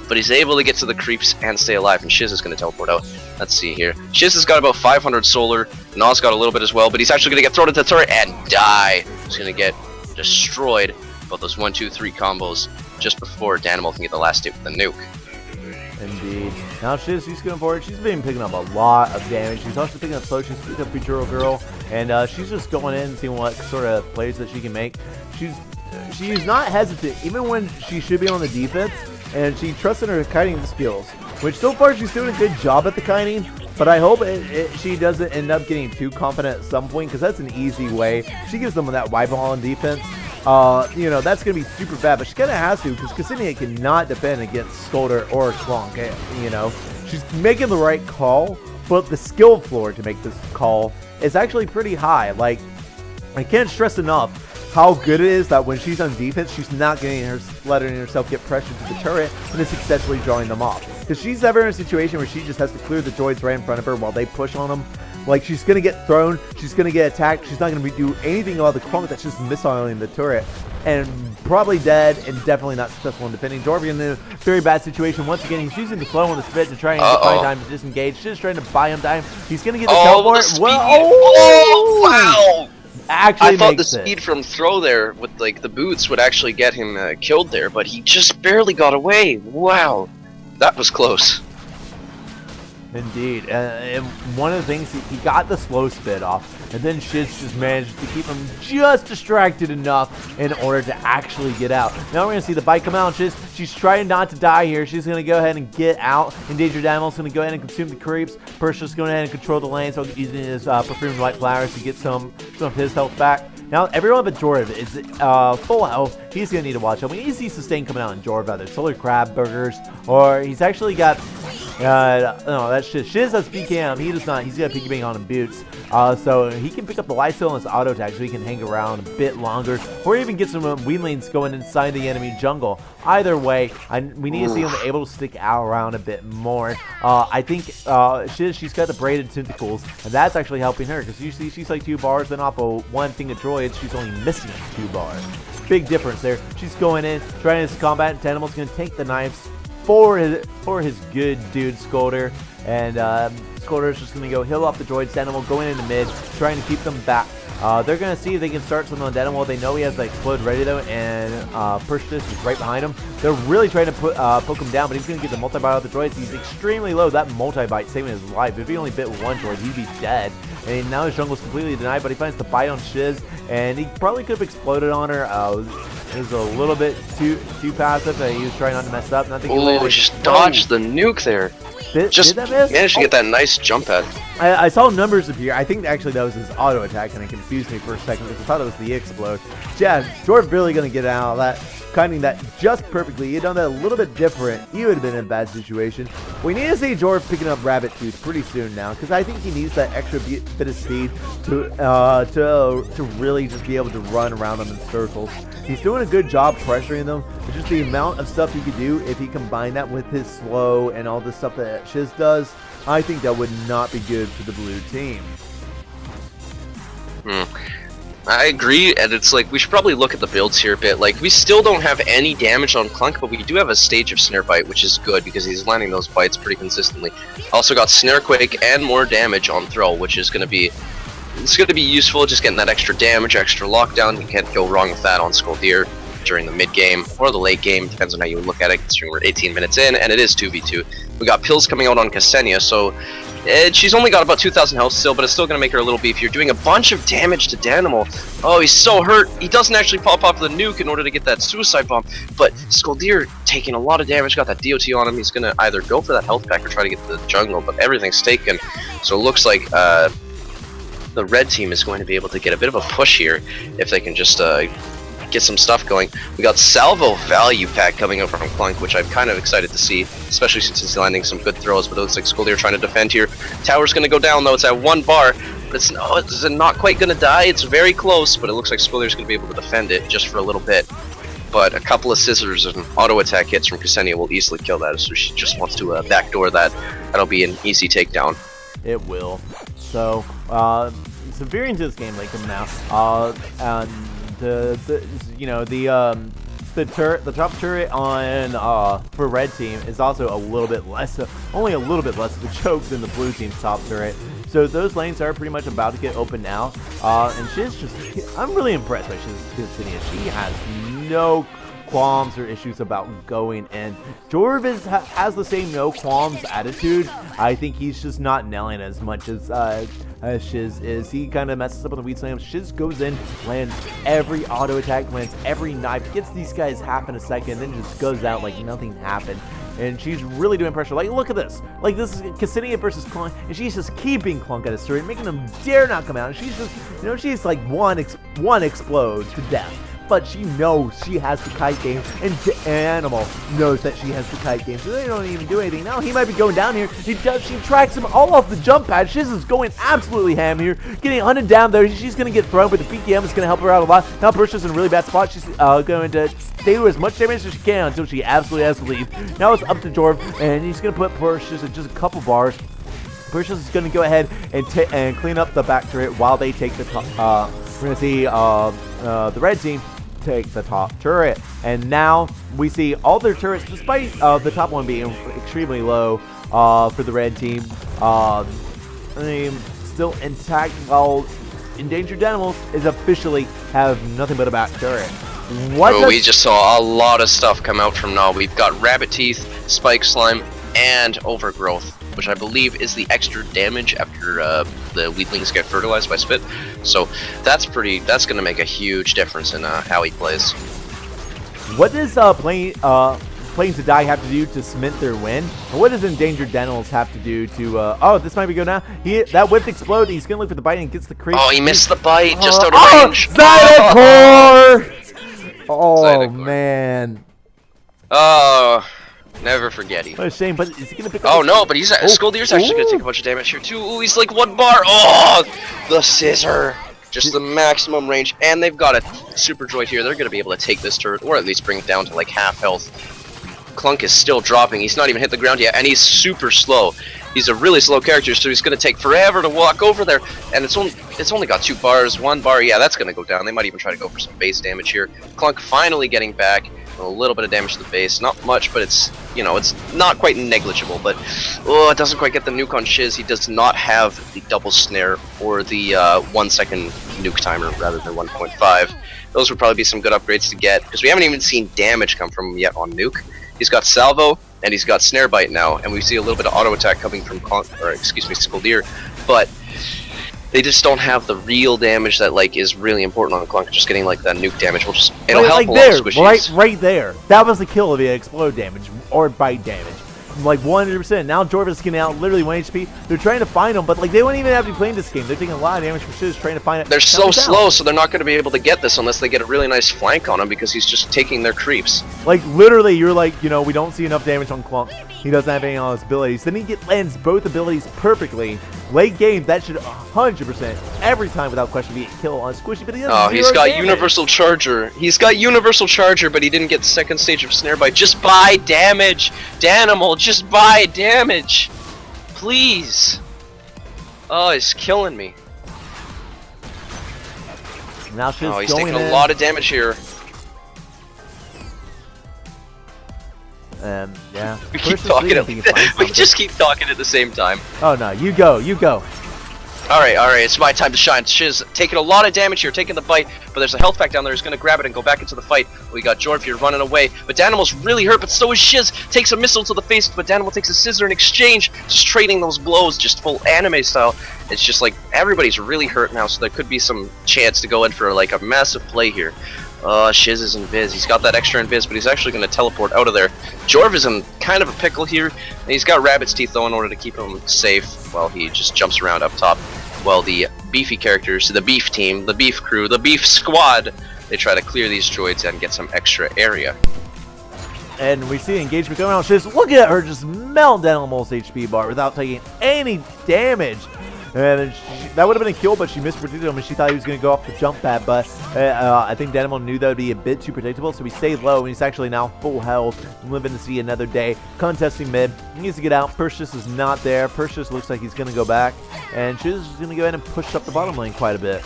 but he's able to get to the creeps and stay alive, and Shiz is going to teleport out. Let's see here. Shiz has got about 500 solar, Gnaw's got a little bit as well, but he's actually going to get thrown into the turret and die. He's going to get destroyed by those 1, 2, 3 combos just before Danimal can get the last hit with the nuke. Indeed. Now she's going for it. She's been picking up a lot of damage. She's also picking up slow. She's picking up Futuro Girl. and she's just going in and seeing what sort of plays that she can make. She's not hesitant, even when she should be on the defense, and she trusts in her kiting skills, which so far she's doing a good job at the kiting, but I hope she doesn't end up getting too confident at some point, because that's an easy way. She gives them that wide ball on defense. You know, that's going to be super bad, but she kind of has to, because Ksenia cannot defend against Skolder or Klunk. You know, she's making the right call, but the skill floor to make this call is actually pretty high. Like, I can't stress enough how good it is that when she's on defense, she's not letting herself get pressured to the turret and is successfully drawing them off. Because she's ever in a situation where she just has to clear the droids right in front of her while they push on them. Like, she's going to get thrown, she's going to get attacked, she's not going to do anything about the Klunk that's just missiling the turret. And probably dead, and definitely not successful in defending. Jorvik in a very bad situation. Once again, he's using the flow on the spit to try and find time to disengage. Just trying to buy him time. He's going to get the teleport. Wow! Actually, I thought the speed from throw there with like the boots would actually get him killed there, but he just barely got away. Wow, that was close. Indeed, and one of the things, he got the slow spit off, and then Shiz just managed to keep him just distracted enough in order to actually get out. Now we're going to see the bite come out. She's trying not to die here. She's going to go ahead and get out. Endangered Animal's going to go ahead and consume the creeps. Percia's going ahead and control the lane, so using his perfumed white flowers to get some of his health back. Now, everyone but Jorv is full health. He's going to need to watch out. We need to see sustain coming out in Jorv, either Solar Crab Burgers, or he's actually got... no, that's Shiz. Shiz has PKM. He does not. He's got Piggy Bank on him boots. So he can pick up the lifesteal on his auto attack, so he can hang around a bit longer, or even get some Weedlings going inside the enemy jungle. Either way, we need to see him able to stick out around a bit more. I think Shiz, she's got the braided tentacles, and that's actually helping her, because usually she's like 2 bars, then off of one thing of droids, she's only missing 2 bars. Big difference there. She's going in, trying this combat, and Tentamel's going to take the knives for his good dude Skolder, and Skolder's just going to go heal up the droids. Tentamal going into mid, trying to keep them back. They're going to see if they can start something on Tentamal. They know he has the explode ready though, and Percius is right behind him. They're really trying to poke him down, but he's going to get the multi-bite out of the droids. He's extremely low. That multi-bite saving his life. If he only bit one droid, he'd be dead. And now his jungle's completely denied, but he finds the bite on Shiz, and he probably could have exploded on her. It was a little bit too passive. He was trying not to mess up. Oh, just dodged the nuke there. Did that miss? Managed to get that nice jump pad. I saw numbers appear. I think actually that was his auto attack, and it confused me for a second because I thought it was the explode. Yeah, Jorv really going to get out of that, kiting that just perfectly. He had done that a little bit different. He would have been in a bad situation. We need to see Jorv picking up Rabbit Tooth pretty soon now, because I think he needs that extra bit of speed to really just be able to run around them in circles. He's doing a good job pressuring them, but just the amount of stuff he could do if he combined that with his slow and all the stuff that Shiz does, I think that would not be good for the blue team. I agree, and it's like we should probably look at the builds here a bit. Like, we still don't have any damage on Klunk, but we do have a stage of Snare Bite, which is good because he's landing those bites pretty consistently. Also got Snare Quake and more damage on Throw, which is going to be useful, just getting that extra damage, extra lockdown. You can't go wrong with that on Skoldir during the mid game or the late game, depends on how you look at it, considering we're 18 minutes in and it is 2v2. We got pills coming out on Ksenia, so she's only got about 2,000 health still, but it's still going to make her a little beefier, doing a bunch of damage to Danimal. Oh, he's so hurt. He doesn't actually pop off the nuke in order to get that suicide bomb, but Skoldir taking a lot of damage, got that DOT on him. He's going to either go for that health pack or try to get to the jungle, but everything's taken, so it looks like the red team is going to be able to get a bit of a push here if they can just get some stuff going. We got Salvo Value Pack coming up from Klunk, which I'm kind of excited to see, especially since he's landing some good throws, but it looks like Skoldir trying to defend here. Tower's going to go down, though. It's at 1 bar, but it's not quite going to die. It's very close, but it looks like Skoldir's going to be able to defend it just for a little bit. But a couple of scissors and auto attack hits from Ksenia will easily kill that, so she just wants to backdoor that. That'll be an easy takedown. It will. So, some variants of this game like coming out. And the top turret on for red team is also a little bit less, only a little bit less of a joke than the blue team's top turret. So those lanes are pretty much about to get open now. And I'm really impressed by Ksenia. She has no qualms or issues about going in. Jorvis has the same no qualms attitude. I think he's just not nailing as much as Shiz is. He kind of messes up on the weed slams. Shiz goes in, lands every auto attack, lands every knife, gets these guys half in a second, then just goes out like nothing happened. And she's really doing pressure. Like, look at this. Like, this is Ksenia versus Clunk, and she's just keeping Clunk at his turret, making him dare not come out. And she's just, you know, she's like one explode to death. But she knows she has the kite game, and Animal knows that she has the kite game, so they don't even do anything. Now he might be going down here. She tracks him all off the jump pad. Shiz is going absolutely ham here, getting hunted down there. She's going to get thrown, but the PKM is going to help her out a lot. Now Persia's in a really bad spot. She's going to stay to as much damage as she can until she absolutely has to leave. Now it's up to Jorv, and he's going to put Persia's at just a couple bars. Persia's is going to go ahead and clean up the back turret while they take the top. We're going to see the red team take the top turret, and now we see all their turrets, despite the top one being extremely low for the red team, still intact, while Endangered Animals is officially have nothing but a back turret. We just saw a lot of stuff come out from Gnaw. We've got Rabbit Teeth, Spike Slime, and Overgrowth, which I believe is the extra damage after the weedlings get fertilized by Spit. So that's going to make a huge difference in how he plays. What does Plains to Die have to do to cement their win? And what does Endangered Animals have to do to oh, this might be good now. That whip exploded. He's gonna look for the bite and gets the creep. Oh, he missed the bite just out of range. Zydecore! Oh Zydecore. Man. Oh, never forget him. What a shame, but is he gonna pick up? Oh no, but he's Skulldeer's actually gonna take a bunch of damage here too. Ooh, he's like 1 bar. Oh, the scissor. Just the maximum range, and they've got a super droid here. They're gonna be able to take this turret, or at least bring it down to like half health. Clunk is still dropping. He's not even hit the ground yet, and he's super slow. He's a really slow character, so he's gonna take forever to walk over there. And it's only got 2 bars, 1 bar. Yeah, that's gonna go down. They might even try to go for some base damage here. Clunk finally getting back. A little bit of damage to the base, not much, but it's, you know, it's not quite negligible. But oh, it doesn't quite get the nuke on Shiz. He does not have the double snare or the 1 second nuke timer rather than 1.5. Those would probably be some good upgrades to get, because we haven't even seen damage come from him yet on nuke. He's got salvo and he's got snare bite now, and we see a little bit of auto attack coming from Skulldeer, but they just don't have the real damage that like is really important on Clunk. Just getting like that nuke damage will just it'll help like a lot there, of squishies. right there. That was the kill of the explode damage or bite damage. Like 100%. Now Jorvis is getting out literally 1 HP. They're trying to find him, but like they wouldn't even have to be playing this game. They're taking a lot of damage from Shiz trying to find it. They're so slow, so they're not going to be able to get this unless they get a really nice flank on him, because he's just taking their creeps. Like literally, you're like, you know, we don't see enough damage on Clunk. He doesn't have any on his abilities. Then he lands both abilities perfectly. Late game, that should 100% every time without question be a kill on Squishy. But he doesn't. Oh, he's got Universal Charger. He's got Universal Charger, but he didn't get second stage of Snare Bite. Just buy damage, Danimal. Just buy damage, please. Oh, he's killing me. Now he's taking a lot of damage here. Yeah. We keep talking. We just keep talking at the same time. Oh no, you go, you go. Alright, it's my time to shine. Shiz taking a lot of damage here, taking the bite, but there's a health pack down there. He's gonna grab it and go back into the fight. We got Jorv here running away, but Danimal's really hurt, but so is Shiz. Takes a missile to the face, but Danimal takes a scissor in exchange, just trading those blows, just full anime style. It's just like everybody's really hurt now, so there could be some chance to go in for like a massive play here. Shiz is invis. He's got that extra invis, but he's actually going to teleport out of there. Jorv is in kind of a pickle here. And he's got Rabbit's Teeth, though, in order to keep him safe while he just jumps around up top. While the beefy characters, the beef team, the beef crew, the beef squad, they try to clear these droids and get some extra area. And we see engagement going on. Shiz, look at her just melt down almost HP bar without taking any damage. And that would have been a kill, but she mispredicted him, and she thought he was going to go off the jump pad. But I think Danimal knew that would be a bit too predictable, so he stayed low, and he's actually now full health, living to see another day. Contesting mid, he needs to get out. Perseus is not there. Perseus looks like he's going to go back, and Shiz is going to go ahead and push up the bottom lane quite a bit.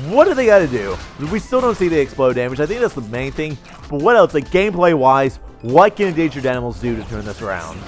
What do they got to do? We still don't see the explode damage. I think that's the main thing. But what else? Like gameplay-wise, what can Endangered Animals do to turn this around?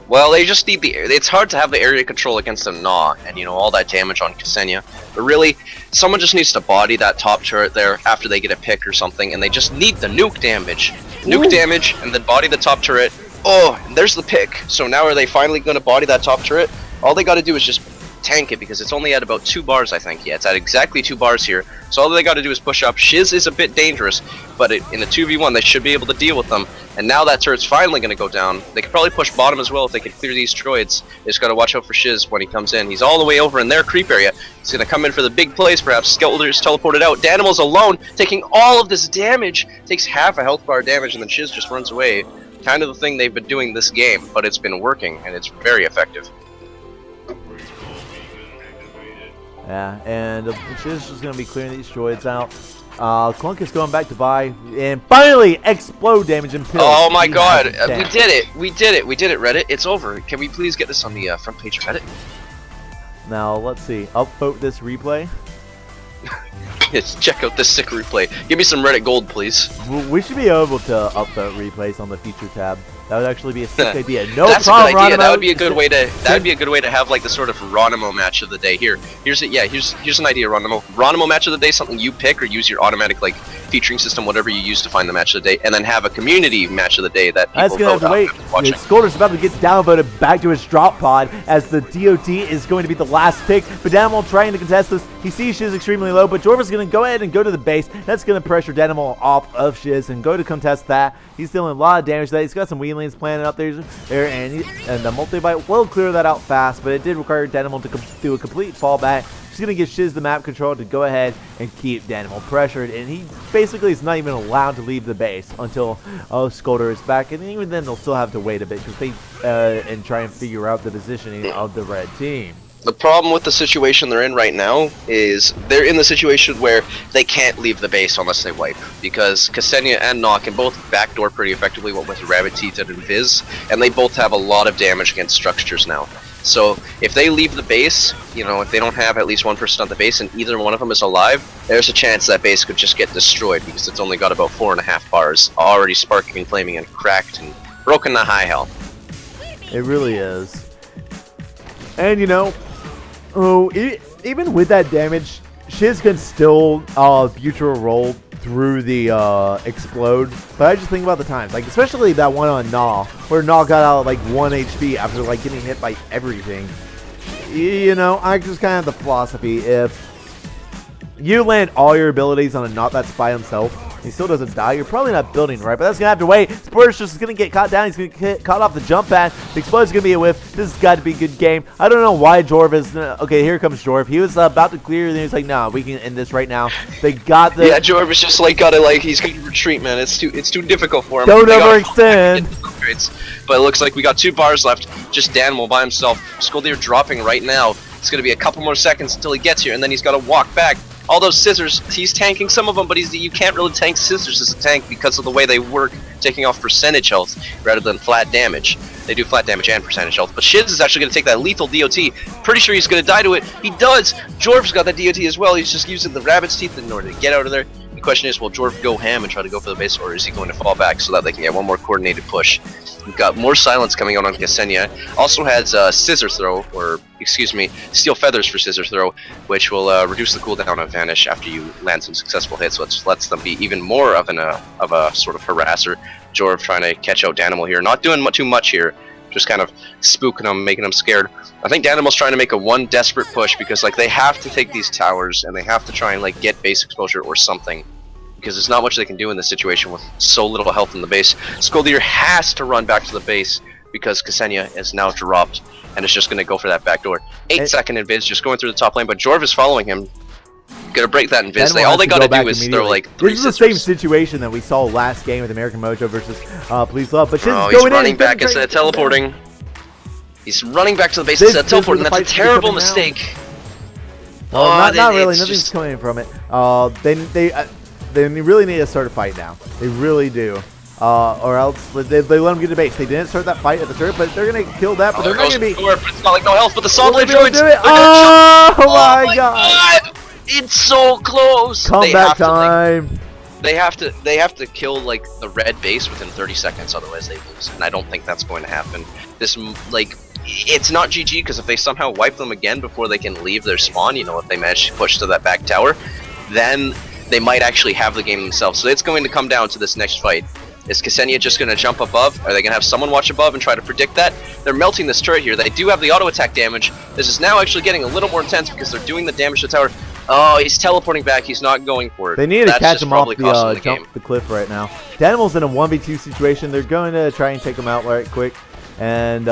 Well, they just need the. It's hard to have the area control against a Gnaw, and you know all that damage on Ksenia. But really, Someone just needs to body that top turret there after they get a pick or something, and they just need the nuke damage. Nuke damage, and then body the top turret. Oh, and there's the pick. So now are they finally going to body that top turret? All they got to do is just tank it, because it's only at about 2 bars, I think. Yeah, it's at exactly 2 bars here. So all they got to do is push up. Shiz is a bit dangerous, but in a 2v1 they should be able to deal with them. And now that turret's finally going to go down. They could probably push bottom as well if they could clear these droids. They just got to watch out for Shiz when he comes in. He's all the way over in their creep area. He's going to come in for the big plays perhaps. Skelter's teleported out. Danimal's alone, taking all of this damage. Takes half a health bar damage, and then Shiz just runs away. Kind of the thing they've been doing this game, but it's been working, and it's very effective. Yeah, and Shiz is going to be clearing these droids out. Clunk is going back to buy, and finally explode damage and pills. Oh my god, we did it! We did it! We did it, Reddit. It's over. Can we please get this on the front page of Reddit? Now, let's see. Upvote this replay. Yes, check out this sick replay. Give me some Reddit gold, please. We should be able to upvote replays on the feature tab. That would actually be a sick idea. No That's problem, a good idea. Ronimo. That would be a good way to. That would be a good way to have like the sort of Ronimo match of the day. Here's it. Yeah, here's an idea, Ronimo. Ronimo match of the day, something you pick or use your automatic like featuring system, whatever you use to find the match of the day, and then have a community match of the day that people That's gonna have to wait. Skolder's about to get downvoted back to his drop pod as the DOT is going to be the last pick. But Danimal trying to contest this. He sees Shiz extremely low, but Jorva's going to go ahead and go to the base. That's going to pressure Danimal off of Shiz and go to contest that. He's dealing a lot of damage to that. He's got some weaklings planted up there, and the multi-bite will clear that out fast, but it did require Danimal to do a complete fallback. She's going to give Shiz the map control to go ahead and keep Danimal pressured, and he basically is not even allowed to leave the base until Skolder is back, and even then they'll still have to wait a bit because they and try and figure out the positioning of the red team. The problem with the situation they're in right now is they're in the situation where they can't leave the base unless they wipe, because Ksenia and Nock can both backdoor pretty effectively with Rabbit Teeth and Invis, and they both have a lot of damage against structures now. So if they leave the base, you know, if they don't have at least one person on the base and either one of them is alive, there's a chance that base could just get destroyed because it's only got about 4.5 bars, already sparking and flaming and cracked and broken to high hell. It really is. And you know, even with that damage, Shiz can still future roll through the explode. But I just think about the times, like especially that one on Gnaw, where Gnaw got out like 1 HP after like getting hit by everything. You know, I just kind of have the philosophy, if you land all your abilities on a Gnaw that's by himself, he still doesn't die, you're probably not building right, but that's going to have to wait. Sporter's just going to get caught down. He's going to get caught off the jump pad. The explosion's going to be a whiff. This has got to be a good game. I don't know why Jorv is... Okay, here comes Jorv. He was about to clear, and he was like, nah, we can end this right now. They got the... Yeah, Jorv is just like, he's going to retreat, man. It's too difficult for him. Don't overextend. But it looks like we got 2 bars left. Just Danimal by himself. Skoldir dropping right now. It's going to be a couple more seconds until he gets here, and then he's got to walk back. All those scissors, he's tanking some of them, but you can't really tank scissors as a tank because of the way they work, taking off percentage health rather than flat damage. They do flat damage and percentage health, but Shiz is actually going to take that lethal DOT. Pretty sure he's going to die to it. He does! Jorv's got that DOT as well. He's just using the rabbit's teeth in order to get out of there. The question is, will Jorv go ham and try to go for the base, or is he going to fall back so that they can get one more coordinated push? We've got more silence coming out on Ksenia. Also has scissor throw, or excuse me, steel feathers for scissor throw, which will reduce the cooldown of vanish after you land some successful hits, which lets them be even more of a sort of harasser. Jorv trying to catch out Danimal here, not doing too much here, just kind of spooking them, making them scared. I think Danimal's trying to make one desperate push because like they have to take these towers and they have to try and like get base exposure or something, because there's not much they can do in this situation with so little health in the base. Skoldir has to run back to the base because Ksenia is now dropped and is just going to go for that back door. 8-second invis just going through the top lane, but Jorv is following him. Gonna break that invis. All they gotta do is throw like 3 This is the same situation that we saw last game with American Mojo versus Please Love, but Shiz is he's going running back instead of teleporting. He's running back to the base instead of teleporting. That's a terrible mistake. Well, not really. Nothing's coming from it. They really need to start a fight now. They really do. Or else they let them get to base. They didn't start that fight at the start, but they're gonna kill that. But they're not gonna be. It's not like no health, but the solid blade droids. Oh my god! It's so close. Comeback time. They have to kill like the red base within 30 seconds, otherwise they lose. And I don't think that's going to happen. This like it's not GG, because if they somehow wipe them again before they can leave their spawn, you know, if they manage to push to that back tower, then they might actually have the game themselves. So it's going to come down to this next fight. Is Ksenia just going to jump above? Are they going to have someone watch above and try to predict that? They're melting this turret here. They do have the auto attack damage. This is now actually getting a little more intense because they're doing the damage to the tower. Oh, he's teleporting back. He's not going for it. They need to catch him off the game. jump the cliff right now. Danimal's in a 1v2 situation. They're going to try and take him out right quick. And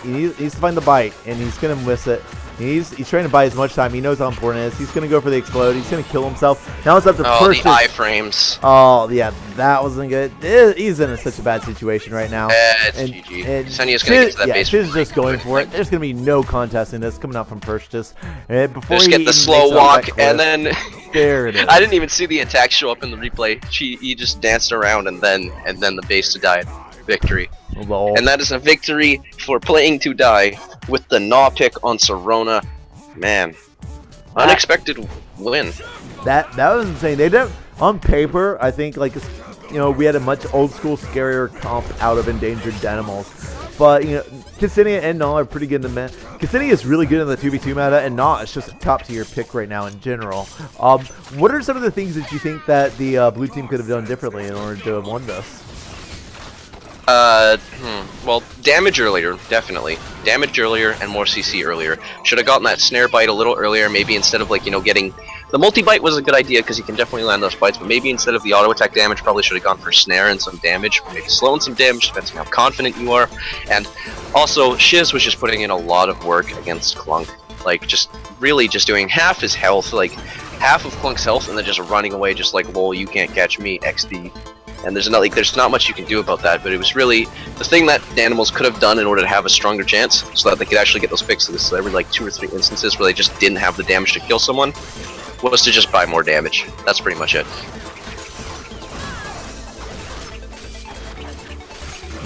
he needs to find the bite, and he's going to miss it. He's trying to buy as much time. He knows how important it is. He's going to go for the explode. He's going to kill himself. Now it's up to Persis. The iframes. Oh, yeah, that wasn't good. He's in such a bad situation right now. It's GG. Ksenia's going to get to that base. Shiz just going for it. There's going to be no contest in this coming out from Persis. Before just he get the slow walk, and then... there it is. I didn't even see the attack show up in the replay. He just danced around, and then the base to die. Victory. Lol. And that is a victory for playing to die with the gnaw pick on Sirona. Man, unexpected win. That was insane. They did on paper. I think we had a much old school scarier comp out of endangered Dynamos. But Ksenia and Gnaw are pretty good in the meta. Ksenia is really good in the 2v2 meta, and Gnaw is just a top tier pick right now in general. What are some of the things that you think that the blue team could have done differently in order to have won this? Well, damage earlier, definitely. Damage earlier and more CC earlier. Should have gotten that snare bite a little earlier, maybe instead of getting... The multi-bite was a good idea because you can definitely land those bites, but maybe instead of the auto attack damage, probably should have gone for snare and some damage, or maybe slow and some damage, depending on how confident you are. And also, Shiz was just putting in a lot of work against Clunk. Just doing half his health, half of Clunk's health, and then just running away just lol, you can't catch me, XD. And there's not much you can do about that, but it was really the thing that Danimals could have done in order to have a stronger chance, so that they could actually get those picks. So this is every 2 or 3 instances where they just didn't have the damage to kill someone, was to just buy more damage. That's pretty much it.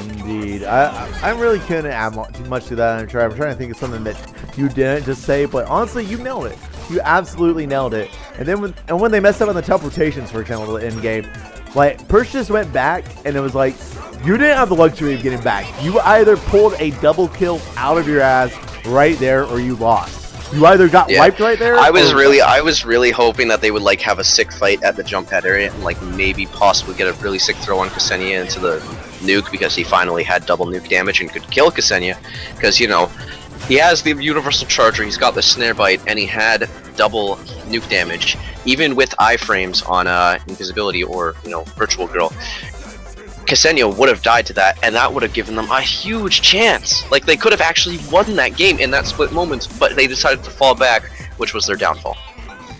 Indeed. I really couldn't add much to that. I'm trying to think of something that you didn't just say, but honestly, you nailed it. You absolutely nailed it. And then when they messed up on the teleportations, for example, in game. Persis went back, and it was you didn't have the luxury of getting back. You either pulled a double kill out of your ass right there, or you lost. You either got wiped right there. I was really hoping that they would have a sick fight at the jump pad area, and maybe possibly get a really sick throw on Ksenia into the nuke, because he finally had double nuke damage and could kill Ksenia, because he has the universal charger, he's got the snare bite, and he had double nuke damage, even with iframes on invisibility or virtual girl. Ksenia would have died to that, and that would have given them a huge chance. They could have actually won that game in that split moment, but they decided to fall back, which was their downfall.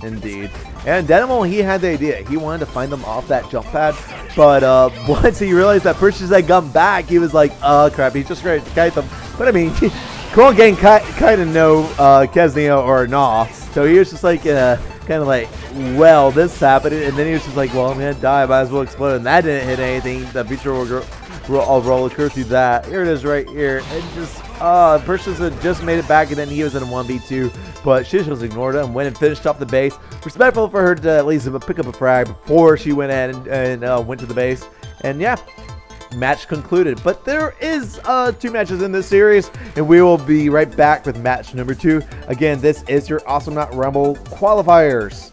Indeed. And Dynamo, he had the idea. He wanted to find them off that jump pad, but once he realized that Persis had come back, he was like, oh crap, he's just going to kite them. But I mean, Cool Gang kind of know Ksenia or Gnaw, so he was just well, this happened, and then he was just well, I'm gonna die, I might as well explode, and that didn't hit anything. The feature will roll occur through that. Here it is right here, and just Persis had just made it back, and then he was in a 1v2, but Shiz just ignored him, went and finished off the base. Respectful for her to at least pick up a frag before she went in and went to the base, and yeah, match concluded. But there is 2 matches in this series, and we will be right back with match number 2. Again, this is your Awesomenauts Rumble qualifiers.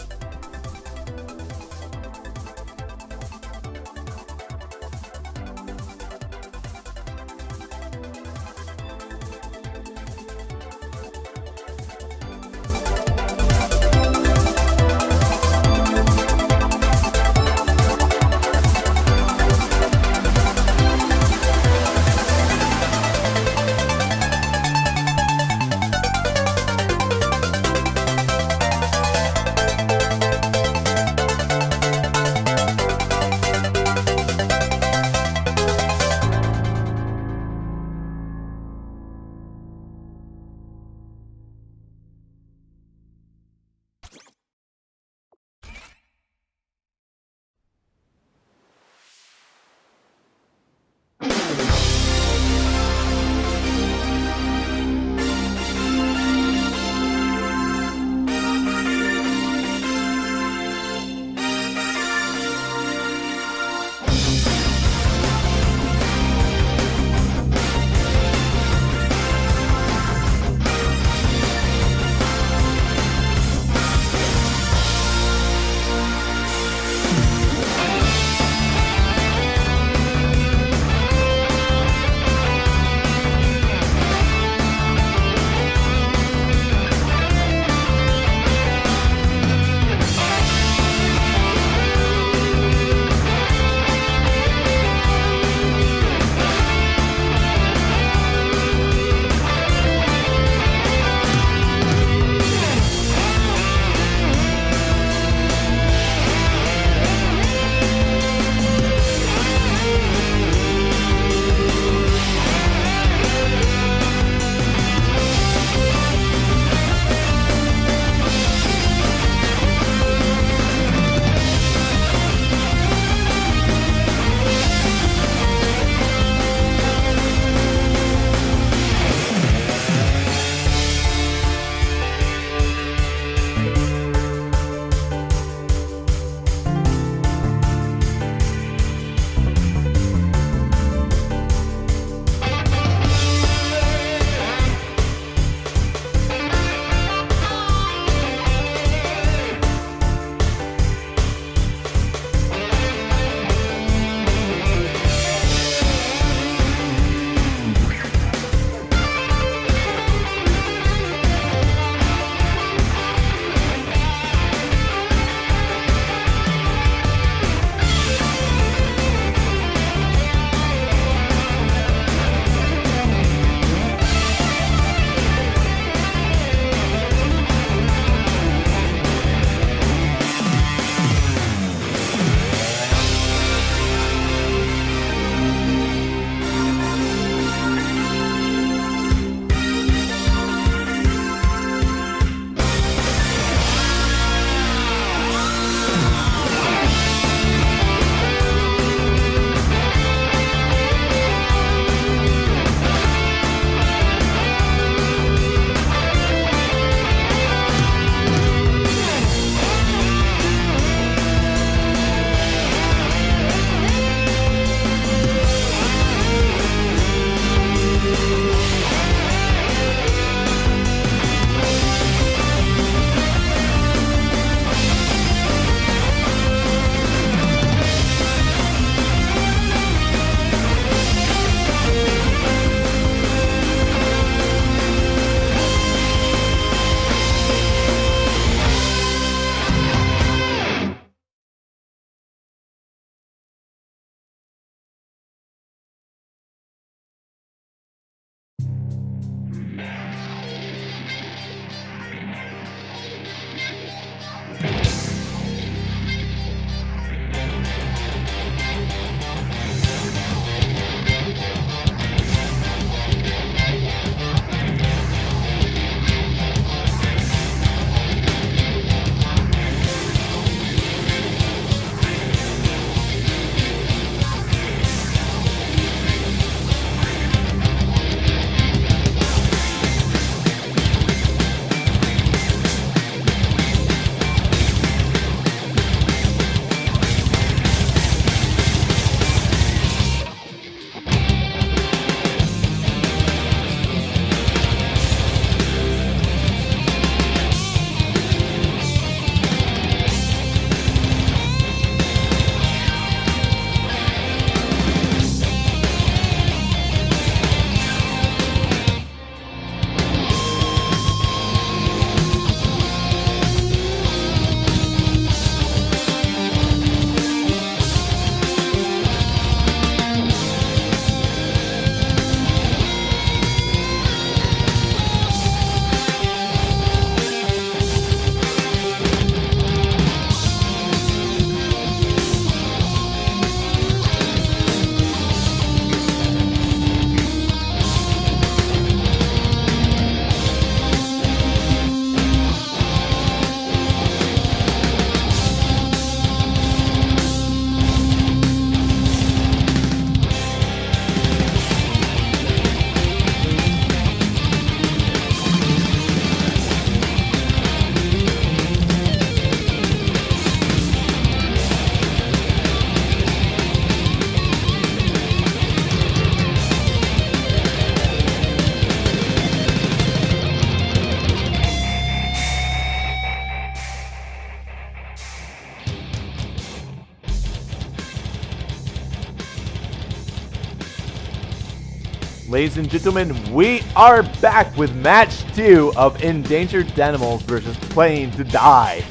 Ladies and gentlemen, we are back with match 2 of Endangered Animals versus Playing to Die.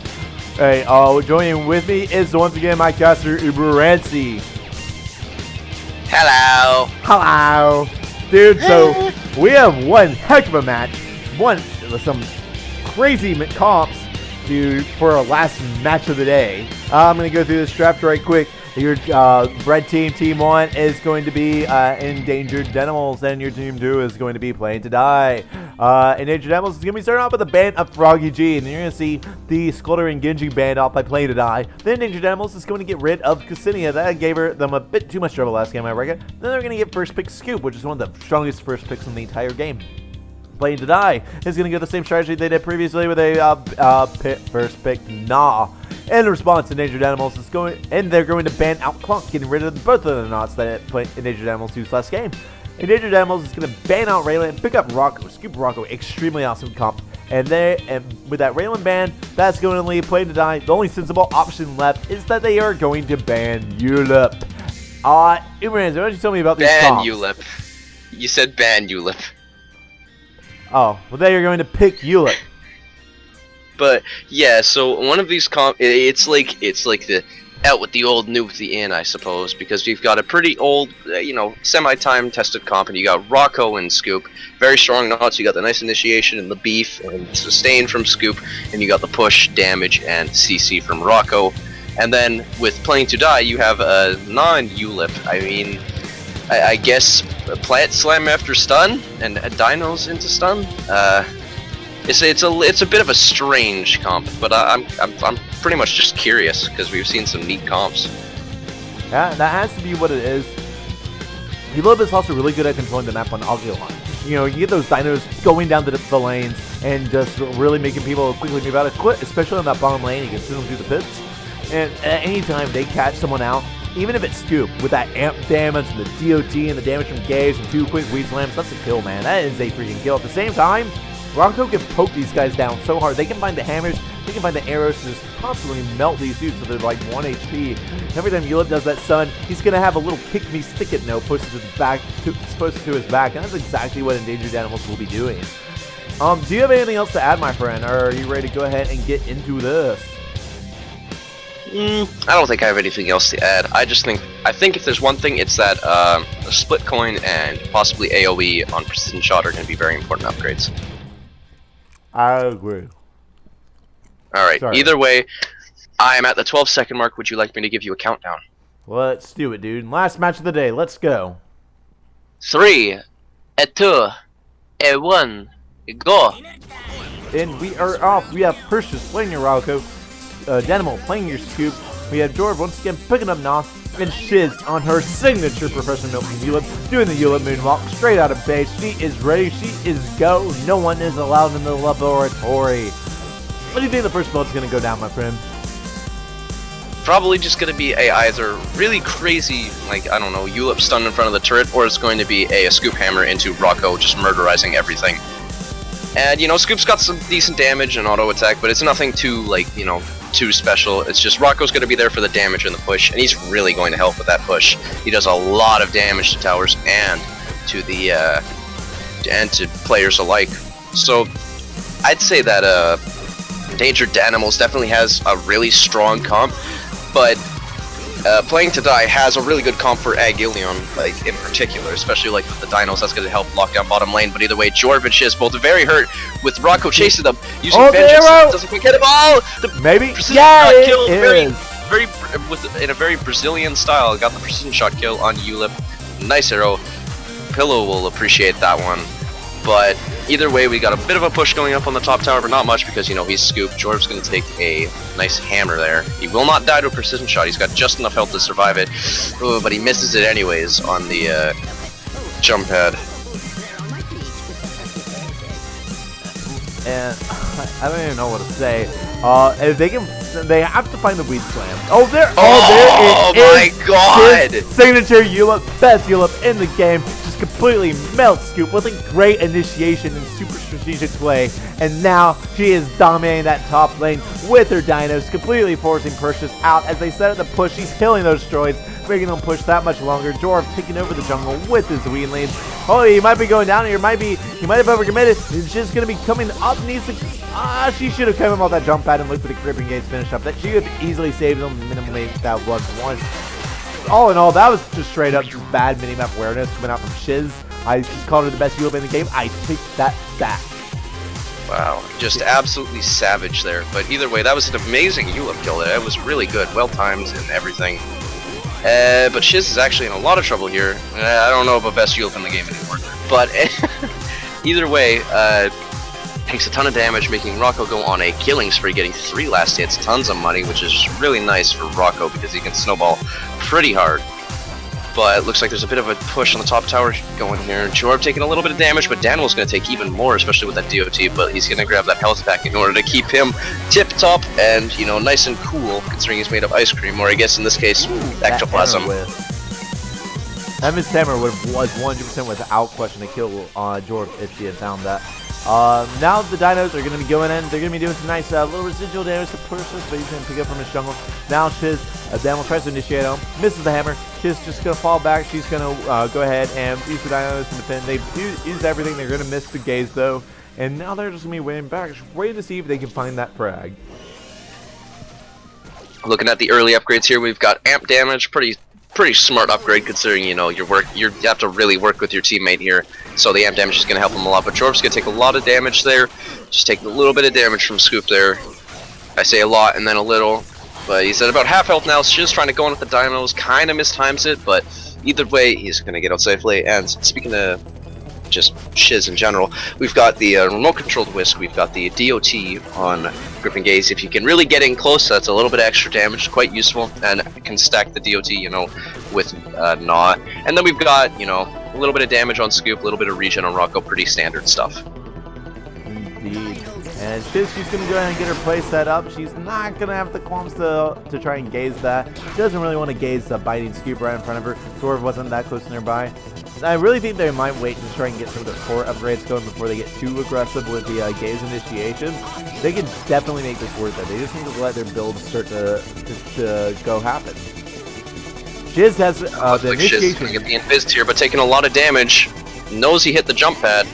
Hey, joining with me is once again my caster, Uberancy. Hello. Hello. Dude, so we have one heck of a match. Some crazy comps, dude, for our last match of the day. I'm going to go through this draft right quick. Your red team, Team 1, is going to be Endangered Animals, and your Team 2 is going to be Playing to Die. Endangered Animals is going to be starting off with a band of Froggy G, and you're going to see the Skulder and Genji band off by Playing to Die. Then Endangered Animals is going to get rid of Ksenia. That gave them a bit too much trouble last game, I reckon. Then they're going to get first pick Scoop, which is one of the strongest first picks in the entire game. Playing to Die is going to go the same strategy they did previously with a first pick Nah. In response, Endangered Animals is they're going to ban out Clunk, getting rid of both of the knots that Endangered Animals used last game. Endangered Animals is going to ban out Raylan and pick up Rocco, Scoop Rocco, extremely awesome comp. And with that Raylan ban, that's going to leave Playing to Die. The only sensible option left is that they are going to ban Ulip. Uberancy, why don't you tell me about these comps? Ban Ulip. You said ban Ulip. Oh, well, they are going to pick Ulip. But yeah, so one of these it's like the out with the old, new with the in, I suppose, because you've got a pretty old, semi-time tested comp, and you got Rocco and Scoop, very strong knots. You got the nice initiation and the beef and sustain from Scoop, and you got the push, damage, and CC from Rocco. And then with Playing to Die, you have a non-Ulip. I mean, I guess Plant Slam after stun and Dinos into stun. It's a bit of a strange comp, but I'm pretty much just curious because we've seen some neat comps. Yeah, that has to be what it is. Ulip is also really good at controlling the map on Augulon. You get those dinos going down the lanes and just really making people quickly move out of quit, especially on that bottom lane. You can send them through the pits, and at any time they catch someone out, even if it's Scoop, with that amp damage, and the DOT, and the damage from Gaze, and 2 quick weed slams, that's a kill, man. That is a freaking kill. At the same time, Rocco can poke these guys down so hard. They can find the hammers, they can find the arrows to just constantly melt these dudes so they're like 1 HP. Every time Ulip does that stun, he's going to have a little kick me stick it note posted to his back, and that's exactly what Endangered Animals will be doing. Do you have anything else to add, my friend, or are you ready to go ahead and get into this? I don't think I have anything else to add. I think if there's one thing, it's that a split coin and possibly AoE on Precision Shot are going to be very important upgrades. I agree. Alright, Sorry. Either way, I am at the 12-second mark. Would you like me to give you a countdown? Let's do it, dude. Last match of the day. Let's go. 3, 2, 1, go! And we are off. We have Perseus playing your Rocco, Denimal playing your Scoop. We have Jorv once again picking up Nos, and Shiz on her signature Professor Milton Ulip, doing the Ulip moonwalk straight out of base. She is ready. She is go. No one is allowed in the laboratory. What do you think the first build's going to go down, my friend? Probably just going to be either really crazy, Ulip stun in front of the turret, or it's going to be a Scoop hammer into Rocco, just murderizing everything. And, Scoop's got some decent damage and auto attack, but it's nothing too, too special. It's just Rocco's going to be there for the damage and the push, and he's really going to help with that push. He does a lot of damage to towers and to to players alike. So, I'd say that Endangered Animals definitely has a really strong comp, but Playing to Die has a really good comp for Agilion, in particular, especially with the dinos. That's going to help lock down bottom lane. But either way, Jorv and Shiz both very hurt with Rocco chasing them, using vengeance. Doesn't quite get him all. Maybe. Precision Yeah, shot kill, it in a very Brazilian style. Got the precision shot kill on Ulip. Nice arrow. Pillow will appreciate that one. But either way, we got a bit of a push going up on the top tower, but not much because, he's Scoop. Jorv's going to take a nice hammer there. He will not die to a precision shot. He's got just enough health to survive it. Ooh, but he misses it anyways on the jump pad. And I don't even know what to say. If they have to find the weed slam. There my it God! is. Signature Ulip, best Ulip in the game. Just completely melts Scoop with a great initiation and super strategic play. And now she is dominating that top lane with her dinos, completely forcing Perseus out. As they set up the push, she's killing those droids, making them push that much longer. Jorv taking over the jungle with his Ween lead. Oh, he might be going down here. He might have overcommitted. And she's going to be coming up. Needs to... she should have come off that jump pad and looked for the Gripping Gates finish up. That she could have easily saved them, minimally that was one. All in all, that was just straight up just bad minimap awareness coming out from Shiz. I just called her the best ULP in the game. I take that back. Wow, just absolutely savage there. But either way, that was an amazing ULP kill there. It was really good, well timed and everything. But Shiz is actually in a lot of trouble here. I don't know about best ULP in the game anymore. But either way, takes a ton of damage, making Rocco go on a killing spree, getting 3 last hits, tons of money, which is really nice for Rocco because he can snowball pretty hard. But it looks like there's a bit of a push on the top tower going here. Jorv taking a little bit of damage, but Daniel's going to take even more, especially with that DOT, but he's going to grab that health pack in order to keep him tip-top and, you know, nice and cool, considering he's made of ice cream, or I guess in this case, ectoplasm. That Miss Hammer was 100% without question to kill Jorv if she had found that. Now the dinos are going to be going in. They're going to be doing some nice little residual damage to Perseus, but he's going to pick up from his jungle. Now Shiz, Daniel tries to initiate him, misses the hammer. Shiz just going to fall back. She's going to go ahead and use the dinos to defend. They've used everything. They're going to miss the gaze though. And now they're just going to be waiting back, just waiting to see if they can find that frag. Looking at the early upgrades here, we've got amp damage, pretty smart upgrade considering, you know, you have to really work with your teammate here. So the amp damage is going to help him a lot, but Jorv's going to take a lot of damage there. Just take a little bit of damage from Scoop there. I say a lot and then a little, but he's at about half health now. So just trying to go in with the dinos, kind of mistimes it, but either way, he's going to get out safely. And speaking of just Shiz in general, we've got the remote-controlled whisk, we've got the DOT on Gripping Gaze. If you can really get in close, that's a little bit of extra damage, quite useful, and can stack the DOT, you know, with Gnaw. And then we've got, you know, a little bit of damage on Scoop, a little bit of regen on Rocco, pretty standard stuff. Indeed. And Shiz, she's going to go ahead and get her play set up. She's not going to have the qualms to try and gaze that. She doesn't really want to gaze the biting Scoop right in front of her. Jorv wasn't that close nearby. And I really think they might wait to try and get some of the core upgrades going before they get too aggressive with the gaze initiation. They can definitely make this worth it. They just need to let their builds start to go happen. Shiz has the initiation. Shiz going to get the invis here, but taking a lot of damage. Knows he hit the jump pad,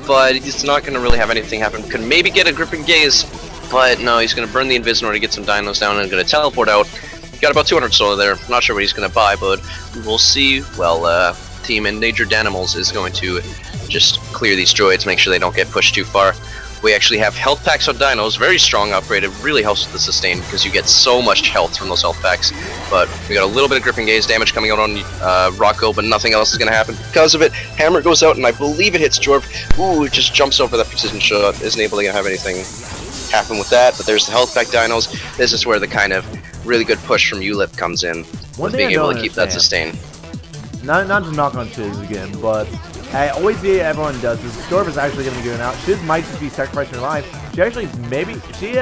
but he's not going to really have anything happen. Could maybe get a Gripping Gaze, but no, he's going to burn the invis in order to get some dinos down and going to teleport out. Got about 200 solar there. Not sure what he's going to buy, but we'll see. Well, Team Endangered Animals is going to just clear these droids, make sure they don't get pushed too far. We actually have health packs on dinos, very strong upgrade. It really helps with the sustain because you get so much health from those health packs. But we got a little bit of Gripping Gaze damage coming out on Rocco, but nothing else is going to happen because of it. Hammer goes out, and I believe it hits Jorv. Ooh, it just jumps over that precision shot. Isn't able to have anything happen with that, but there's the health pack dinos. This is where the kind of really good push from ULIP comes in, with being able to keep that sustain. Not to knock on Shiz again, but I always see everyone does this. Jorv is actually going to be going out. Shiz might just be sacrificing her life. She actually, maybe, she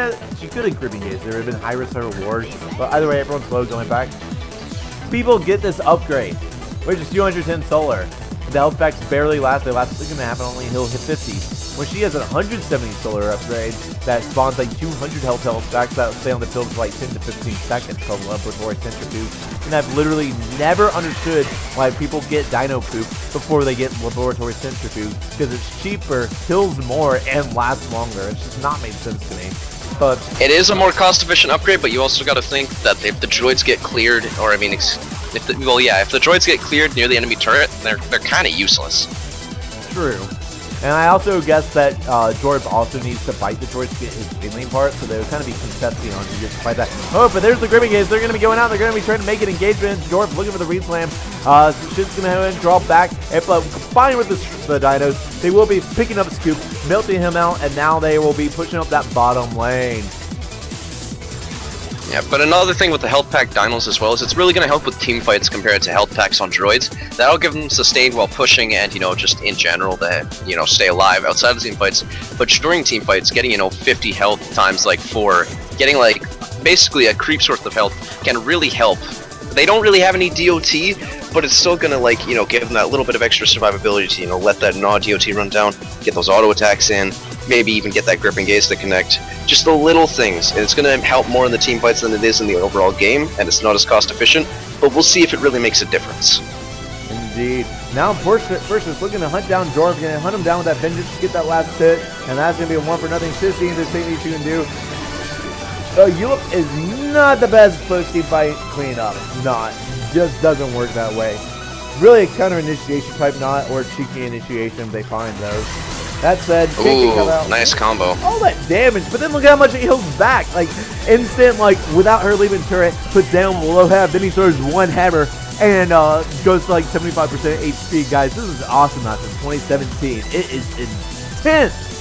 could have Gripping Gaze. There would have been high risk, high reward. But either way, everyone's slow going back. People get this upgrade, which is 210 solar. The health packs barely last. They last going to happen only he'll hit 50. When she has a 170 solar upgrade that spawns like 200 health packs that stay on the field for like 10 to 15 seconds called Laboratory Centrifuge. And I've literally never understood why people get Dino Poop before they get Laboratory Centrifuge, because it's cheaper, kills more, and lasts longer. It's just not made sense to me. But it is a more cost-efficient upgrade, but you also got to think that if the droids get cleared, or I mean, if the droids get cleared near the enemy turret, they're kind of useless. True. And I also guess that Jorv also needs to fight the droids to get his inlane part, so they would kind of be contesting on who gets to fight that. Oh, but there's the Gripping Gaze. They're going to be going out. They're going to be trying to make an engagement. Jorv looking for the Reed Slam. Shiz's going to go ahead and draw back. And combined with the dinos, they will be picking up Scoop, melting him out, and now they will be pushing up that bottom lane. Yeah, but another thing with the health pack dinos as well is it's really going to help with team fights compared to health packs on droids. That'll give them sustained while pushing and, you know, just in general to, you know, stay alive outside of team fights. But during team fights, getting, you know, 50 health times like 4, getting like basically a creep's worth of health can really help. They don't really have any DOT, but it's still gonna like, you know, give them that little bit of extra survivability to, you know, let that Gnaw DOT run down, get those auto attacks in, maybe even get that grip and gaze to connect. Just the little things, and it's gonna help more in the team fights than it is in the overall game, and it's not as cost efficient, but we'll see if it really makes a difference. Indeed. Now Persis looking to hunt down Dwarf, gonna hunt him down with that vengeance to get that last hit, and that's gonna be a 1-for-nothing. Shiz seeing this thing that you can do. Ulip is not the best first team fight cleanup. Not. Just doesn't work that way. Really a counter initiation type, not or cheeky initiation if they find those. That said, Ooh, come out. nice combo. All that damage, but then look how much it heals back. Like instant, like without her leaving turret, puts down below half, then he throws one hammer and goes to like 75% HP. Guys, this is awesome out in 2017. It is intense.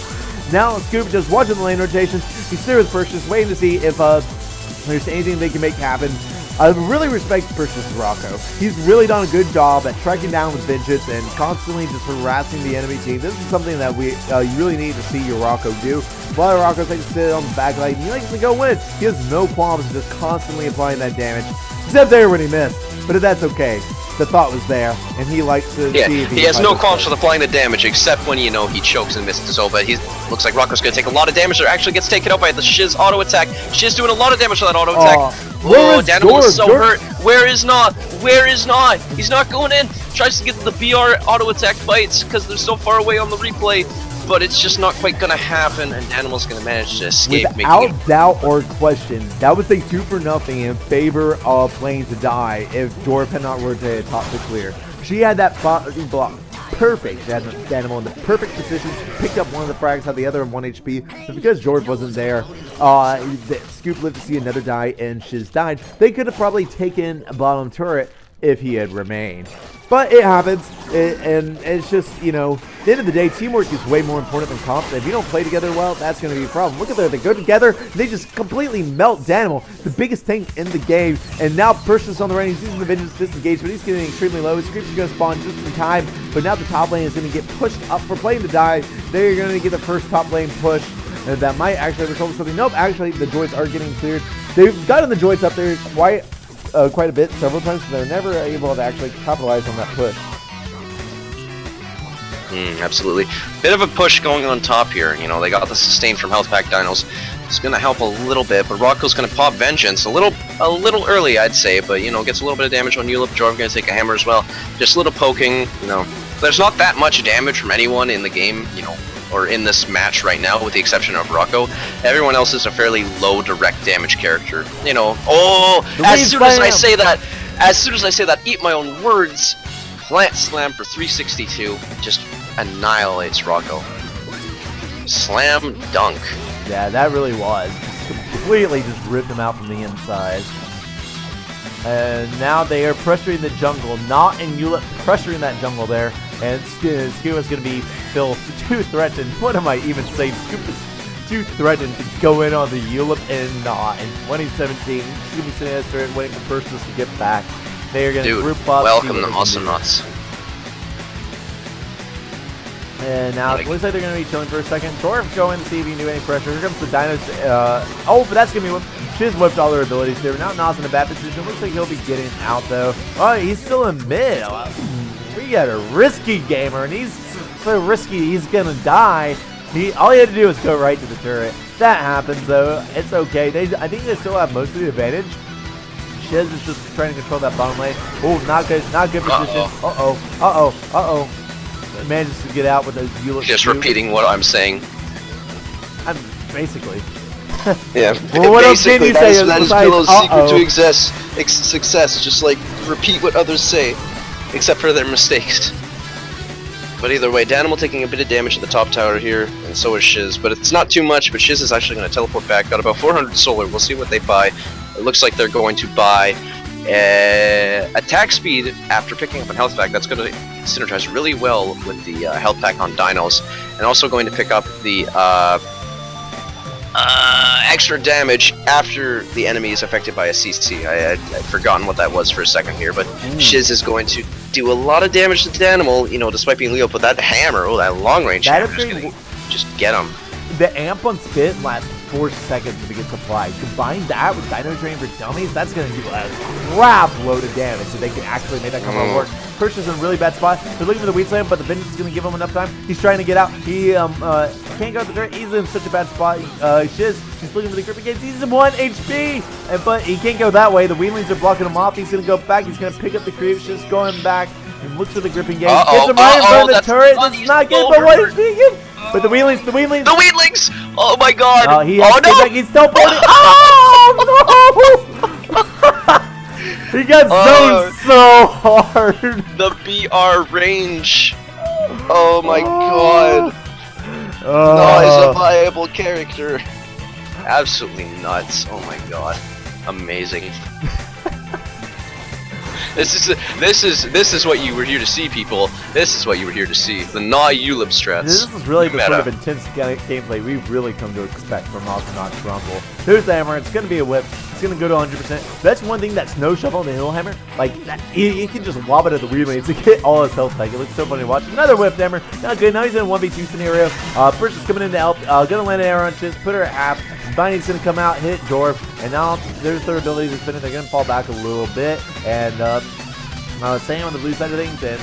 Now Scoop just watching the lane rotations. He's there with Persis, waiting to see if there's anything they can make happen. I really respect Persis Rocco. He's really done a good job at tracking down with vengeance and constantly just harassing the enemy team. This is something that we you really need to see your Rocco do. While Rocco likes to sit on the back line, he likes to go in. He has no qualms just constantly applying that damage. Except there when he missed. But that's okay. The thought was there, and he likes to see if he has no qualms with applying the damage, except when, you know, he chokes and misses. So, but he looks like Rocco's going to take a lot of damage. Or actually gets taken out by the Shiz auto attack. Shiz doing a lot of damage with that auto attack. Oh, Danimal is so hurt. Where is not? Where is not? He's not going in. Tries to get the BR auto attack bites because they're so far away on the replay. But it's just not quite going to happen, and Danimal's going to manage to escape. Without doubt or question, that was a 2-for-0 in favor of playing to die if Dwarf had not rotated top to clear. She had that block perfect. She had Danimal in the perfect position, picked up one of the frags, had the other on 1 HP, but because Dwarf wasn't there, Scoop lived to see another die, and Shiz died. They could have probably taken a bottom turret if he had remained. But it happens, and it's just, you know, at the end of the day, teamwork is way more important than comp. If you don't play together well, that's going to be a problem. Look at that, they go together, they just completely melt Danimal, the biggest tank in the game, and now Persis on the run, he's using the vengeance disengage, but he's getting extremely low. His creeps are going to spawn just in time, but now the top lane is going to get pushed up for playing to die. They're going to get the first top lane push, and that might actually result in something. Nope, actually, the Joids are getting cleared. They've gotten the Joids up there quite a bit, several times, but they're never able to actually capitalize on that push. Absolutely. Bit of a push going on top here. You know, they got the sustain from health pack dinos. It's going to help a little bit, but Rocco's going to pop Vengeance a little early, I'd say, but, you know, gets a little bit of damage on Ulip. Jorv going to take a hammer as well. Just a little poking, you know. There's not that much damage from anyone in the game, you know, or in this match right now, with the exception of Rocco. Everyone else is a fairly low direct damage character. You know, as soon as I say that, eat my own words. Plant Slam for 362 just annihilates Rocco. Slam dunk. Yeah, that really was. Completely just ripped him out from the inside. And now they are pressuring the jungle. Not in Ulip pressuring that jungle there. And Scuba's going to be still too threatened. What am I even saying? Scuba's too threatened to go in on the Ulip and not. In 2017, Scuba Sinister waiting for Persis to get back. They are going to group up. Welcome to Awesomenauts. And now it looks like they're going to be chilling for a second. Dwarf go in to see if he can do any pressure. Here comes the Dinos. But that's going to be Shiz whipped all their abilities there. Now Nas in a bad position. Looks like he'll be getting out, though. Oh, he's still in mid. We got a risky gamer, and he's so risky he's going to die. All he had to do was go right to the turret. That happens, though. It's okay. I think they still have most of the advantage. Shiz is just trying to control that bottom lane. Oh, not good position. Uh-oh. Manages to get out with those Ulip. Just repeating what I'm saying. I'm basically. Yeah. Well, what else can you say? That is Pillow's secret to success. Just like repeat what others say, except for their mistakes. But either way, Danimal taking a bit of damage at the top tower here, and so is Shiz. But it's not too much. But Shiz is actually going to teleport back. Got about 400 solar. We'll see what they buy. It looks like they're going to buy attack speed after picking up a health pack. That's going to synergize really well with the health pack on dinos, and also going to pick up the extra damage after the enemy is affected by a CC. I'd forgotten what that was for a second here, but Shiz is going to do a lot of damage to Danimal, you know, despite being Leo. But that hammer, that long range hammer is going to just get him. The amp on Spit lasts 4 seconds to get supplied. Combine that with Dino Training for Dummies, that's going to do a crap load of damage so they can actually make that combo work. Perch is in a really bad spot. They're looking for the Weed Slam, but the Vengeance is going to give him enough time. He's trying to get out. He can't go to the grip. He's in such a bad spot. Shiz, he's looking for the grip again. He's 1 HP, but he can't go that way. The Weedlings are blocking him off. He's going to go back. He's going to pick up the creep. Shiz going back. And looks for the gripping game. Gets him right in front of the turret. This is not good, but 1 HP again. But the Weedlings. The Weedlings! Oh my god! Oh, he has to get back. He's teleporting. Oh, no! He got zoned so hard. The BR range. Oh my god. No, he's a viable character. Absolutely nuts. Oh my god. Amazing. This is what you were here to see, people. This is what you were here to see. The Gnaw Ulip strats. This is really the sort of intense gameplay we've really come to expect from Awesomenauts Rumble. Here's the hammer. It's going to be a whip. It's going to go to 100%. That's one thing that Snow Shovel and the Hill Hammer, like, he can just lob it at the Weedlings to get all his health back. It looks so funny to watch. Another whip hammer. Not good. Now he's in a 1v2 scenario. First is coming in to help. Going to land an arrow on Chiz. Put her at half. Binding's going to come out, hit Dwarf. And now there's their ability to spin it. They're going to fall back a little bit. And, staying on the blue side of things, and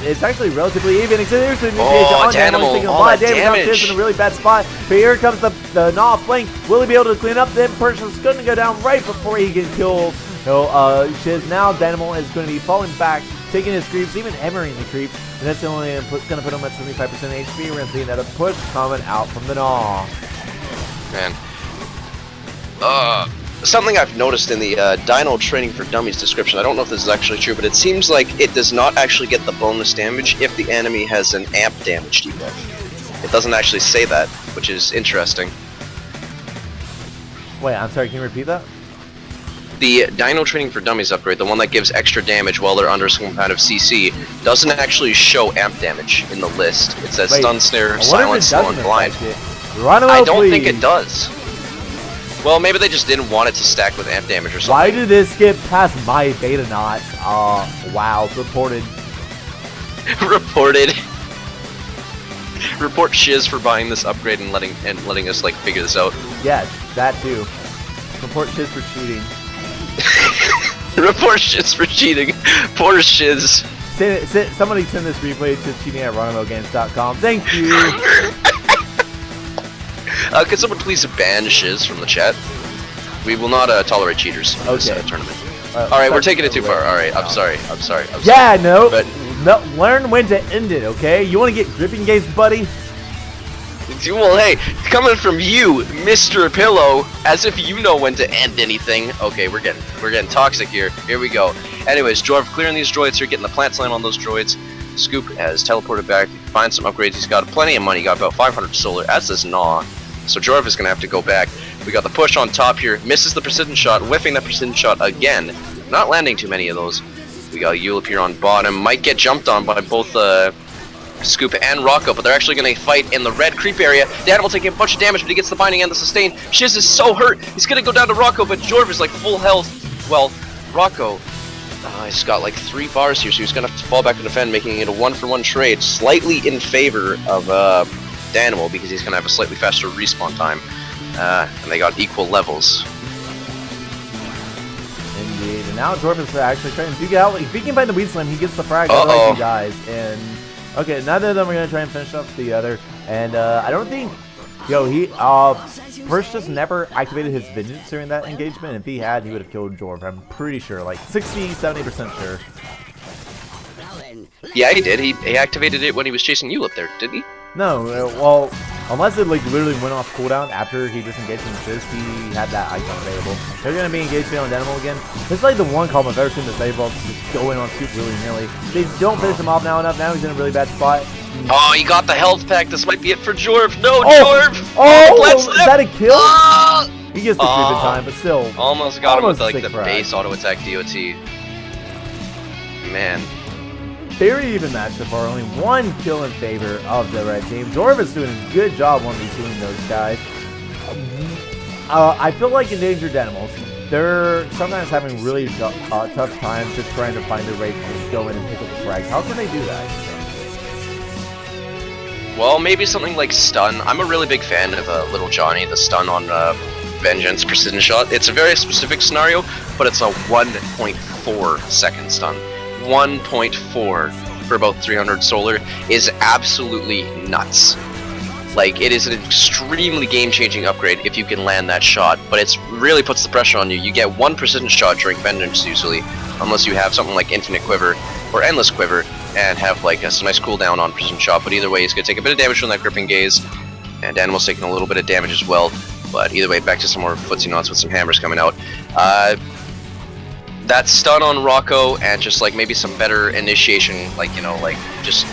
it's actually relatively even. There's an oh, Danimal, taking a lot of damage. In a really bad spot. But here comes the Gnaw flank. Will he be able to clean up? Then Person's going to go down right before he can kill Shiz. Now Danimal is going to be falling back, taking his creeps, even hammering the creeps. And that's only going to put him at 75% HP. We're going to see another push coming out from the Gnaw. Man. Something I've noticed in the Dino Training for Dummies description, I don't know if this is actually true, but it seems like it does not actually get the bonus damage if the enemy has an amp damage debuff. It doesn't actually say that, which is interesting. Wait, I'm sorry, can you repeat that? The Dino Training for Dummies upgrade, the one that gives extra damage while they're under some kind of CC, doesn't actually show amp damage in the list. It says Stun, Snare, Silence, Slow, and Blind. I don't think it does. Well, maybe they just didn't want it to stack with amp damage or something. Why did this get past my beta not? Wow, reported. Reported. Report Shiz for buying this upgrade and letting us like figure this out. Yes, that too. Report Shiz for cheating. Report Shiz for cheating. Poor Shiz. Somebody send this replay to cheating@ronimogames.com. Thank you. Could someone please ban Shiz from the chat? We will not tolerate cheaters in this tournament. Alright, we're taking it too far. Alright, I'm sorry. Yeah, no. But learn when to end it, okay? You want to get gripping gaze, buddy? Well, hey, coming from you, Mr. Pillow, as if you know when to end anything. Okay, we're getting toxic here. Here we go. Anyways, Jorv clearing these droids here, getting the plant slam on those droids. Scoop has teleported back, find some upgrades. He's got plenty of money, got about 500 solar, as does Gnaw. So Jorv is going to have to go back. We got the push on top here, misses the precision shot, whiffing that precision shot again. Not landing too many of those. We got Ulip here on bottom, might get jumped on by both Scoop and Rocco, but they're actually going to fight in the red creep area. Danimal taking a bunch of damage, but he gets the binding and the sustain. Shiz is so hurt, he's going to go down to Rocco, but Jorv is like full health. Well, Rocco, he's got like 3 bars here, so he's going to have to fall back to defend, making it a 1-for-1 trade, slightly in favor of Danimal, because he's going to have a slightly faster respawn time. And they got equal levels. Indeed. And now Jorv is actually trying to get out. If he can find the Weed Slam, he gets the frag. Otherwise he dies. And okay, neither of them are going to try and finish off the other. And I don't think... First just never activated his Vengeance during that engagement. If he had, he would have killed Jorv. I'm pretty sure. Like 60-70% sure. Yeah, he did. He activated it when he was chasing Ulip there, didn't he? No, well, unless it like literally went off cooldown after he disengaged from Shiz, he had that icon available. They're gonna be engaged on Danimal again. This is like the one combo I've ever seen the Saberbolt just go in on Scoop willy-nilly. They don't finish him off now enough. Now he's in a really bad spot. Oh, he got the health pack. This might be it for Jorv. No, Jorv! Oh, is that a kill? He gets the creep in time, but still. Almost got him with like the base auto attack DOT. Man. Very even match so far, only 1 kill in favor of the red team. Jorv is doing a good job 1v2ing those guys. I feel like endangered animals, they're sometimes having really tough time just trying to find their way to go in and pick up the frags. How can they do that? Well, maybe something like stun. I'm a really big fan of Little Johnny, the stun on Vengeance Precision Shot. It's a very specific scenario, but it's a 1.4 second stun. 1.4 for about 300 solar is absolutely nuts. Like, it is an extremely game-changing upgrade if you can land that shot, but it really puts the pressure on you. You get 1 precision shot during Vengeance usually, unless you have something like Infinite Quiver or Endless Quiver, and have like a nice cooldown on precision shot. But either way, he's going to take a bit of damage from that Gripping Gaze, and Animal's taking a little bit of damage as well. But either way, back to some more footsie knots with some hammers coming out. That stun on Rocco, and just like maybe some better initiation, like, you know, like just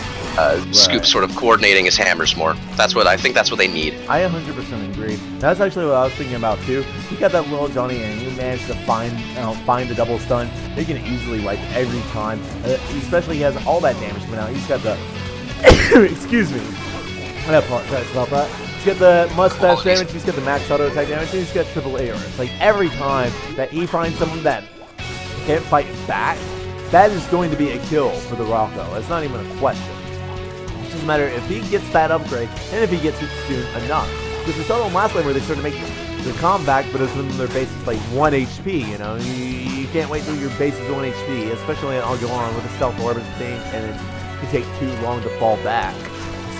Scoop sort of coordinating his hammers more. That's what I think. That's what they need. I 100% agree. That's actually what I was thinking about too. He got that Little Johnny, and he managed to find the double stun. He can easily wipe every time. Especially he has all that damage coming out. He's got the excuse me. I apologize about that. He's got the mustache damage. He's got the max auto attack damage. And he's got triple ARs. Like every time that he finds someone that can't fight back, that is going to be a kill for the Rocco. It's not even a question. It doesn't matter if he gets that upgrade and if he gets it soon enough. Because we saw in last lane where they started making the comeback, but it's when their base is like 1 HP, you know? You can't wait till your base is 1 HP, especially I'll go on with the stealth orbit thing, and it can take too long to fall back.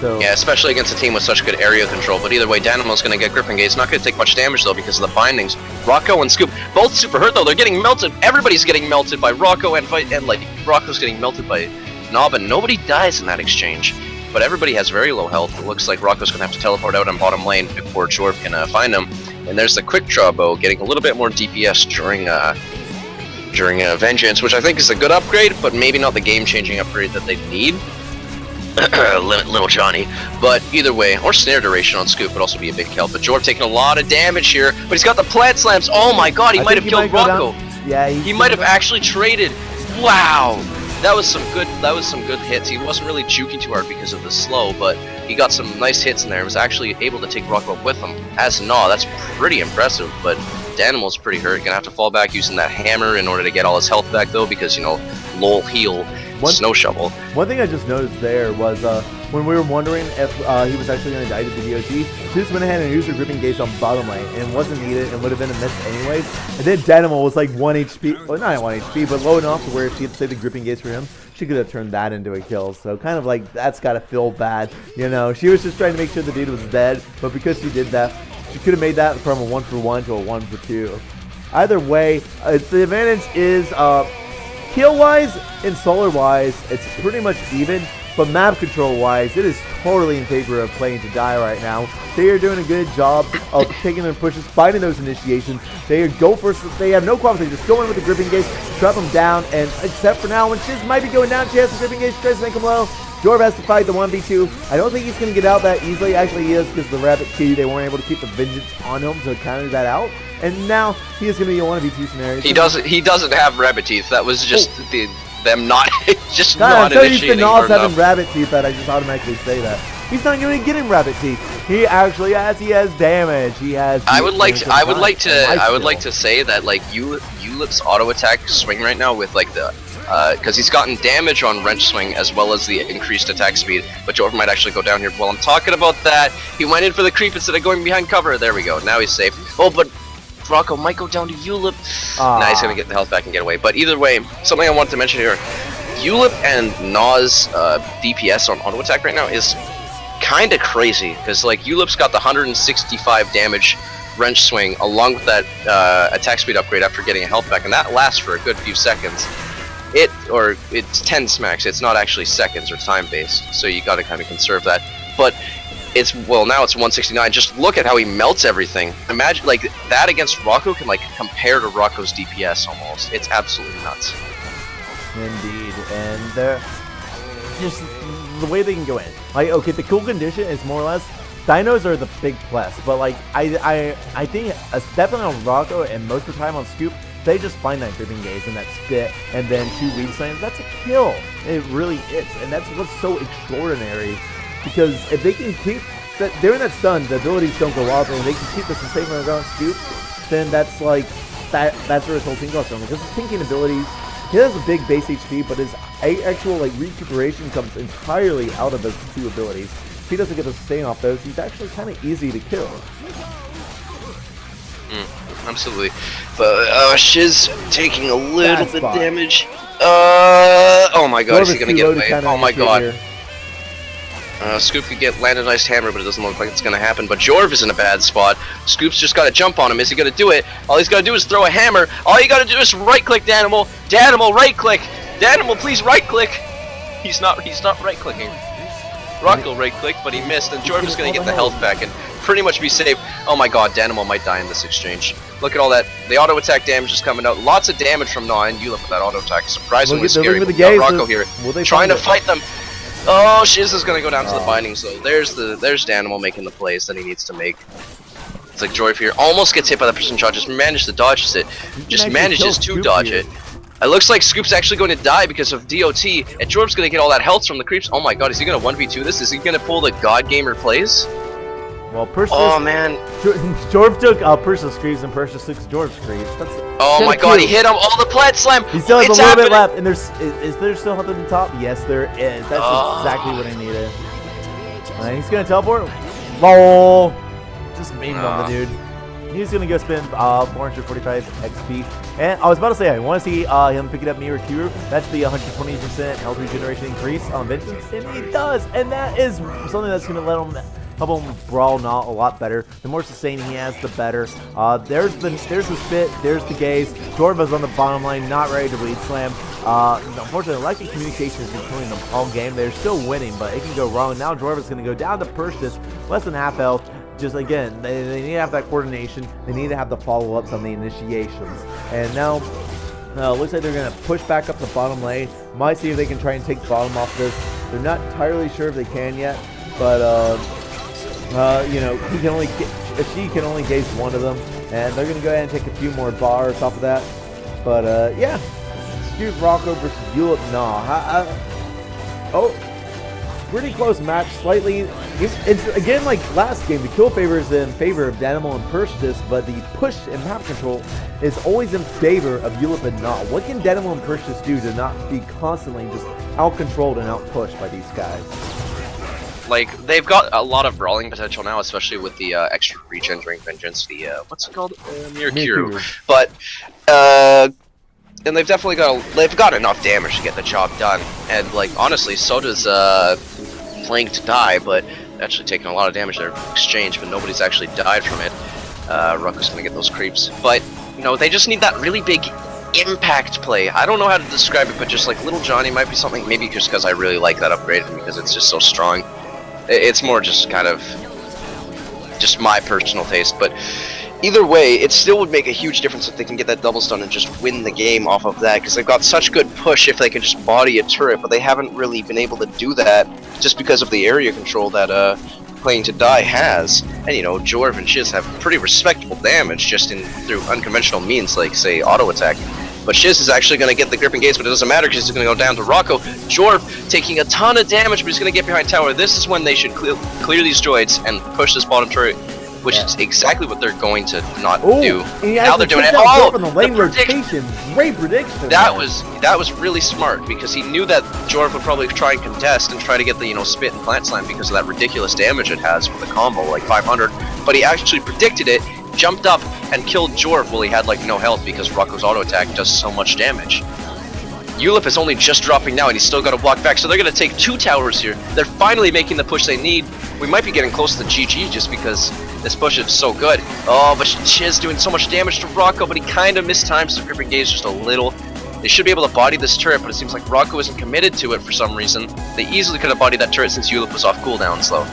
So yeah, especially against a team with such good area control. But either way, Danimal's going to get Gripping Gaze. Not going to take much damage though because of the bindings. Rocco and Scoop both super hurt though. They're getting melted. Everybody's getting melted by Rocco, and like Rocco's getting melted by Knob, and nobody dies in that exchange. But everybody has very low health. It looks like Rocco's going to have to teleport out on bottom lane before Jorv can find him. And there's the quick draw bow getting a little bit more DPS during Vengeance, which I think is a good upgrade, but maybe not the game-changing upgrade that they need. Little Johnny. But either way, or snare duration on Scoop would also be a big help. But Jorv taking a lot of damage here, but he's got the plant slams. Oh my god, he might have killed Rocco. Yeah, he might have actually traded. Wow. That was some good hits. He wasn't really juking too hard because of the slow, but he got some nice hits in there. He was actually able to take Rocco with him. As Gnaw, that's pretty impressive, but Danimal's pretty hurt. Gonna have to fall back using that hammer in order to get all his health back though, because, you know, lol heal. Snow shovel. One thing I just noticed there was when we were wondering if he was actually going to die to the DOT, he just went ahead and used her Gripping Gaze on bottom lane, and it wasn't needed and would have been a miss anyways. And then Danimal was like 1 HP, well not 1 HP, but low enough to where if she had saved the Gripping Gaze for him, she could have turned that into a kill. So kind of like, that's got to feel bad, you know. She was just trying to make sure the dude was dead, but because she did that, she could have made that from a 1-for-1 to a 1-for-2. Either way, the advantage is kill-wise and solar-wise, it's pretty much even, but map control-wise, it is totally in favor of playing to die right now. They are doing a good job of taking their pushes, finding those initiations. They go for, they have no qualms. They just go in with the Gripping Gaze, trap them down, and except for now, when Shiz might be going down, she has the Gripping Gaze, tries to make him low. Jorv has to fight the 1v2. I don't think he's going to get out that easily. Actually, he is, because the Rabbit Key, they weren't able to keep the Vengeance on him to counter that out. And now he is going to be a 1v2 scenario. He doesn't have rabbit teeth. That was just them not just God, not I'm so used to initiating Nas hard having enough. rabbit teeth that I just automatically say that. He's not going to get him rabbit teeth. He actually has. He has damage. He has. I would like to say that like Ulip's auto attack swing right now with like the because he's gotten damage on Wrench Swing as well as the increased attack speed, but Jorv might actually go down here. While I'm talking about that, he went in for the creep instead of going behind cover. There we go. Now he's safe. Oh, but Rocco might go down to Ulip. Nah, he's gonna get the health back and get away. But either way, something I wanted to mention here, Ulip and Naw's DPS on auto attack right now is kind of crazy, because like Ulip's got the 165 damage Wrench Swing along with that attack speed upgrade after getting a health back, and that lasts for a good few seconds. It's 10 smacks. It's not actually seconds or time based, so you got to kind of conserve that. But now it's 169. Just look at how he melts everything. Imagine like that against Rocco can like compare to Rocco's DPS almost. It's absolutely nuts. Indeed, and they're just the way they can go in. Like, okay, the cool condition is more or less dinos are the big plus, but like I think definitely on Rocco and most of the time on Scoop, they just find that Gripping Gaze and that spit and then 2 weed slams. That's a kill. It really is, and that's what's so extraordinary. Because if they can keep that during that stun, the abilities don't go off, and if they can keep the sensation around Scoop, then that's like that's where his whole thing goes from. Because his thinking abilities, he has a big base HP, but his actual like recuperation comes entirely out of his 2 abilities. if he doesn't get the sustain off those, he's actually kind of easy to kill. Absolutely. But Shiz taking a little bit spot. damage. Oh my god, is he Jorva's gonna too get low to away? counter Oh my initiate god. here. Scoop could land a nice hammer, but it doesn't look like it's gonna happen. But Jorv is in a bad spot. Scoop's just gotta jump on him. Is he gonna do it? All he's gotta do is throw a hammer. All you gotta do is right-click Danimal. Danimal, right-click. Danimal, please right-click. He's not right-clicking. Rocco right-clicked, but he missed, and Jorv is gonna get the health back and pretty much be safe. Oh my god, Danimal might die in this exchange. Look at all that. The auto attack damage is coming out. Lots of damage from Na and Yula with that auto attack. Surprisingly scary. Look at the But we gaze. got Rocco here, Will they trying to find fight them. Oh, Shiz is gonna go down to the binding, so there's Danimal making the plays that he needs to make. It's like Jorv here almost gets hit by the precision shot, just managed to dodge it. Just manages to dodge it. It looks like Scoop's actually going to die because of DOT, and Jorv's gonna get all that health from the creeps. Oh my god, is he gonna 1v2 this? Is he gonna pull the God Gamer plays? Well, Persis, Oh man. Jorv took Persis creeps and Persis took Jorv's creeps. That's Oh my god, he hit him! All the plant slam! He still has It's a little bit happening! left, and is there still health at the top? Yes, there is. That's exactly what I needed. He's gonna teleport. LOL. Just memed on the dude. He's gonna go spend 445 XP. And I was about to say, I want to see him picking up Mirror Cure. That's the 120% health regeneration increase on Vengeance, and he does. And that is something that's gonna let him help him brawl not a lot better. The more sustain he has, the better. There's the spit, there's the gaze. Jorva's on the bottom line, not ready to lead slam. Unfortunately, lack of communication is between them all game. They're still winning, but it can go wrong. Now Jorva's going to go down to Persis, less than half health. Just again, they need to have that coordination. They need to have the follow-ups on the initiations. And now, looks like they're going to push back up the bottom lane. Might see if they can try and take the bottom off this. They're not entirely sure if they can yet, but you know, she can only gaze one of them, and they're gonna go ahead and take a few more bars off of that. But yeah, Scoop Rocco versus Yulip Na. Oh, pretty close match. Slightly, it's again like last game. The kill favor is in favor of Danimal and Persis, but the push and map control is always in favor of Yulip and Na. What can Danimal and Persis do to not be constantly just out controlled and out pushed by these guys? Like, they've got a lot of brawling potential now, especially with the extra regen during Vengeance, the, what's it called? Mirror Cure. But, and they've definitely got enough damage to get the job done. And, like, honestly, so does, Playing to Die, but actually taking a lot of damage there in exchange, but nobody's actually died from it. Ruckus gonna get those creeps. But, you know, they just need that really big impact play. I don't know how to describe it, but just like Little Johnny might be something, maybe just because I really like that upgrade because it's just so strong. It's more just kind of just my personal taste, but either way, it still would make a huge difference if they can get that double stun and just win the game off of that, because they've got such good push if they can just body a turret, but they haven't really been able to do that just because of the area control that Playing to Die has. And you know, Jorv and Shiz have pretty respectable damage just through unconventional means like, say, auto attack. But Shiz is actually going to get the grip engage, but it doesn't matter because he's going to go down to Rocco. Jorv taking a ton of damage, but he's going to get behind tower. This is when they should clear these droids and push this bottom turret, which is exactly what they're going to not do. Now they're doing it. Oh, the lane rotation. Great prediction. That was really smart because he knew that Jorv would probably try and contest and try to get the, you know, spit and plant slam because of that ridiculous damage it has with the combo, like 500. But he actually predicted it, jumped up and killed Jorv while he had like no health because Rocco's auto attack does so much damage. Yulip is only just dropping now and he's still got to block back, so they're going to take 2 towers here. They're finally making the push they need. We might be getting close to GG just because this push is so good. Oh, but Shiz doing so much damage to Rocco, but he kind of mistimes the grip engage just a little. They should be able to body this turret, but it seems like Rocco isn't committed to it for some reason. They easily could have bodied that turret since Yulip was off cooldown slow.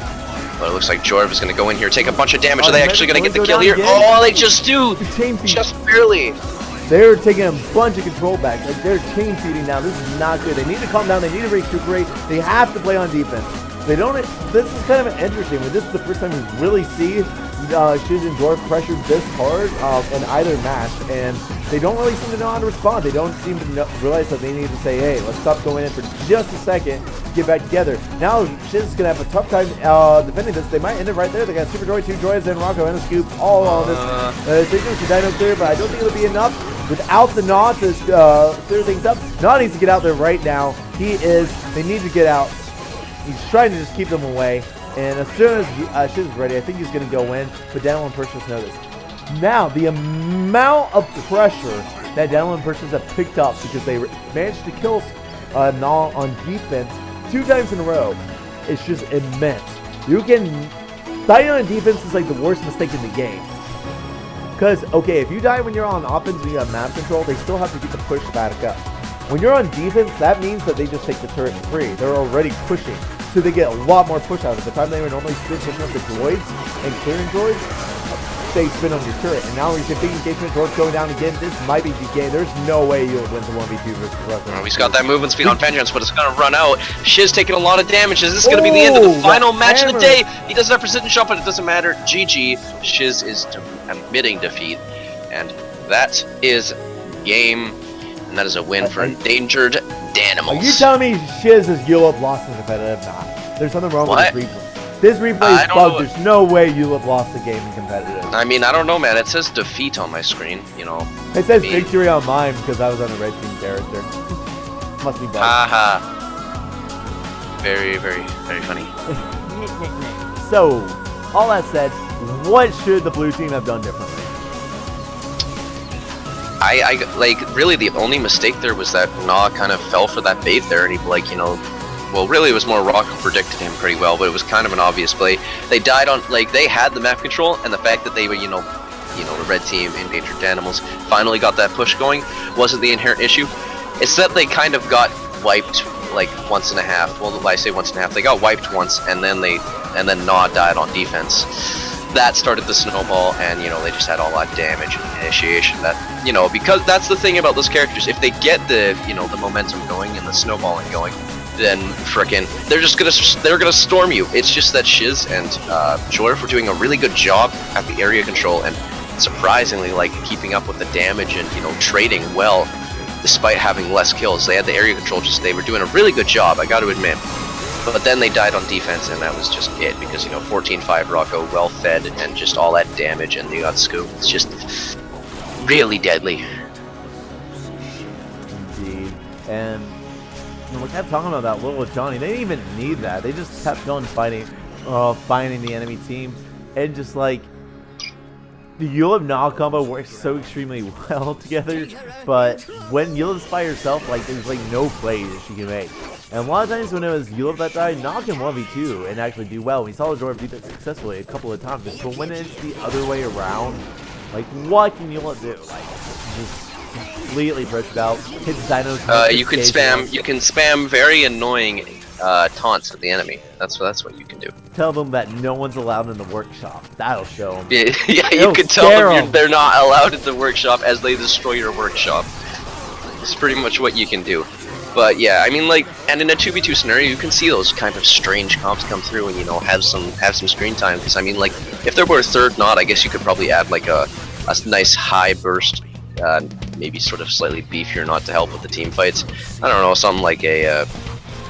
But it looks like Jorv is going to go in here, take a bunch of damage. Are they actually going to get the kill here? Oh, they just do! Just barely! They're taking a bunch of control back. Like, they're chain feeding now. This is not good. They need to calm down. They need to recuperate. They have to play on defense. They don't. This is kind of interesting. This is the first time we really see Shiz and Jorv pressured this hard in either match, and they don't really seem to know how to respond. They don't seem to realize that they need to say, "Hey, let's stop going in for just a second to get back together." Now Shiz is gonna have a tough time defending this. They might end it right there. They got Super Droid, 2 droids, and Rocco and a Scoop all on this. Signals to Dino clear, but I don't think it'll be enough. Without the Na to clear things up, Na needs to get out there right now. They need to get out. He's trying to just keep them away. And as soon as Shiz is ready, I think he's going to go in, but Daniel and Perseus know this. Now, the amount of pressure that Daniel and Perseus have picked up because they managed to kill Null on defense 2 times in a row is just immense. You can... Dying on defense is like the worst mistake in the game. Because, okay, if you die when you're on offense and you have map control, they still have to get the push back up. When you're on defense, that means that they just take the turret free. They're already pushing. So they get a lot more push out of it. The time they would normally spin pushing up the droids and clearing droids, they spin on your turret. And now we're thinking engagement droids going down again. This might be the game. There's no way you'll win the 1v2 versus Russell. Oh, he's got that movement speed on Vengeance, but it's gonna run out. Shiz taking a lot of damage. Is this gonna be the end of the final match of the day? He doesn't have precision shot, but it doesn't matter. GG. Shiz is admitting defeat. And that is game. And that is a win for endangered Danimals. Are you telling me Shiz is Yulip lost in competitive? Nah. There's something wrong with this replay. This replay is bugged. There's no way Yulip lost the game in competitive. I mean, I don't know, man. It says defeat on my screen, you know. It says victory on mine because I was on a red team character. Must be bugged. Haha. Very, very, very funny. So, all that said, what should the blue team have done differently? I like, really the only mistake there was that Nah kind of fell for that bait there, and he, like, you know, well, really it was more Rock who predicted him pretty well, but it was kind of an obvious play. They died on, like, they had the map control, and the fact that they were, you know, the red team, endangered Danimals, finally got that push going wasn't the inherent issue. It's that they kind of got wiped, like, once and a half. Well, I say once and a half. They got wiped once, and then Nah died on defense. That started the snowball, and, you know, they just had all that damage and initiation. That, you know, because that's the thing about those characters. If they get the, you know, the momentum going and the snowballing going, then frickin' they're gonna storm you. It's just that Shiz and Jorf were doing a really good job at the area control, and surprisingly, like, keeping up with the damage and, you know, trading well, despite having less kills. They had the area control. They were doing a really good job, I gotta admit. But then they died on defense, and that was just it, because, you know, 14-5 Rocco, well fed, and just all that damage, and they got scooped. It's just really deadly. Indeed. And we kept talking about that little Johnny. They didn't even need that. They just kept on fighting the enemy team, and just like the Yulip Nah combo works so extremely well together. But when Yulip's by herself, like, there's like no plays that she can make. And a lot of times when it was Yulip that died, Nah can 1v2 and actually do well. We saw Jorf do that successfully a couple of times. But when it's the other way around, like, what can Yulip do? Like, just completely pushed out. Hit Dinos. You can spam very annoying taunts at the enemy. That's what you can do. Tell them that no one's allowed in the workshop. That'll show them. Yeah, you can tell them they're not allowed in the workshop as they destroy your workshop. It's pretty much what you can do. But yeah, I mean, like, and in a 2v2 scenario, you can see those kind of strange comps come through and, you know, have some screen time. Because I mean, like, if there were a third Knot, I guess you could probably add like a nice high burst, maybe sort of slightly beefier Knot to help with the team fights. I don't know, something like a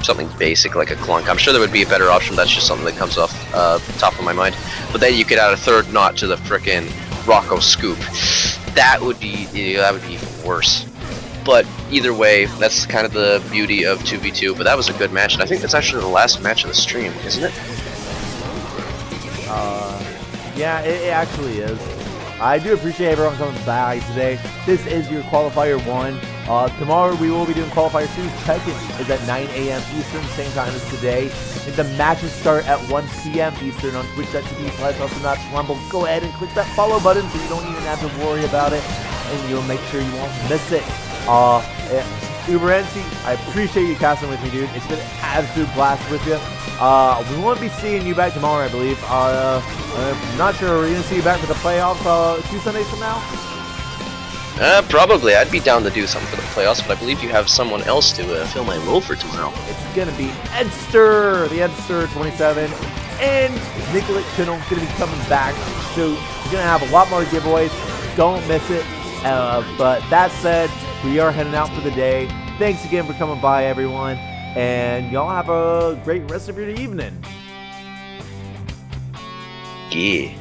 something basic like a Clunk. I'm sure there would be a better option. That's just something that comes off the top of my mind. But then you could add a third Knot to the frickin' Rocco scoop. That would be even worse. But either way, that's kind of the beauty of 2v2. But that was a good match, and I think that's actually the last match of the stream, isn't it? Yeah, it actually is. I do appreciate everyone coming by today. This is your Qualifier 1. Tomorrow we will be doing Qualifier 2. Check-in is at 9 a.m. Eastern, same time as today. And the matches start at 1 p.m. Eastern on twitch.tv/Awesomenauts. Go ahead and click that follow button so you don't even have to worry about it. And you'll make sure you won't miss it. Uberency, I appreciate you casting with me, dude. It's been an absolute blast with you. We won't be seeing you back tomorrow, I believe. I'm not sure. Are we going to see you back for the playoffs 2 Sundays from now? Probably. I'd be down to do something for the playoffs, but I believe you have someone else to fill my role for tomorrow. It's going to be Edster, the Edster 27, and Nicolette Channel going to be coming back. So you're going to have a lot more giveaways. Don't miss it. But that said, we are heading out for the day. Thanks again for coming by, everyone. And y'all have a great rest of your evening. Yeah.